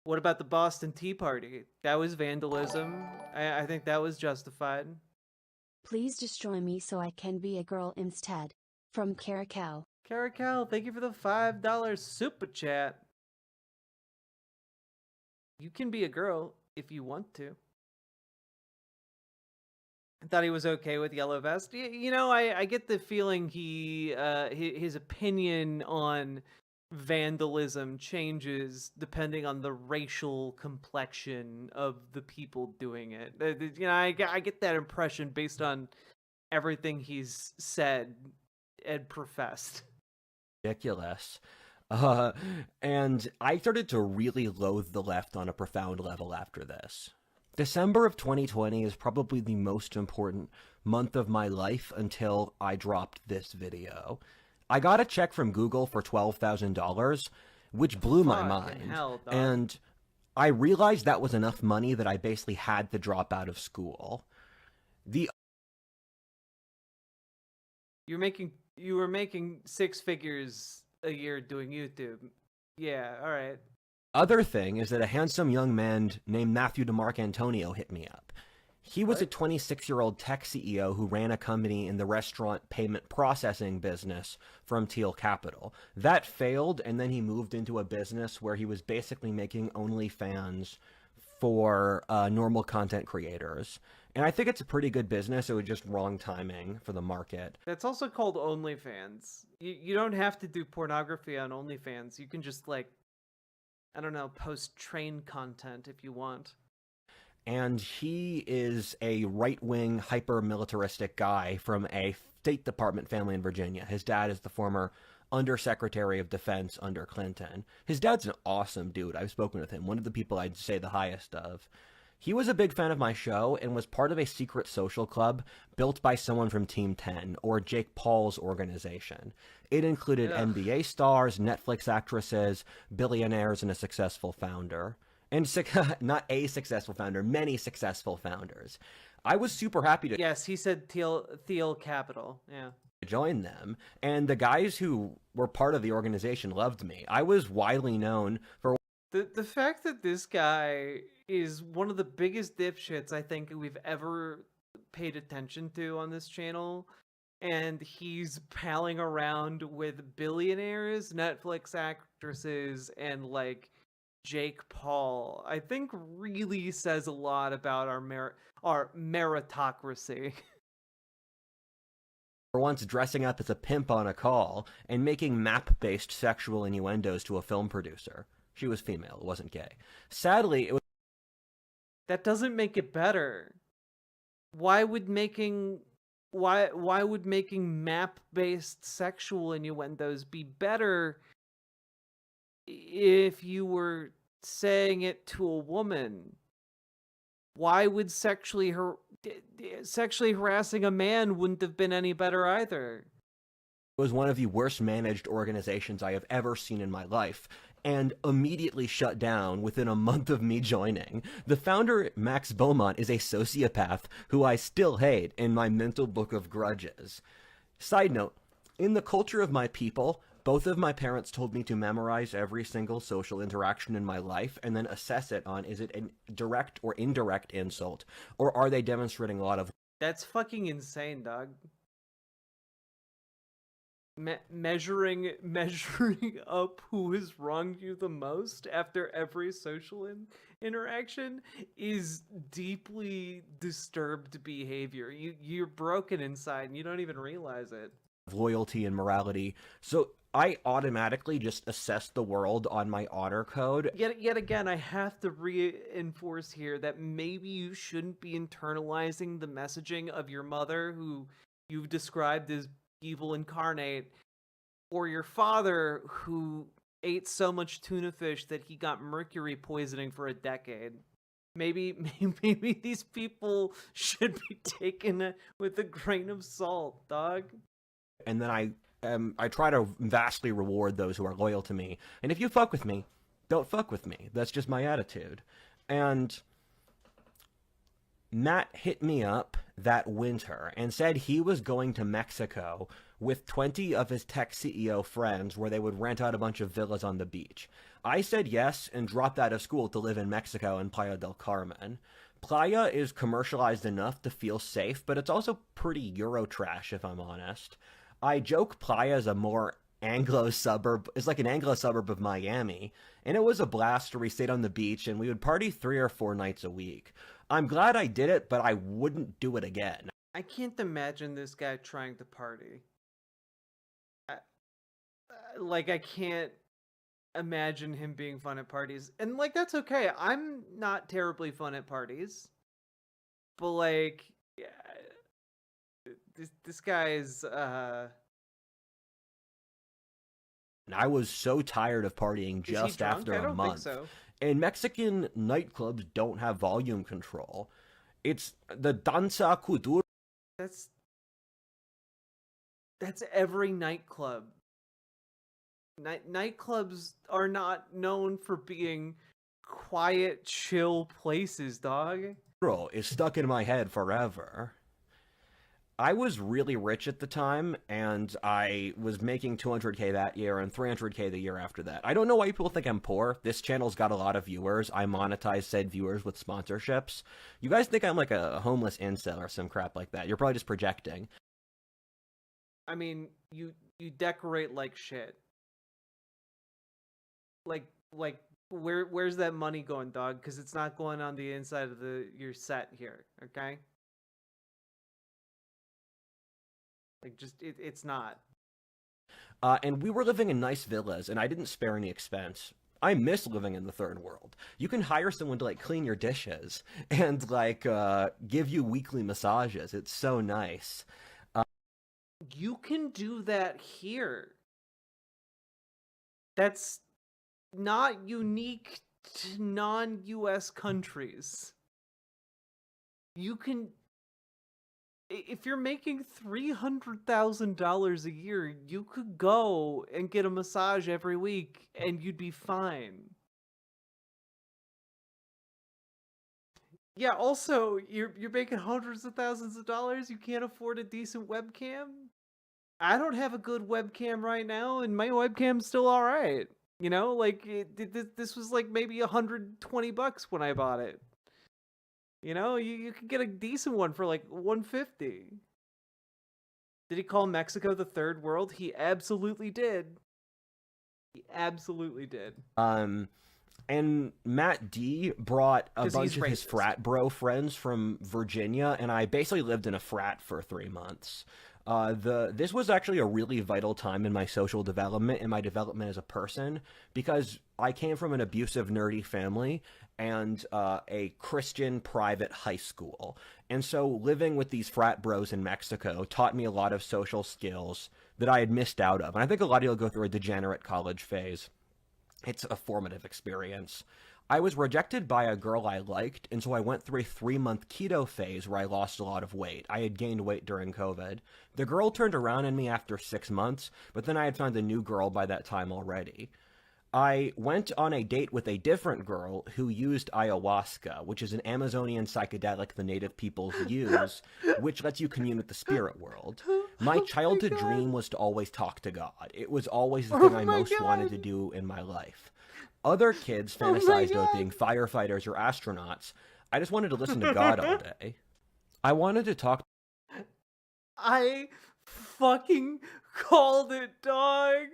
what about the Boston Tea Party? That was vandalism. I think that was justified. Please destroy me so I can be a girl instead. From Caracal. Caracal, thank you for the $5 super chat. You can be a girl if you want to. I thought he was okay with Yellow Vest. You know, I get the feeling his opinion on vandalism changes depending on the racial complexion of the people doing it. You know, I get that impression based on everything he's said and professed. Ridiculous. And I started to really loathe the left on a profound level after this. December of 2020 is probably the most important month of my life until I dropped this video. I got a check from Google for $12,000, which blew my mind. Hell, dog. And I realized that was enough money that I basically had to drop out of school. You were making six figures a year doing YouTube. Yeah, all right. Other thing is that a handsome young man named Matthew DeMarcantonio hit me up. He was a 26-year-old tech CEO who ran a company in the restaurant payment processing business from Teal Capital. That failed, and then he moved into a business where he was basically making OnlyFans for normal content creators. And I think it's a pretty good business. It was just wrong timing for the market. That's also called OnlyFans. You don't have to do pornography on OnlyFans. You can just, like, I don't know, post train content if you want. And he is a right-wing, hyper-militaristic guy from a State Department family in Virginia. His dad is the former Undersecretary of Defense under Clinton. His dad's an awesome dude. I've spoken with him. One of the people I'd say the highest of. He was a big fan of my show and was part of a secret social club built by someone from Team 10, or Jake Paul's organization. It included NBA stars, Netflix actresses, billionaires, and a successful founder. And not a successful founder, many successful founders. I was super happy to... Yes, he said Teal Capital, yeah. Join them, and the guys who were part of the organization loved me. I was widely known for... The fact that this guy is one of the biggest dipshits I think we've ever paid attention to on this channel, and he's palling around with billionaires, Netflix actresses, and, like, Jake Paul, I think really says a lot about our meritocracy. For once dressing up as a pimp on a call and making map-based sexual innuendos to a film producer. She was female, it wasn't gay. Sadly, it was... That doesn't make it better. Why would making map-based sexual innuendos be better if you were saying it to a woman? Why would sexually harassing a man wouldn't have been any better either? was one of the worst managed organizations I have ever seen in my life, and immediately shut down within a month of me joining. The founder, Max Beaumont, is a sociopath who I still hate in my mental book of grudges. Side note, in the culture of my people, both of my parents told me to memorize every single social interaction in my life and then assess it on, is it a direct or indirect insult, or are they demonstrating a lot of... That's fucking insane, dog. Measuring up who has wronged you the most after every social interaction is deeply disturbed behavior. You're broken inside and you don't even realize it. Loyalty and morality. So I automatically just assess the world on my honor code. Yet again, I have to reinforce here that maybe you shouldn't be internalizing the messaging of your mother, who you've described as evil incarnate, or your father, who ate so much tuna fish that he got mercury poisoning for a decade. Maybe these people should be taken with a grain of salt, dog. And then I try to vastly reward those who are loyal to me. And if you fuck with me, don't fuck with me. That's just my attitude. And Matt hit me up that winter and said he was going to Mexico with 20 of his tech CEO friends, where they would rent out a bunch of villas on the beach. I said yes and dropped out of school to live in Mexico in Playa del Carmen. Playa is commercialized enough to feel safe, but it's also pretty Eurotrash, if I'm honest. I joke Playa is a more Anglo suburb, is like an Anglo suburb of Miami, and it was a blast where we stayed on the beach and we would party 3 or 4 nights a week. I'm glad I did it, but I wouldn't do it again. I can't imagine this guy trying to party. I can't imagine him being fun at parties. And, that's okay. I'm not terribly fun at parties. But, this guy's, And I was so tired of partying just after a month. So. And Mexican nightclubs don't have volume control. It's the danza cultura. That's every nightclub. Nightclubs are not known for being quiet, chill places, dog. Is stuck in my head forever. I was really rich at the time, and I was making 200K that year and 300K the year after that. I don't know why people think I'm poor. This channel's got a lot of viewers. I monetize said viewers with sponsorships. You guys think I'm like a homeless incel or some crap like that. You're probably just projecting. I mean, you decorate like shit. Where's that money going, dog? Because it's not going on the inside of your set here, okay? It's not. And we were living in nice villas, and I didn't spare any expense. I miss living in the third world. You can hire someone to, clean your dishes and, give you weekly massages. It's so nice. You can do that here. That's not unique to non-US countries. You can... If you're making $300,000 a year, you could go and get a massage every week and you'd be fine. Yeah, also, you're making hundreds of thousands of dollars, you can't afford a decent webcam? I don't have a good webcam right now, and my webcam's still alright. You know, this was maybe $120 when I bought it. You know, you could get a decent one for $150. Did he call Mexico the third world? He absolutely did. He absolutely did. And Matt D brought a bunch of his racist. frat bro friends from Virginia, and I basically lived in a frat for 3 months. This was actually a really vital time in my social development and my development as a person, because I came from an abusive, nerdy family and a Christian private high school. And so living with these frat bros in Mexico taught me a lot of social skills that I had missed out of. And I think a lot of you will go through a degenerate college phase. It's a formative experience. I was rejected by a girl I liked, and so I went through a 3-month keto phase where I lost a lot of weight. I had gained weight during COVID. The girl turned around on me after 6 months, but then I had found a new girl by that time already. I went on a date with a different girl who used ayahuasca, which is an Amazonian psychedelic the native peoples use, which lets you commune with the spirit world. My childhood dream was to always talk to God. It was always the thing I most wanted to do in my life. Other kids fantasized about being firefighters or astronauts. I just wanted to listen to God all day. I wanted to talk. I fucking called it, dog.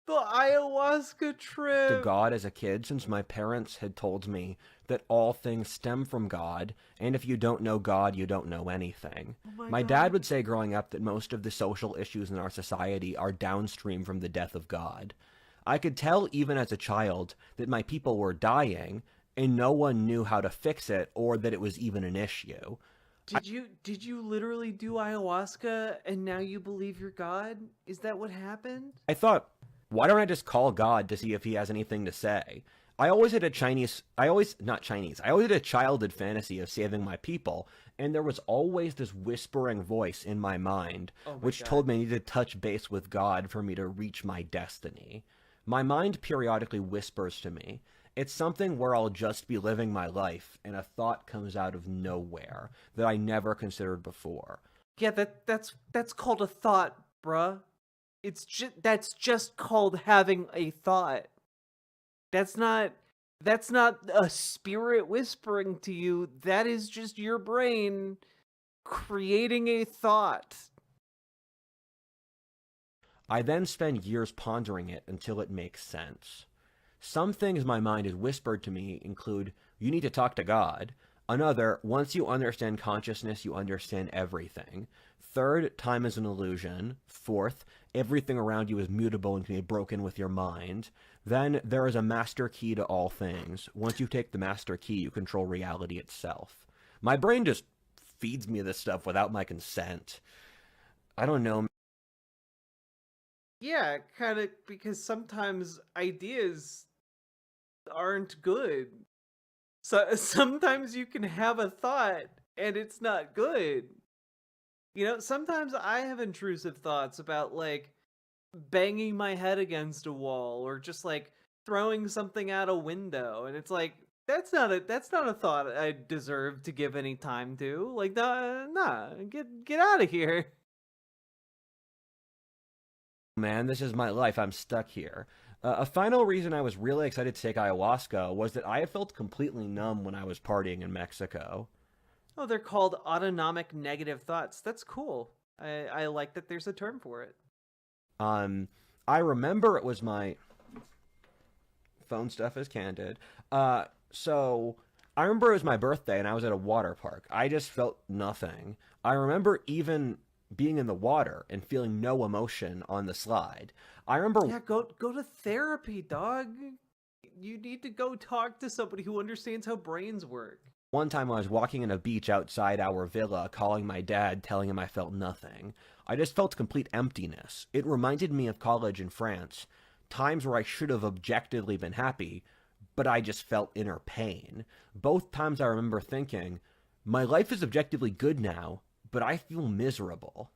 The ayahuasca trip. To God as a kid, since my parents had told me that all things stem from God, and if you don't know God, you don't know anything. My dad would say growing up that most of the social issues in our society are downstream from the death of God. I could tell even as a child that my people were dying, and no one knew how to fix it or that it was even an issue. Did you literally do ayahuasca and now you believe you're God? Is that what happened? I thought, why don't I just call God to see if he has anything to say? I always had a childhood fantasy of saving my people, and there was always this whispering voice in my mind, which told me I needed to touch base with God for me to reach my destiny. My mind periodically whispers to me. It's something where I'll just be living my life, and a thought comes out of nowhere that I never considered before. Yeah, that's called a thought, bruh. That's just called having a thought. That's not a spirit whispering to you. That is just your brain creating a thought. I then spend years pondering it until it makes sense. Some things my mind has whispered to me include, you need to talk to God. Another, once you understand consciousness, you understand everything. Third, time is an illusion. Fourth, everything around you is mutable and can be broken with your mind. Then there is a master key to all things. Once you take the master key, you control reality itself. My brain just feeds me this stuff without my consent. I don't know. Yeah, kind of, because sometimes ideas aren't good. So sometimes you can have a thought and it's not good. You know, sometimes I have intrusive thoughts about like banging my head against a wall or just like throwing something out a window, and it's like that's not a thought I deserve to give any time to. Like, nah, get out of here. Man, this is my life. I'm stuck here. A final reason I was really excited to take ayahuasca was that I had felt completely numb when I was partying in Mexico. Oh, they're called autonomic negative thoughts. That's cool. I like that there's a term for it. I remember it was my phone stuff is candid. So I remember it was my birthday and I was at a water park. I just felt nothing. I remember even being in the water and feeling no emotion on the slide. I remember... Yeah, go to therapy, dog. You need to go talk to somebody who understands how brains work. One time I was walking on a beach outside our villa, calling my dad, telling him I felt nothing. I just felt complete emptiness. It reminded me of college in France, times where I should have objectively been happy, but I just felt inner pain. Both times I remember thinking, my life is objectively good now, but I feel miserable.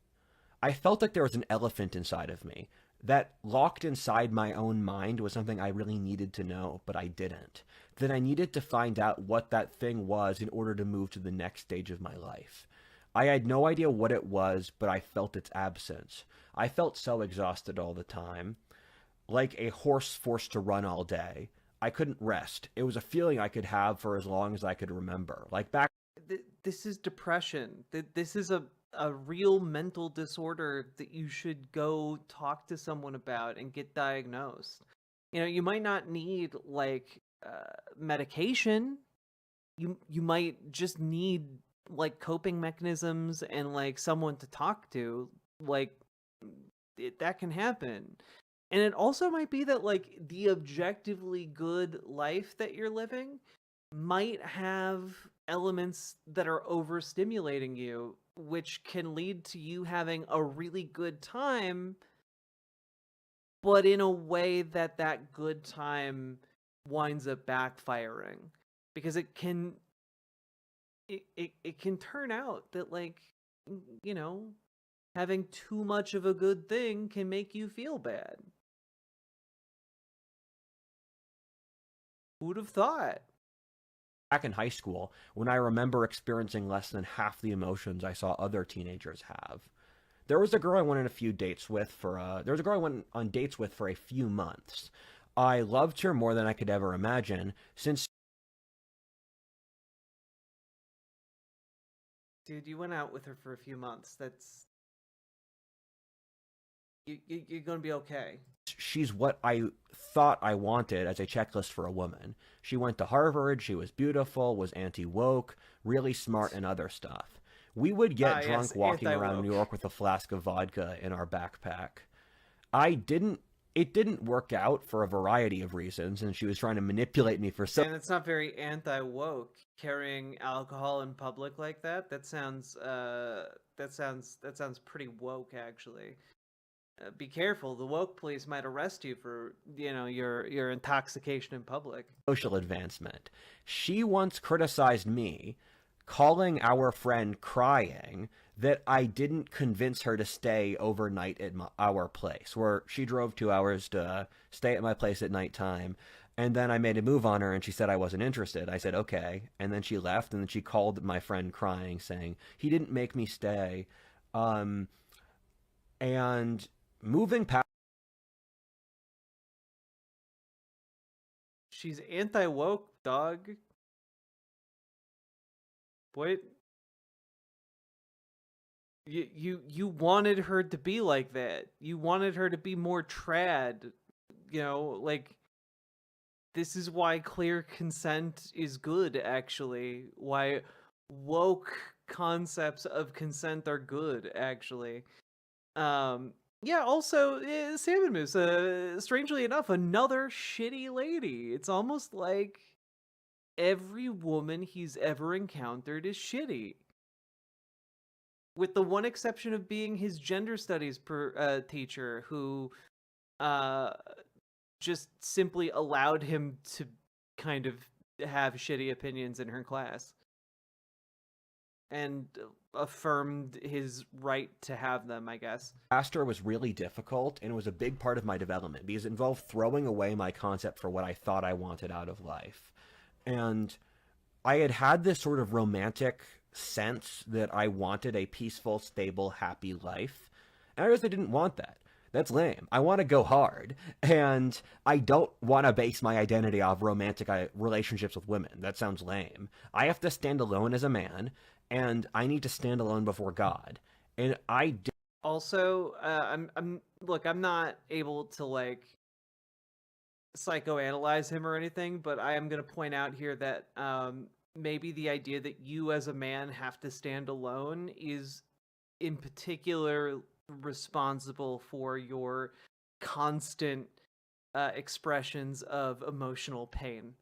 I felt like there was an elephant inside of me. That locked inside my own mind was something I really needed to know, but I didn't. That I needed to find out what that thing was in order to move to the next stage of my life. I had no idea what it was, but I felt its absence. I felt so exhausted all the time. Like a horse forced to run all day. I couldn't rest. It was a feeling I could have for as long as I could remember. Like back... This is depression. This is a real mental disorder that you should go talk to someone about and get diagnosed. You know, you might not need like medication. You might just need like coping mechanisms and like someone to talk to. Like that can happen. And it also might be that like the objectively good life that you're living might have elements that are overstimulating you, which can lead to you having a really good time, but in a way that good time winds up backfiring, because it can turn out that, like, you know, having too much of a good thing can make you feel bad. Who'd have thought? Back in high school, when I remember experiencing less than half the emotions I saw other teenagers have. There was a girl I went on dates with for a few months. I loved her more than I could ever imagine, since... Dude, you went out with her for a few months. That's... You're gonna be okay. She's what I thought I wanted as a checklist for a woman. She went to Harvard, she was beautiful, was anti-woke, really smart, and other stuff. We would get drunk walking around New York with a flask of vodka in our backpack. It didn't work out for a variety of reasons, and she was trying to manipulate me for some... And it's not very anti-woke, carrying alcohol in public like that. That sounds pretty woke, actually. Be careful, the woke police might arrest you for, you know, your intoxication in public. Social advancement. She once criticized me, calling our friend crying, that I didn't convince her to stay overnight at our place, where she drove 2 hours to stay at my place at nighttime, and then I made a move on her, and she said I wasn't interested. I said, okay, and then she left, and then she called my friend crying, saying, he didn't make me stay, and... moving past... She's anti-woke, dog. What? You wanted her to be like that. You wanted her to be more trad. You know, like, this is why clear consent is good, actually. Why woke concepts of consent are good, actually. Yeah, also, Salmon Moose, strangely enough, another shitty lady. It's almost like every woman he's ever encountered is shitty. With the one exception of being his gender studies teacher, who just simply allowed him to kind of have shitty opinions in her class. And affirmed his right to have them, I guess. Pastor was really difficult, and it was a big part of my development, because it involved throwing away my concept for what I thought I wanted out of life. And I had this sort of romantic sense that I wanted a peaceful, stable, happy life. And I realized I didn't want that. That's lame. I want to go hard. And I don't want to base my identity off romantic relationships with women. That sounds lame. I have to stand alone as a man, and I need to stand alone before God. And I do. Also, I'm not able to, like, psychoanalyze him or anything, but I am going to point out here that maybe the idea that you as a man have to stand alone is in particular responsible for your constant expressions of emotional pain.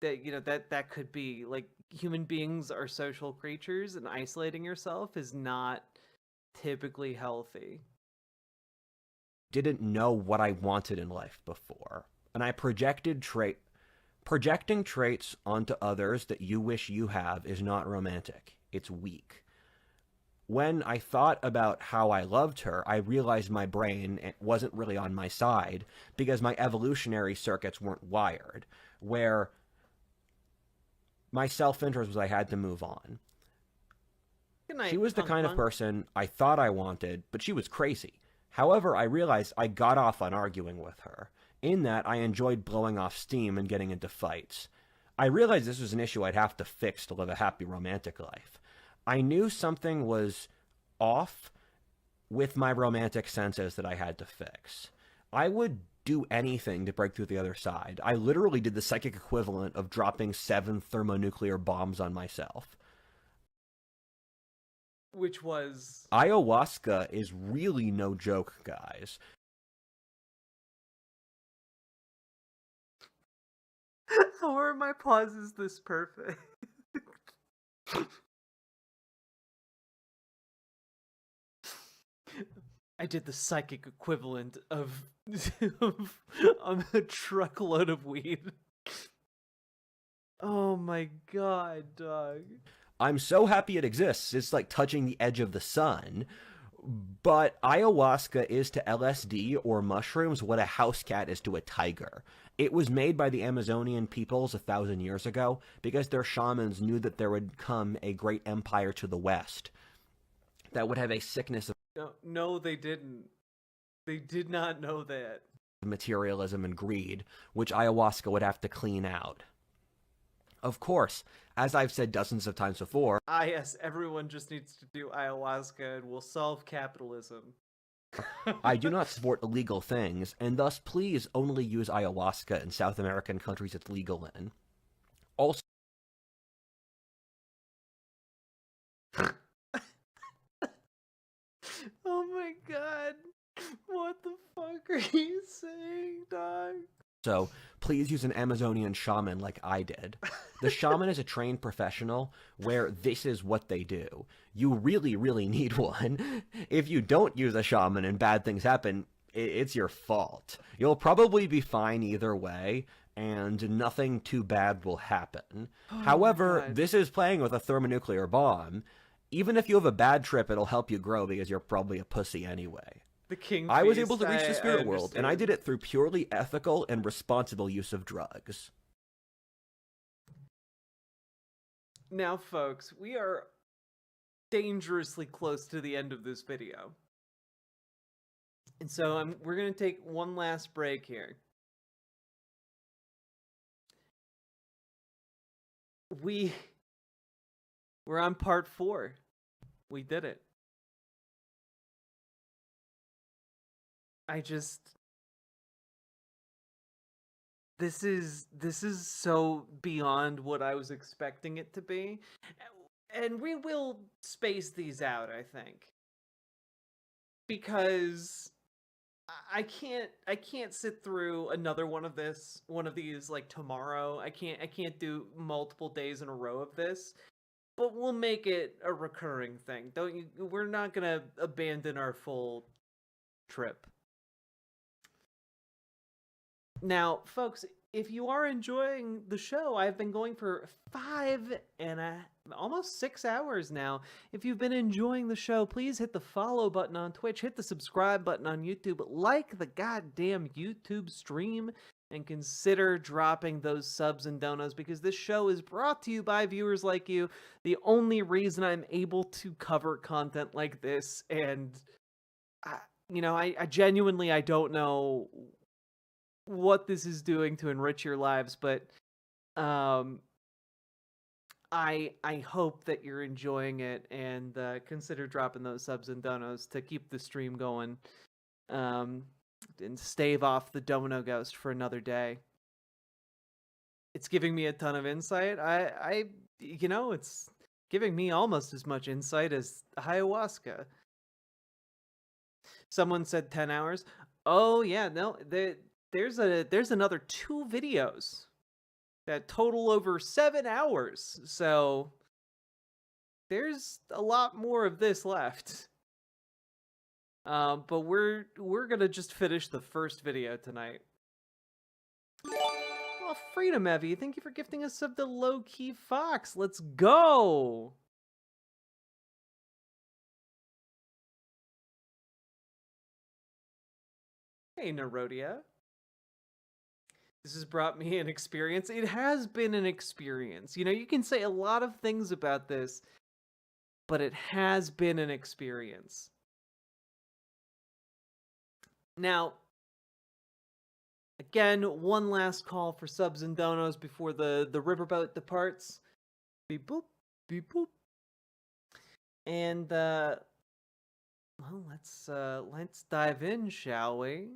That, you know, that could be, like, human beings are social creatures, and isolating yourself is not typically healthy. Didn't know what I wanted in life before, and I projecting traits onto others that you wish you have is not romantic. It's weak. When I thought about how I loved her, I realized my brain wasn't really on my side, because my evolutionary circuits weren't wired, where my self-interest was I had to move on. Good night, she was the kind of person I thought I wanted, but she was crazy. However, I realized I got off on arguing with her. In that, I enjoyed blowing off steam and getting into fights. I realized this was an issue I'd have to fix to live a happy romantic life. I knew something was off with my romantic senses that I had to fix. I would do anything to break through the other side. I literally did the psychic equivalent of dropping 7 thermonuclear bombs on myself. Which was... Ayahuasca is really no joke, guys. How are my pauses this perfect? I did the psychic equivalent of, a truckload of weed. Oh my god, dog. I'm so happy it exists. It's like touching the edge of the sun. But ayahuasca is to LSD or mushrooms what a house cat is to a tiger. It was made by the Amazonian peoples 1,000 years ago because their shamans knew that there would come a great empire to the west that would have a sickness of No, they didn't. They did not know that. materialism and greed, which ayahuasca would have to clean out. Of course, as I've said dozens of times before, Yes, everyone just needs to do ayahuasca and we'll solve capitalism. I do not support illegal things, and thus please only use ayahuasca in South American countries it's legal in. Also, Oh my god. What the fuck are you saying, dog? so please use an Amazonian shaman like I did. The shaman is a trained professional where this is what they do. You really, really need one. If you don't use a shaman and bad things happen, it's your fault. You'll probably be fine either way, and nothing too bad will happen. However, this is playing with a thermonuclear bomb. Even if you have a bad trip, it'll help you grow because you're probably a pussy anyway. The king I was feast, able to reach the spirit world, and I understand. did it through purely ethical and responsible use of drugs. Now, folks, we are dangerously close to the end of this video. And so we're going to take one last break here. We're on part 4. We did it. This is so beyond what I was expecting it to be. And we will space these out, I think. Because I can't sit through another one of these like tomorrow. I can't do multiple days in a row of this. But we'll make it a recurring thing. We're not going to abandon our full trip. Now, folks, if you are enjoying the show, I've been going for almost 6 hours now. If you've been enjoying the show, please hit the follow button on Twitch, hit the subscribe button on YouTube, like the goddamn YouTube stream, and consider dropping those subs and donos because this show is brought to you by viewers like you. The only reason I'm able to cover content like this, and I genuinely I don't know what this is doing to enrich your lives, but I hope that you're enjoying it and consider dropping those subs and donos to keep the stream going and stave off the domino ghost for another day. It's giving me a ton of insight. It's giving me almost as much insight as ayahuasca. Someone said 10 hours. Oh yeah, no, there's another 2 videos that total over 7 hours. So there's a lot more of this left. But we're gonna just finish the first video tonight. Oh, Freedom Evie, thank you for gifting us sub to Low Key Fox. Let's go. Hey, Nerodia. This has brought me an experience. It has been an experience. You can say a lot of things about this, but it has been an experience. Now, again, one last call for subs and donos before the riverboat departs. Beep boop, beep boop. And well, let's dive in, shall we?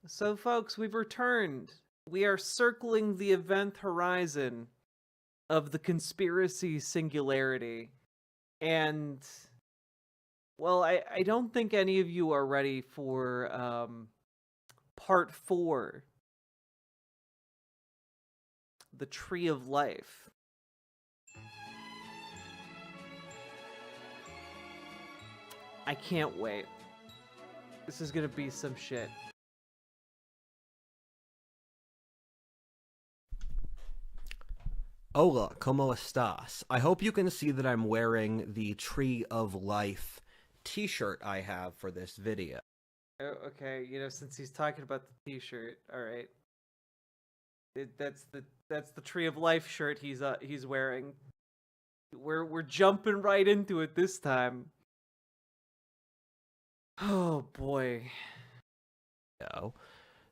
So, folks, we've returned. We are circling the event horizon of the conspiracy singularity. And, well, I don't think any of you are ready for part 4. The Tree of Life. I can't wait. This is gonna be some shit. Hola, ¿cómo estás? I hope you can see that I'm wearing the Tree of Life t-shirt I have for this video. Oh, okay, you know, since he's talking about the t-shirt, all right. That's the Tree of Life shirt he's wearing. We're jumping right into it this time. Oh boy.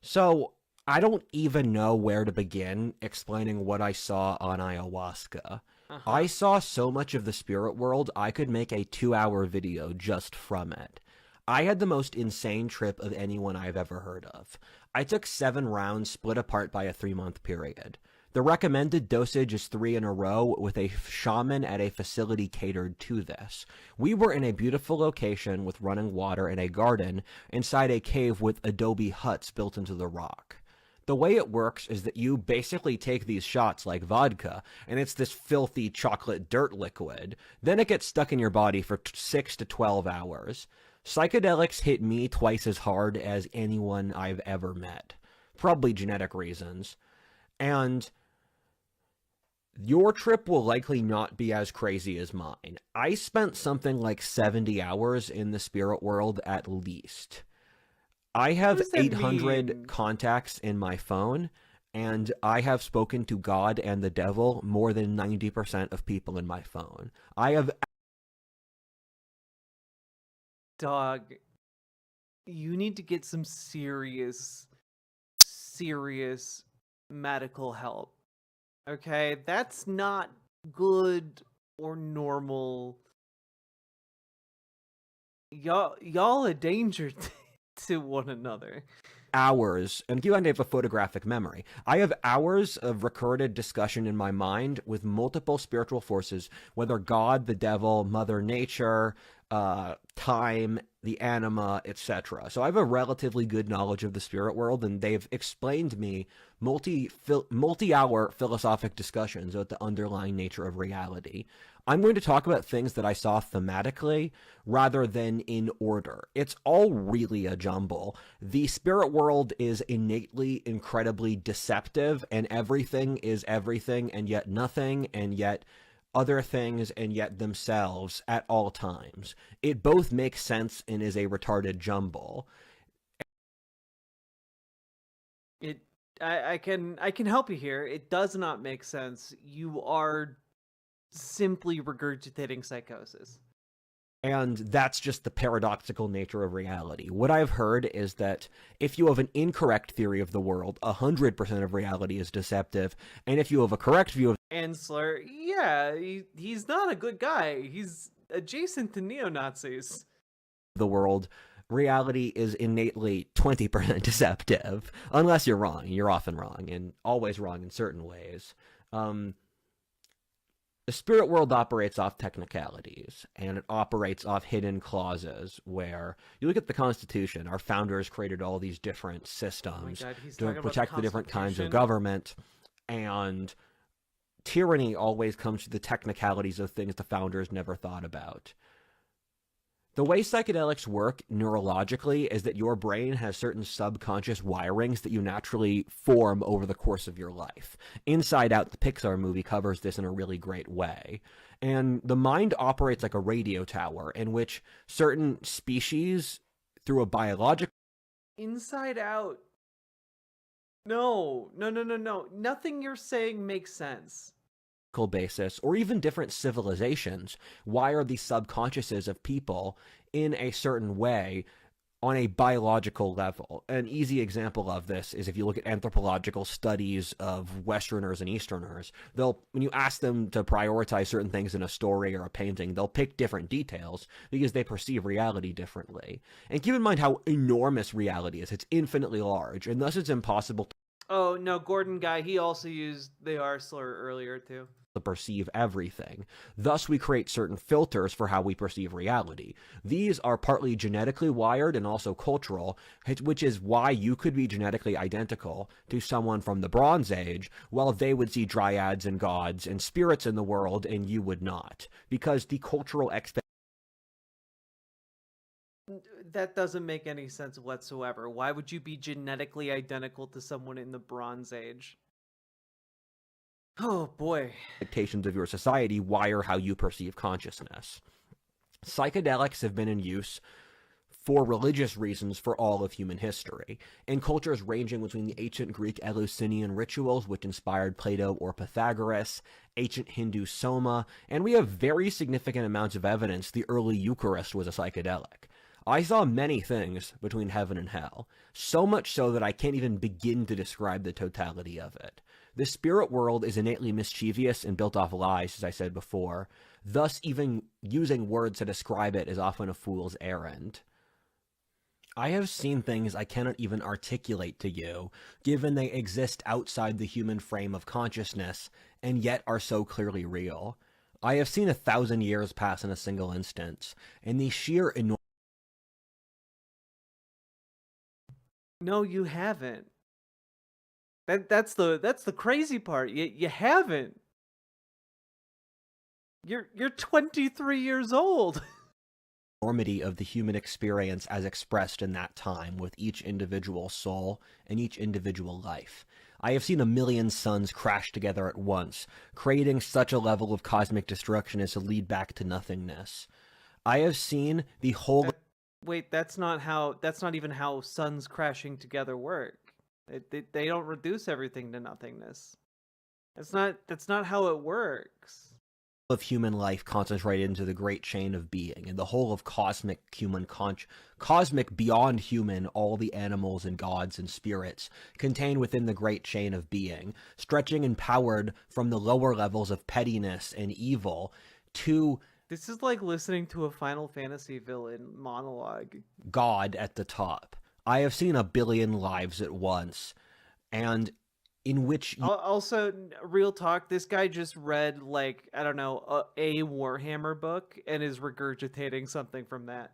So, I don't even know where to begin explaining what I saw on ayahuasca. I saw so much of the spirit world, I could make a 2-hour video just from it. I had the most insane trip of anyone I've ever heard of. I took 7 rounds split apart by a 3-month period. The recommended dosage is 3 in a row, with a shaman at a facility catered to this. We were in a beautiful location with running water and a garden inside a cave with adobe huts built into the rock. The way it works is that you basically take these shots like vodka, and it's this filthy chocolate dirt liquid. Then it gets stuck in your body for 6 to 12 hours. Psychedelics hit me twice as hard as anyone I've ever met. Probably genetic reasons. And your trip will likely not be as crazy as mine. I spent something like 70 hours in the spirit world at least. I have 800 contacts in my phone, and I have spoken to God and the devil more than 90% of people in my phone. I have... Dog, you need to get some serious medical help. Okay? That's not good or normal. Y'all a danger to one another. Hours, and you and I have a photographic memory. I have hours of recorded discussion in my mind with multiple spiritual forces, whether God, the devil, Mother Nature, time, the anima, etc. So I have a relatively good knowledge of the spirit world, and they've explained me multi-hour philosophic discussions about the underlying nature of reality. I'm going to talk about things that I saw thematically rather than in order. It's all really a jumble. The spirit world is innately incredibly deceptive, and everything is everything and yet nothing and yet other things and yet themselves at all times. It both makes sense and is a retarded jumble. I can help you here. It does not make sense. You are simply regurgitating psychosis. And that's just the paradoxical nature of reality. What I've heard is that if you have an incorrect theory of the world, 100% of reality is deceptive, and if you have a correct view of Ansler, yeah, he's not a good guy. He's adjacent to neo-Nazis. The world, reality is innately 20% deceptive. Unless you're wrong. You're often wrong, and always wrong in certain ways. The spirit world operates off technicalities, and it operates off hidden clauses where you look at the Constitution. Our founders created all these different systems to protect the different kinds of government, and tyranny always comes to the technicalities of things the founders never thought about. The way psychedelics work neurologically is that your brain has certain subconscious wirings that you naturally form over the course of your life. Inside Out, the Pixar movie, covers this in a really great way. And the mind operates like a radio tower in which certain species, through a biological... Inside Out. No. Nothing you're saying makes sense. Basis, or even different civilizations, wire the subconsciouses of people in a certain way on a biological level. An easy example of this is if you look at anthropological studies of Westerners and Easterners, when you ask them to prioritize certain things in a story or a painting, they'll pick different details because they perceive reality differently. And keep in mind how enormous reality is. It's infinitely large, and thus it's impossible to... Oh, no, Gordon guy, he also used the R slur earlier, too. To perceive everything. Thus, we create certain filters for how we perceive reality. These are partly genetically wired and also cultural, which is why you could be genetically identical to someone from the Bronze Age, while they would see dryads and gods and spirits in the world and you would not, because the cultural expectation That doesn't make any sense whatsoever. Why would you be genetically identical to someone in the Bronze Age? Oh boy. Expectations of your society wire how you perceive consciousness. Psychedelics have been in use for religious reasons for all of human history, in cultures ranging between the ancient Greek Eleusinian rituals, which inspired Plato or Pythagoras, ancient Hindu Soma, and we have very significant amounts of evidence the early Eucharist was a psychedelic. I saw many things between heaven and hell, so much so that I can't even begin to describe the totality of it. The spirit world is innately mischievous and built off lies, as I said before, thus even using words to describe it is often a fool's errand. I have seen things I cannot even articulate to you, given they exist outside the human frame of consciousness, and yet are so clearly real. I have seen 1,000 years pass in a single instance, and the sheer enormity. No, you haven't. That's the crazy part. You haven't. You're 23 years old. Enormity of the human experience as expressed in that time with each individual soul and each individual life. I have seen 1,000,000 suns crash together at once, creating such a level of cosmic destruction as to lead back to nothingness. I have seen the whole... Wait, that's not even how suns crashing together work. They don't reduce everything to nothingness. That's not how it works. Of human life concentrated into the great chain of being, and the whole of cosmic beyond human, all the animals and gods and spirits contained within the great chain of being, stretching and powered from the lower levels of pettiness and evil to... This is like listening to a Final Fantasy villain monologue. God at the top. I have seen 1 billion lives at once, and in which... Also, real talk, this guy just read, like, I don't know, a Warhammer book and is regurgitating something from that.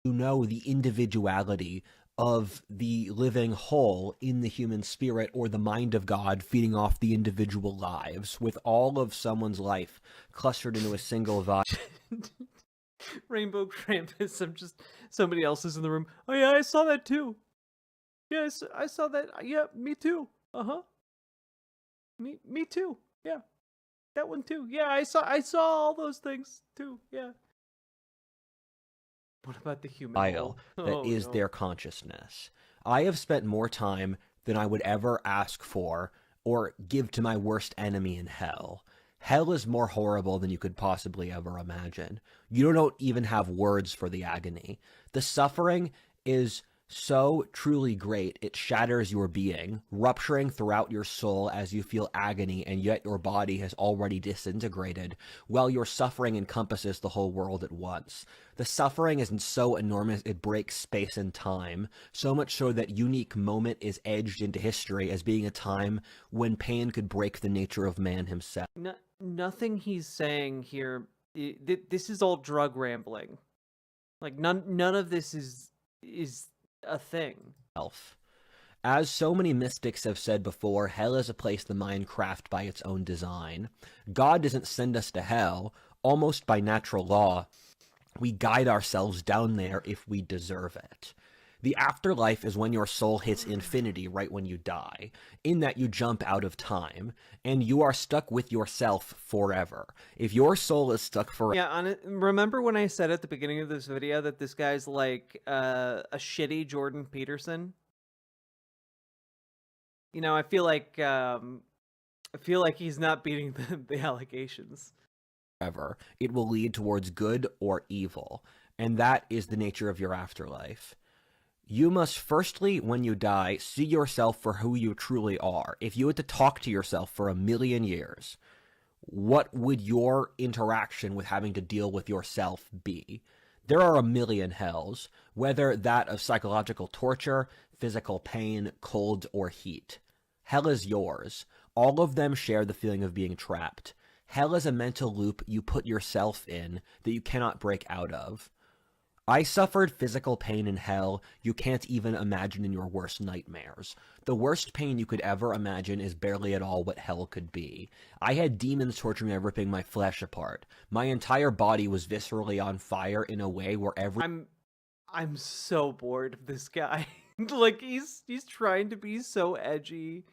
You know the individuality of the living whole in the human spirit or the mind of God feeding off the individual lives, with all of someone's life clustered into a single vibe. Rainbow Krampus, somebody else is in the room. Oh yeah, I saw that too. Yes, I saw that. Yeah, me too. Uh-huh. Me too. Yeah. That one too. Yeah, I saw all those things too. Yeah. What about the human that is their consciousness. I have spent more time than I would ever ask for or give to my worst enemy in hell. Hell is more horrible than you could possibly ever imagine. You don't even have words for the agony. The suffering is so truly great, it shatters your being, rupturing throughout your soul as you feel agony, and yet your body has already disintegrated, while your suffering encompasses the whole world at once. The suffering is so enormous it breaks space and time, so much so that unique moment is edged into history as being a time when pain could break the nature of man himself. Nothing he's saying here, this is all drug rambling. Like, none of this is a thing. As so many mystics have said before, hell is a place the mind crafts by its own design. God doesn't send us to hell. Almost by natural law, we guide ourselves down there if we deserve it. The afterlife is when your soul hits infinity right when you die, in that you jump out of time, and you are stuck with yourself forever. If your soul is stuck forever... Yeah, remember when I said at the beginning of this video that this guy's like a shitty Jordan Peterson? You know, I feel like he's not beating the allegations. Forever. It will lead towards good or evil, and that is the nature of your afterlife. You must firstly, when you die, see yourself for who you truly are. If you had to talk to yourself for 1,000,000 years, what would your interaction with having to deal with yourself be? There are 1,000,000 hells, whether that of psychological torture, physical pain, cold, or heat. Hell is yours. All of them share the feeling of being trapped. Hell is a mental loop you put yourself in that you cannot break out of. I suffered physical pain in hell you can't even imagine in your worst nightmares. The worst pain you could ever imagine is barely at all what hell could be. I had demons torturing me, ripping my flesh apart. My entire body was viscerally on fire in a way where I'm so bored of this guy. Like he's trying to be so edgy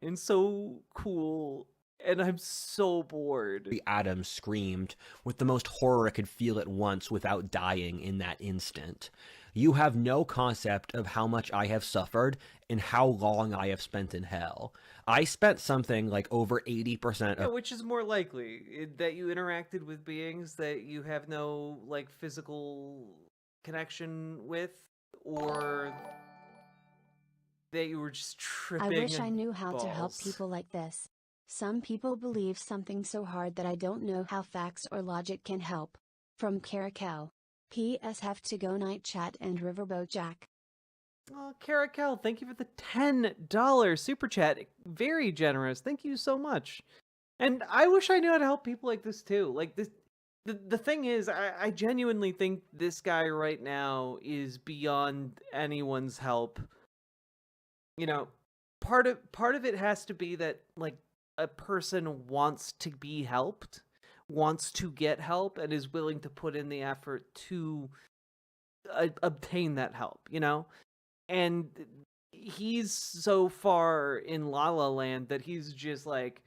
and so cool, and I'm so bored. The Adam screamed with the most horror I could feel at once without dying in that instant. You have no concept of how much I have suffered and how long I have spent in hell. I spent something like over 80% Yeah, of which is more likely that you interacted with beings that you have no like physical connection with, or that you were just I tripping. wish I knew how to help balls. people like this. Some people believe something so hard that I don't know how facts or logic can help. From Caracal. P.S. Have to go night chat and Riverboat Jack. Oh, Caracal, thank you for the $10 super chat. Very generous. Thank you so much. And I wish I knew how to help people like this too. Like this, the thing is, I genuinely think this guy right now is beyond anyone's help. You know, part of it has to be that like a person wants to be helped, wants to get help, and is willing to put in the effort to obtain that help, you know? And he's so far in La La Land that he's just like,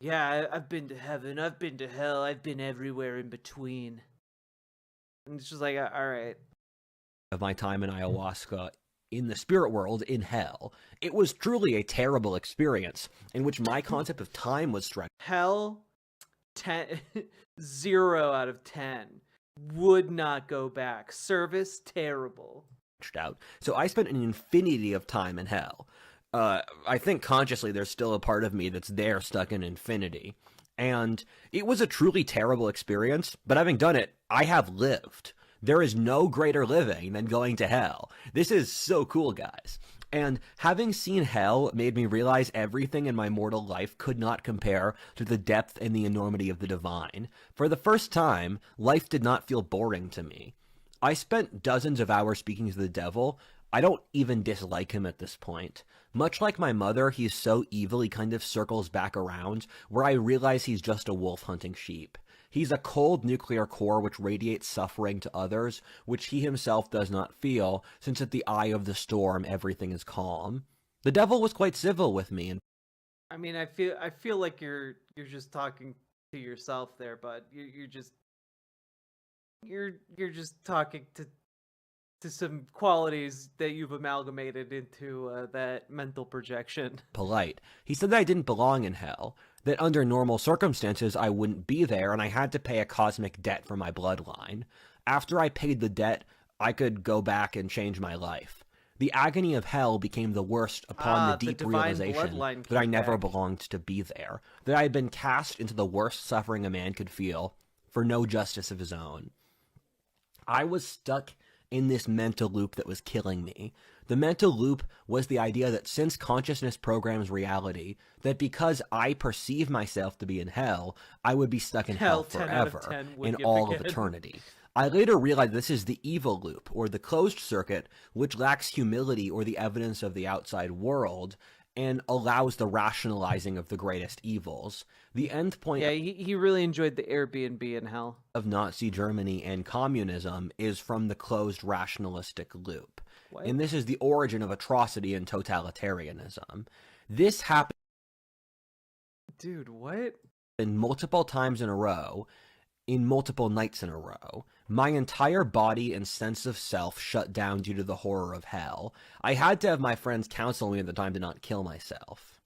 yeah, I've been to heaven, I've been to hell, I've been everywhere in between. And it's just like, all right. Of my time in ayahuasca in the spirit world in hell. It was truly a terrible experience in which my concept of time was stretched. Hell, 0 out of 10. Would not go back. Service, terrible. Out. So I spent an infinity of time in hell. I think consciously there's still a part of me that's there stuck in infinity. And it was a truly terrible experience, but having done it, I have lived. There is no greater living than going to hell. This is so cool, guys. And having seen hell made me realize everything in my mortal life could not compare to the depth and the enormity of the divine. For the first time, life did not feel boring to me. I spent dozens of hours speaking to the devil. I don't even dislike him at this point. Much like my mother, he's so evil he kind of circles back around, where I realize he's just a wolf hunting sheep. He's a cold nuclear core which radiates suffering to others, which he himself does not feel, since at the eye of the storm everything is calm. The devil was quite civil with me, and I mean, I feel like you're just talking to yourself there, bud. You're just talking to some qualities that you've amalgamated into that mental projection. Polite. He said that I didn't belong in hell, that under normal circumstances I wouldn't be there, and I had to pay a cosmic debt for my bloodline. After I paid the debt, I could go back and change my life. The agony of hell became the worst upon the deep realization that I never belonged to be there, that I had been cast into the worst suffering a man could feel, for no justice of his own. I was stuck in this mental loop that was killing me. The mental loop was the idea that since consciousness programs reality, that because I perceive myself to be in hell, I would be stuck in hell forever, in all of eternity. I later realized this is the evil loop, or the closed circuit, which lacks humility or the evidence of the outside world, and allows the rationalizing of the greatest evils. The end point... Yeah, he really enjoyed the Airbnb in hell. ...of Nazi Germany and communism is from the closed rationalistic loop. What? And this is the origin of atrocity and totalitarianism. This happened... Dude, what? ...multiple times in a row, in multiple nights in a row. My entire body and sense of self shut down due to the horror of hell. I had to have my friends counsel me at the time to not kill myself.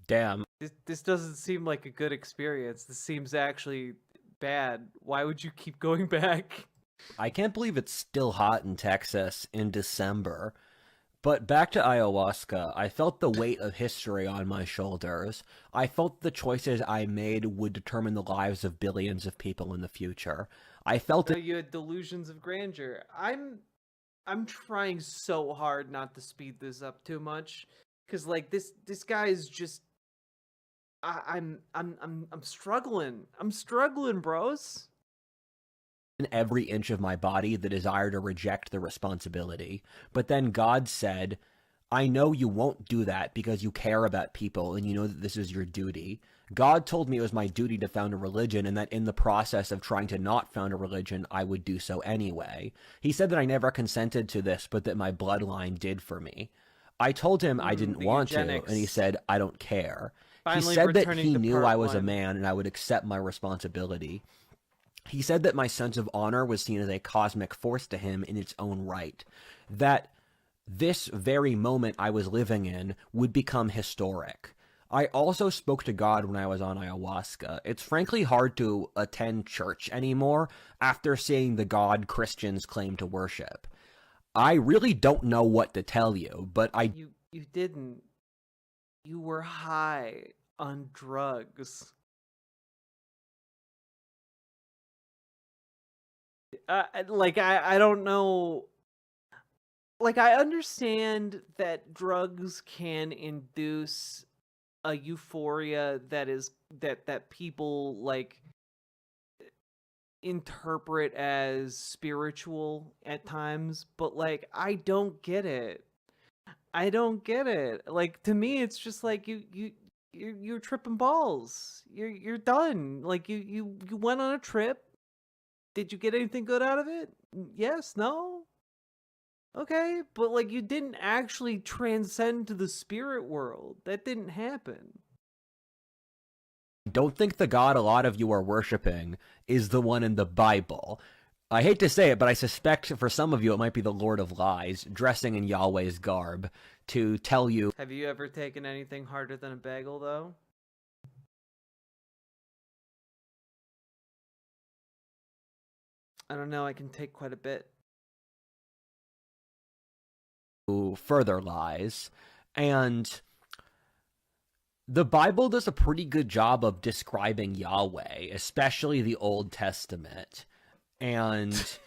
Damn. This doesn't seem like a good experience. This seems actually bad. Why would you keep going back? I can't believe it's still hot in Texas in December. But back to ayahuasca, I felt the weight of history on my shoulders. I felt the choices I made would determine the lives of billions of people in the future. I felt it. You had delusions of grandeur. I'm trying so hard not to speed this up too much, because like this guy is just. I'm struggling. I'm struggling, bros. In every inch of my body the desire to reject the responsibility. But then God said, I know you won't do that because you care about people and you know that this is your duty. God told me it was my duty to found a religion and that in the process of trying to not found a religion, I would do so anyway. He said that I never consented to this, but that my bloodline did for me. I told him I didn't want to, and he said, I don't care. He said that he knew I was a man and I would accept my responsibility. He said that my sense of honor was seen as a cosmic force to him in its own right, that this very moment I was living in would become historic. I also spoke to God when I was on ayahuasca. It's frankly hard to attend church anymore after seeing the God Christians claim to worship. I really don't know what to tell you, but You didn't. You were high on drugs. I don't know. Like, I understand that drugs can induce a euphoria that people like interpret as spiritual at times, but like I don't get it. I don't get it. Like, to me it's just like you're tripping balls. You're done. Like you went on a trip. Did you get anything good out of it? Yes, no. Okay, but like you didn't actually transcend to the spirit world. That didn't happen. don't think the God a lot of you are worshiping is the one in the Bible. I hate to say it, but I suspect for some of you it might be the Lord of Lies, dressing in Yahweh's garb, to tell you... Have you ever taken anything harder than a bagel, though? I don't know, I can take quite a bit. Further lies, and the Bible does a pretty good job of describing Yahweh, especially the Old Testament, and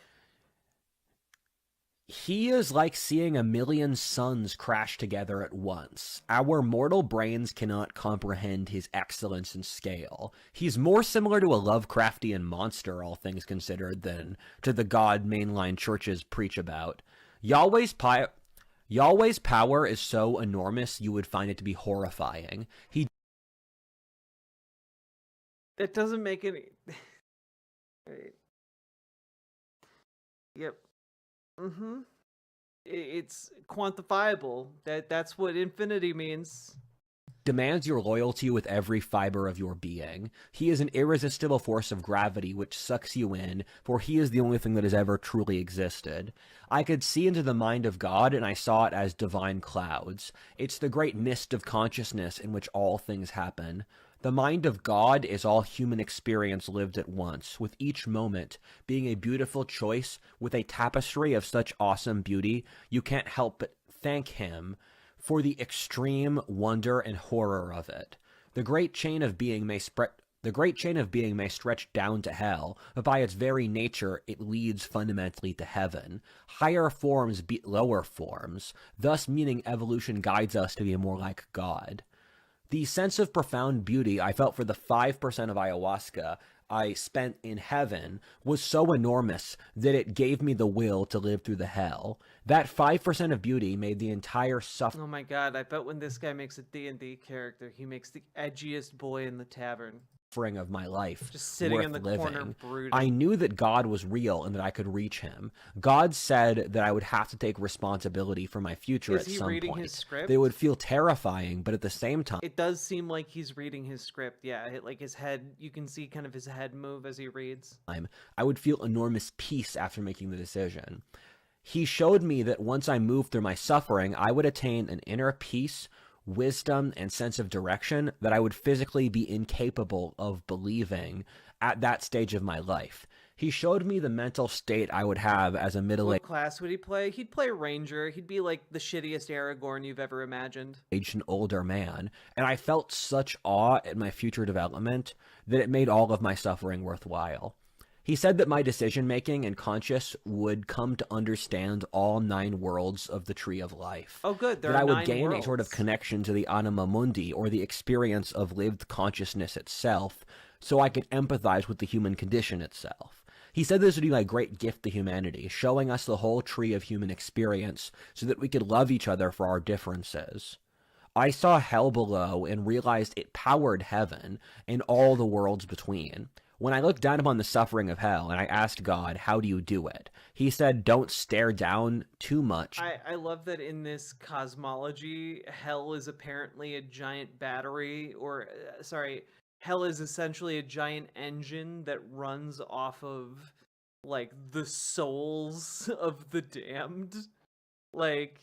he is like seeing a million suns crash together at once. Our mortal brains cannot comprehend his excellence and scale. He's more similar to a Lovecraftian monster, all things considered, than to the God mainline churches preach about. Yahweh's power is so enormous you would find it to be horrifying. That doesn't make any... Right. Yep. Mm-hmm. It's quantifiable. That's what infinity means. Demands your loyalty with every fiber of your being. He is an irresistible force of gravity which sucks you in, for he is the only thing that has ever truly existed. I could see into the mind of God, and I saw it as divine clouds. It's the great mist of consciousness in which all things happen. The mind of God is all human experience lived at once, with each moment being a beautiful choice with a tapestry of such awesome beauty, you can't help but thank him for the extreme wonder and horror of it. The great chain of being may stretch down to hell, but by its very nature it leads fundamentally to heaven. Higher forms beat lower forms, thus meaning evolution guides us to be more like God. The sense of profound beauty I felt for the 5% of ayahuasca I spent in heaven was so enormous that it gave me the will to live through the hell. That 5% of beauty made the entire Oh my god, I bet when this guy makes a D&D character, he makes the edgiest boy in the tavern. Of my life, just sitting worth in the living. corner brooding. I knew that God was real and that I could reach him. God said that I would have to take responsibility for my future at some reading point. his script? They would feel terrifying, but at the same time, it does seem like he's reading his script. Yeah, like his head, you can see kind of his head move as he reads. I would feel enormous peace after making the decision. He showed me that once I moved through my suffering, I would attain an inner peace, wisdom, and sense of direction that I would physically be incapable of believing at that stage of my life. He showed me the mental state I would have as a middle-aged... What class would he play? He'd play Ranger. He'd be like the shittiest Aragorn you've ever imagined. ...aged and older man, and I felt such awe at my future development that it made all of my suffering worthwhile. He said that my decision-making and conscience would come to understand all 9 worlds of the Tree of Life. Oh, good. That I would gain a sort of connection to the anima mundi, or the experience of lived consciousness itself, so I could empathize with the human condition itself. He said this would be my great gift to humanity, showing us the whole tree of human experience so that we could love each other for our differences. I saw hell below and realized it powered heaven and all the worlds between. When I looked down upon the suffering of hell and I asked God, how do you do it? He said, don't stare down too much. I love that in this cosmology, hell is apparently a giant battery, or, sorry, hell is essentially a giant engine that runs off of, like, the souls of the damned. Like,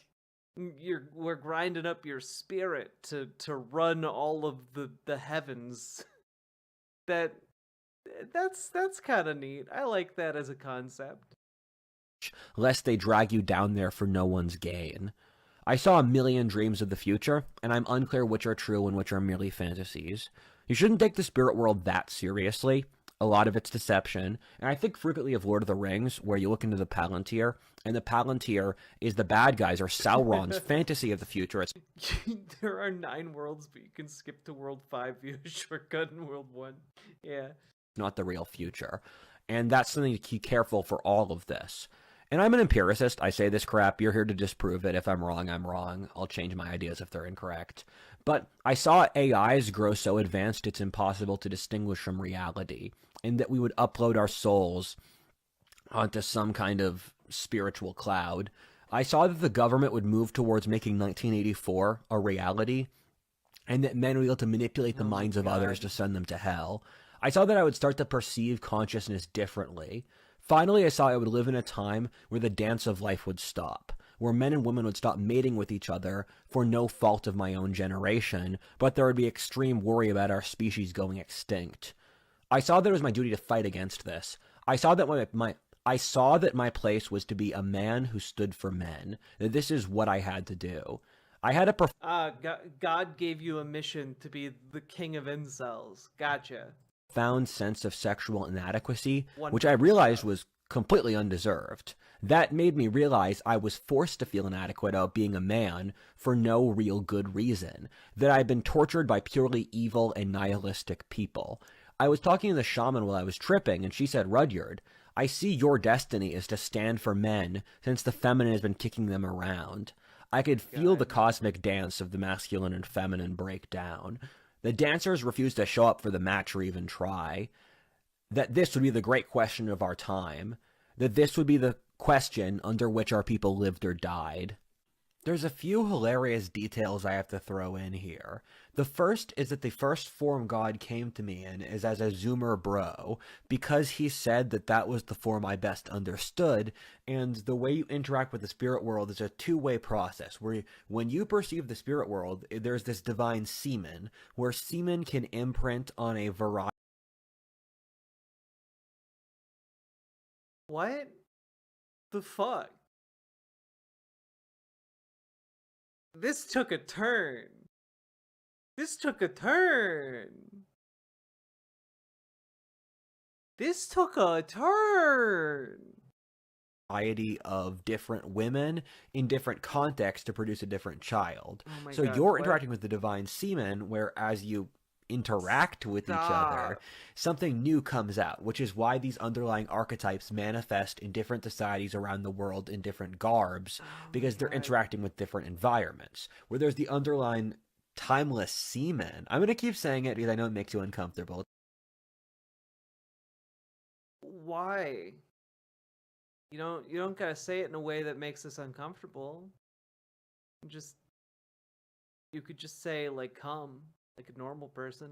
we're grinding up your spirit to run all of the heavens. That's kind of neat. I like that as a concept. Lest they drag you down there for no one's gain. I saw a million dreams of the future, and I'm unclear which are true and which are merely fantasies. You shouldn't take the spirit world that seriously. A lot of it's deception, and I think frequently of Lord of the Rings, where you look into the Palantir, and the Palantir is the bad guys, or Sauron's fantasy of the future. It's There are 9 worlds, but you can skip to World 5 via a shortcut in World 1. Yeah. not the real future. And that's something to keep careful for all of this. And I'm an empiricist. I say this crap. You're here to disprove it. If I'm wrong, I'm wrong. I'll change my ideas if they're incorrect. But I saw AIs grow so advanced it's impossible to distinguish from reality, and that we would upload our souls onto some kind of spiritual cloud. I saw that the government would move towards making 1984 a reality, and that men would be able to manipulate the minds of others to send them to hell. I saw that I would start to perceive consciousness differently. Finally, I saw I would live in a time where the dance of life would stop, where men and women would stop mating with each other for no fault of my own generation, but there would be extreme worry about our species going extinct. I saw that it was my duty to fight against this. I saw that my place was to be a man who stood for men, that this is what I had to do. I had a God gave you a mission to be the king of incels. Gotcha. Profound sense of sexual inadequacy, which I realized was completely undeserved. That made me realize I was forced to feel inadequate about being a man for no real good reason, that I had been tortured by purely evil and nihilistic people. I was talking to the shaman while I was tripping, and she said, Rudyard, I see your destiny is to stand for men, since the feminine has been kicking them around. I could feel the cosmic dance of the masculine and feminine break down. The dancers refused to show up for the match or even try. That this would be the great question of our time. That this would be the question under which our people lived or died. There's a few hilarious details I have to throw in here. The first is that the first form God came to me in is as a Zoomer bro, because he said that that was the form I best understood, and the way you interact with the spirit world is a two-way process, where when you perceive the spirit world, there's this divine semen, where semen can imprint on a variety. What the fuck? This took a turn. This took a turn. This took a turn. Variety of different women in different contexts to produce a different child. Oh my so God, you're what? interacting with the divine semen, where as you interact with each other, something new comes out, which is why these underlying archetypes manifest in different societies around the world in different garbs, because they're interacting with different environments, where there's the underlying timeless semen. I'm going to keep saying it because I know it makes you uncomfortable. Why? You don't gotta say it in a way that makes us uncomfortable. You could just say, like, come, like a normal person.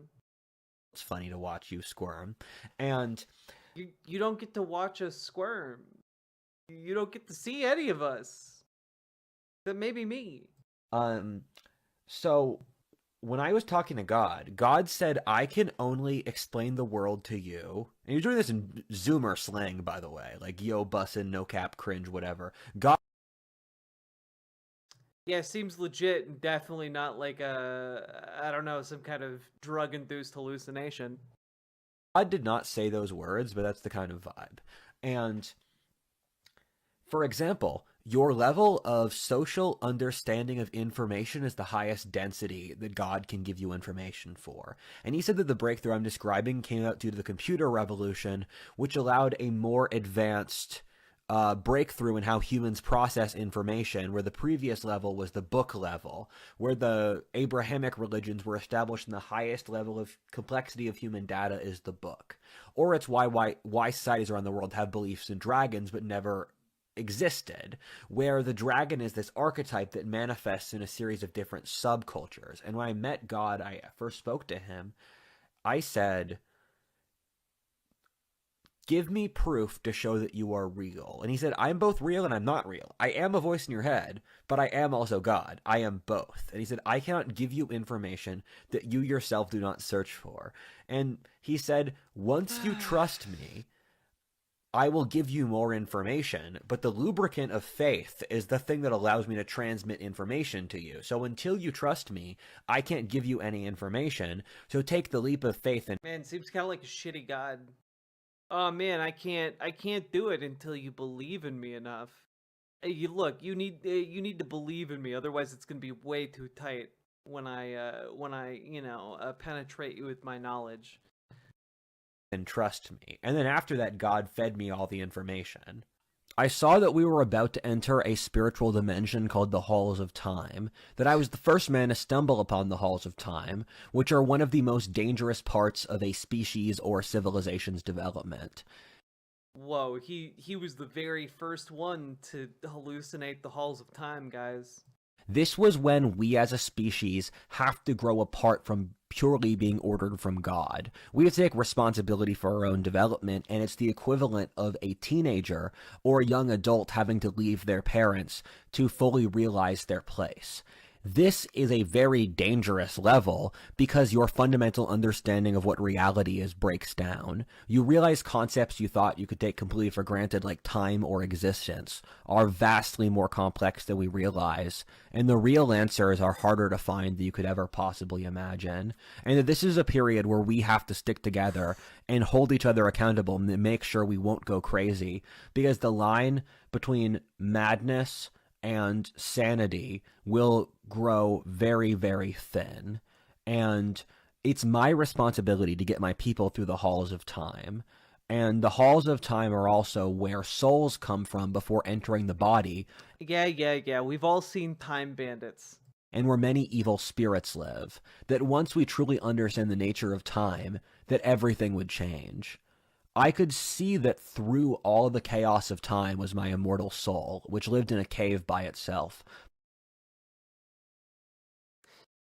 It's funny to watch you squirm. And you don't get to watch us squirm. You don't get to see any of us. That may be me. So when I was talking to God, God said, I can only explain the world to you. And you're doing this in Zoomer slang, by the way, like yo, bussin', no cap, cringe, whatever. God. Yeah, seems legit and definitely not like I don't know, some kind of drug-induced hallucination. God did not say those words, but that's the kind of vibe. And, for example, your level of social understanding of information is the highest density that God can give you information for. And he said that the breakthrough I'm describing came out due to the computer revolution, which allowed a more advanced breakthrough in how humans process information, where the previous level was the book level, where the Abrahamic religions were established in the highest level of complexity of human data is the book. Or it's why societies around the world have beliefs in dragons but never existed, where the dragon is this archetype that manifests in a series of different subcultures. And when I met God, I first spoke to him, I said, give me proof to show that you are real. And he said, I'm both real and I'm not real. I am a voice in your head, but I am also God. I am both. And he said, I cannot give you information that you yourself do not search for. And he said, once you trust me, I will give you more information, but the lubricant of faith is the thing that allows me to transmit information to you. So until you trust me, I can't give you any information. So take the leap of faith. And Man, seems kind of like a shitty God. Oh man, I can't do it until you believe in me enough. You need to believe in me, otherwise it's gonna be way too tight when I penetrate you with my knowledge. And trust me. And then after that, God fed me all the information. I saw that we were about to enter a spiritual dimension called the Halls of Time, that I was the first man to stumble upon the Halls of Time, which are one of the most dangerous parts of a species or civilization's development. Whoa, he was the very first one to hallucinate the Halls of Time, guys. This was when we as a species have to grow apart from purely being ordered from God. We have to take responsibility for our own development, and it's the equivalent of a teenager or a young adult having to leave their parents to fully realize their place. This is a very dangerous level because your fundamental understanding of what reality is breaks down. You realize concepts you thought you could take completely for granted, like time or existence, are vastly more complex than we realize, and the real answers are harder to find than you could ever possibly imagine. And that this is a period where we have to stick together and hold each other accountable and make sure we won't go crazy, because the line between madness and sanity will grow very, very thin. And it's my responsibility to get my people through the halls of time. And the halls of time are also where souls come from before entering the body. Yeah. We've all seen Time Bandits. And where many evil spirits live. That once we truly understand the nature of time, that everything would change. I could see that through all the chaos of time was my immortal soul, which lived in a cave by itself.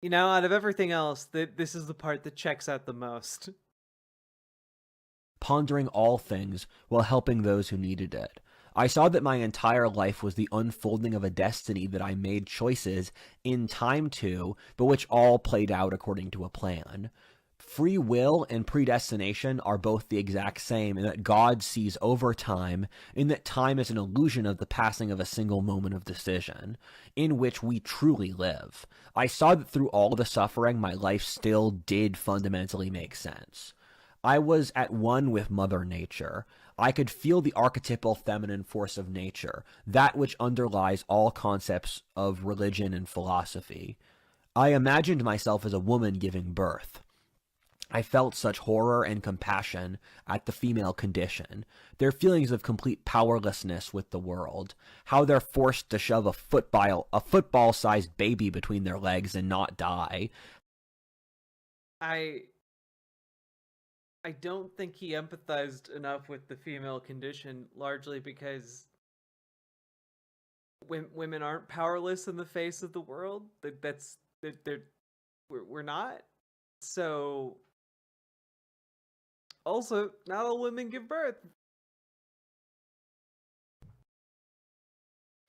You know, out of everything else, this is the part that checks out the most. Pondering all things while helping those who needed it. I saw that my entire life was the unfolding of a destiny that I made choices in time to, but which all played out according to a plan. Free will and predestination are both the exact same, in that God sees over time, in that time is an illusion of the passing of a single moment of decision, in which we truly live. I saw that through all the suffering, my life still did fundamentally make sense. I was at one with Mother Nature. I could feel the archetypal feminine force of nature, that which underlies all concepts of religion and philosophy. I imagined myself as a woman giving birth. I felt such horror and compassion at the female condition, their feelings of complete powerlessness with the world, how they're forced to shove a football-sized baby between their legs and not die. I don't think he empathized enough with the female condition, largely because women aren't powerless in the face of the world. We're not. So, also, not all women give birth.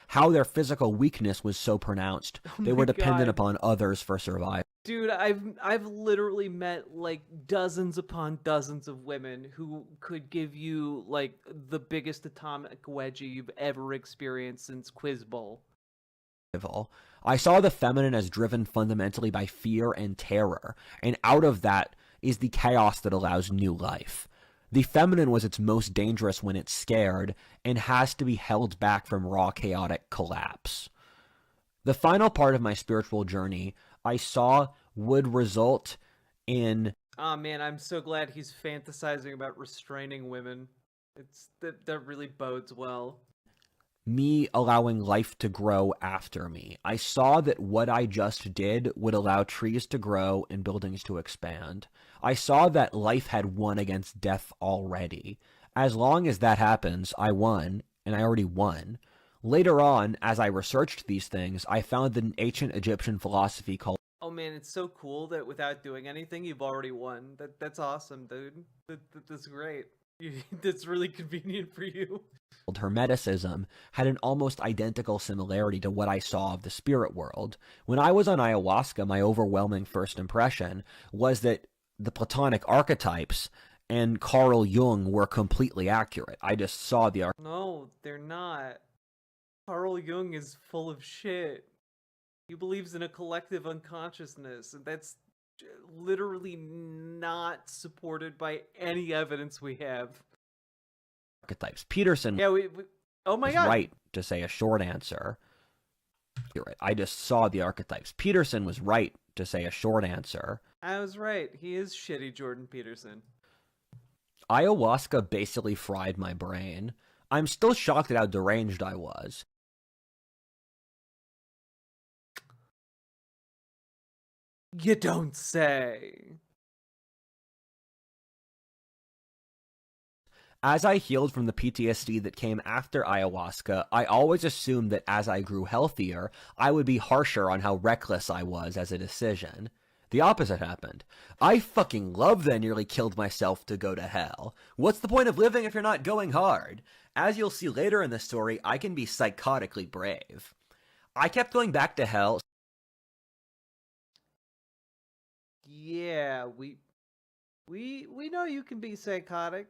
How their physical weakness was so pronounced, they were dependent upon others for survival. Dude, I've literally met like dozens upon dozens of women who could give you like the biggest atomic wedgie you've ever experienced since Quiz Bowl. I saw the feminine as driven fundamentally by fear and terror, and out of that is the chaos that allows new life. The feminine was its most dangerous when it's scared and has to be held back from raw chaotic collapse. The final part of my spiritual journey I saw would result in... Oh man, I'm so glad he's fantasizing about restraining women. That really bodes well. Me allowing life to grow after me. I saw that what I just did would allow trees to grow and buildings to expand. I saw that life had won against death already. As long as that happens, I won, and I already won. Later on, as I researched these things, I found that an ancient Egyptian philosophy called... Oh man, it's so cool that without doing anything, you've already won. That's awesome, dude. That's great. That's really convenient for you. Hermeticism had an almost identical similarity to what I saw of the spirit world. When I was on ayahuasca, my overwhelming first impression was that the Platonic archetypes and Carl Jung were completely accurate. I just saw the No, they're not. Carl Jung is full of shit. He believes in a collective unconsciousness, and that's literally not supported by any evidence we have. archetypes. Peterson oh my was god, right to say a short answer. I just saw the archetypes. Peterson was right to say a short answer. I was right. He is shitty Jordan Peterson. Ayahuasca basically fried my brain. I'm still shocked at how deranged I was. You don't say. As I healed from the PTSD that came after ayahuasca, I always assumed that as I grew healthier, I would be harsher on how reckless I was as a decision. The opposite happened. I fucking love that I nearly killed myself to go to hell. What's the point of living if you're not going hard? As you'll see later in the story, I can be psychotically brave. I kept going back to hell. Yeah, we know you can be psychotic.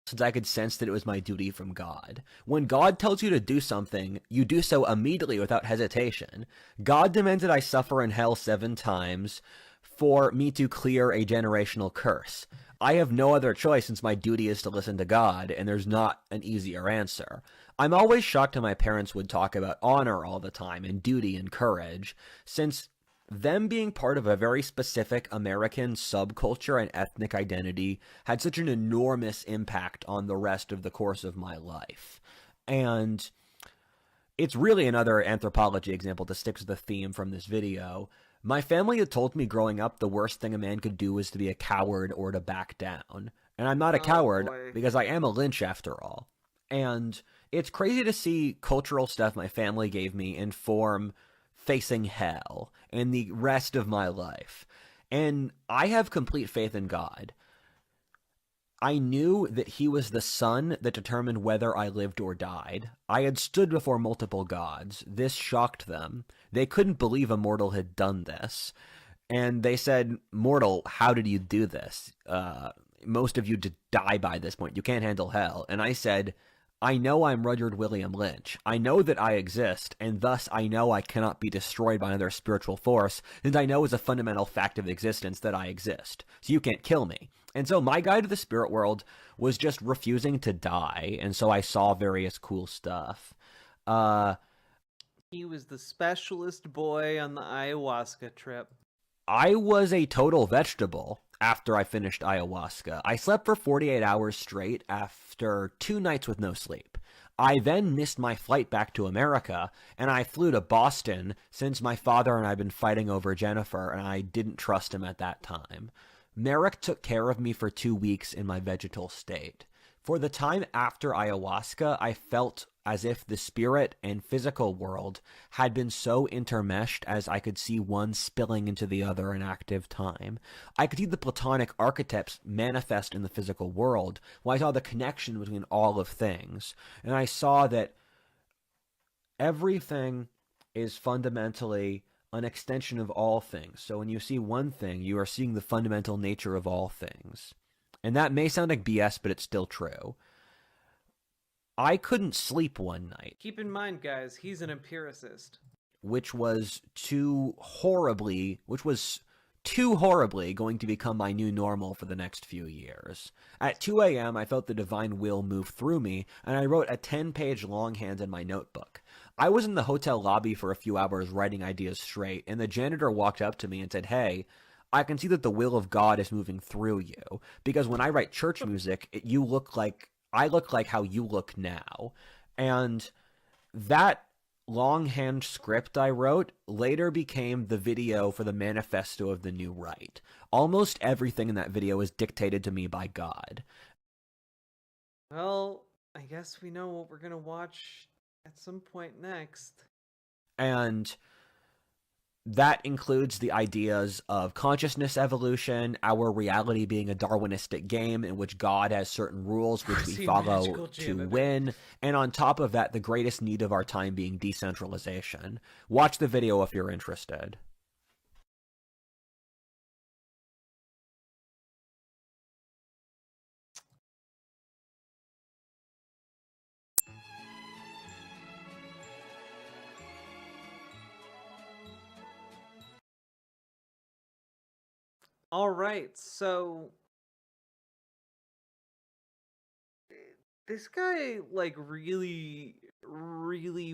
Since I could sense that it was my duty from God. When God tells you to do something, you do so immediately without hesitation. God demanded I suffer in hell 7 times for me to clear a generational curse. I have no other choice since my duty is to listen to God, and there's not an easier answer. I'm always shocked how my parents would talk about honor all the time, and duty and courage, since them being part of a very specific American subculture and ethnic identity had such an enormous impact on the rest of the course of my life. And it's really another anthropology example that sticks with the theme from this video. My family had told me growing up the worst thing a man could do was to be a coward or to back down. And I'm not a coward because I am a lynch after all. And it's crazy to see cultural stuff my family gave me inform facing hell and the rest of my life. And I have complete faith in God. I knew that he was the sun that determined whether I lived or died. I had stood before multiple gods. This shocked them. They couldn't believe a mortal had done this. And they said, "Mortal, how did you do this? Most of you did die by this point. You can't handle hell." And I said, "I know I'm Rudyard William Lynch. I know that I exist, and thus I know I cannot be destroyed by another spiritual force, and I know as a fundamental fact of existence that I exist. So you can't kill me." And so my guide to the spirit world was just refusing to die, and so I saw various cool stuff. He was the specialist boy on the ayahuasca trip. I was a total vegetable after I finished ayahuasca. I slept for 48 hours straight after 2 nights with no sleep. I then missed my flight back to America, and I flew to Boston since my father and I had been fighting over Jennifer, and I didn't trust him at that time. Merrick took care of me for 2 weeks in my vegetal state. For the time after ayahuasca, I felt as if the spirit and physical world had been so intermeshed as I could see one spilling into the other in active time. I could see the Platonic archetypes manifest in the physical world, while I saw the connection between all of things. And I saw that everything is fundamentally an extension of all things. So when you see one thing, you are seeing the fundamental nature of all things. And that may sound like BS, but it's still true. I couldn't sleep one night. Keep in mind, guys, he's an empiricist. Which was too horribly going to become my new normal for the next few years. At 2 a.m., I felt the divine will move through me, and I wrote a 10-page longhand in my notebook. I was in the hotel lobby for a few hours writing ideas straight, and the janitor walked up to me and said, "Hey, I can see that the will of God is moving through you, because when I write church music, I look like how you look now." And that longhand script I wrote later became the video for the Manifesto of the New Right. Almost everything in that video is dictated to me by God. Well, I guess we know what we're gonna watch at some point next. And that includes the ideas of consciousness evolution, our reality being a Darwinistic game in which God has certain rules which we follow to win, and on top of that, the greatest need of our time being decentralization. Watch the video if you're interested. All right, so this guy like really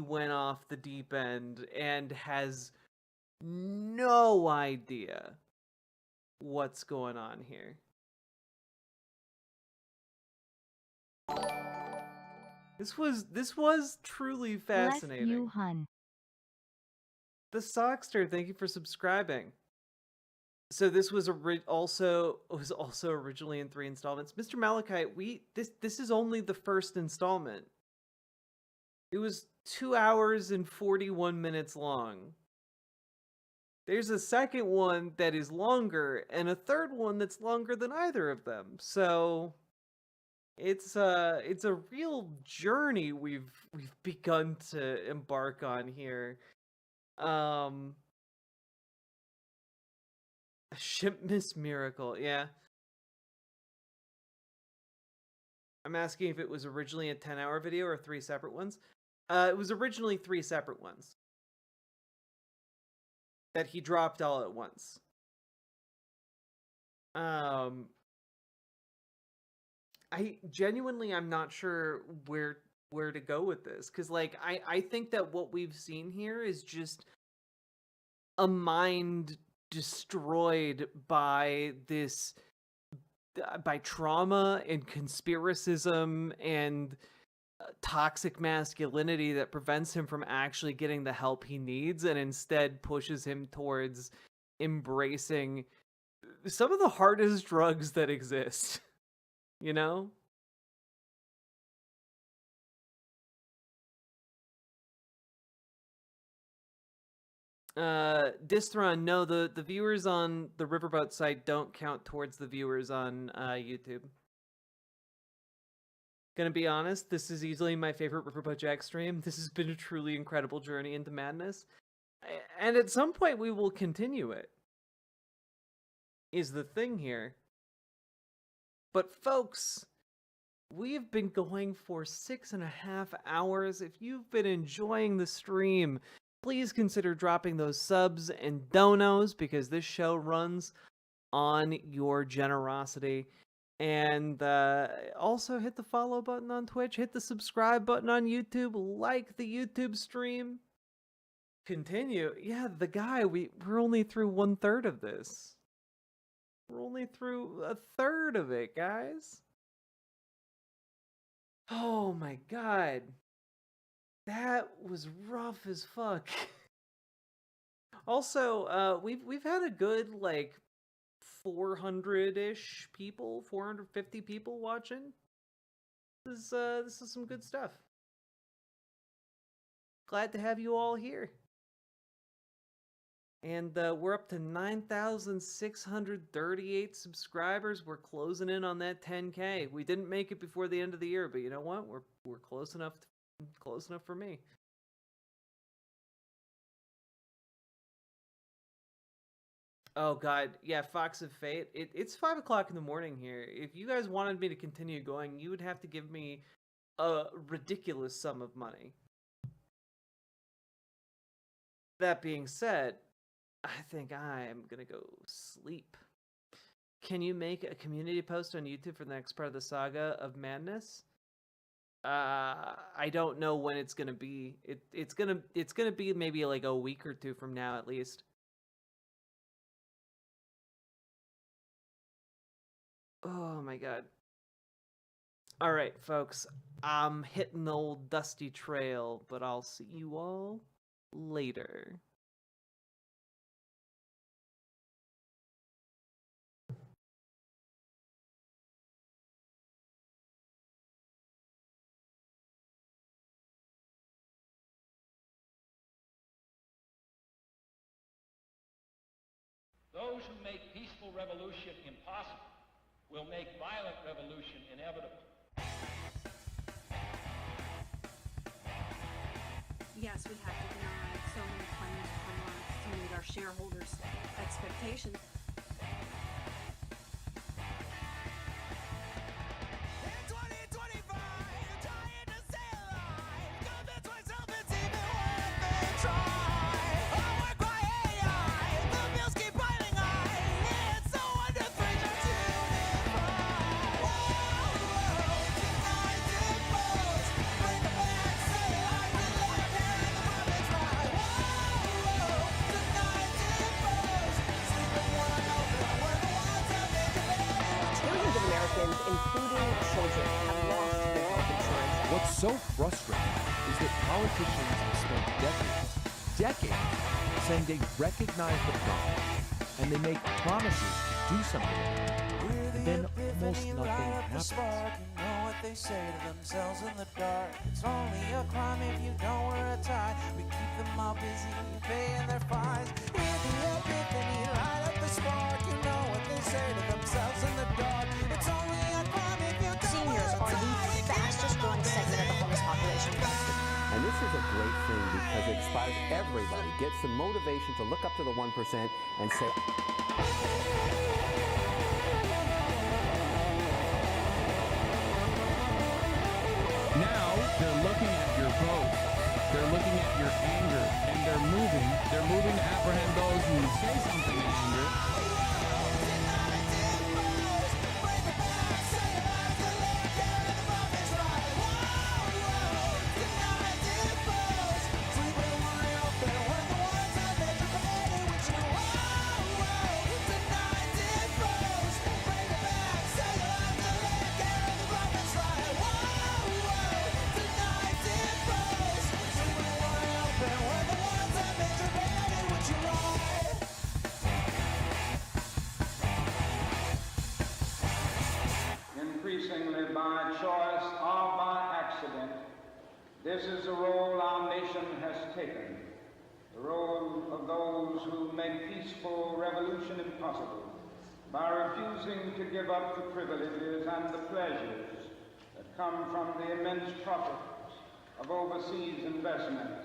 went off the deep end and has no idea what's going on here. This was truly fascinating. Bless you, hun. The Sockster, thank you for subscribing. So this was also originally in 3 installments. Mr. Malachite, this is only the first installment. It was 2 hours and 41 minutes long. There's a second one that is longer, and a third one that's longer than either of them. So it's a real journey we've begun to embark on here. Ship Miss Miracle, yeah. I'm asking if it was originally a 10-hour video or 3 separate ones. It was originally 3 separate ones that he dropped all at once. I genuinely, I'm not sure where to go with this, because like I think that what we've seen here is just a mind destroyed by trauma and conspiracism and toxic masculinity that prevents him from actually getting the help he needs, and instead pushes him towards embracing some of the hardest drugs that exist. You know? Distron, no, the viewers on the Riverboat site don't count towards the viewers on YouTube. Gonna be honest, this is easily my favorite Riverboat Jack stream. This has been a truly incredible journey into madness. And at some point we will continue it, is the thing here. But folks, we've been going for 6.5 hours. If you've been enjoying the stream, please consider dropping those subs and donos, because this show runs on your generosity. And also hit the follow button on Twitch, hit the subscribe button on YouTube, like the YouTube stream. Continue. Yeah, the guy, we're only through 1/3 of this. We're only through 1/3 of it, guys. Oh my god. That was rough as fuck. Also, we've had a good like 400-ish people, 450 people watching. This is some good stuff. Glad to have you all here. And we're up to 9,638 subscribers. We're closing in on that 10K. We didn't make it before the end of the year, but you know what? We're close enough for me. Oh god, yeah, Fox of Fate. It's 5 o'clock in the morning here. If you guys wanted me to continue going, you would have to give me a ridiculous sum of money. That being said, I think I'm gonna go sleep. Can you make a community post on YouTube for the next part of the Saga of Madness? I don't know when it's gonna be. It's gonna be maybe like a week or two from now at least. Oh my god. All right, folks. I'm hitting the old dusty trail, but I'll see you all later. Those who make peaceful revolution impossible will make violent revolution inevitable. Yes, we have to deny so many claims from us to meet our shareholders' expectations. Including children, have lost their health insurance. What's so frustrating is that politicians have spent decades saying they recognize the problem and they make promises to do something, and then almost nothing happens. You know what they say to themselves in the dark. It's only a crime if you don't wear a tie. We keep them all busy paying their fines. Hear the epiphany, light up the spark. You know what they say to themselves in the dark. It's only a crime if you don't Seniors wear a are tie. the fastest growing segment of the homeless population. And this is a great thing because it inspires everybody, gets the motivation to look up to the 1% and say, Now they're looking at your boast, they're looking at your anger, and they're moving to apprehend those who say something in anger. Increasingly by choice or by accident, this is the role our nation has taken, the role of those who make peaceful revolution impossible by refusing to give up the privileges and the pleasures that come from the immense profits of overseas investment